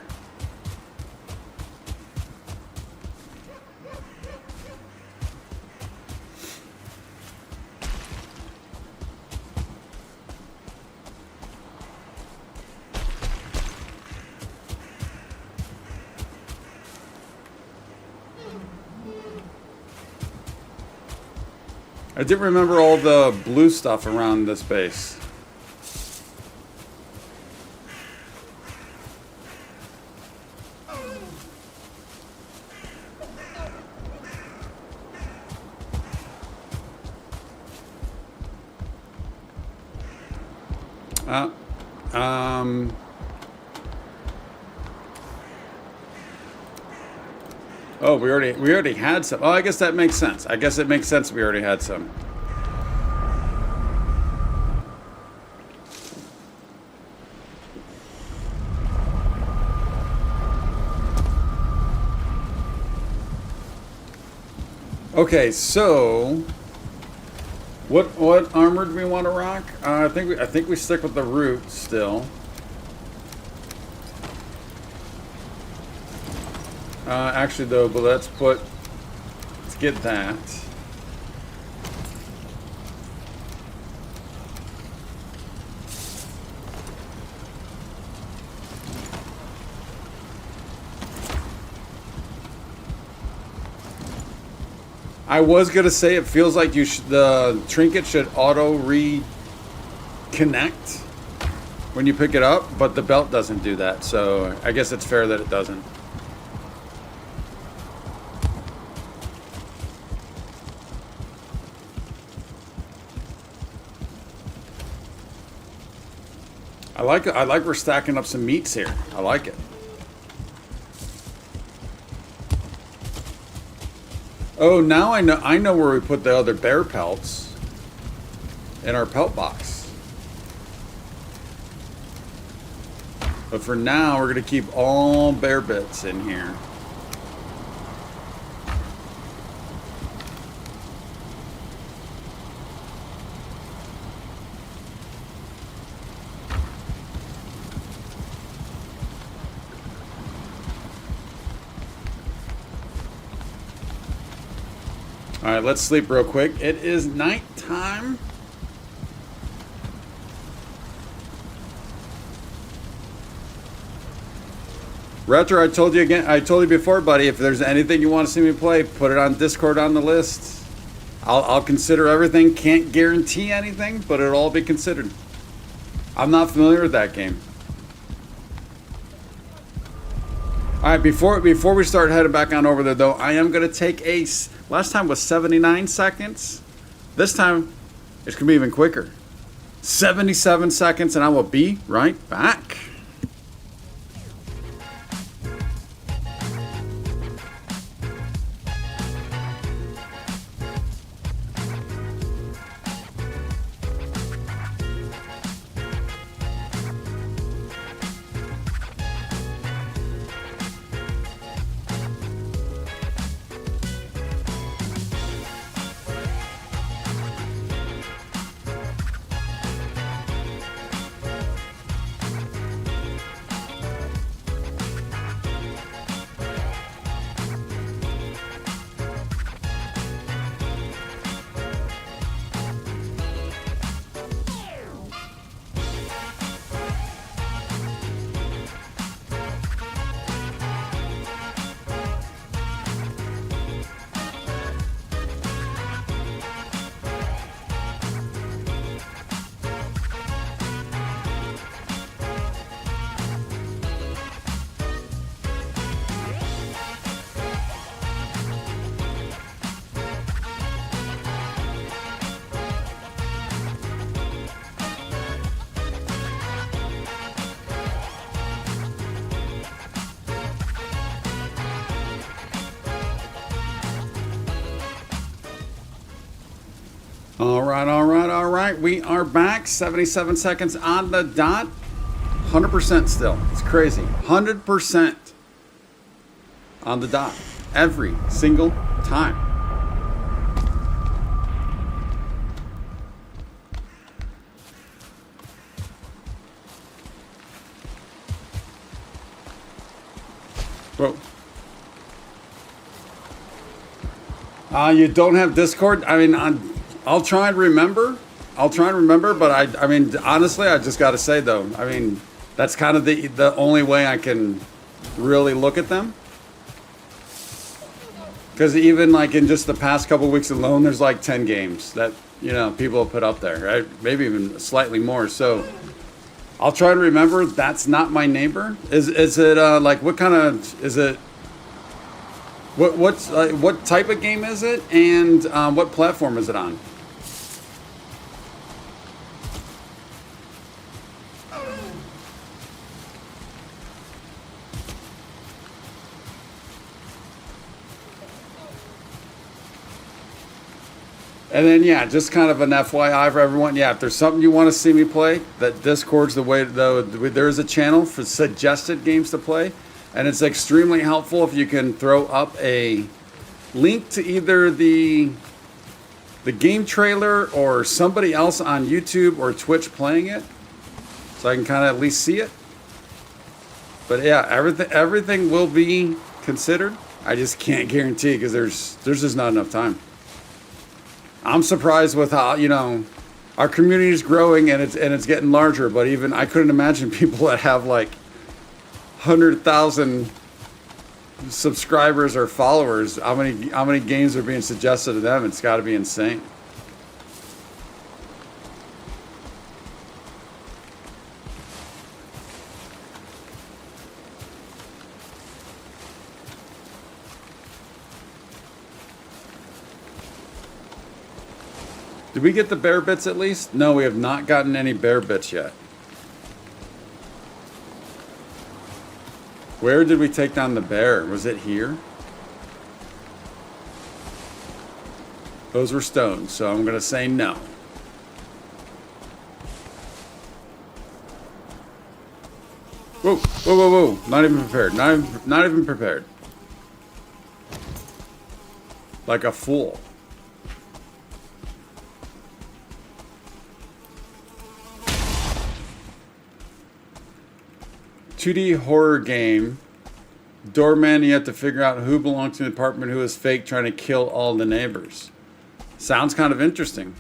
I didn't remember all the blue stuff around this base. Oh, we already had some. Oh, I guess that makes sense. I guess it makes sense we already had some. Okay, so what armor do we want to rock? I think we stick with the root still. Actually, though, but let's get that. I was gonna say it feels like the trinket should auto reconnect when you pick it up, but the belt doesn't do that. So I guess it's fair that it doesn't. I like we're stacking up some meats here. I like it. Oh, now I know where we put the other bear pelts in our pelt box. But for now, we're gonna keep all bear bits in here. All right, let's sleep real quick. It is nighttime. Retro, I told you before, buddy, if there's anything you want to see me play, put it on Discord on the list. I'll consider everything. Can't guarantee anything, but it'll all be considered. I'm not familiar with that game. All right, before we start heading back on over there, though, I am going to take last time was 79 seconds. This time, it's going to be even quicker. 77 seconds, and I will be right back. All right. We are back. 77 seconds on the dot. 100% still. It's crazy. 100% on the dot. Every single time. Whoa. You don't have Discord? I mean, I'll try and remember. But I mean, honestly, I just got to say though, I mean, that's kind of the only way I can really look at them. Because even like in just the past couple weeks alone, there's like 10 games that, you know, people have put up there, right? Maybe even slightly more. So I'll try to remember that's not my neighbor. Is it like what kind of, is it, what type of game is it? And what platform is it on? And then, yeah, just kind of an FYI for everyone. Yeah, if there's something you want to see me play, that Discord's the way, though. There is a channel for suggested games to play. And it's extremely helpful if you can throw up a link to either the game trailer or somebody else on YouTube or Twitch playing it. So I can kind of at least see it. But yeah, everything will be considered. I just can't guarantee because there's just not enough time. I'm surprised with how, you know, our community is growing and it's getting larger, but even I couldn't imagine people that have like 100,000 subscribers or followers, how many games are being suggested to them. It's got to be insane. Did we get the bear bits at least? No, we have not gotten any bear bits yet. Where did we take down the bear? Was it here? Those were stones, so I'm going to say no. Whoa, whoa, whoa, whoa. Not even prepared. Not even prepared. Like a fool. 2D horror game. Doorman, you have to figure out who belongs to the apartment, who is fake, trying to kill all the neighbors. Sounds kind of interesting.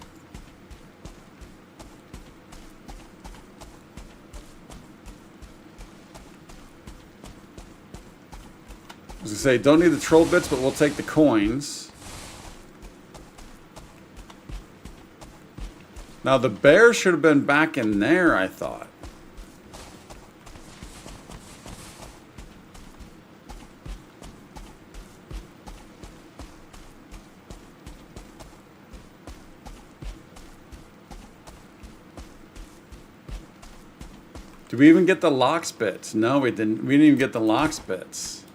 I was gonna say, don't need the troll bits, but we'll take the coins. Now the bear should have been back in there, I thought. Did we even get the locks bits? No, we didn't. We didn't even get the locks bits.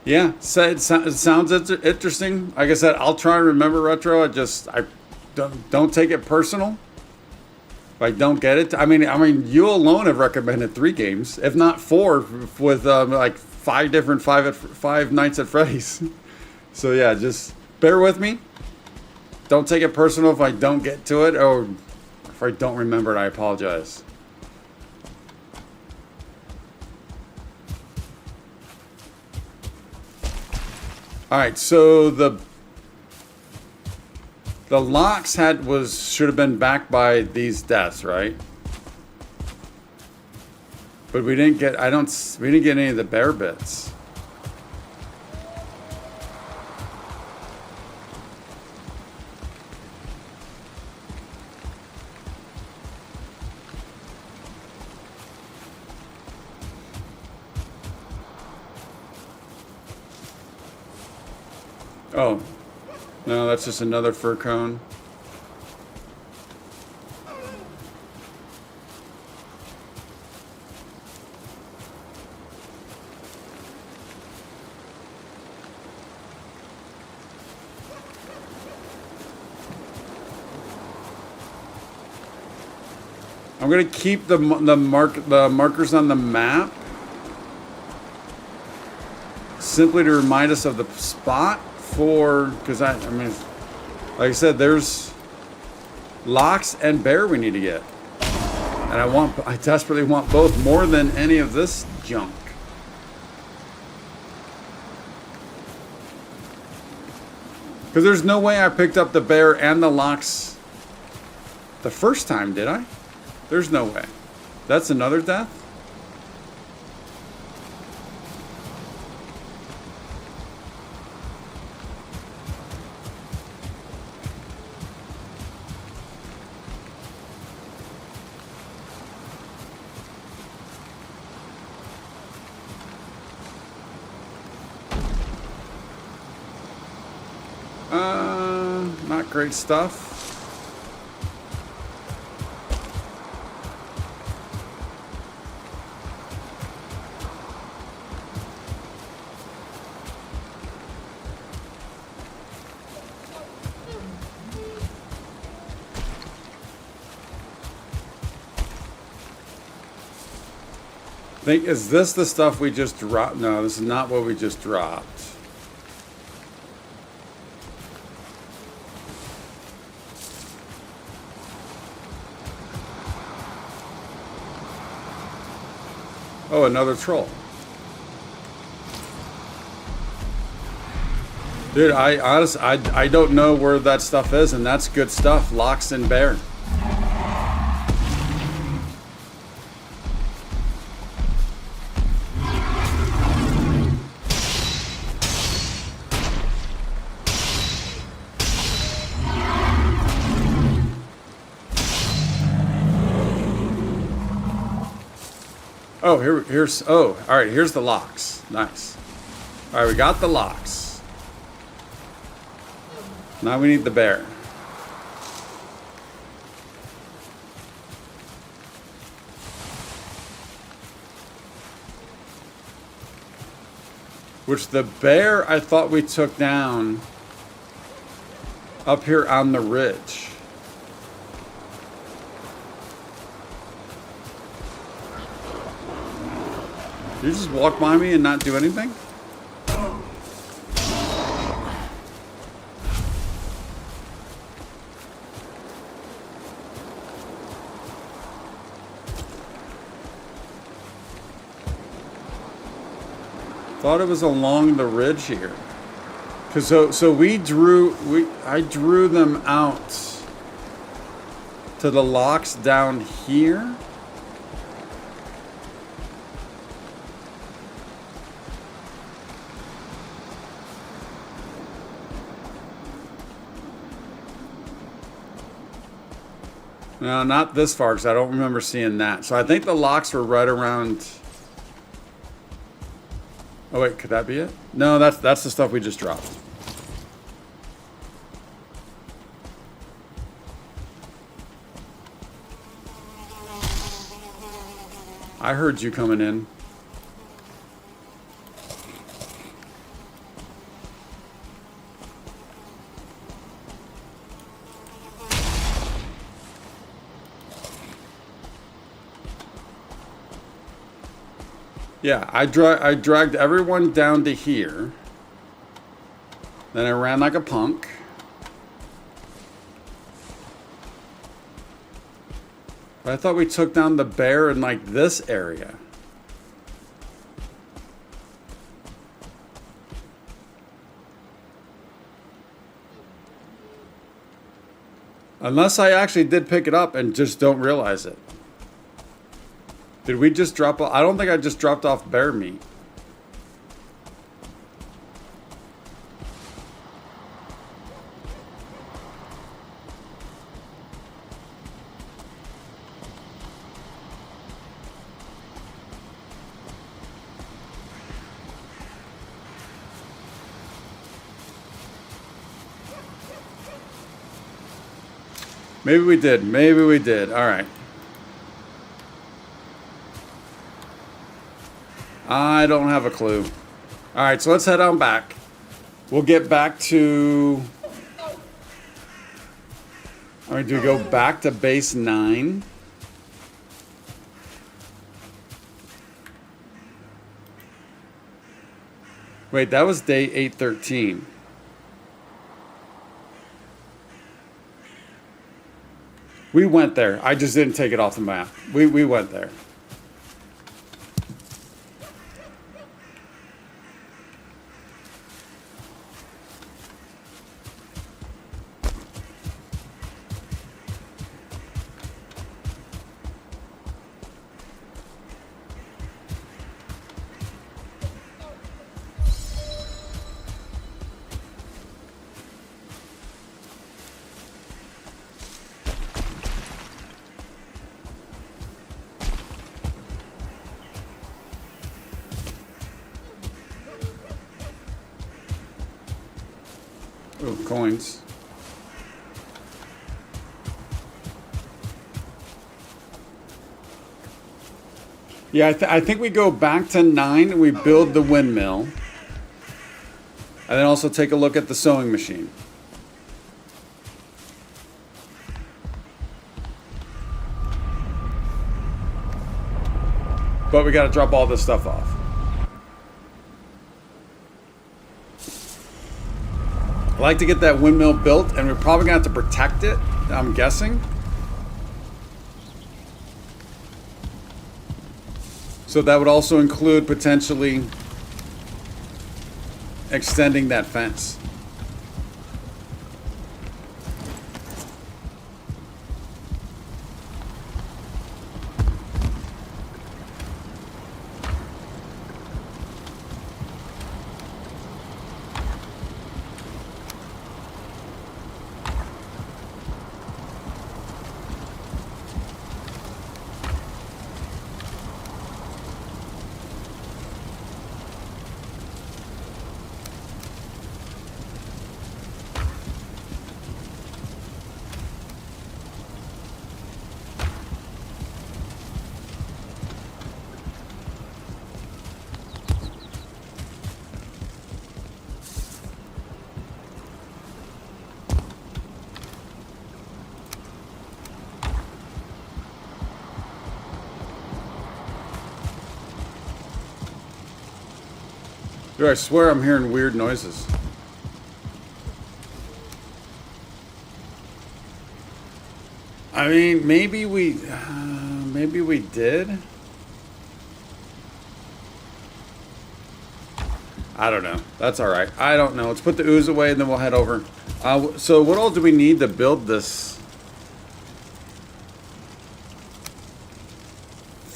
Yeah, so it sounds interesting. Like I said, I'll try and remember retro. I don't take it personal. If I don't get it, I mean, you alone have recommended 3 games, if not 4, with like 5 different five Nights at Freddy's. So yeah, just bear with me. Don't take it personal if I don't get to it, or if I don't remember it. I apologize. All right, so the locks should have been backed by these deaths, right? But we didn't get we didn't get any of the bear bits. Oh, no, that's just another fur cone. I'm gonna keep the markers on the map simply to remind us of the spot. Because I mean, like I said, there's Locks and bear we need to get. And I desperately want both more than any of this junk. Because there's no way I picked up the bear and the locks the first time, did I? There's no way. That's another death? Not great stuff. Is this the stuff we just dropped? No, this is not what we just dropped. Oh, another troll. Dude, I don't know where that stuff is, and that's good stuff. Locks and bear. Oh, all right, here's the locks. Nice. All right, we got the locks. Now we need the bear. Which the bear I thought we took down up here on the ridge. Did you just walk by me and not do anything? Thought it was along the ridge here. Cause so I drew them out to the locks down here. No, not this far, because I don't remember seeing that. So I think the locks were right around... Oh, wait, could that be it? No, that's the stuff we just dropped. I heard you coming in. Yeah, I dragged everyone down to here. Then I ran like a punk. But I thought we took down the bear in like this area. Unless I actually did pick it up and just don't realize it. Did we just drop off? I don't think I just dropped off bear meat. Maybe we did. Maybe we did. All right. I don't have a clue. All right, so let's head on back. We'll get back to... All right, do we go back to base 9? Wait, that was day 813. We went there. I just didn't take it off the map. We went there. Oh, coins. Yeah, I think we go back to 9 and we build the windmill. And then also take a look at the sewing machine. But we got to drop all this stuff off. I like to get that windmill built, and we're probably going to have to protect it, I'm guessing. So that would also include potentially extending that fence. Dude, I swear I'm hearing weird noises. I mean, maybe we did. I don't know. That's all right. I don't know. Let's put the ooze away and then we'll head over. So what all do we need to build this?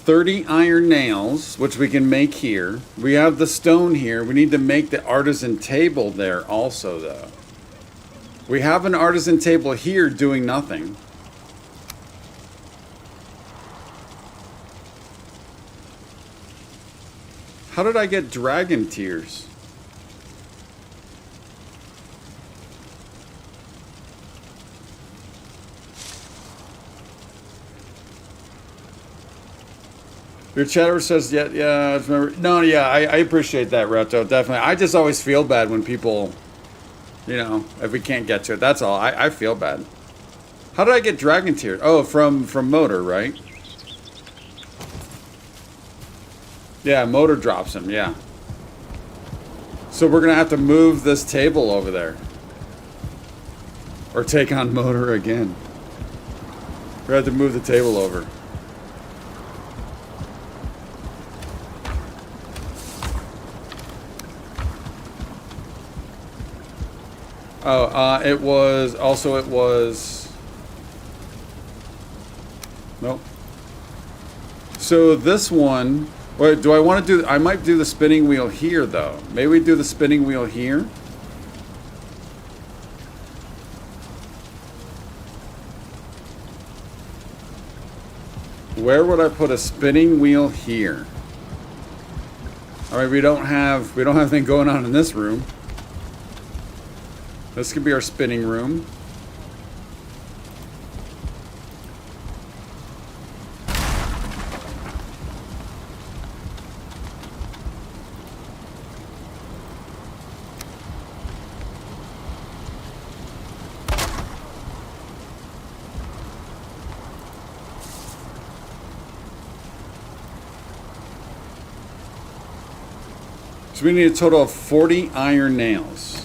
30 iron nails, which we can make here. We have the stone here. We need to make the artisan table there also, though. We have an artisan table here doing nothing. How did I get dragon tears? Your chatter says, yeah, I remember. No, yeah, I appreciate that, Reto, definitely. I just always feel bad when people, you know, if we can't get to it. That's all. I feel bad. How did I get dragon tears? Oh, from Motor, right? Yeah, Motor drops them, yeah. So we're going to have to move this table over there. Or take on Motor again. We're going to have to move the table over. Oh, it was... Nope. So this one... Wait, do I want to do... I might do the spinning wheel here, though. Maybe we do the spinning wheel here. Where would I put a spinning wheel here? All right, we don't have anything going on in this room. This could be our spinning room. So we need a total of 40 iron nails.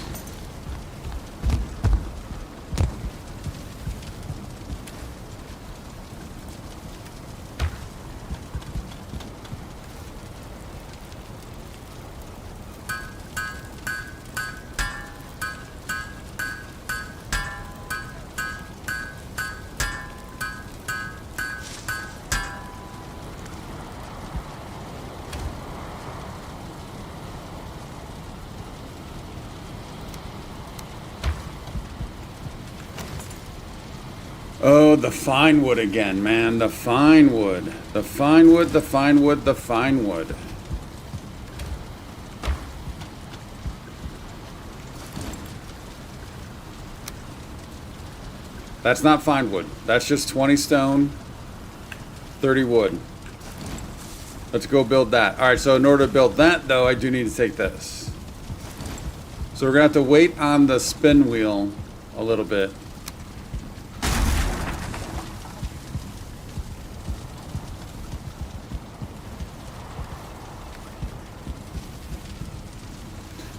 Oh, the fine wood again, man. The fine wood. The fine wood, the fine wood, the fine wood. That's not fine wood. That's just 20 stone, 30 wood. Let's go build that. All right, so in order to build that, though, I do need to take this. So we're going to have to wait on the spin wheel a little bit.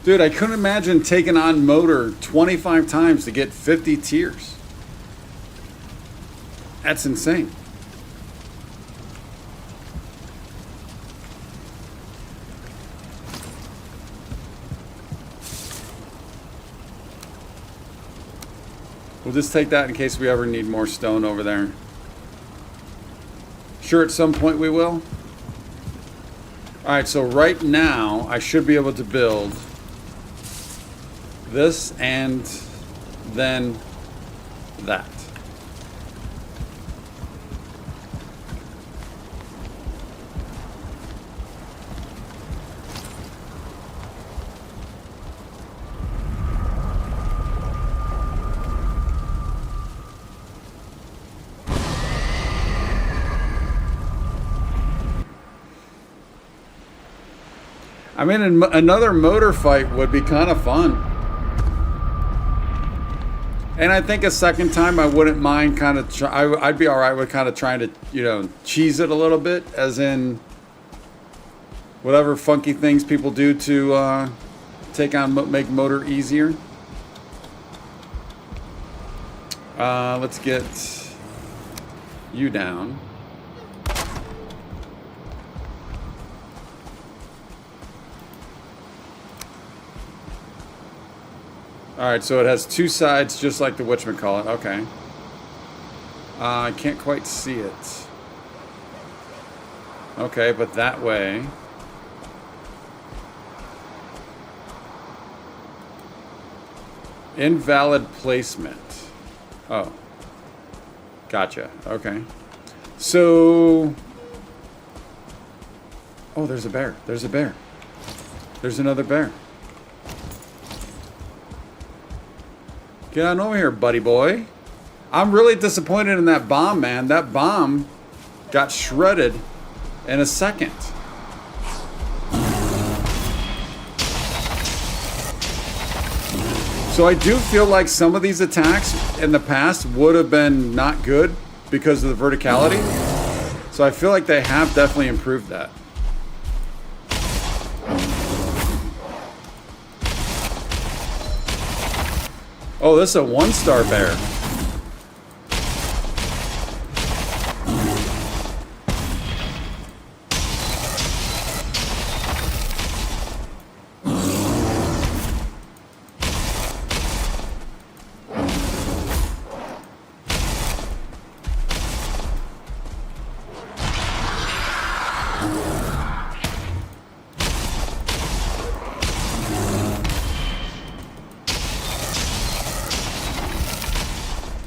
Dude, I couldn't imagine taking on motor 25 times to get 50 tiers. That's insane. We'll just take that in case we ever need more stone over there. Sure, at some point we will. All right, so right now I should be able to build this and then that. I mean, another motor fight would be kind of fun. And I think a second time I wouldn't mind kind of, I'd be all right with kind of trying to, you know, cheese it a little bit, as in whatever funky things people do to take on, make motor easier. Let's get you down. All right, so it has two sides, just like the whatchamacallit. Okay. I can't quite see it. Okay, but that way. Invalid placement. Oh. Gotcha. Okay. So. Oh, there's a bear. There's a bear. There's another bear. Get on over here, buddy boy. I'm really disappointed in that bomb, man. That bomb got shredded in a second. So I do feel like some of these attacks in the past would have been not good because of the verticality. So I feel like they have definitely improved that. Oh, this is a 1-star bear.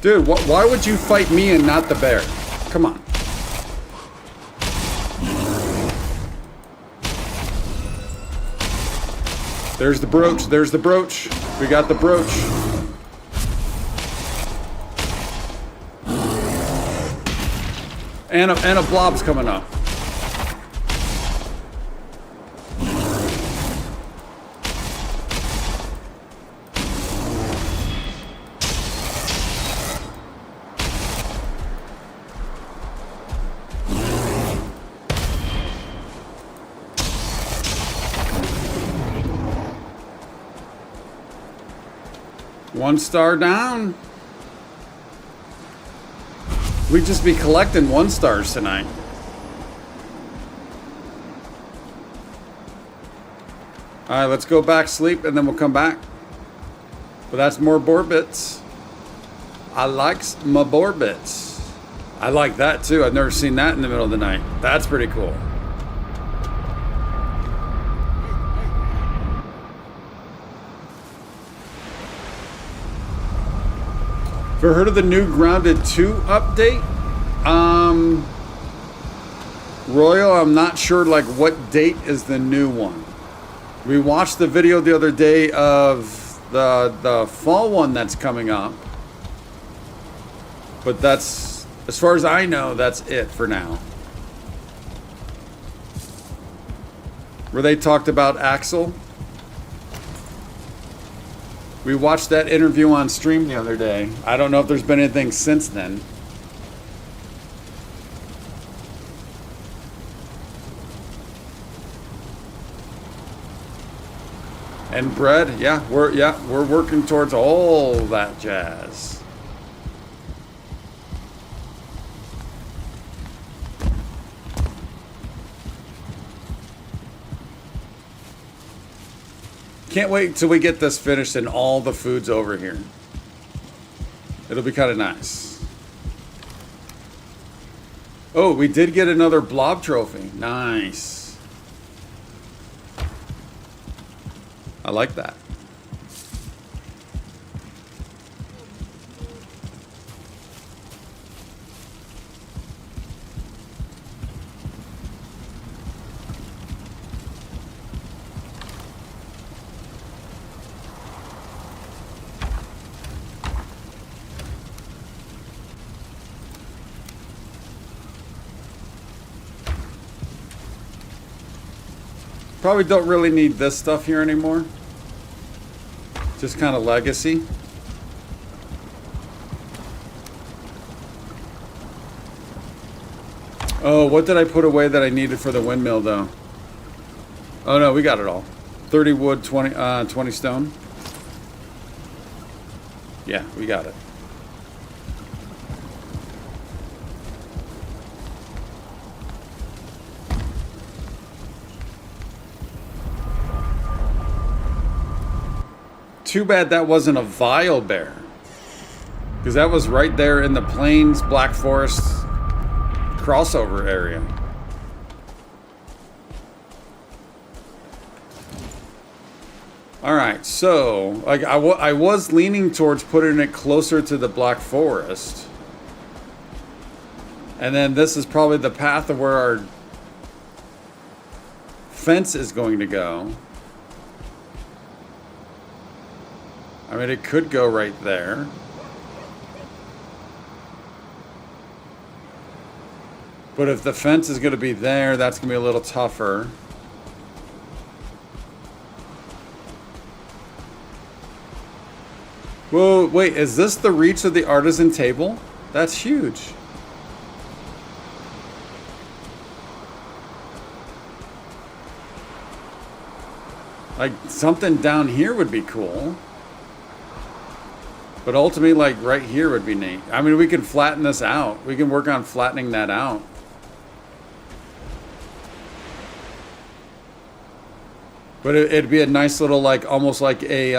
Dude, why would you fight me and not the bear? Come on. There's the brooch. There's the brooch. We got the brooch. And a blob's coming up. One star down. We'd just be collecting 1-stars tonight. All right, let's go back, sleep, and then we'll come back. But that's more boar bits. I like my boar bits. I like that too. I've never seen that in the middle of the night. That's pretty cool. Ever heard of the new Grounded 2 update? Royal, I'm not sure like what date is the new one. We watched the video the other day of the fall one that's coming up. But that's, as far as I know, that's it for now. Where they talked about Axel. We watched that interview on stream the other day. I don't know if there's been anything since then. And bread, we're working towards all that jazz. Can't wait till we get this finished and all the food's over here. It'll be kind of nice. Oh, we did get another blob trophy. Nice. I like that. Probably don't really need this stuff here anymore. Just kind of legacy. Oh, what did I put away that I needed for the windmill though? Oh no, we got it all. 30 wood, 20 stone. Yeah, we got it. Too bad that wasn't a vile bear, because that was right there in the Plains Black Forest crossover area. All right, so like I was leaning towards putting it closer to the Black Forest, and then this is probably the path of where our fence is going to go. I mean, it could go right there. But if the fence is going to be there, that's going to be a little tougher. Whoa, wait, is this the reach of the artisan table? That's huge. Like, something down here would be cool. But ultimately, like, right here would be neat. I mean, we can flatten this out. We can work on flattening that out. But it'd be a nice little, like, almost like a,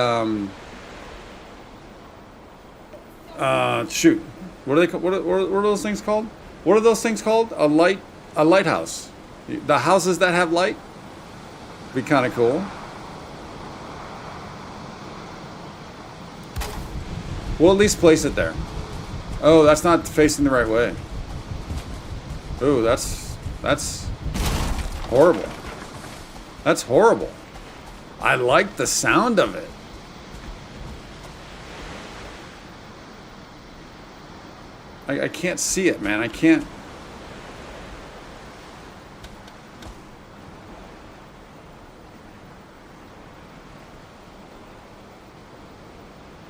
shoot. What are they? What are those things called? What are those things called? A lighthouse. The houses that have light? Be kind of cool. We'll at least place it there. Oh, that's not facing the right way. Oh, that's horrible. That's horrible. I like the sound of it. I can't see it, man. I can't.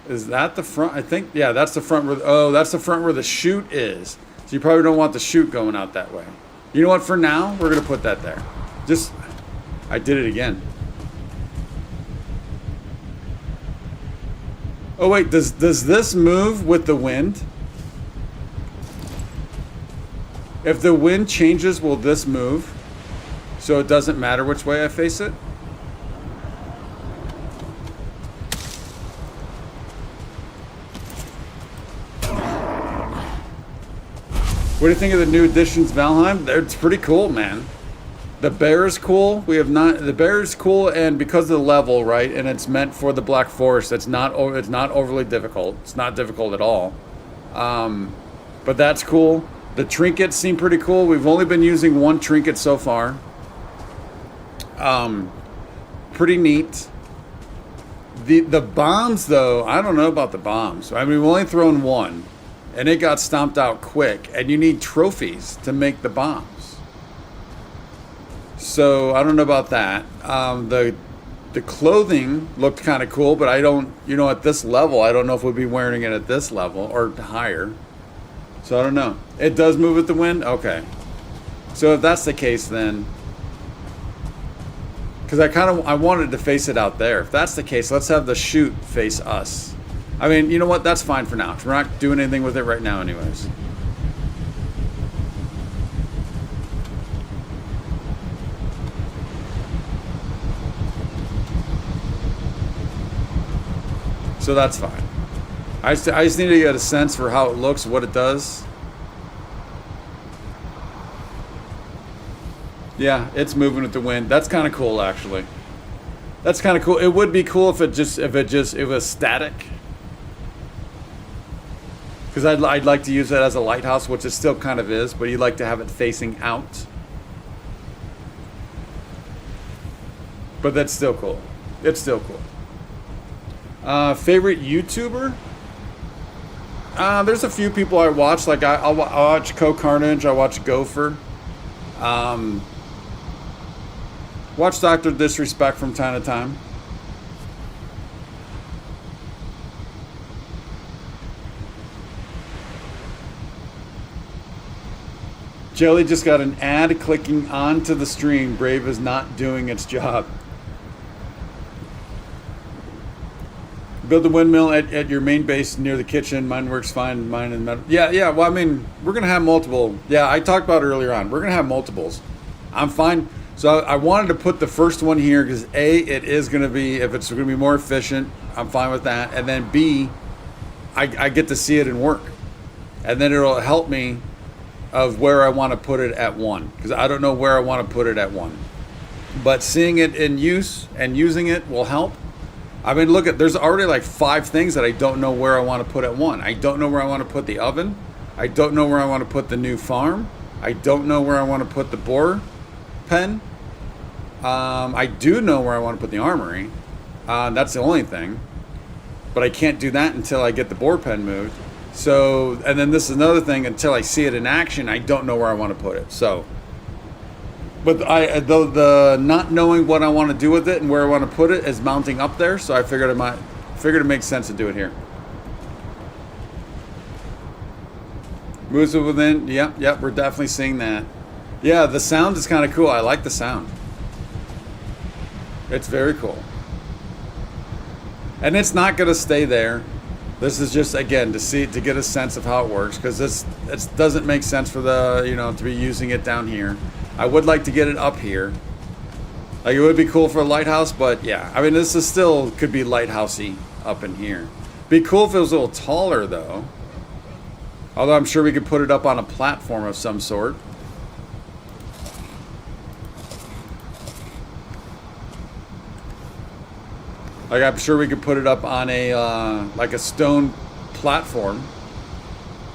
Is that the front? I think, yeah, that's the front where, oh, that's the front where the chute is. So you probably don't want the chute going out that way. You know what, for now, we're going to put that there. Just, I did it again. Oh, wait, does this move with the wind? If the wind changes, will this move? So it doesn't matter which way I face it? What do you think of the new additions, Valheim? It's pretty cool, man. The bear is cool. The bear is cool, and because of the level, right? And it's meant for the Black Forest. It's not overly difficult. It's not difficult at all. But that's cool. The trinkets seem pretty cool. We've only been using one trinket so far. Pretty neat. The bombs, though, I don't know about the bombs. I mean, we've only thrown one, and it got stomped out quick, and you need trophies to make the bombs. So I don't know about that. The clothing looked kind of cool, but I don't, at this level, I don't know if we'll be wearing it at this level or higher. So I don't know. It does move with the wind? Okay. So if that's the case, then, because I wanted to face it out there. If that's the case, let's have the chute face us. I mean, you know what? That's fine for now, because we're not doing anything with it right now anyways. So that's fine. I just need to get a sense for how it looks, what it does. Yeah, it's moving with the wind. That's kind of cool, actually. That's kind of cool. It would be cool if it was static. Because I'd like to use it as a lighthouse, which it still kind of is, but you'd like to have it facing out. But that's still cool. It's still cool. Favorite YouTuber? There's a few people I watch. Like I'll watch Co-Carnage. I watch Gopher. Watch Dr. Disrespect from time to time. Jelly just got an ad clicking onto the stream. Brave is not doing its job. Build the windmill at your main base near the kitchen. Mine works fine. Mine and metal. Yeah. Well, I mean, we're gonna have multiple. Yeah, I talked about it earlier on. We're gonna have multiples. I'm fine. So I wanted to put the first one here because A, it is gonna be, if it's gonna be more efficient, I'm fine with that. And then B, I get to see it in work, and then it'll help me of where I want to put it at one, because I don't know where I want to put it at one. But seeing it in use and using it will help. I mean, look at, there's already like 5 things that I don't know where I want to put at one. I don't know where I want to put the oven. I don't know where I want to put the new farm. I don't know where I want to put the boar pen. I do know where I want to put the armory. That's the only thing. But I can't do that until I get the boar pen moved. So, and then this is another thing, until I see it in action, I don't know where I want to put it. So, but the not knowing what I want to do with it and where I want to put it is mounting up there. So I figured it makes sense to do it here. Moves it within. Yep, we're definitely seeing that. Yeah, the sound is kind of cool. I like the sound. It's very cool. And it's not going to stay there. This is just, again, to get a sense of how it works, because it doesn't make sense for to be using it down here. I would like to get it up here. Like, it would be cool for a lighthouse, but yeah. I mean, this is still could be lighthousey up in here. Be cool if it was a little taller, though. Although I'm sure we could put it up on a platform of some sort. Like, I'm sure we could put it up on a like a stone platform,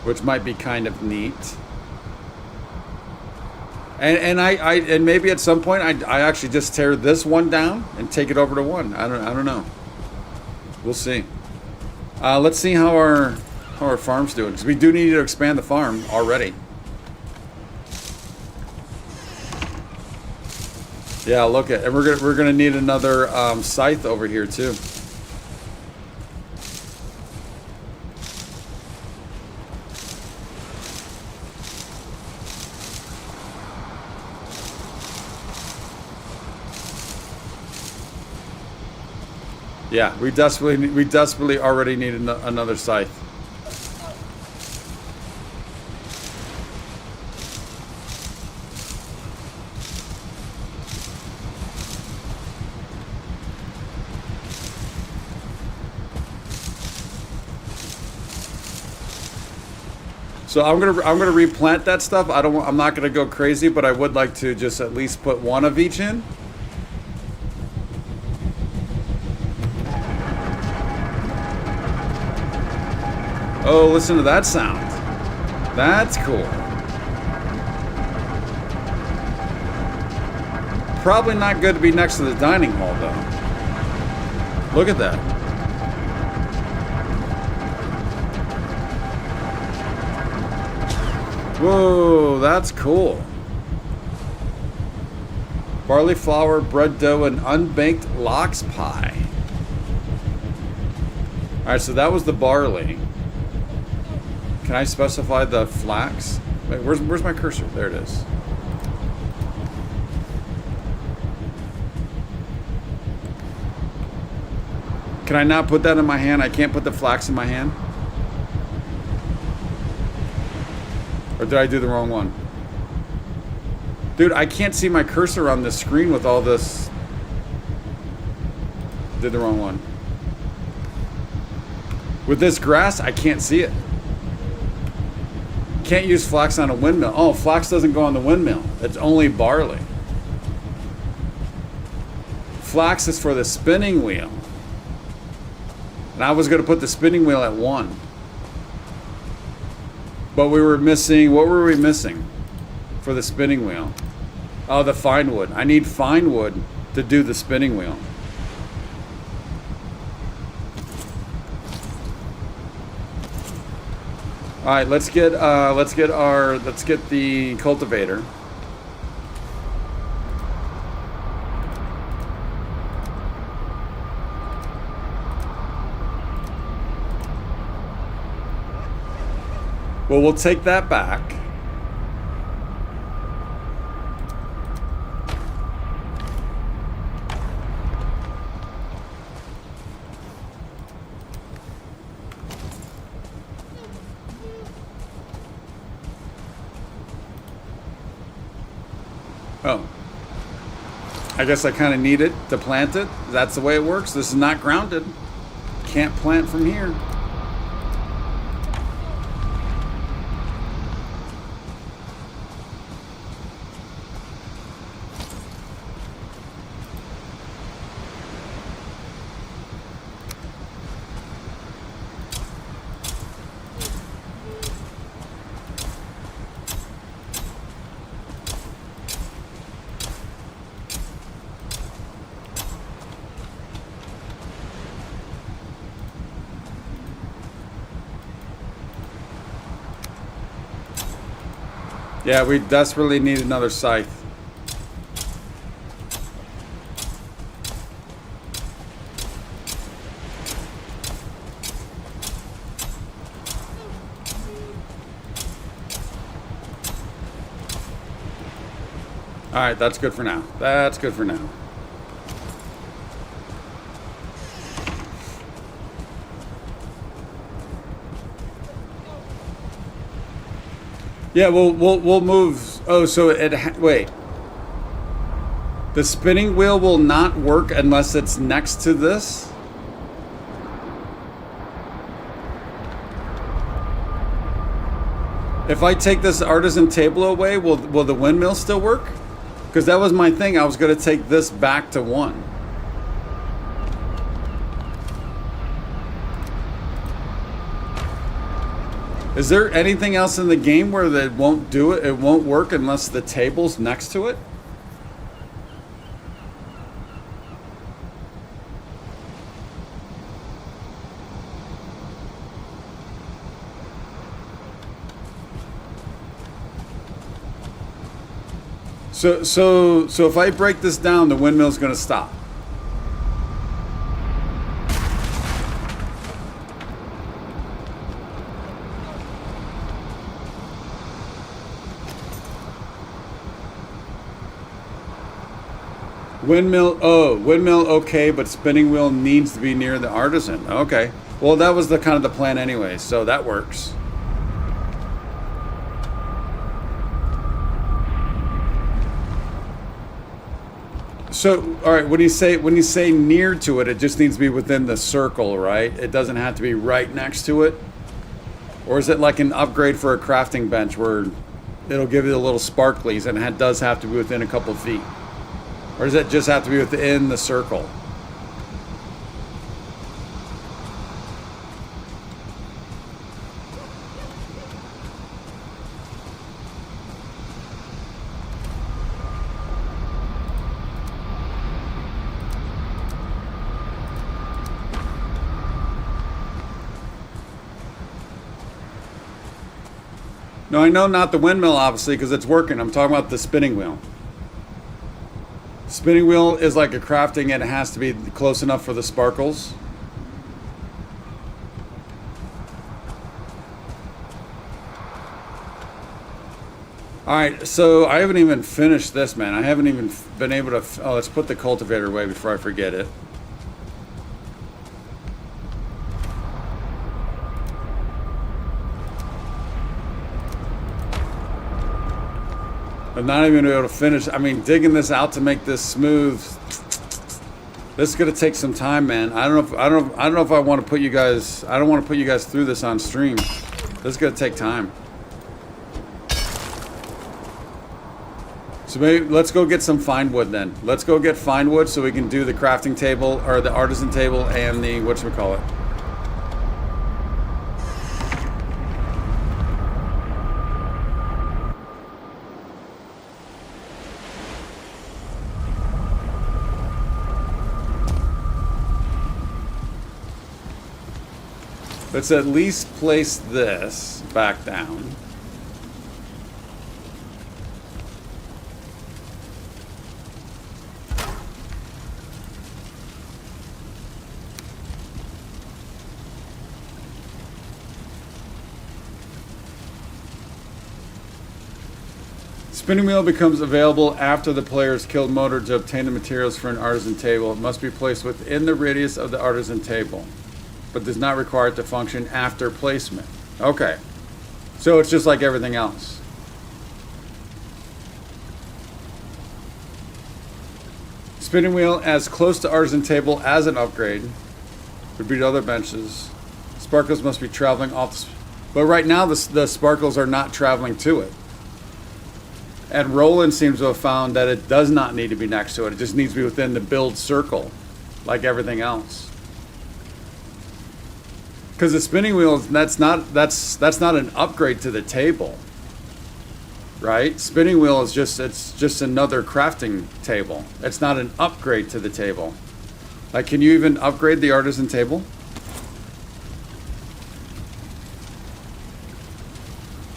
which might be kind of neat. And maybe at some point I actually just tear this one down and take it over to one. I don't know. We'll see. Let's see how our farm's doing, because we do need to expand the farm already. Yeah, look at, and we're gonna need another scythe over here too. Yeah, we desperately already need another scythe. So I'm gonna replant that stuff. I'm not gonna go crazy, but I would like to just at least put one of each in. Oh, listen to that sound. That's cool. Probably not good to be next to the dining hall, though. Look at that. Whoa, that's cool. Barley flour, bread dough, and unbaked lox pie. All right, so that was the barley. Can I specify the flax? Wait, where's my cursor? There it is. Can I not put that in my hand? I can't put the flax in my hand? Or did I do the wrong one? Dude, I can't see my cursor on the screen with all this. Did the wrong one. With this grass, I can't see it. Can't use flax on a windmill. Oh, flax doesn't go on the windmill. It's only barley. Flax is for the spinning wheel. And I was going to put the spinning wheel at 1. But we were missing, what were we missing for the spinning wheel? Oh, the fine wood. I need fine wood to do the spinning wheel. All right, let's get the cultivator. Well, we'll take that back. Oh. I guess I kind of need it to plant it. That's the way it works. This is not grounded. Can't plant from here. Yeah, we desperately need another scythe. All right, that's good for now. That's good for now. Yeah, we'll move. Oh, so wait. The spinning wheel will not work unless it's next to this? If I take this artisan table away, will the windmill still work? Because that was my thing. I was going to take this back to 1. Is there anything else in the game where it won't do it? It won't work unless the table's next to it? So if I break this down, the windmill's going to stop. Windmill okay, but spinning wheel needs to be near the artisan. Okay. Well, that was the kind of the plan anyway, so that works. So, all right, when you say near to it, it just needs to be within the circle, right? It doesn't have to be right next to it? Or is it like an upgrade for a crafting bench where it'll give you the little sparklies and it does have to be within a couple of feet? Or does it just have to be within the circle? No, I know not the windmill, obviously, because it's working. I'm talking about the spinning wheel. Spinning wheel is like a crafting, and it has to be close enough for the sparkles. All right, so I haven't even finished this, man. I haven't even been able to... Oh, let's put the cultivator away before I forget it. I'm not even able to finish. I mean, digging this out to make this smooth. This is gonna take some time, man. I don't know if I want to put you guys. I don't want to put you guys through this on stream. This is gonna take time. So maybe let's go get some fine wood then. Let's go get fine wood so we can do the crafting table or the artisan table and the whatchamacallit. Let's at least place this back down. Spinning wheel becomes available after the player's killed motor to obtain the materials for an artisan table. It must be placed within the radius of the artisan table, but does not require it to function after placement. Okay. So it's just like everything else. Spinning wheel as close to artisan table as an upgrade would be to other benches. Sparkles must be traveling off but right now the sparkles are not traveling to it. And Roland seems to have found that it does not need to be next to it. It just needs to be within the build circle, like everything else. Because the spinning wheel, that's not an upgrade to the table, right? Spinning wheel is just another crafting table. It's not an upgrade to the table. Like, can you even upgrade the artisan table?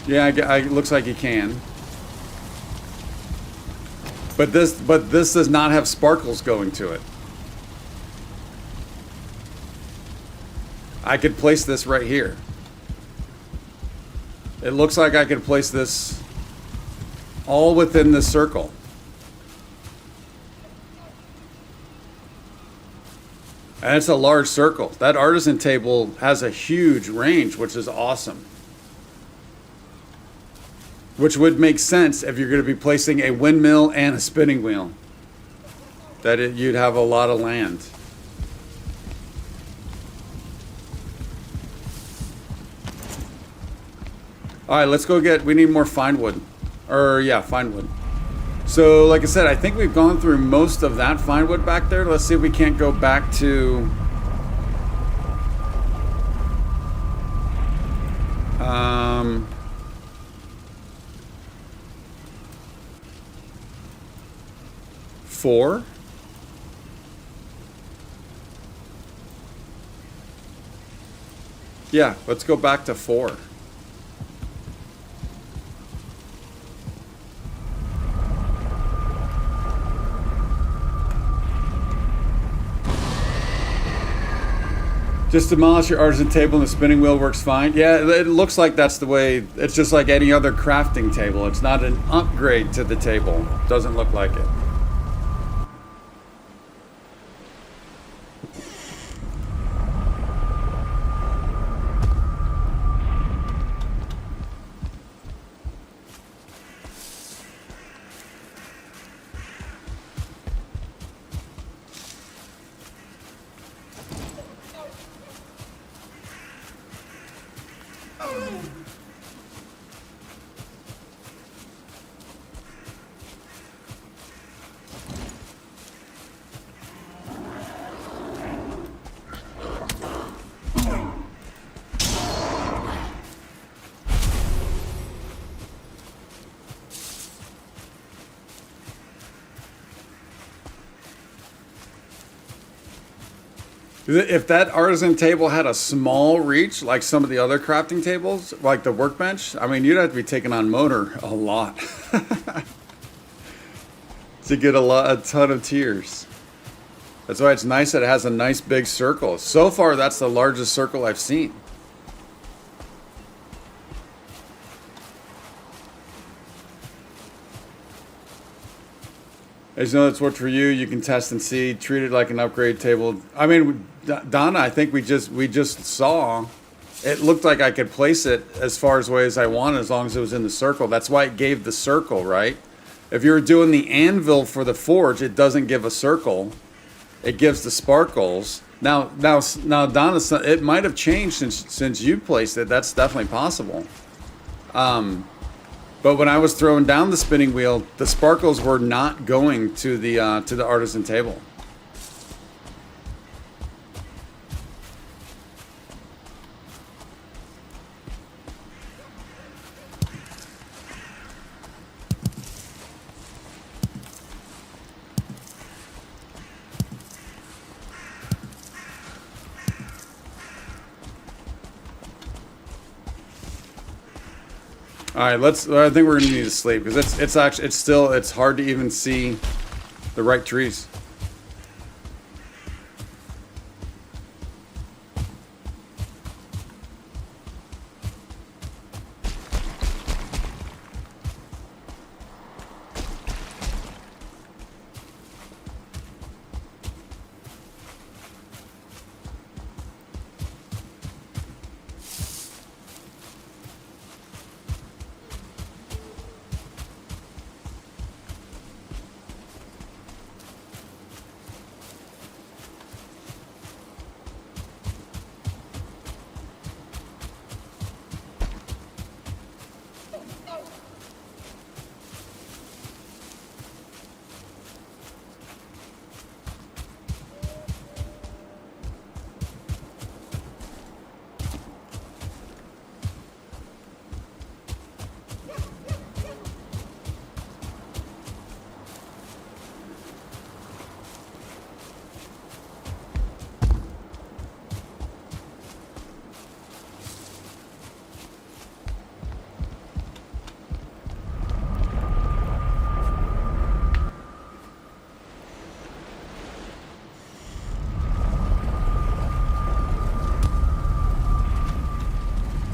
Yeah, it looks like you can. But this does not have sparkles going to it. I could place this right here. It looks like I could place this all within the circle. And it's a large circle. That artisan table has a huge range, which is awesome. Which would make sense if you're going to be placing a windmill and a spinning wheel. You'd have a lot of land. All right, let's go we need more fine wood. Fine wood. So, like I said, I think we've gone through most of that fine wood back there. Let's see if we can't go back to... four. Yeah, let's go back to 4. Just demolish your artisan table and the spinning wheel works fine. Yeah, it looks like that's the way. It's just like any other crafting table. It's not an upgrade to the table. Doesn't look like it. If that artisan table had a small reach, like some of the other crafting tables, like the workbench, I mean, you'd have to be taking on motor a lot to get a ton of tiers. That's why it's nice that it has a nice big circle. So far, that's the largest circle I've seen. I just know that's what for you. You can test and see. Treat it like an upgrade table. I mean, Donna, I think we just saw. It looked like I could place it as far as way as I wanted, as long as it was in the circle. That's why it gave the circle, right? If you're doing the anvil for the forge, it doesn't give a circle. It gives the sparkles. Now, Donna, it might have changed since you placed it. That's definitely possible. But when I was throwing down the spinning wheel, the sparkles were not going to the artisan table. All right, I think we're gonna need to sleep because it's hard to even see the right trees.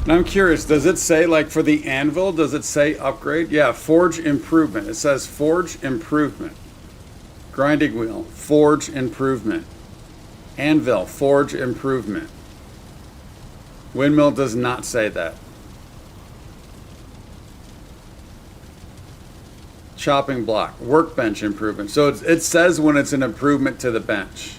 And I'm curious, does it say, like, for the anvil, does it say upgrade? Yeah, forge improvement. It says forge improvement. Grinding wheel, forge improvement. Anvil, forge improvement. Windmill does not say that. Chopping block, workbench improvement. So it says when it's an improvement to the bench.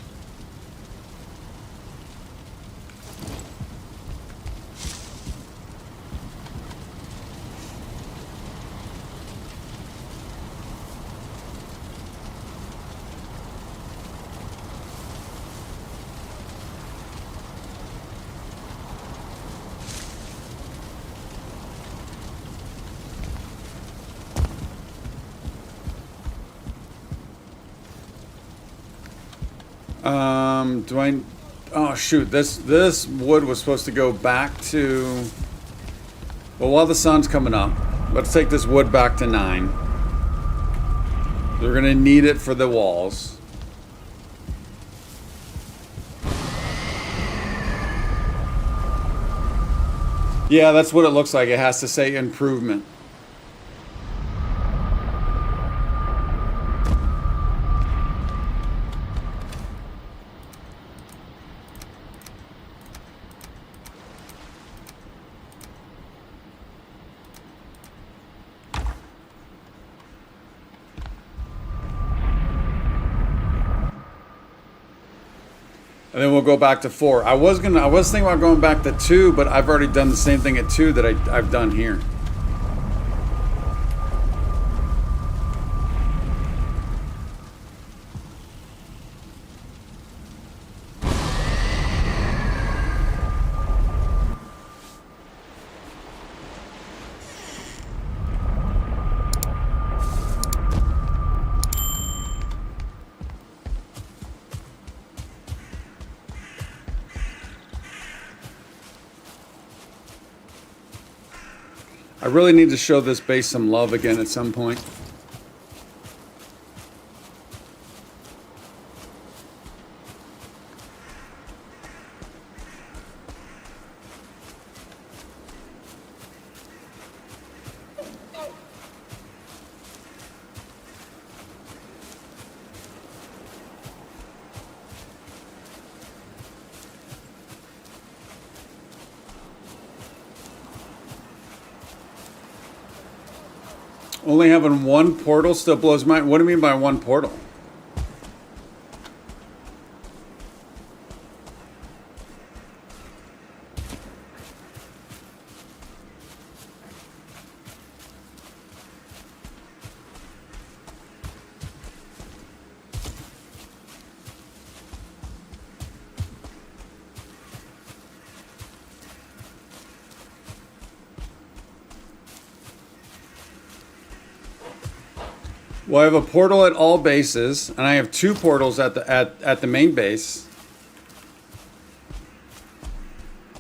Oh shoot, this wood was supposed to go back to, well, while the sun's coming up, let's take this wood back to 9. We're gonna need it for the walls. Yeah, that's what it looks like. It has to say improvement. And then we'll go back to 4. I was thinking about going back to 2, but I've already done the same thing at 2 that I've done here. I really need to show this base some love again at some point. Only having one portal still blows my... What do you mean by one portal? Well, I have a portal at all bases, and I have 2 portals at the main base.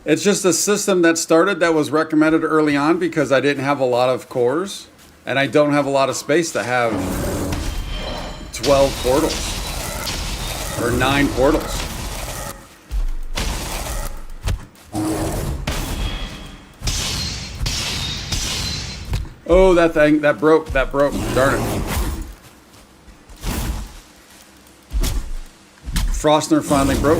It's just a system that started that was recommended early on because I didn't have a lot of cores, and I don't have a lot of space to have 12 portals or 9 portals. Oh, that thing, that broke, darn it. Frostner finally broke.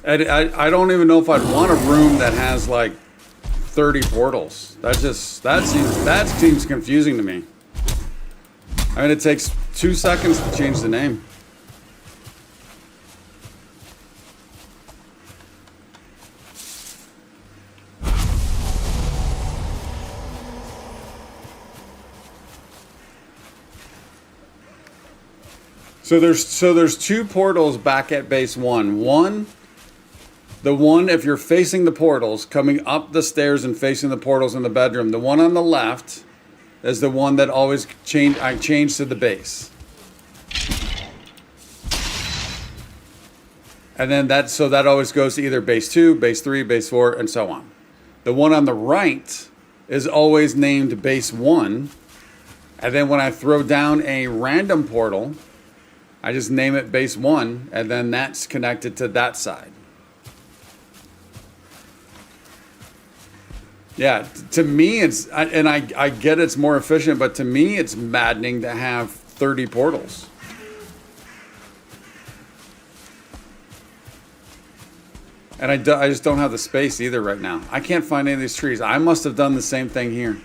I don't even know if I'd want a room that has like 30 portals. That seems confusing to me. I mean, it takes 2 seconds to change the name. So there's 2 portals back at base 1. The one, if you're facing the portals, coming up the stairs and facing the portals in the bedroom, the one on the left is the one that always I change to the base. And then that always goes to either base 2, base 3, base 4, and so on. The one on the right is always named base 1. And then when I throw down a random portal, I just name it base 1, and then that's connected to that side. Yeah, to me, I get it's more efficient, but to me, it's maddening to have 30 portals. And I just don't have the space either right now. I can't find any of these trees. I must have done the same thing here.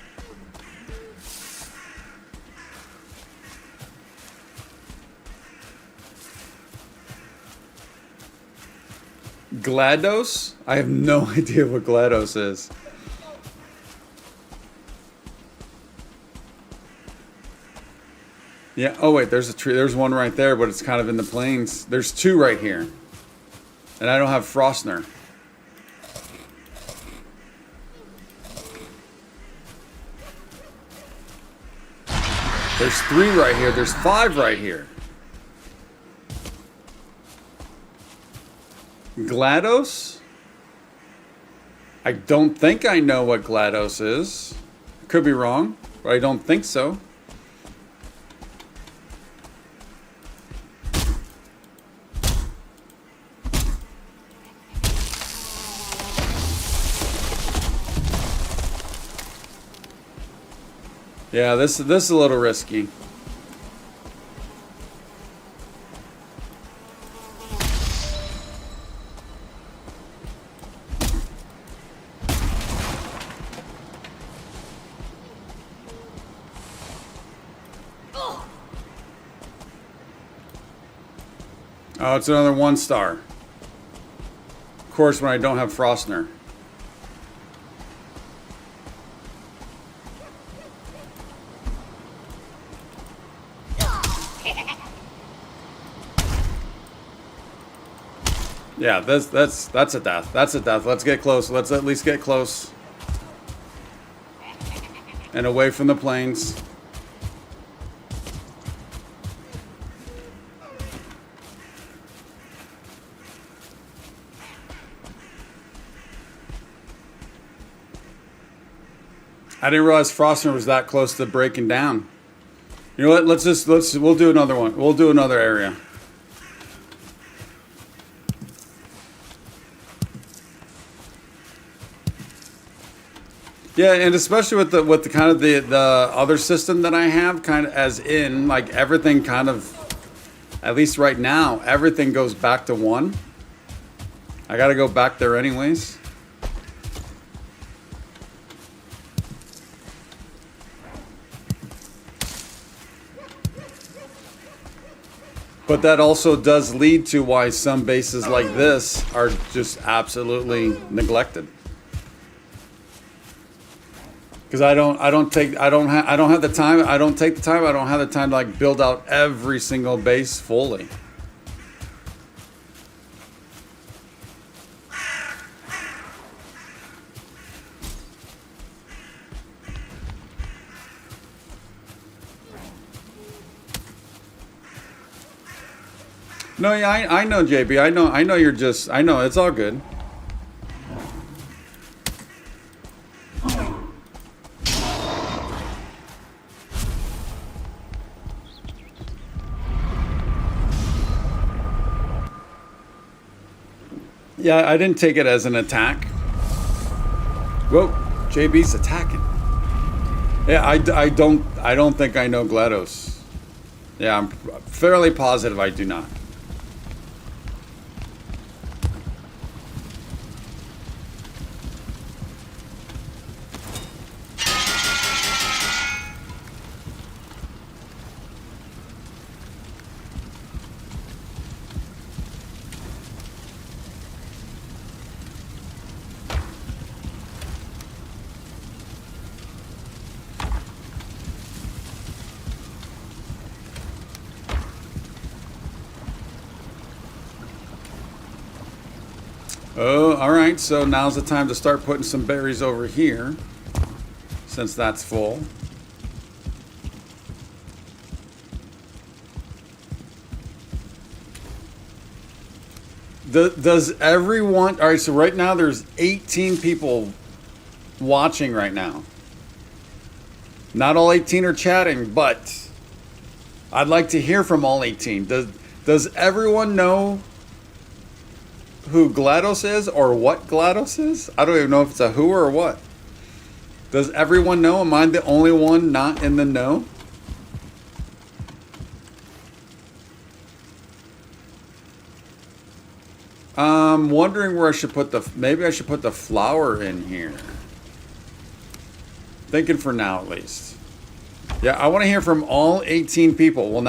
GLaDOS? I have no idea what GLaDOS is. Yeah, oh wait, there's a tree. There's one right there, but it's kind of in the plains. There's 2 right here. And I don't have Frostner. There's 3 right here. There's 5 right here. GLaDOS? I don't think I know what GLaDOS is. Could be wrong, but I don't think so. Yeah, this is a little risky. Oh, it's another 1 star. Of course, when I don't have Frostner. Yeah, that's a death. That's a death. Let's get close. Let's at least get close. And away from the plains. I didn't realize Frostner was that close to breaking down. You know what? We'll do another one. We'll do another area. Yeah, and especially with the kind of the other system that I have, kind of as in like everything kind of, at least right now, everything goes back to 1. I got to go back there anyways. But that also does lead to why some bases like this are just absolutely neglected. Because I don't have the time. I don't take the time. I don't have the time to like build out every single base fully. No, yeah, I know, JB. I know you're just. I know it's all good. Yeah, I didn't take it as an attack. Whoa, JB's attacking. Yeah, I don't think I know GLaDOS. Yeah, I'm fairly positive I do not. Oh, all right. So now's the time to start putting some berries over here, since that's full. Does everyone... All right, so right now there's 18 people watching right now. Not all 18 are chatting, but I'd like to hear from all 18. Does everyone know who GLaDOS is or what GLaDOS is? I don't even know if it's a who or what. Does everyone know? Am I the only one not in the know? I'm wondering where I should put maybe I should put the flower in here. Thinking for now at least. Yeah, I want to hear from all 18 people. Well,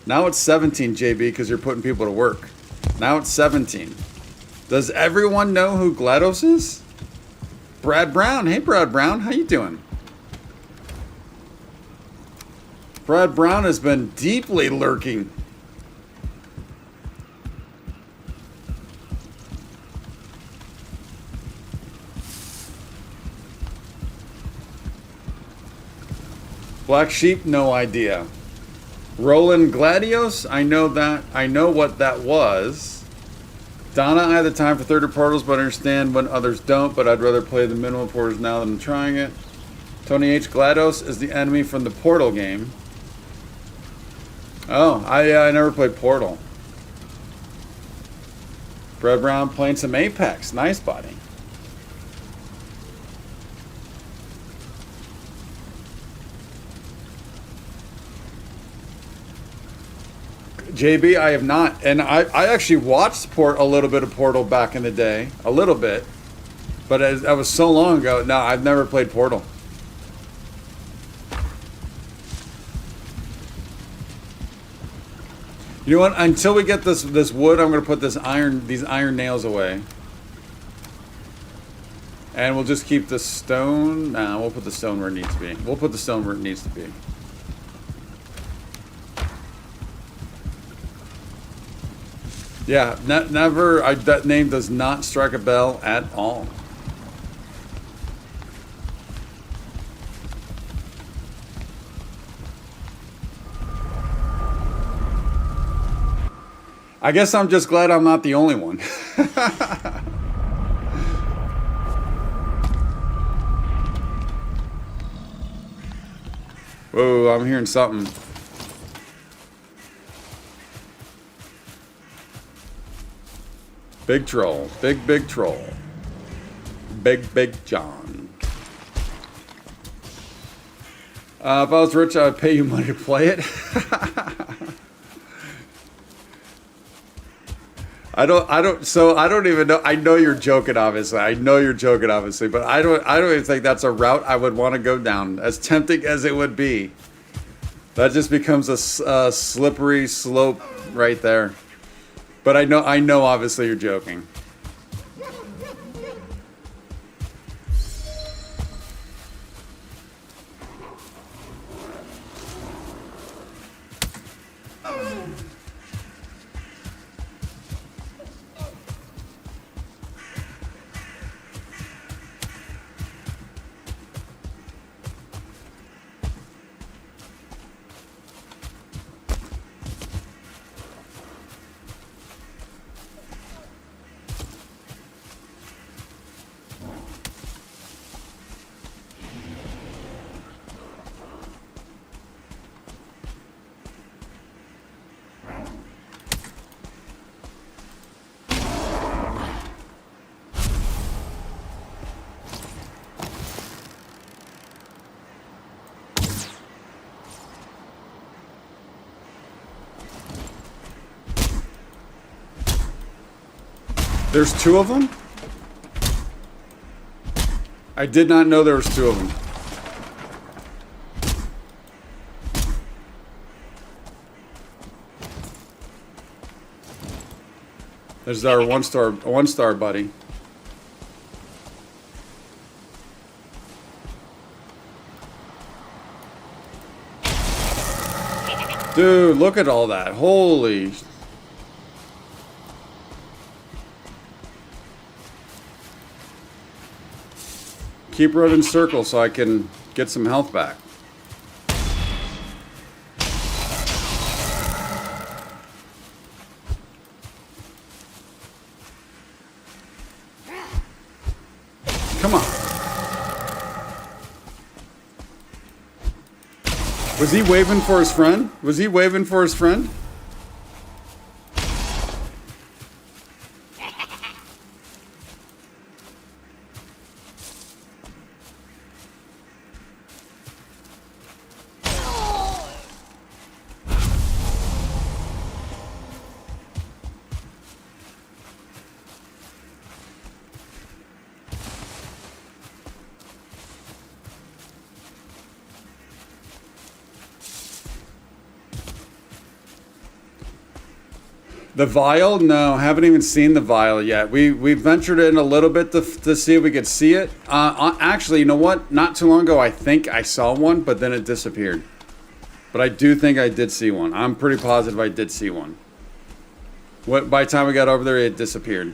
now it's 17, JB, because you're putting people to work. Now it's 17. Does everyone know who GLaDOS is? Brad Brown. Hey, Brad Brown. How you doing? Brad Brown has been deeply lurking. Black Sheep, no idea. Roland Gladios, I know that. I know what that was. Donna, I have the time for 30 portals, but I understand when others don't, but I'd rather play the minimum portals now than trying it. Tony H. GLaDOS is the enemy from the Portal game. Oh, I never played Portal. Brad Brown playing some Apex. Nice, buddy. JB, I have not, and I actually watched a little bit of Portal back in the day, a little bit, but that was so long ago. No, I've never played Portal. You know what? Until we get this wood, I'm going to put these iron nails away, and we'll just keep the stone. Nah, we'll put the stone where it needs to be. We'll put the stone where it needs to be. Yeah, never. That name does not strike a bell at all. I guess I'm just glad I'm not the only one. Whoa, I'm hearing something. Big troll. Big troll. Big John. If I was rich, I would pay you money to play it. I don't even know. I know you're joking, obviously. But I don't even think that's a route I would want to go down, as tempting as it would be. That just becomes a slippery slope right there. But I know obviously you're joking. There's two of them? I did not know there was two of them. There's our one star buddy. Dude, look at all that. Holy. Keep running circles so I can get some health back. Come on. Was he waving for his friend? The vial? No, haven't even seen the vial yet. We ventured in a little bit to see if we could see it. Actually, you know what? Not too long ago, I think I saw one, but then it disappeared. But I do think I did see one. I'm pretty positive I did see one. By the time we got over there, it disappeared.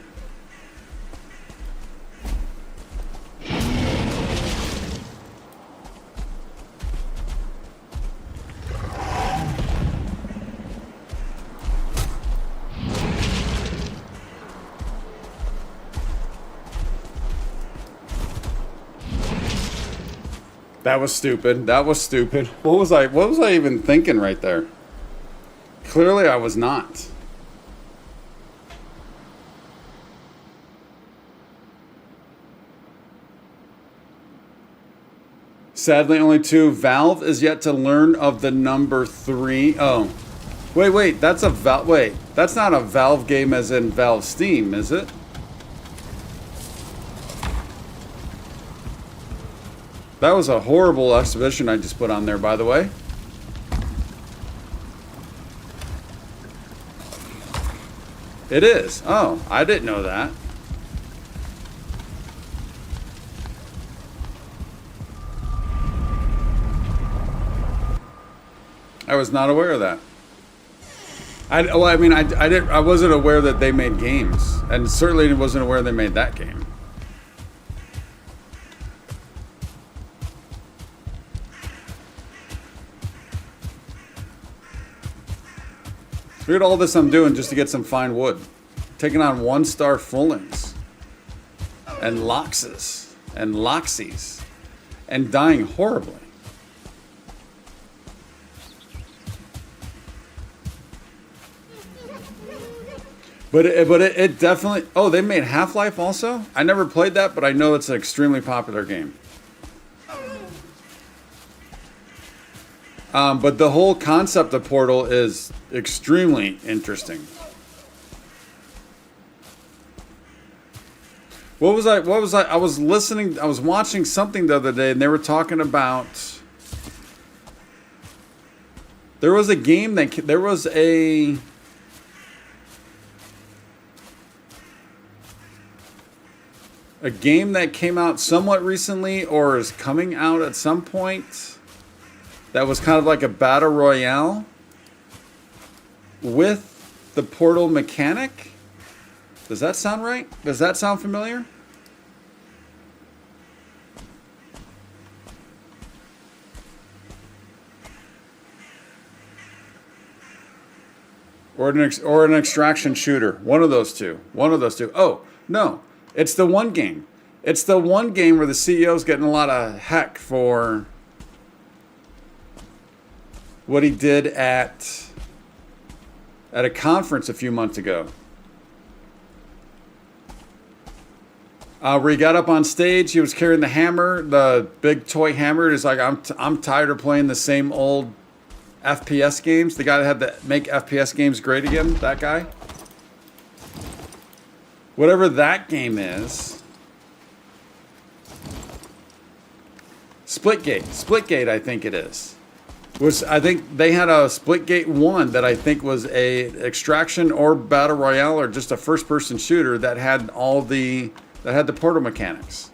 That was stupid. What was I even thinking right there? Clearly I was not. Sadly, only 2. Valve is yet to learn of the number 3. Oh. Wait, that's a that's not a Valve game as in Valve Steam, is it? That was a horrible exhibition I just put on there, by the way. It is. Oh, I didn't know that. I was not aware of that. I wasn't aware that they made games, and certainly wasn't aware they made that game. Look at all this I'm doing just to get some fine wood. Taking on 1-star Fullings. And Loxes. And Loxies. And dying horribly. But it definitely. Oh, they made Half-Life also. I never played that, but I know it's an extremely popular game. But the whole concept of Portal is extremely interesting. What was I? I was listening. I was watching something the other day, and they were talking about. There was a game that there was a game that came out somewhat recently, or is coming out at some point. That was kind of like a battle royale with the Portal mechanic. Does that sound right? Does that sound familiar? Or an extraction shooter. One of those two. One of those two. Oh, no. It's the one game. It's the one game where the CEO's getting a lot of heck for what he did at a conference a few months ago. Where he got up on stage, he was carrying the hammer, the big toy hammer. He's like, I'm tired of playing the same old FPS games. The guy that had to make FPS games great again, that guy. Whatever that game is. Splitgate, I think it is. I think they had a Splitgate 1 that I think was a extraction or battle royale or just a first-person shooter that had the Portal mechanics.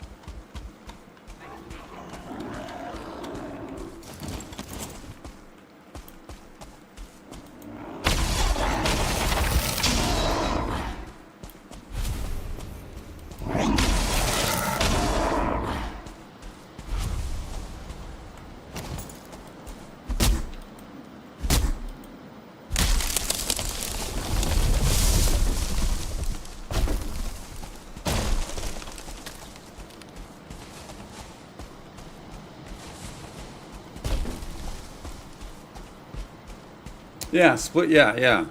Yeah, yeah.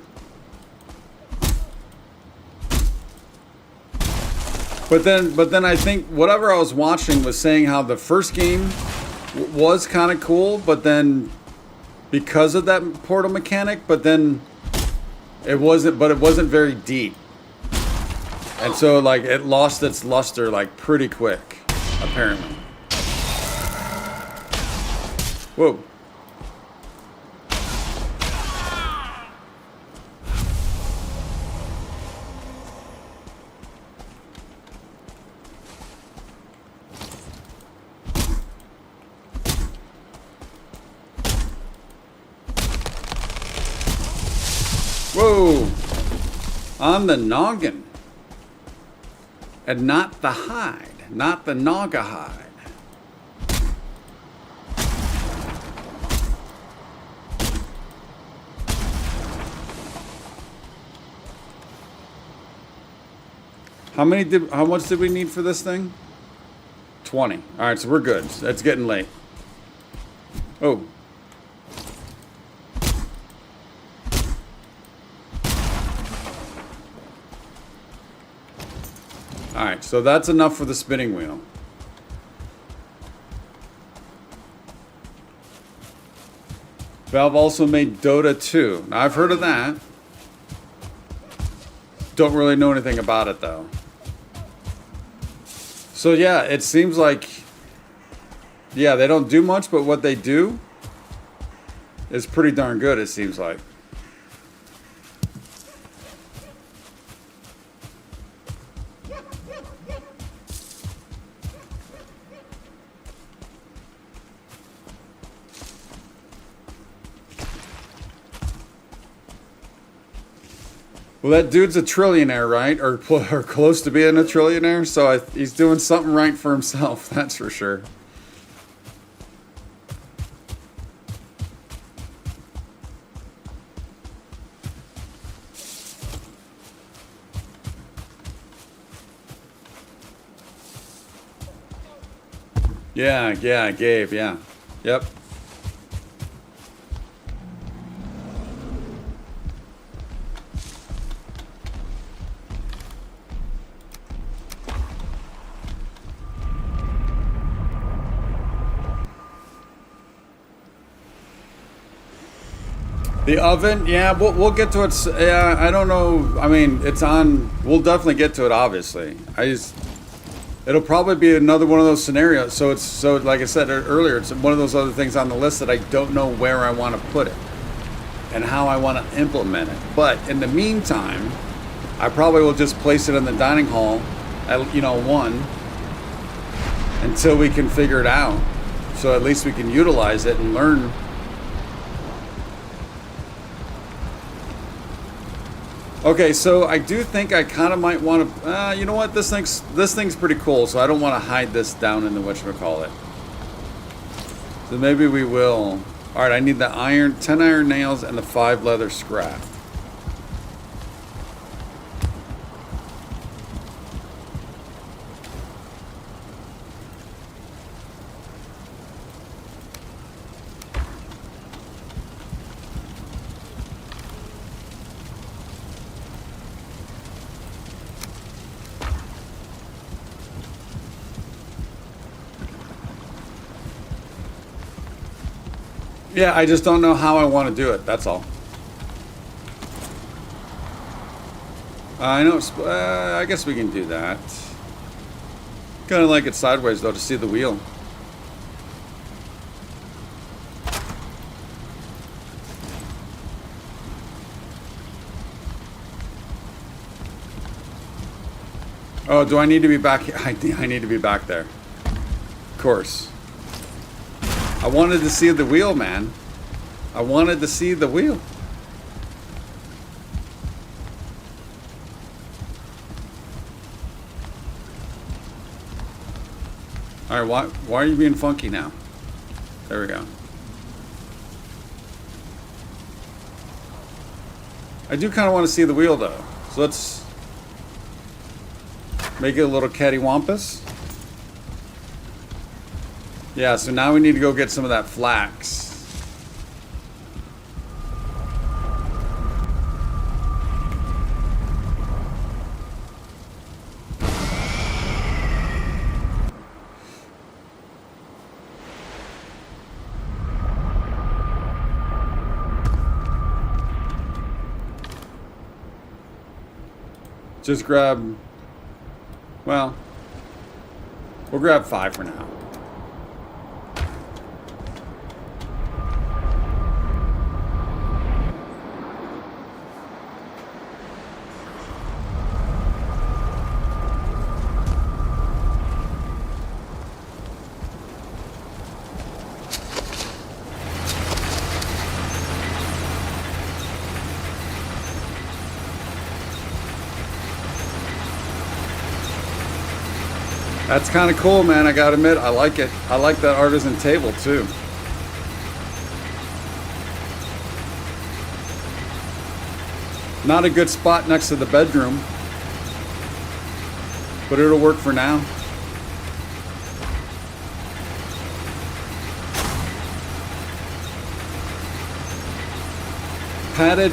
But then I think whatever I was watching was saying how the first game was kind of cool, but then because of that Portal mechanic, but then it wasn't very deep. And so like it lost its luster like pretty quick, apparently. Whoa. Whoa! On the noggin. And not the hide. Not the naga hide. How much did we need for this thing? 20. Alright, so we're good. It's getting late. Oh. Alright, so that's enough for the spinning wheel. Valve also made Dota 2. Now, I've heard of that. Don't really know anything about it, though. So, yeah, it seems like... Yeah, they don't do much, but what they do is pretty darn good, it seems like. Well, that dude's a trillionaire, right? Or close to being a trillionaire. So he's doing something right for himself, that's for sure. Yeah, Gabe, yeah. Yep. The oven, yeah, we'll get to it. Yeah, I don't know. I mean, it's on. We'll definitely get to it. Obviously, it'll probably be another one of those scenarios. So like I said earlier, it's one of those other things on the list that I don't know where I want to put it and how I want to implement it. But in the meantime, I probably will just place it in the dining hall at 1 until we can figure it out. So at least we can utilize it and learn. Okay, so I do think I kind of might want to, you know what, this thing's pretty cool, so I don't want to hide this down in the whatchamacallit. So maybe we will. All right, I need the 10 iron nails and the 5 leather scrap. Yeah, I just don't know how I want to do it. That's all. I know. I guess we can do that. Kind of like it sideways though to see the wheel. Oh, do I need to be back? I need to be back there. Of course. I wanted to see the wheel, man. I wanted to see the wheel. All right, why are you being funky now? There we go. I do kind of want to see the wheel, though. So let's make it a little cattywampus. Yeah, so now we need to go get some of that flax. Just grab, well, we'll grab 5 for now. That's kind of cool, man. I gotta admit, I like it. I like that artisan table too. Not a good spot next to the bedroom, but it'll work for now. Padded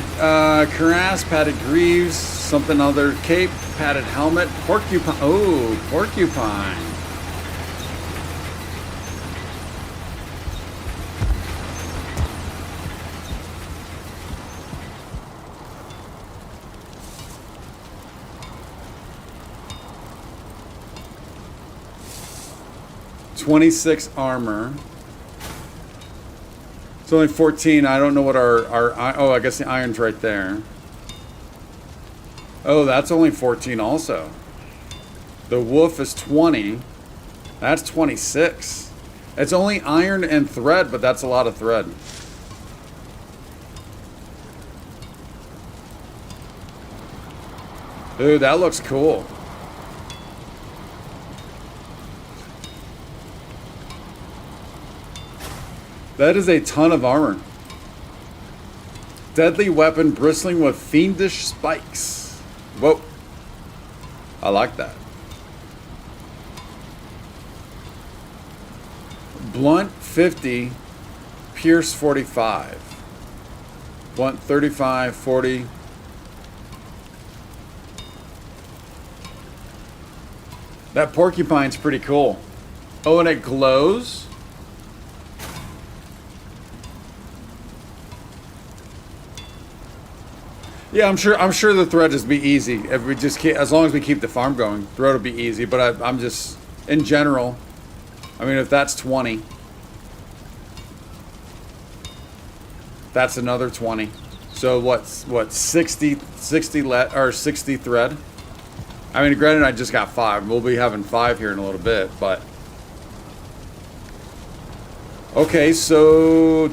cuirass, padded greaves, something other cape, padded helmet, porcupine. Oh, porcupine. $26 armor. It's only 14. I don't know what our oh, I guess the iron's right there. Oh, that's only 14 also. The wolf is 20. That's 26. It's only iron and thread, but that's a lot of thread. Dude, that looks cool. That is a ton of armor. Deadly weapon bristling with fiendish spikes. Whoa. I like that. Blunt 50, pierce 45. Blunt 35, 40. That porcupine's pretty cool. Oh, and it glows? Yeah, I'm sure. I'm sure the thread just be easy if we just keep, as long as we keep the farm going. Thread will be easy. But I'm just in general. I mean, if that's 20, that's another 20. So what 60 or 60 thread? I mean, granted, I just got 5. We'll be having 5 here in a little bit, but okay. So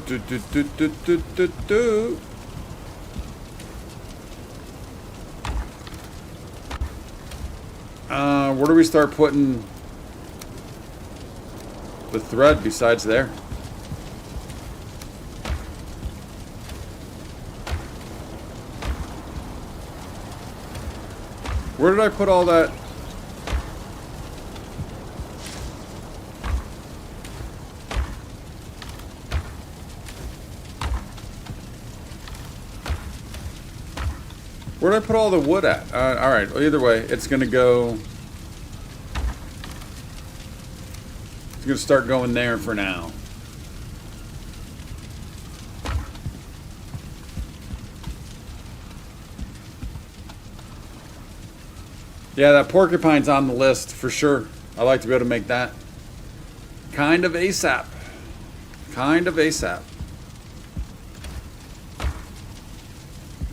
where do we start putting the thread besides there? Where did I put all that? Where did I put all the wood at? All right. Well, either way, it's gonna go. It's gonna start going there for now. Yeah, that porcupine's on the list for sure. I like to be able to make that kind of ASAP. Kind of ASAP.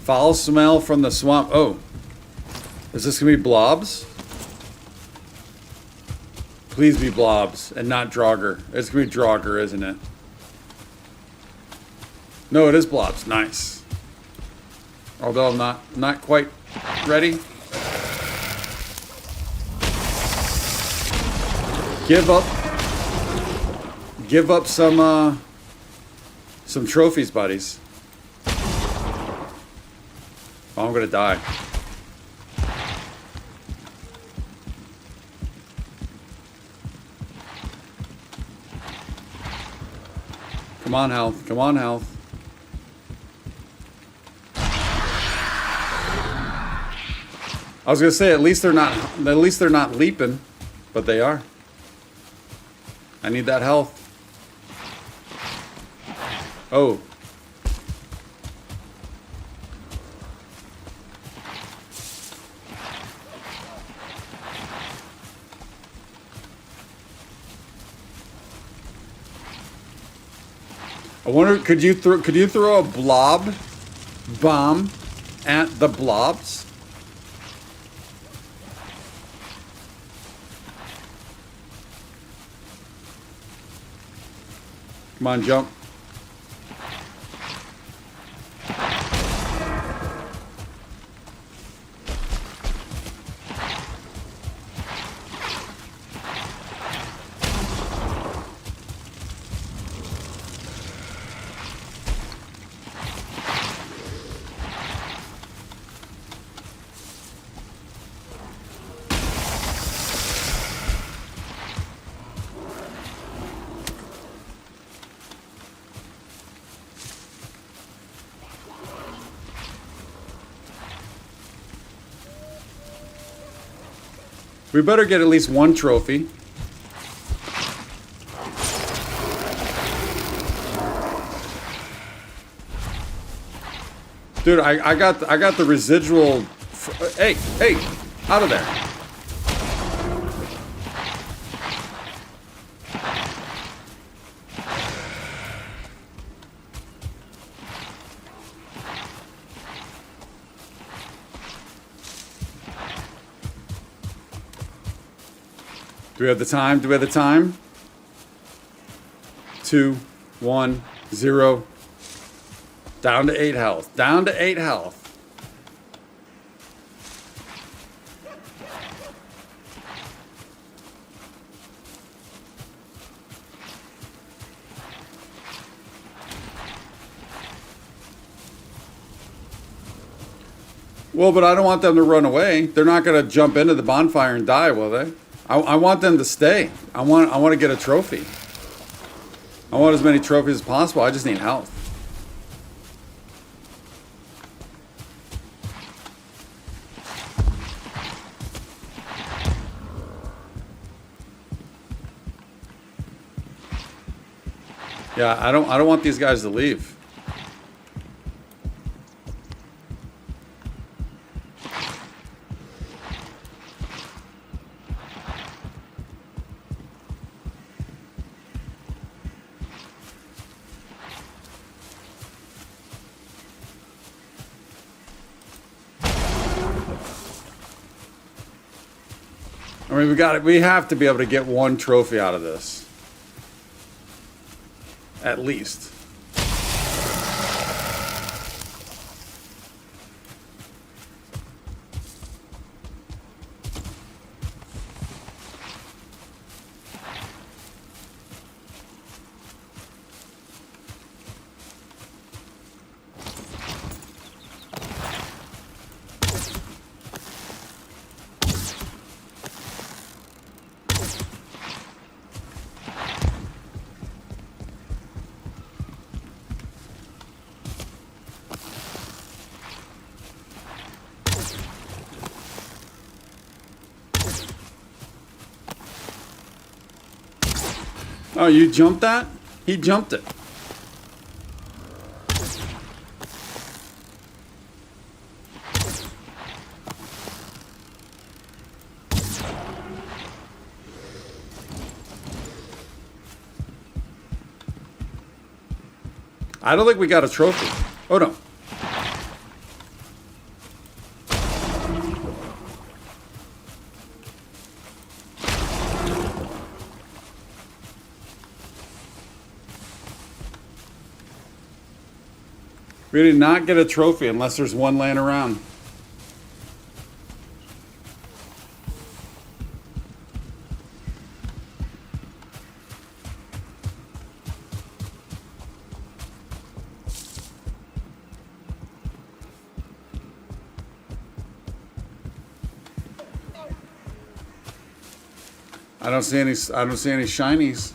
Foul smell from the swamp. Oh, is this gonna be blobs? Please be blobs and not Draugr. It's gonna be Draugr, isn't it? No, it is blobs. Nice. Although I'm not quite ready. Give up some trophies, buddies. Oh, I'm gonna die. Come on, health. Come on, health. I was gonna say at least they're not leaping, but they are. I need that health. Oh. I wonder, could you throw a blob bomb at the blobs? Come on, jump. We better get at least one trophy. Dude, I got the residual. Hey, out of there. Do we have the time? Do we have the time? 2, 1, 0. Down to 8 health. Down to 8 health. Well, but I don't want them to run away. They're not going to jump into the bonfire and die, will they? I want them to stay. I want to get a trophy. I want as many trophies as possible. I just need health. Yeah, I don't want these guys to leave. I mean, we have to be able to get one trophy out of this. At least. Oh, you jumped that? He jumped it. I don't think we got a trophy. Oh, no. We did not get a trophy unless there's one laying around. I don't see any shinies.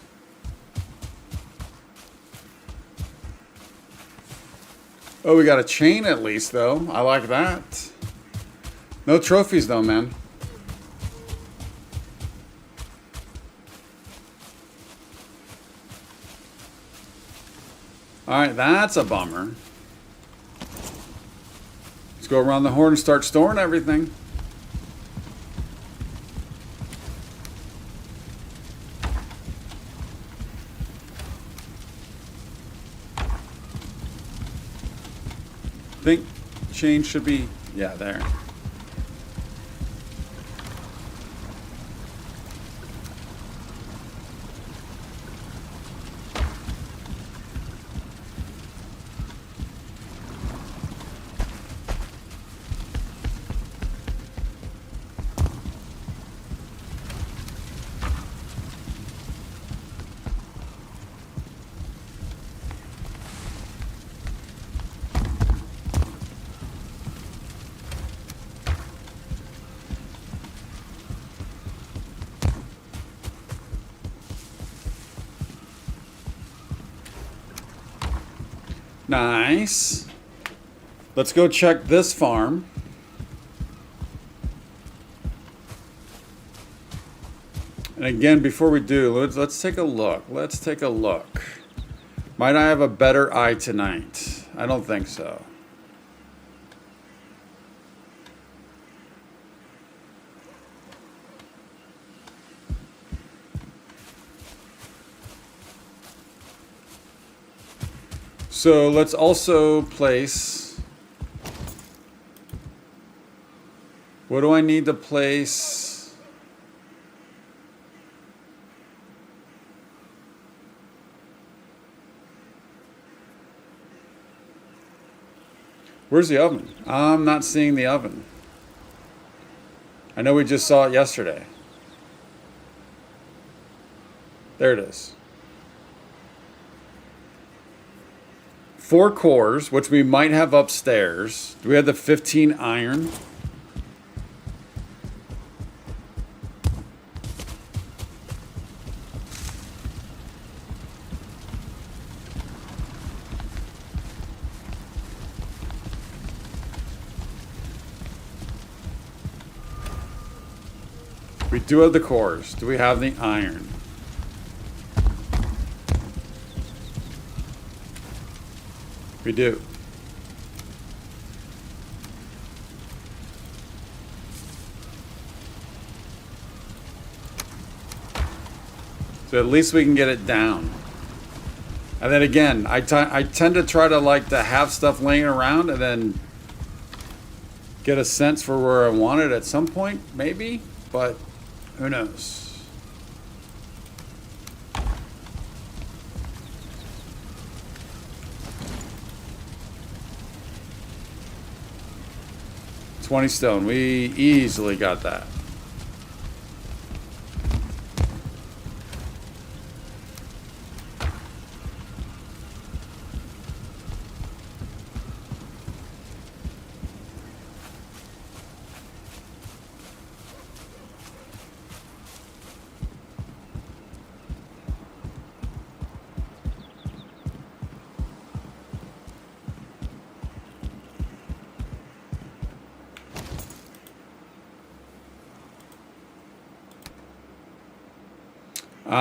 Oh, we got a chain at least, though. I like that. No trophies, though, man. Alright, that's a bummer. Let's go around the horn and start storing everything. I think chain should be, yeah, there. Nice. Let's go check this farm. And again, before we do, let's take a look. Let's take a look. Might I have a better eye tonight? I don't think so. So let's also place, what do I need to place? Where's the oven? I'm not seeing the oven. I know we just saw it yesterday. There it is. 4 cores, which we might have upstairs. Do we have the 15 iron? We do have the cores. Do we have the iron? We do. So at least we can get it down. And then again, I tend to try to like to have stuff laying around and then get a sense for where I want it at some point, maybe. But Who knows? $20 stone. We easily got that.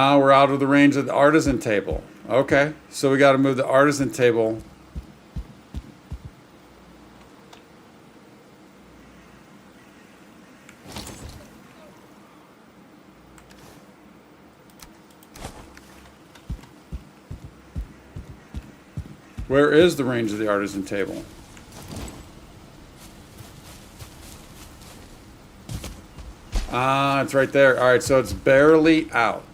We're out of the range of the artisan table. Okay, so we got to move the artisan table. Where is the range of the artisan table? It's right there. All right, so it's barely out.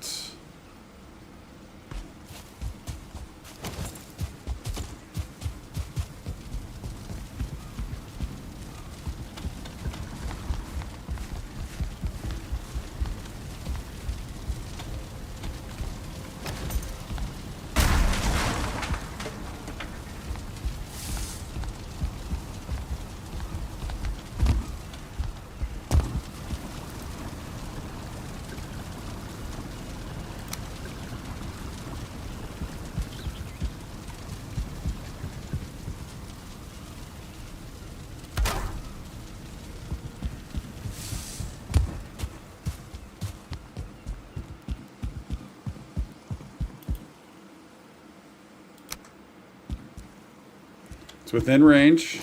It's within range.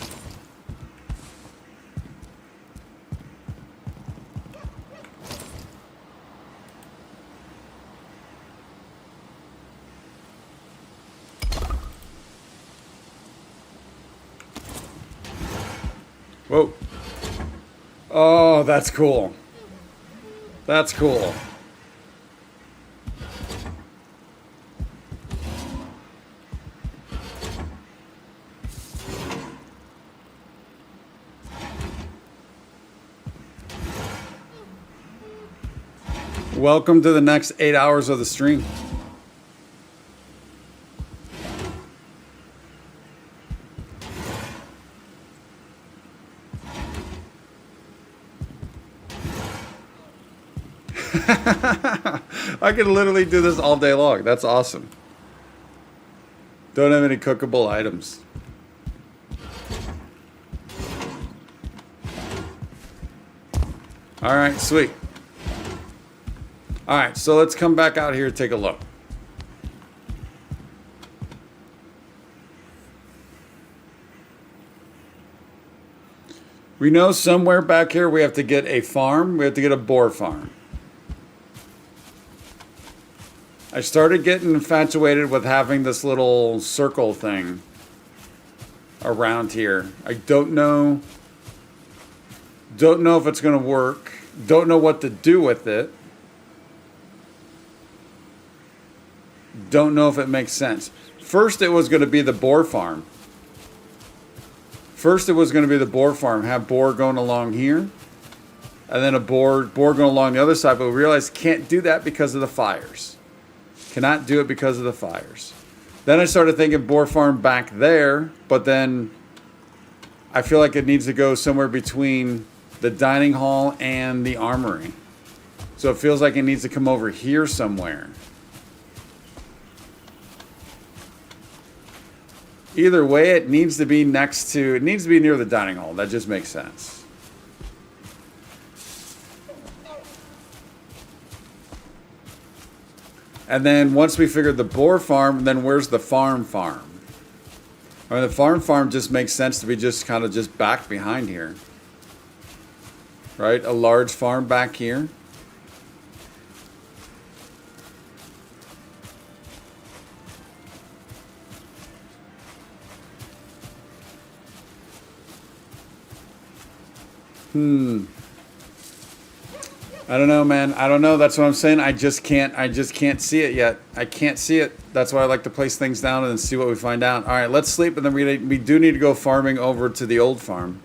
Whoa. Oh, that's cool. That's cool. Welcome to the next 8 hours of the stream. I could literally do this all day long. That's awesome. Don't have any cookable items. All right, sweet. All right, so let's come back out here and take a look. We know somewhere back here we have to get a farm. We have to get a boar farm. I started getting infatuated with having this little circle thing around here. I don't know if it's going to work. Don't know what to do with it. Don't know if it makes sense. First, it was going to be the boar farm. Have boar going along here. And then a boar going along the other side. But we realized can't do that because of the fires. Cannot do it because of the fires. Then I started thinking boar farm back there. But then I feel like it needs to go somewhere between the dining hall and the armory. So it feels like it needs to come over here somewhere. Either way, it needs to be near the dining hall. That just makes sense. And then once we figured the boar farm, then where's the farm? I mean, the farm just makes sense to be just kind of just back behind here. Right? A large farm back here. I don't know, man. I don't know. That's what I'm saying. I just can't see it yet. I can't see it. That's why I like to place things down and then see what we find out. All right, let's sleep, and then we do need to go farming over to the old farm.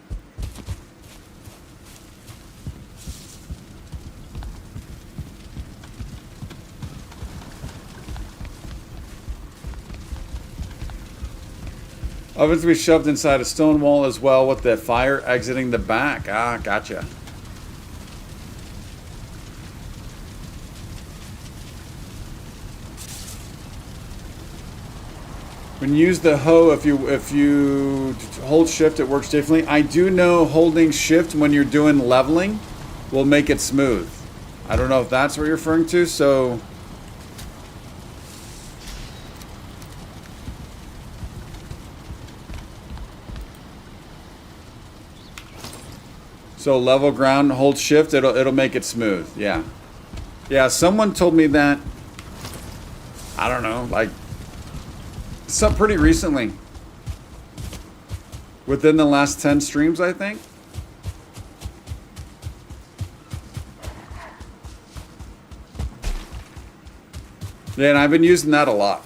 Ovens to be shoved inside a stone wall as well with the fire exiting the back. Ah, gotcha. When you use the hoe, if you hold shift, it works differently. I do know holding shift when you're doing leveling will make it smooth. I don't know if that's what you're referring to. So level ground, hold shift, it'll make it smooth. Yeah. Yeah, someone told me that, I don't know, like pretty recently. Within the last 10 streams, I think. Yeah, and I've been using that a lot.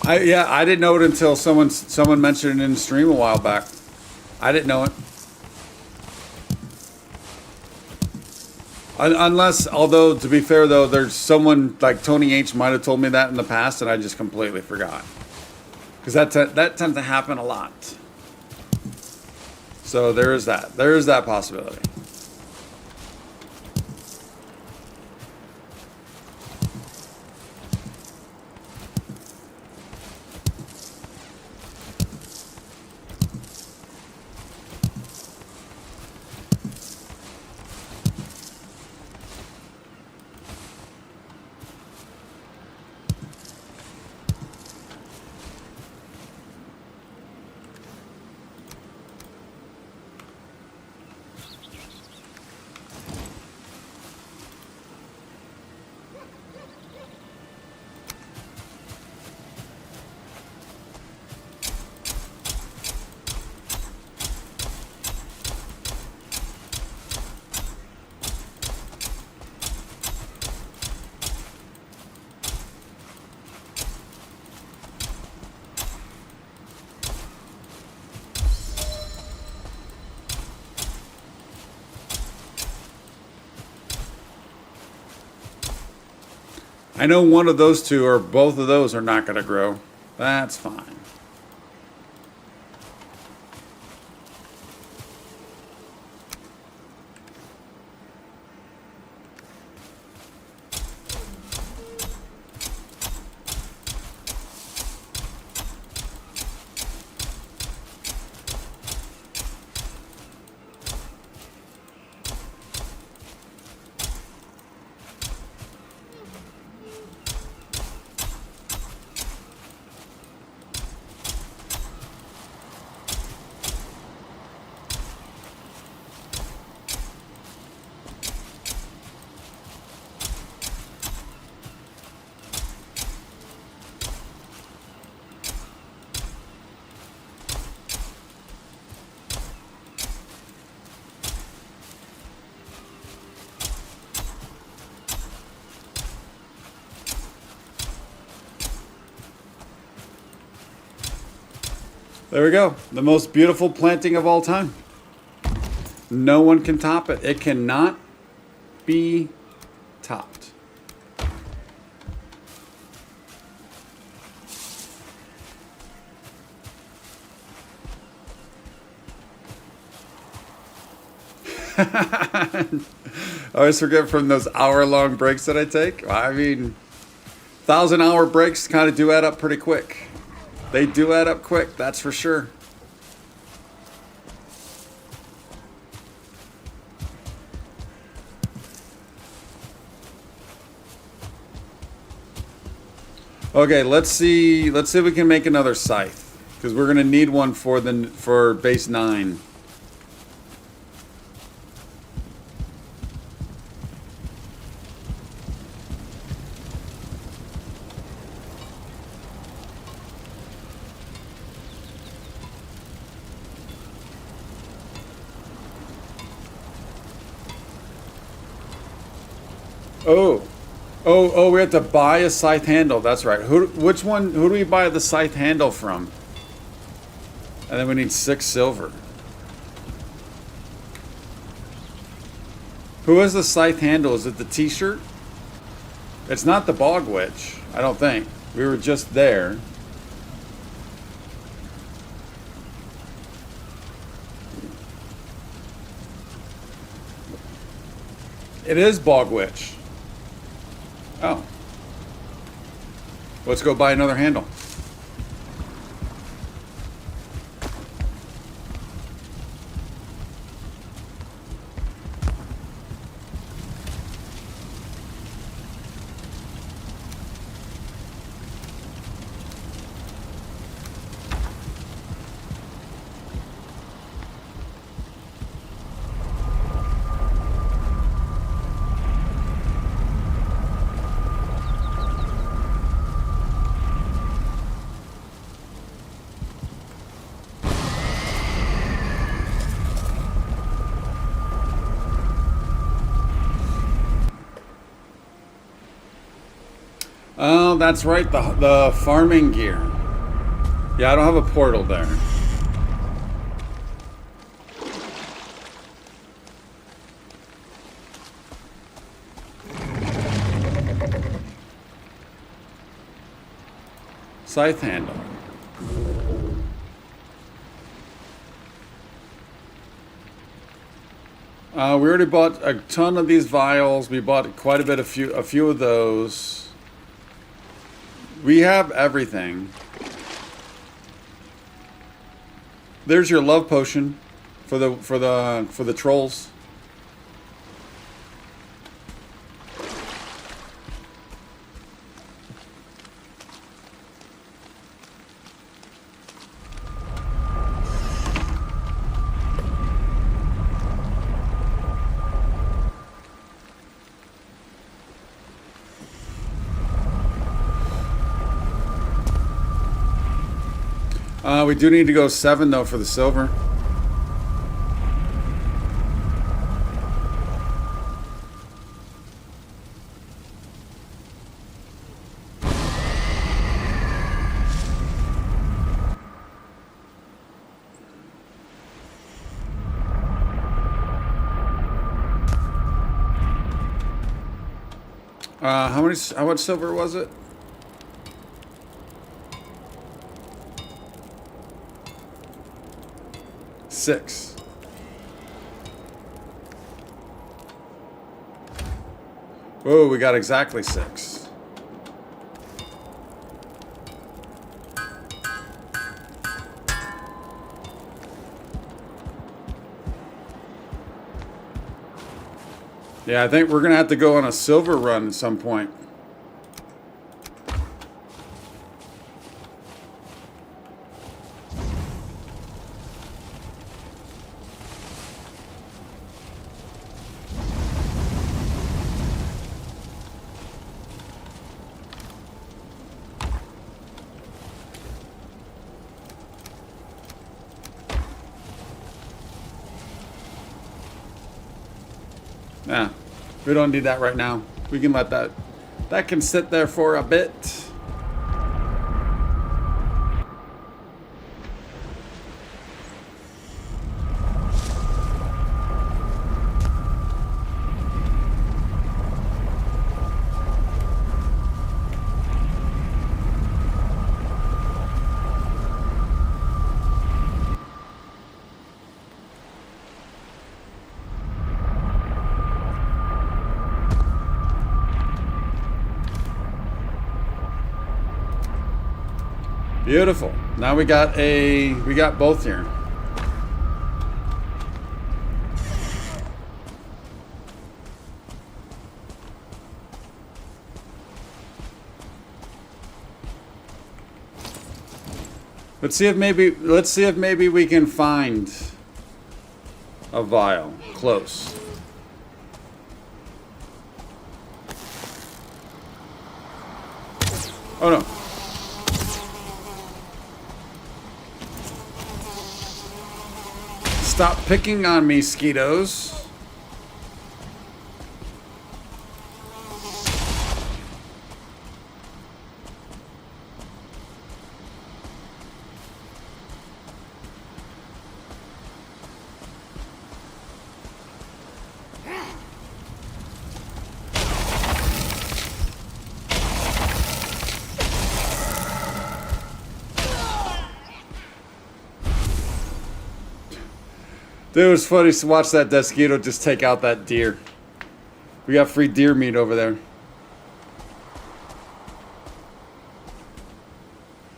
I didn't know it until someone mentioned it in the stream a while back. I didn't know it. Unless, although to be fair though, there's someone like Tony H might have told me that in the past, and I just completely forgot. Because that tends to happen a lot. So there is that. There is that possibility. I know one of those two or both of those are not going to grow. That's fine. There we go. The most beautiful planting of all time. No one can top it. It cannot be topped. I always forget from those hour-long breaks that I take. I mean, 1,000-hour breaks kind of do add up pretty quick. They do add up quick, that's for sure. Okay, let's see. Let's see if we can make another scythe, because we're gonna need one for base 9. Oh, we have to buy a scythe handle. That's right. Which one? Who do we buy the scythe handle from? And then we need 6 silver. Who has the scythe handle? Is it the T-shirt? It's not the Bog Witch, I don't think. We were just there. It is Bog Witch. Oh. Let's go buy another handle. Oh, that's right, the farming gear. Yeah, I don't have a portal there. Scythe handle. We already bought a ton of these vials. We bought quite a bit, a few of those. We have everything. There's your love potion for the trolls. We do need to go 7 though for the silver. How much silver was it? Six. Whoa, we got exactly 6. Yeah, I think we're gonna have to go on a silver run at some point. Yeah, we don't need that right now. We can let that can sit there for a bit. Beautiful. Now we got both here. Let's see if maybe we can find a vial close. Oh no. Stop picking on me, Skeetos. Dude, it was funny to watch that Desquito just take out that deer. We got free deer meat over there.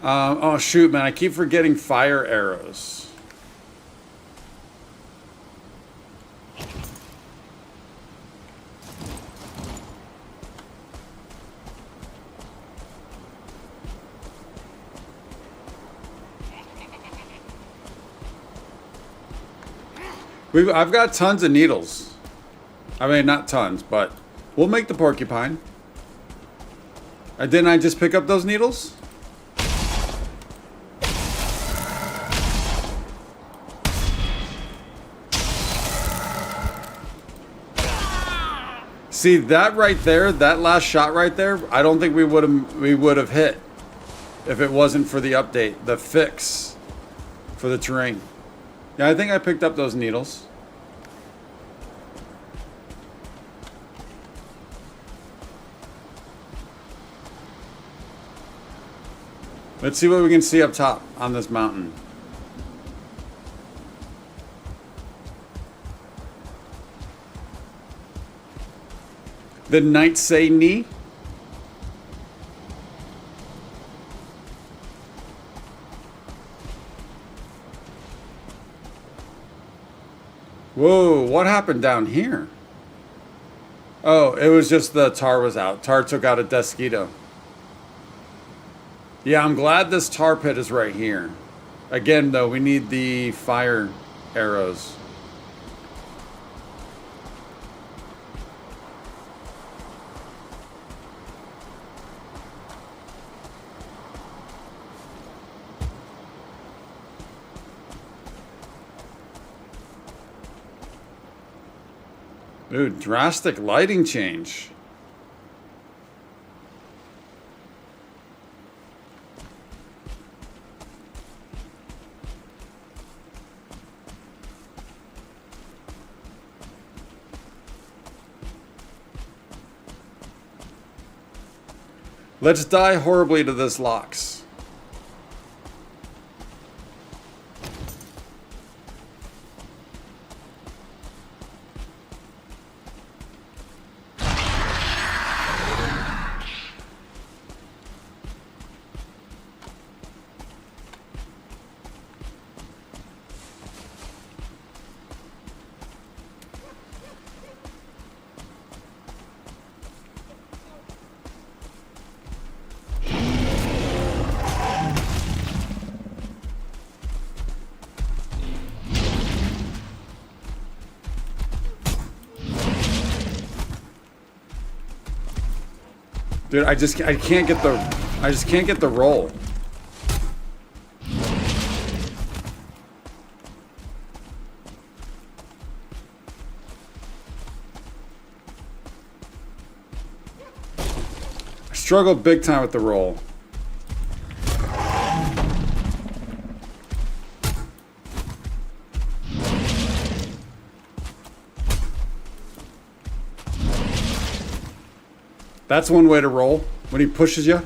Oh shoot, man, I keep forgetting fire arrows. I've got tons of needles. I mean, not tons, but we'll make the porcupine. Didn't I just pick up those needles? See that right there, that last shot right there, I don't think we would have hit if it wasn't for the update, the fix for the terrain. Yeah, I think I picked up those needles. Let's see what we can see up top on this mountain. The knights say knee. Whoa, what happened down here? Oh, it was just the tar was out. Tar took out a Desquito. Yeah, I'm glad this tar pit is right here. Again, though, we need the fire arrows. Dude, drastic lighting change. Let's die horribly to this Lox. Dude, I just can't get the roll. I struggle big time with the roll. That's one way to roll, when he pushes you.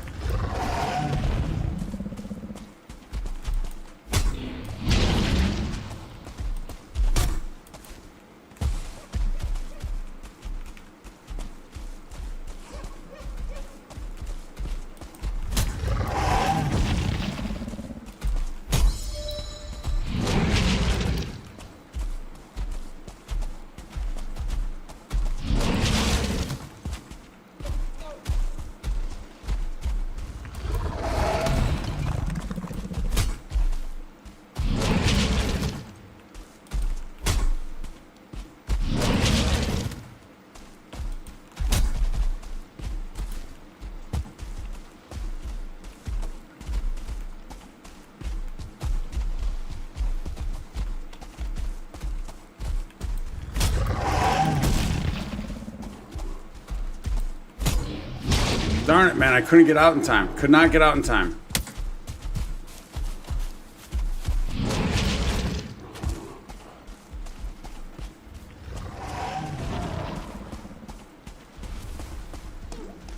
Darn it, man. I couldn't get out in time. Could not get out in time.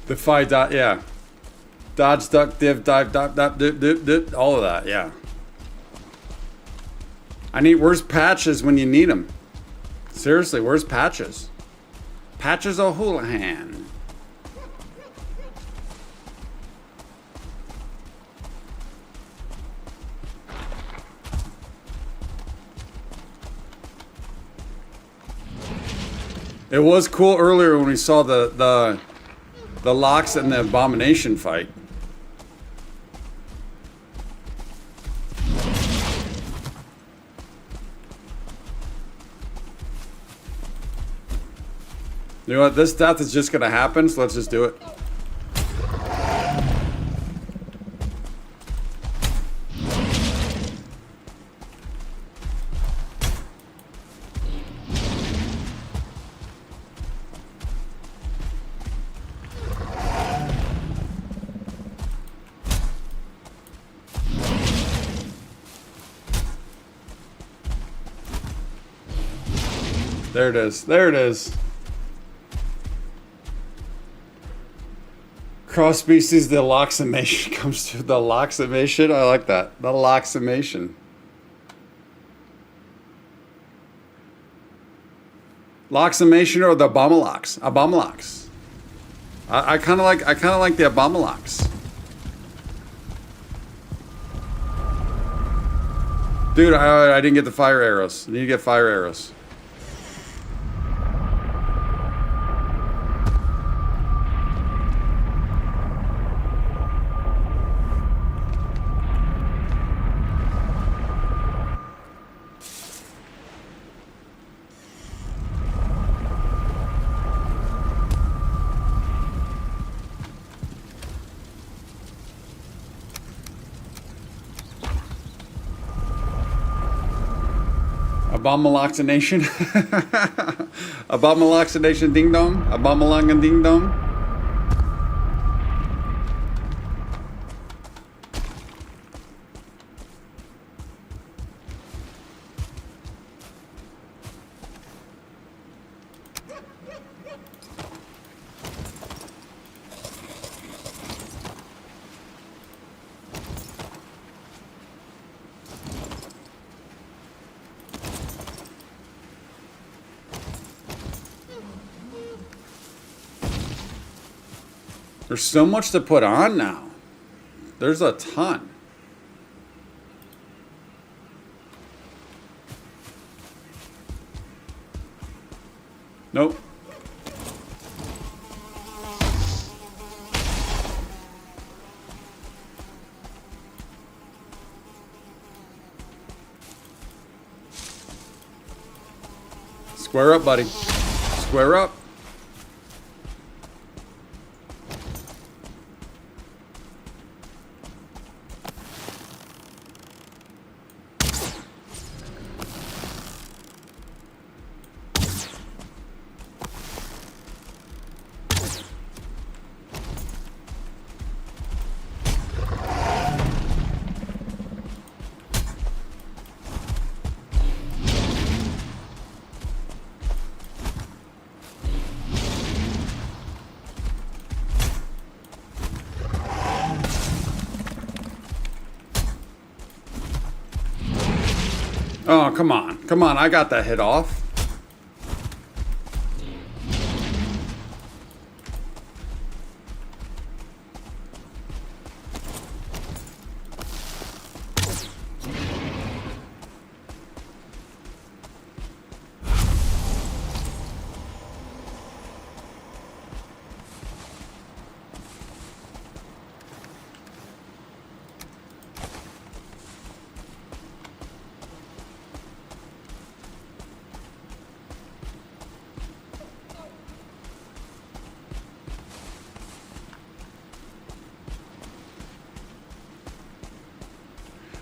Defy dot, yeah. Dodge, duck, div, dive, dip, all of that, yeah. Where's Patches when you need them? Seriously, where's Patches? Patches O'Houlihan. It was cool earlier when we saw the locks and the abomination fight. You know what? This death is just gonna happen, so let's just do it. There it is. There it is. Cross species, the loximation comes to the loximation. I like that. The loximation. Loximation or the Abomalox. Abomalox. I kind of like the Abomalox. Dude, I didn't get the fire arrows. I need to get fire arrows. Abomaloxination. Abomaloxination ding dong. Abomalonga ding dong. There's so much to put on now. There's a ton. Nope. Square up, buddy. Square up. Oh, come on. Come on, I got that hit off.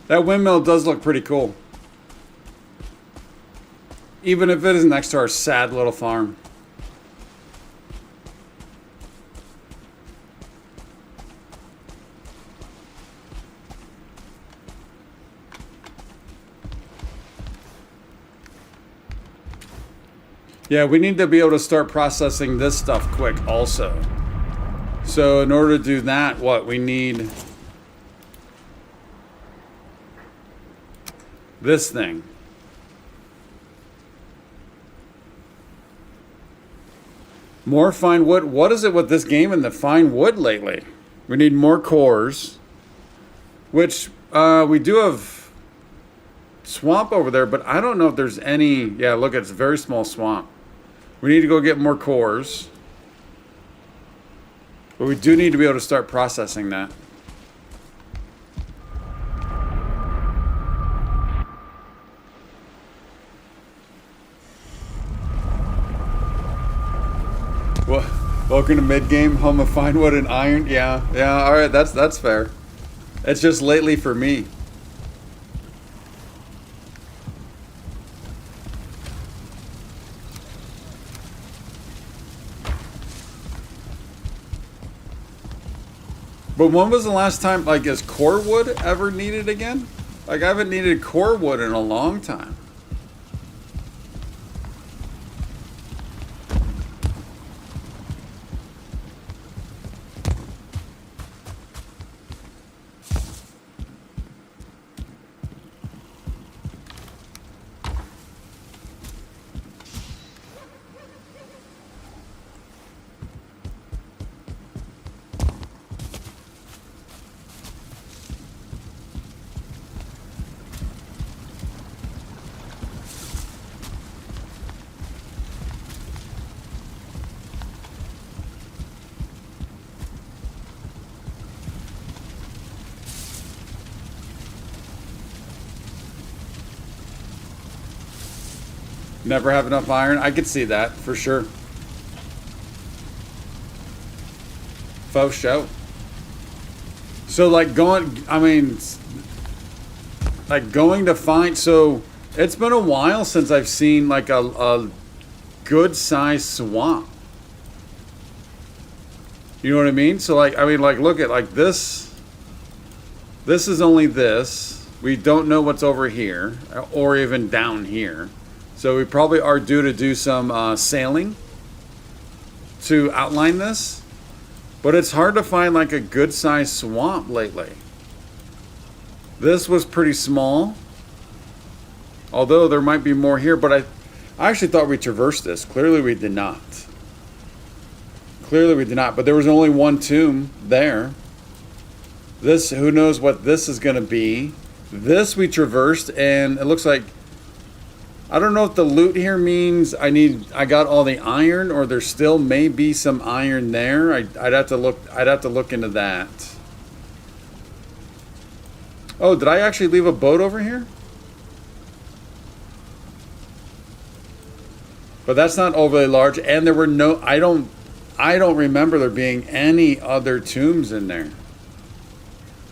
That windmill does look pretty cool. Even if it is next to our sad little farm. Yeah, we need to be able to start processing this stuff quick also. So in order to do that, what we need this thing. More fine wood. What is it with this game and the fine wood lately? We need more cores, which we do have swamp over there, but I don't know if there's any. Yeah, look, it's a very small swamp. We need to go get more cores. But we do need to be able to start processing that. Well, welcome to mid-game, home of fine wood and iron. Yeah, all right, that's fair. It's just lately for me. But when was the last time, like, is core wood ever needed again? Like, I haven't needed core wood in a long time. Never have enough iron. I could see that for sure. Faux show. So like going, I mean, like going to find, so it's been a while since I've seen like a good sized swamp. You know what I mean? So like, I mean, like look at like this. This is only this. We don't know what's over here or even down here. So we probably are due to do some sailing to outline this. But it's hard to find like a good sized swamp lately. This was pretty small. Although there might be more here, but I actually thought we traversed this. Clearly we did not. Clearly we did not, but there was only one tomb there. This, who knows what this is gonna be. This we traversed and it looks like, I don't know if the loot here means I got all the iron or there still may be some iron there. I'd have to look into that. Oh, did I actually leave a boat over here? But that's not overly large and there were no I don't remember there being any other tombs in there.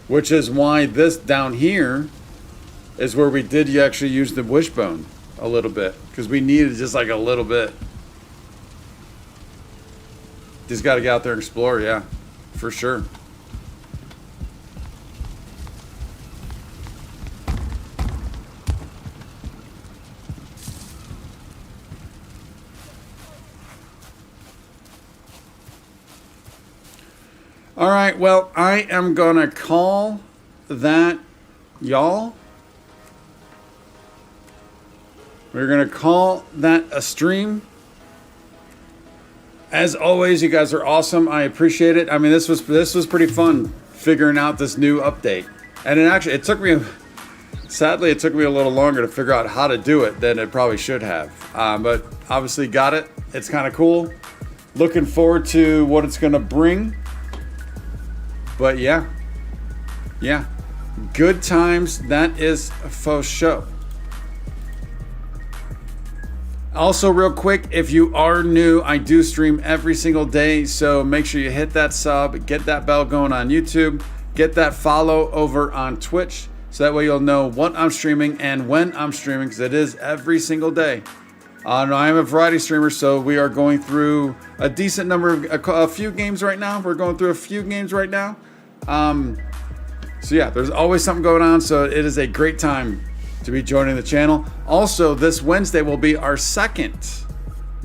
Which is why this down here is where we did actually use the wishbone. A little bit, because we needed just like a little bit. Just got to get out there and explore, yeah, for sure. All right, well, I am gonna call that, y'all. We're going to call that a stream. As always, you guys are awesome. I appreciate it. I mean, this was pretty fun figuring out this new update. And it took me, sadly, it took me a little longer to figure out how to do it than it probably should have. But obviously got it. It's kind of cool. Looking forward to what it's going to bring. But yeah. Good times. That is a faux show. Also, real quick, if you are new, I do stream every single day, so make sure you hit that sub, get that bell going on YouTube, get that follow over on Twitch, so that way you'll know what I'm streaming and when I'm streaming, because it is every single day. I am a variety streamer, so we are going through a decent number of, a few games right now. We're going through a few games right now. So yeah, there's always something going on, so it is a great time to be joining the channel. Also, this Wednesday will be our second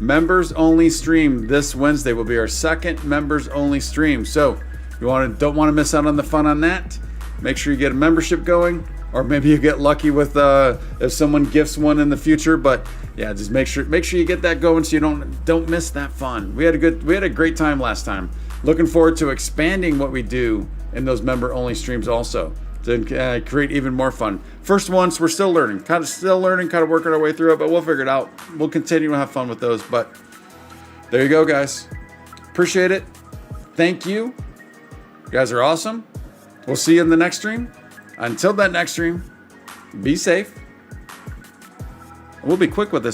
members only stream this Wednesday. Will be our second members only stream. So if you don't want to miss out on the fun on that, make sure you get a membership going, or maybe you get lucky with if someone gifts one in the future. But yeah, just make sure you get that going so you don't miss that fun. We had a great time last time. Looking forward to expanding what we do in those member only streams also to create even more fun. First ones, we're still learning, kind of working our way through it, but we'll figure it out. We'll continue to have fun with those. But there you go, guys. Appreciate it. Thank you. You guys are awesome. We'll see you in the next stream. Until that next stream, be safe. We'll be quick with this.